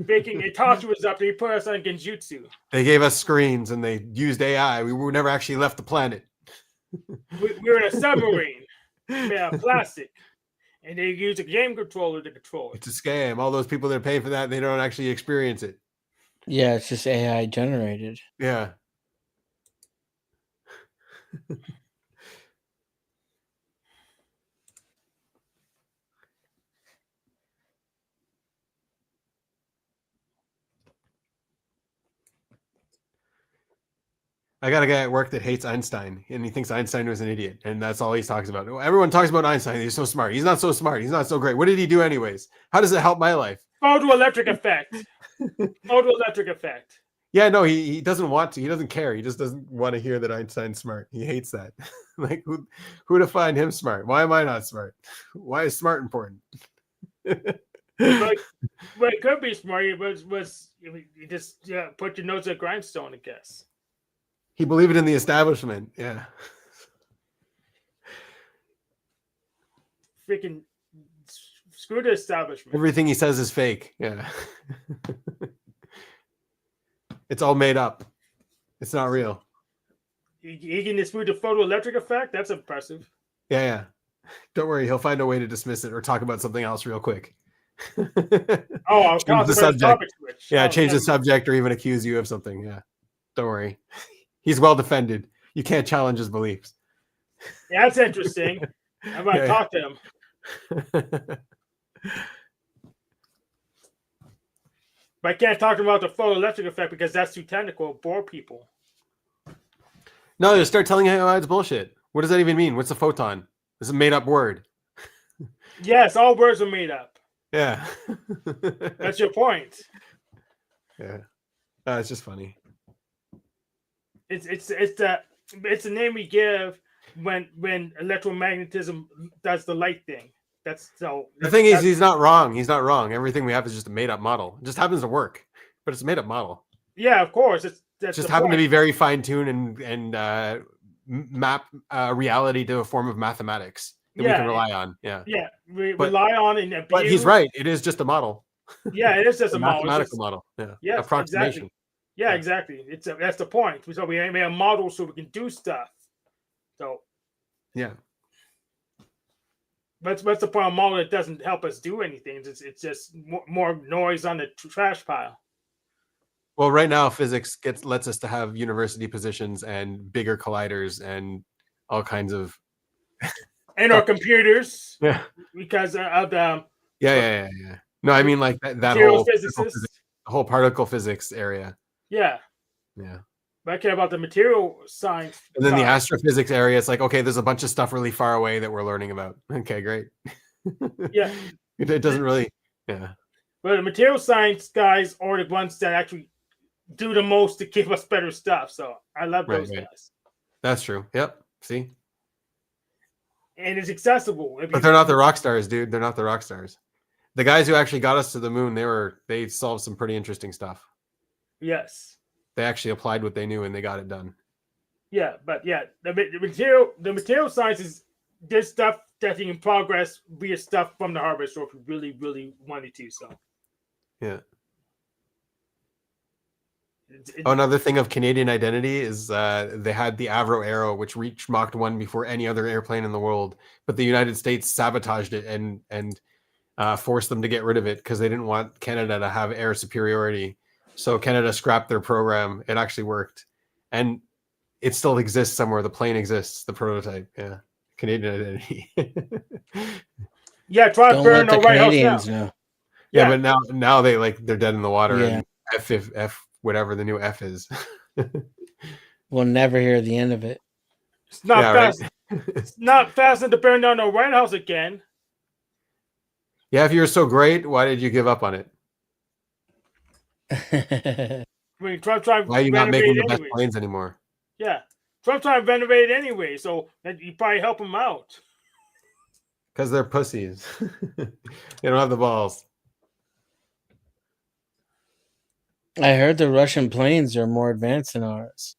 Faking Itachi was up there. He put us on Genjutsu. They gave us screens and they used AI. We were never actually left the planet. We were in a submarine made out of plastic. And they use a game controller to control it. It's a scam. All those people that are paying for that, they don't actually experience it. Yeah, it's just AI generated. Yeah. I got a guy at work that hates Einstein, and he thinks Einstein was an idiot, and that's all he talks about. Everyone talks about Einstein. He's so smart. He's not so smart. He's not so great. What did he do anyways? How does it help my life? Photoelectric effect. Photoelectric effect. Yeah, no, he doesn't want to. He doesn't care. He just doesn't want to hear that Einstein's smart. He hates that. Like, who defined him smart? Why am I not smart? Why is smart important? But it could be smart. It was you just put your nose at a grindstone, I guess. He believed in the establishment. Yeah. Freaking screw the establishment. Everything he says is fake. Yeah. It's all made up. It's not real. He can dispute the photoelectric effect? That's impressive. Yeah. Don't worry. He'll find a way to dismiss it or talk about something else real quick. I'll change the subject. Yeah, change the never. subject or even accuse you of something. Yeah. Don't worry. He's well defended. You can't challenge his beliefs. Yeah, that's interesting. I might talk to him. But I can't talk about the photoelectric effect because that's too technical. Bore people. No, just start telling how it's bullshit. What does that even mean? What's a photon? It's a made up word. Yes, all words are made up. Yeah. That's your point. Yeah. It's just funny. It's the name we give when electromagnetism does the light thing. The thing is, he's not wrong. He's not wrong. Everything we have is just a made up model. It just happens to work, but it's a made up model. Yeah, of course. That's just the happen to point. be very fine tuned and map reality to a form of mathematics that we can rely on. Yeah. Yeah, rely on and abuse. But he's right. It is just a model. Yeah, it is just a model. Mathematical model. Yeah. Yes, Approximation. exactly. Yeah, exactly. That's the point. So we made a model so we can do stuff. So yeah. What's the point of a model that doesn't help us do anything? It's just more noise on the trash pile. Well, right now physics lets us to have university positions and bigger colliders and all kinds of and our computers. Yeah. Because of the yeah. No, I mean like that whole whole particle physics area. Yeah. Yeah. But I care about the material science. And then the astrophysics area, it's like, okay, there's a bunch of stuff really far away that we're learning about. Okay, great. Yeah. It doesn't really, yeah. But the material science guys are the ones that actually do the most to give us better stuff. So I love those guys. That's true. Yep. See? And it's accessible. But they're not the rock stars, dude. They're not the rock stars. The guys who actually got us to the moon, they solved some pretty interesting stuff. Yes. They actually applied what they knew and they got it done. Yeah, but yeah, the material science is this stuff that you can progress via stuff from the hardware store if you really, really wanted to. So yeah. Another thing of Canadian identity is they had the Avro Arrow, which reached Mach 1 before any other airplane in the world, but the United States sabotaged it and forced them to get rid of it because they didn't want Canada to have air superiority. So Canada scrapped their program. It actually worked, and it still exists somewhere. The plane exists, the prototype. Yeah, Canadian identity. Yeah, try to burn the White House now. Yeah, but now they're dead in the water. Yeah. And F whatever the new F is. We'll never hear the end of it. It's not fast. Right? It's not fast enough to burn down the White House again. Yeah, if you were so great, why did you give up on it? Trump why are you not making the best planes anymore? Yeah, Trump trying to renovate it anyway, so you probably help him out. Because they're pussies. They don't have the balls. I heard the Russian planes are more advanced than ours.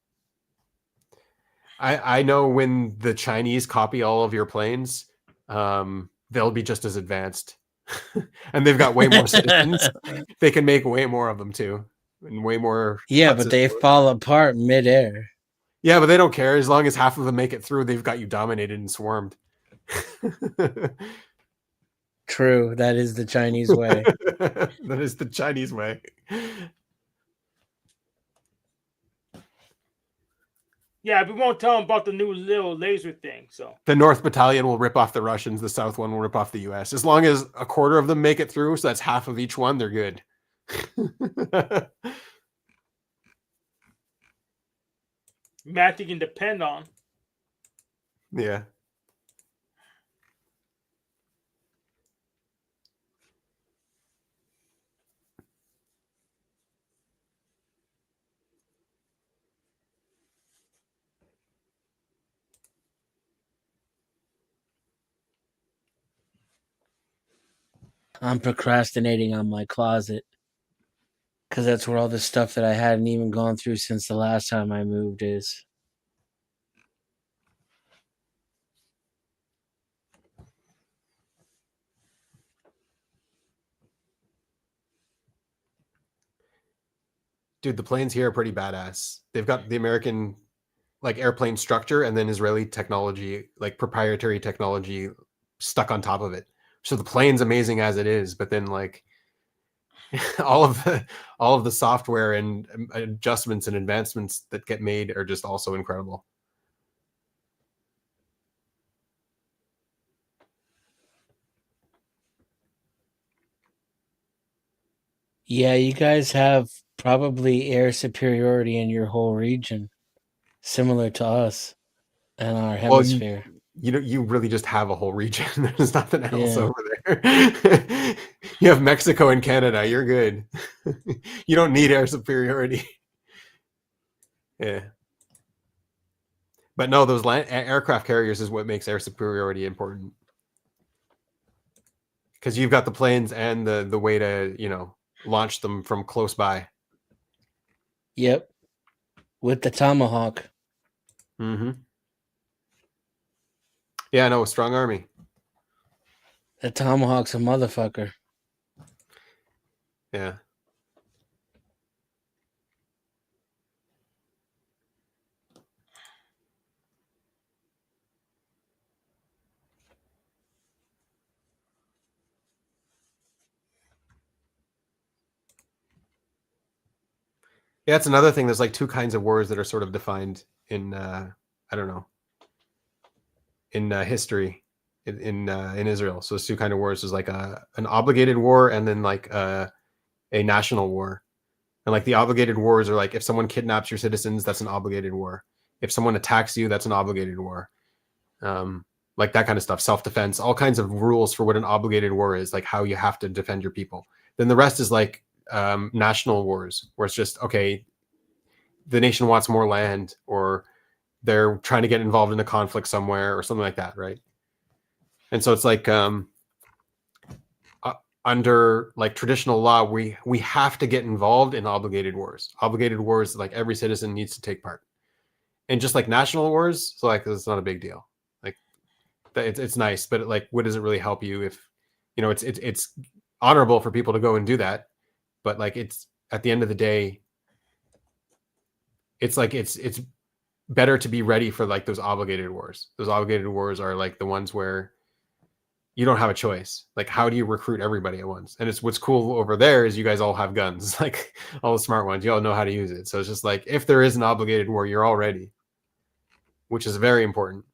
I know when the Chinese copy all of your planes, they'll be just as advanced. And they've got way more citizens. They can make way more of them too. And way more. Yeah, but they fall apart midair. Yeah, but they don't care. As long as half of them make it through, they've got you dominated and swarmed. True. That is the Chinese way. That is the Chinese way. Yeah, we won't tell them about the new little laser thing. So the North Battalion will rip off the Russians. The South one will rip off the U.S. As long as a quarter of them make it through, so that's half of each one, they're good. Math you can depend on. Yeah. I'm procrastinating on my closet because that's where all the stuff that I hadn't even gone through since the last time I moved is. Dude, the planes here are pretty badass. They've got the American like airplane structure and then Israeli technology, like proprietary technology stuck on top of it. So the plane's amazing as it is, but then like all of the software and adjustments and advancements that get made are just also incredible. Yeah, you guys have probably air superiority in your whole region, similar to us and our Well, hemisphere. you really just have a whole region. There's nothing else Yeah. over there. You have Mexico and Canada. You're good. You don't need air superiority. Yeah. But no, those aircraft carriers is what makes air superiority important. Because you've got the planes and the way to, launch them from close by. Yep. With the Tomahawk. Mm-hmm. Yeah, no, strong army. The Tomahawk's a motherfucker. Yeah. Yeah, that's another thing. There's like two kinds of wars that are sort of defined in I don't know, in history in Israel. So there's two kind of wars. There's like an obligated war and then like a national war. And like the obligated wars are like if someone kidnaps your citizens, that's an obligated war. If someone attacks you, that's an obligated war. Like that kind of stuff, self-defense, all kinds of rules for what an obligated war is, like how you have to defend your people. Then the rest is like national wars, where it's just, okay, the nation wants more land, or they're trying to get involved in a conflict somewhere or something like that, right? And so it's like under like traditional law, we have to get involved in obligated wars. Obligated wars, like every citizen needs to take part. And just like national wars, so like it's not a big deal. Like it's nice, but like, what does it really help you if it's honorable for people to go and do that, but like it's at the end of the day, it's like it's better to be ready for like those obligated wars. Those obligated wars are like the ones where you don't have a choice. Like, how do you recruit everybody at once? And it's what's cool over there is you guys all have guns, like all the smart ones. You all know how to use it. So it's just like if there is an obligated war, you're all ready, which is very important.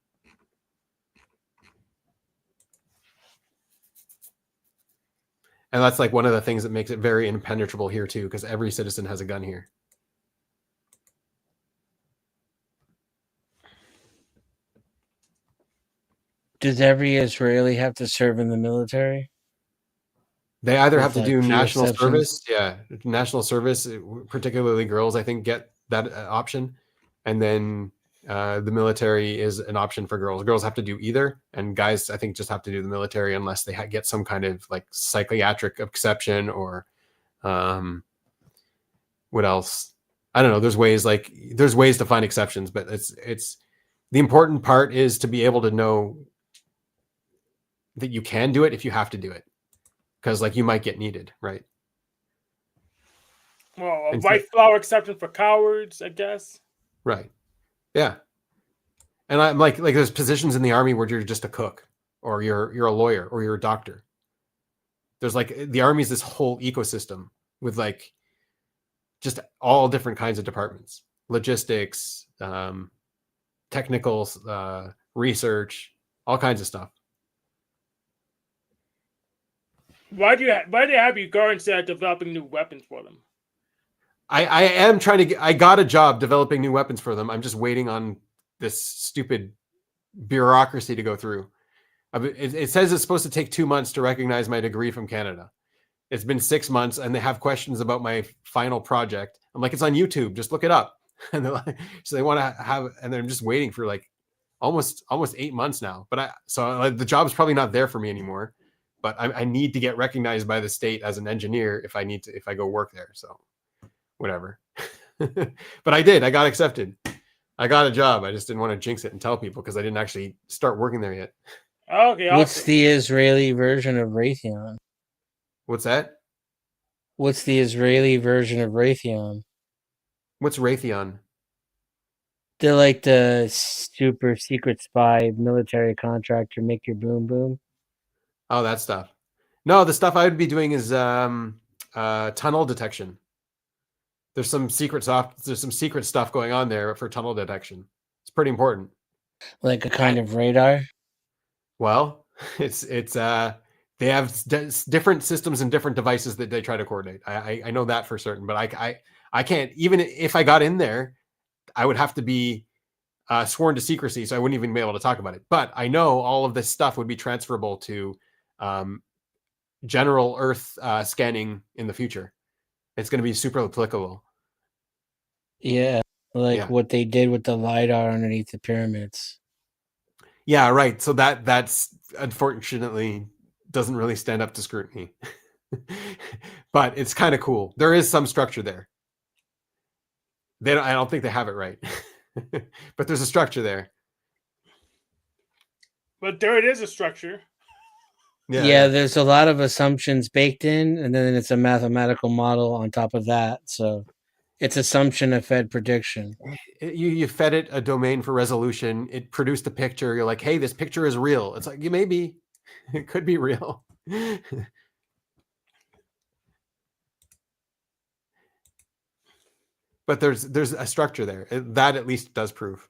And that's like one of the things that makes it very impenetrable here too, because every citizen has a gun here. Does every Israeli have to serve in the military? They either With, have to like, do few national exceptions? service, national service, particularly girls, I think, get that option. And then the military is an option for girls. Girls have to do either. And guys, I think, just have to do the military unless they get some kind of like psychiatric exception or what else? I don't know. There's ways to find exceptions, but it's the important part is to be able to know that you can do it if you have to do it. Because like you might get needed, right? Well, a white flower exception for cowards, I guess. Right. Yeah. And I'm like there's positions in the army where you're just a cook, or you're a lawyer, or you're a doctor. There's like the army is this whole ecosystem with like just all different kinds of departments, logistics, technical, research, all kinds of stuff. Why do they have you go instead of developing new weapons for them? I am trying to I got a job developing new weapons for them. I'm just waiting on this stupid bureaucracy to go through. It says it's supposed to take 2 months to recognize my degree from Canada. It's been 6 months, and they have questions about my final project. I'm like, it's on YouTube. Just look it up. And they're like, so they want to have, and I'm just waiting for like almost 8 months now. But the job's probably not there for me anymore. But I need to get recognized by the state as an engineer if I go work there. So whatever. But I did. I got accepted. I got a job. I just didn't want to jinx it and tell people because I didn't actually start working there yet. Okay. What's the Israeli version of Raytheon? What's that? What's the Israeli version of Raytheon? What's Raytheon? They're like the super secret spy military contractor, make your boom boom. Oh, that stuff. No, the stuff I would be doing is tunnel detection. There's some secret stuff going on there for tunnel detection. It's pretty important. Like a kind of radar? Well, it's They have different systems and different devices that they try to coordinate. I know that for certain, but I can't, even if I got in there, I would have to be sworn to secrecy, so I wouldn't even be able to talk about it. But I know all of this stuff would be transferable to general Earth scanning in the future. It's going to be super applicable. Yeah, like what they did with the LiDAR underneath the pyramids. Yeah, right. So that's unfortunately doesn't really stand up to scrutiny. But it's kind of cool. There is some structure there. I don't think they have it right. But there's a structure there. But there it is, a structure. Yeah, there's a lot of assumptions baked in, and then it's a mathematical model on top of that. So it's assumption of fed prediction. You fed it a domain for resolution. It produced a picture. You're like, hey, this picture is real. It's like, you maybe it could be real. But there's a structure there. That at least does prove.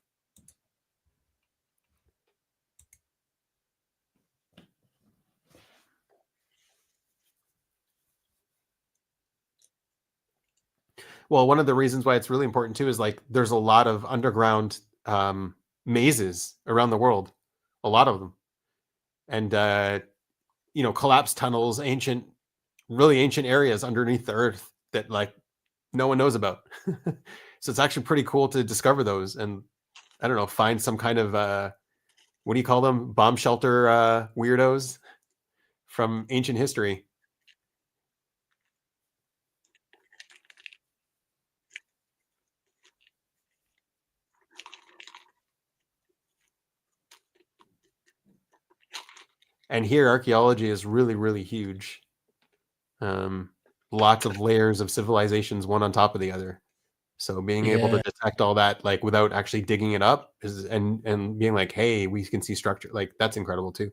Well, one of the reasons why it's really important too is like there's a lot of underground mazes around the world, a lot of them, and collapsed tunnels, really ancient areas underneath the earth that like no one knows about. So it's actually pretty cool to discover those, and I don't know, find some kind of what do you call them, bomb shelter weirdos from ancient history. And here, archaeology is really, really huge. Lots of layers of civilizations, one on top of the other. So being able to detect all that, like without actually digging it up, and being like, hey, we can see structure, like that's incredible too.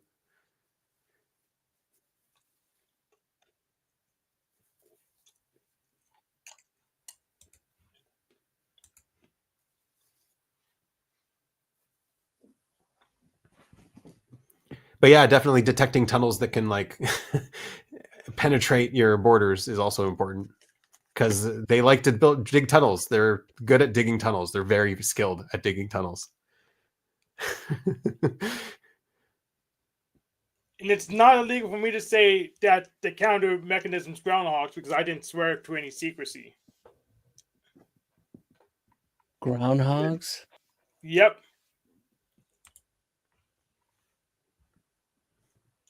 But yeah, definitely detecting tunnels that can like penetrate your borders is also important, because they like to dig tunnels. They're good at digging tunnels. They're very skilled at digging tunnels. And it's not illegal for me to say that the counter mechanism's groundhogs, because I didn't swear to any secrecy. Groundhogs? Yep.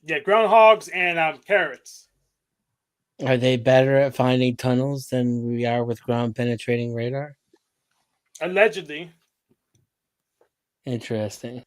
Yeah, groundhogs and carrots. Are they better at finding tunnels than we are with ground penetrating radar? Allegedly. Interesting.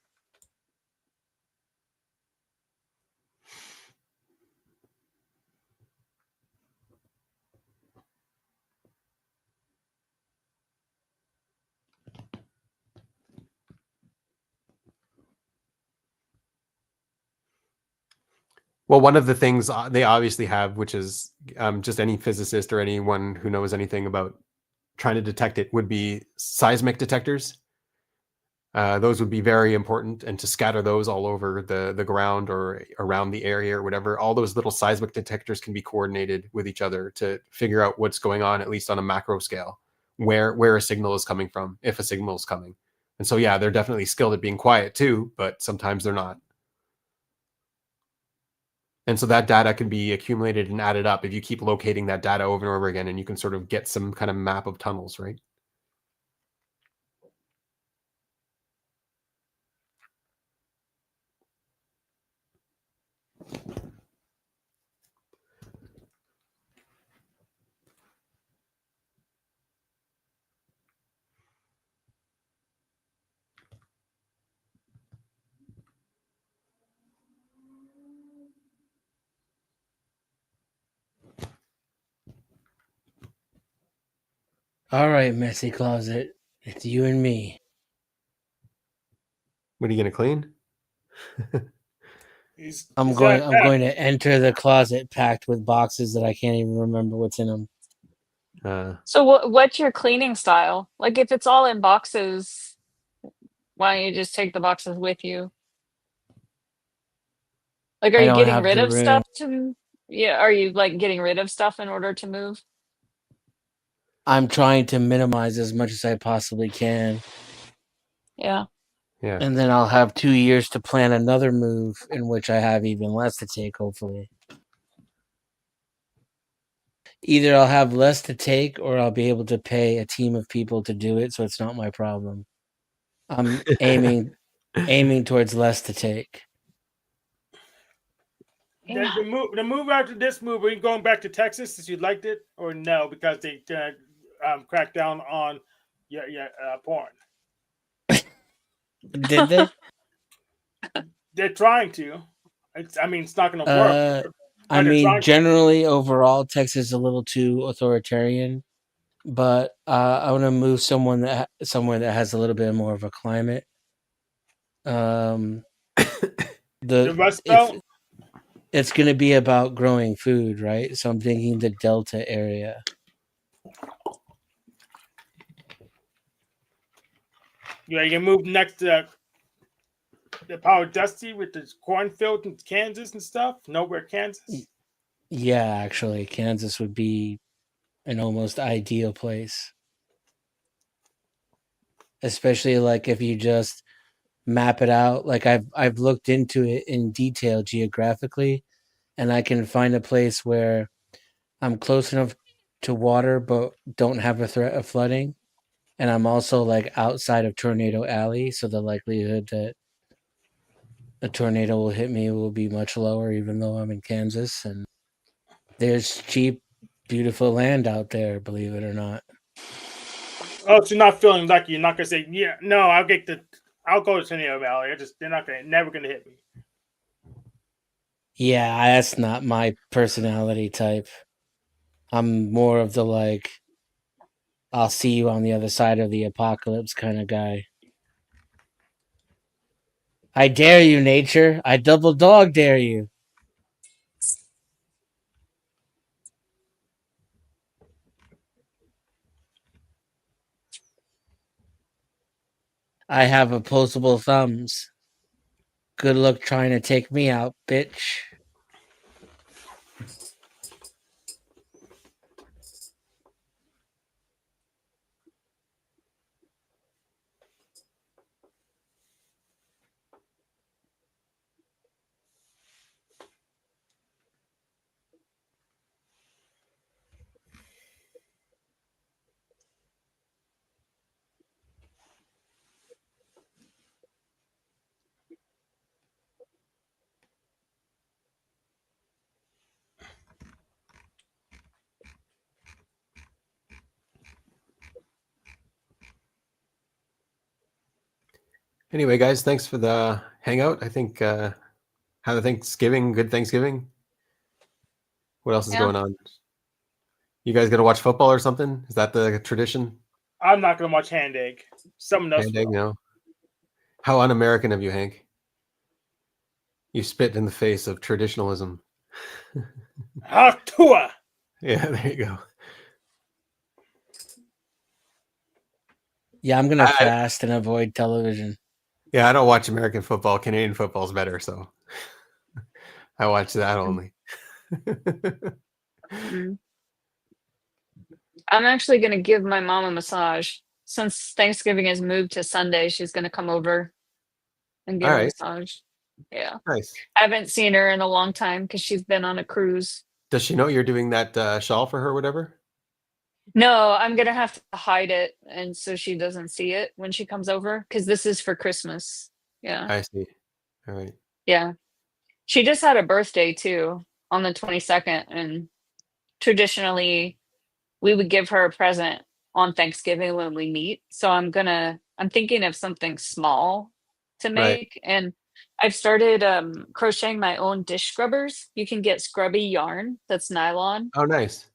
Well, one of the things they obviously have, which is just any physicist or anyone who knows anything about trying to detect it, would be seismic detectors. Those would be very important, and to scatter those all over the ground or around the area or whatever, all those little seismic detectors can be coordinated with each other to figure out what's going on, at least on a macro scale, where a signal is coming from, if a signal is coming. And so, yeah, they're definitely skilled at being quiet too, but sometimes they're not. And so that data can be accumulated and added up if you keep locating that data over and over again, and you can sort of get some kind of map of tunnels, right? All right, messy closet. It's you and me. What are you going to clean? I'm going to enter the closet packed with boxes that I can't even remember what's in them. So what's your cleaning style? Like if it's all in boxes, why don't you just take the boxes with you? Like, are I you don't getting have rid the of room. stuff to? Yeah, are you like getting rid of stuff in order to move? I'm trying to minimize as much as I possibly can. Yeah. Yeah. And then I'll have 2 years to plan another move in which I have even less to take, hopefully. Either I'll have less to take or I'll be able to pay a team of people to do it, so it's not my problem. I'm aiming towards less to take. Yeah. The move after this move, are you going back to Texas since you liked it, or no because they cracked down on your porn? Did they? They're trying to. I mean, it's not going to work. I They're mean, trying to. generally, overall, Texas is a little too authoritarian, but I want to move somewhere that has a little bit more of a climate. The Rust it's Belt. it's going to be about growing food, right? So I'm thinking the Delta area. Yeah, you can move next to the Power Dusty with the cornfield in Kansas and stuff. Nowhere, Kansas. Yeah, actually, Kansas would be an almost ideal place. Especially like if you just map it out. Like I've looked into it in detail geographically, and I can find a place where I'm close enough to water but don't have a threat of flooding. And I'm also like outside of Tornado Alley, so the likelihood that a tornado will hit me will be much lower, even though I'm in Kansas. And there's cheap, beautiful land out there, believe it or not. Oh, so you're not feeling lucky. You're not gonna say, yeah, no, I'll go to Tornado Valley. They're never gonna hit me. Yeah, that's not my personality type. I'm more of the like, I'll see you on the other side of the apocalypse kind of guy. I dare you, nature. I double dog dare you. I have opposable thumbs. Good luck trying to take me out, bitch. Anyway, guys, thanks for the hangout. I think have a Thanksgiving, good Thanksgiving. What else is going on? You guys gonna watch football or something? Is that the tradition? I'm not gonna watch Hand Egg. Someone else. Hand egg, no. How un-American of you, Hank. You spit in the face of traditionalism. Tua. Yeah, there you go. Yeah, I'm gonna fast and avoid television. Yeah, I don't watch American football. Canadian football's better, so I watch that only. I'm actually going to give my mom a massage. Since Thanksgiving has moved to Sunday, she's going to come over and get a massage. Yeah. Nice. I haven't seen her in a long time because she's been on a cruise. Does she know you're doing that shawl for her or whatever? No, I'm going to have to hide it and so she doesn't see it when she comes over because this is for Christmas. Yeah. I see. All right. Yeah. She just had a birthday too on the 22nd, and traditionally we would give her a present on Thanksgiving when we meet. So I'm thinking of something small to make. And I've started crocheting my own dish scrubbers. You can get scrubby yarn that's nylon. Oh, nice.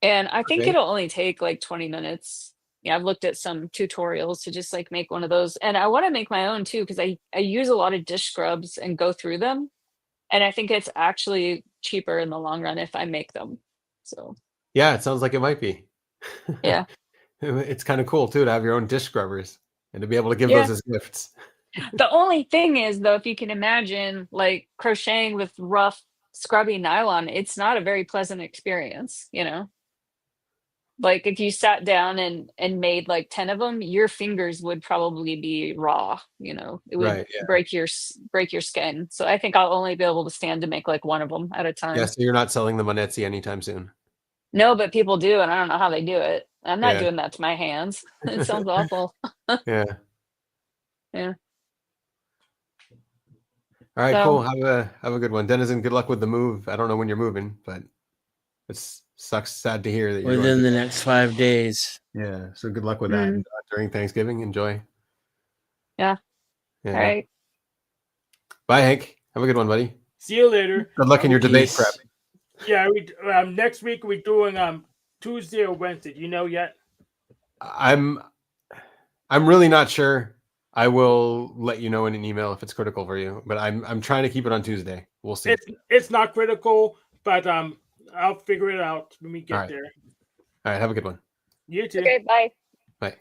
And I think Okay. it'll only take like 20 minutes. Yeah, I've looked at some tutorials to just like make one of those. And I want to make my own too, because I use a lot of dish scrubs and go through them. And I think it's actually cheaper in the long run if I make them. So Yeah, it sounds like it might be. yeah. It's kind of cool too to have your own dish scrubbers and to be able to give Yeah. those as gifts. The only thing is, though, if you can imagine like crocheting with rough, scrubby nylon, it's not a very pleasant experience, you know? Like if you sat down and made like 10 of them, your fingers would probably be raw, you know. It would Right, yeah. break your skin. So I think I'll only be able to stand to make like one of them at a time. Yeah, so you're not selling them on Etsy anytime soon. No, but people do, and I don't know how they do it. I'm not Yeah. doing that to my hands. It sounds awful. Yeah. Yeah. All right, So- cool. Have a good one. Denizen, good luck with the move. I don't know when you're moving, but it sucks, sad to hear that you're Within going the through next 5 days. that. Yeah, so good luck with that Mhm. during Thanksgiving. Enjoy. Yeah. Yeah. All right. Bye, Hank. Have a good one, buddy. See you later. Good luck in your debate Peace. prep. Yeah, next week we're doing Tuesday or Wednesday. Do you know yet? I'm really not sure. I will let you know in an email if it's critical for you, but I'm trying to keep it on Tuesday. We'll see. It's not critical, but I'll figure it out when we get All right. there. All right, have a good one. You too. Okay, bye. Bye.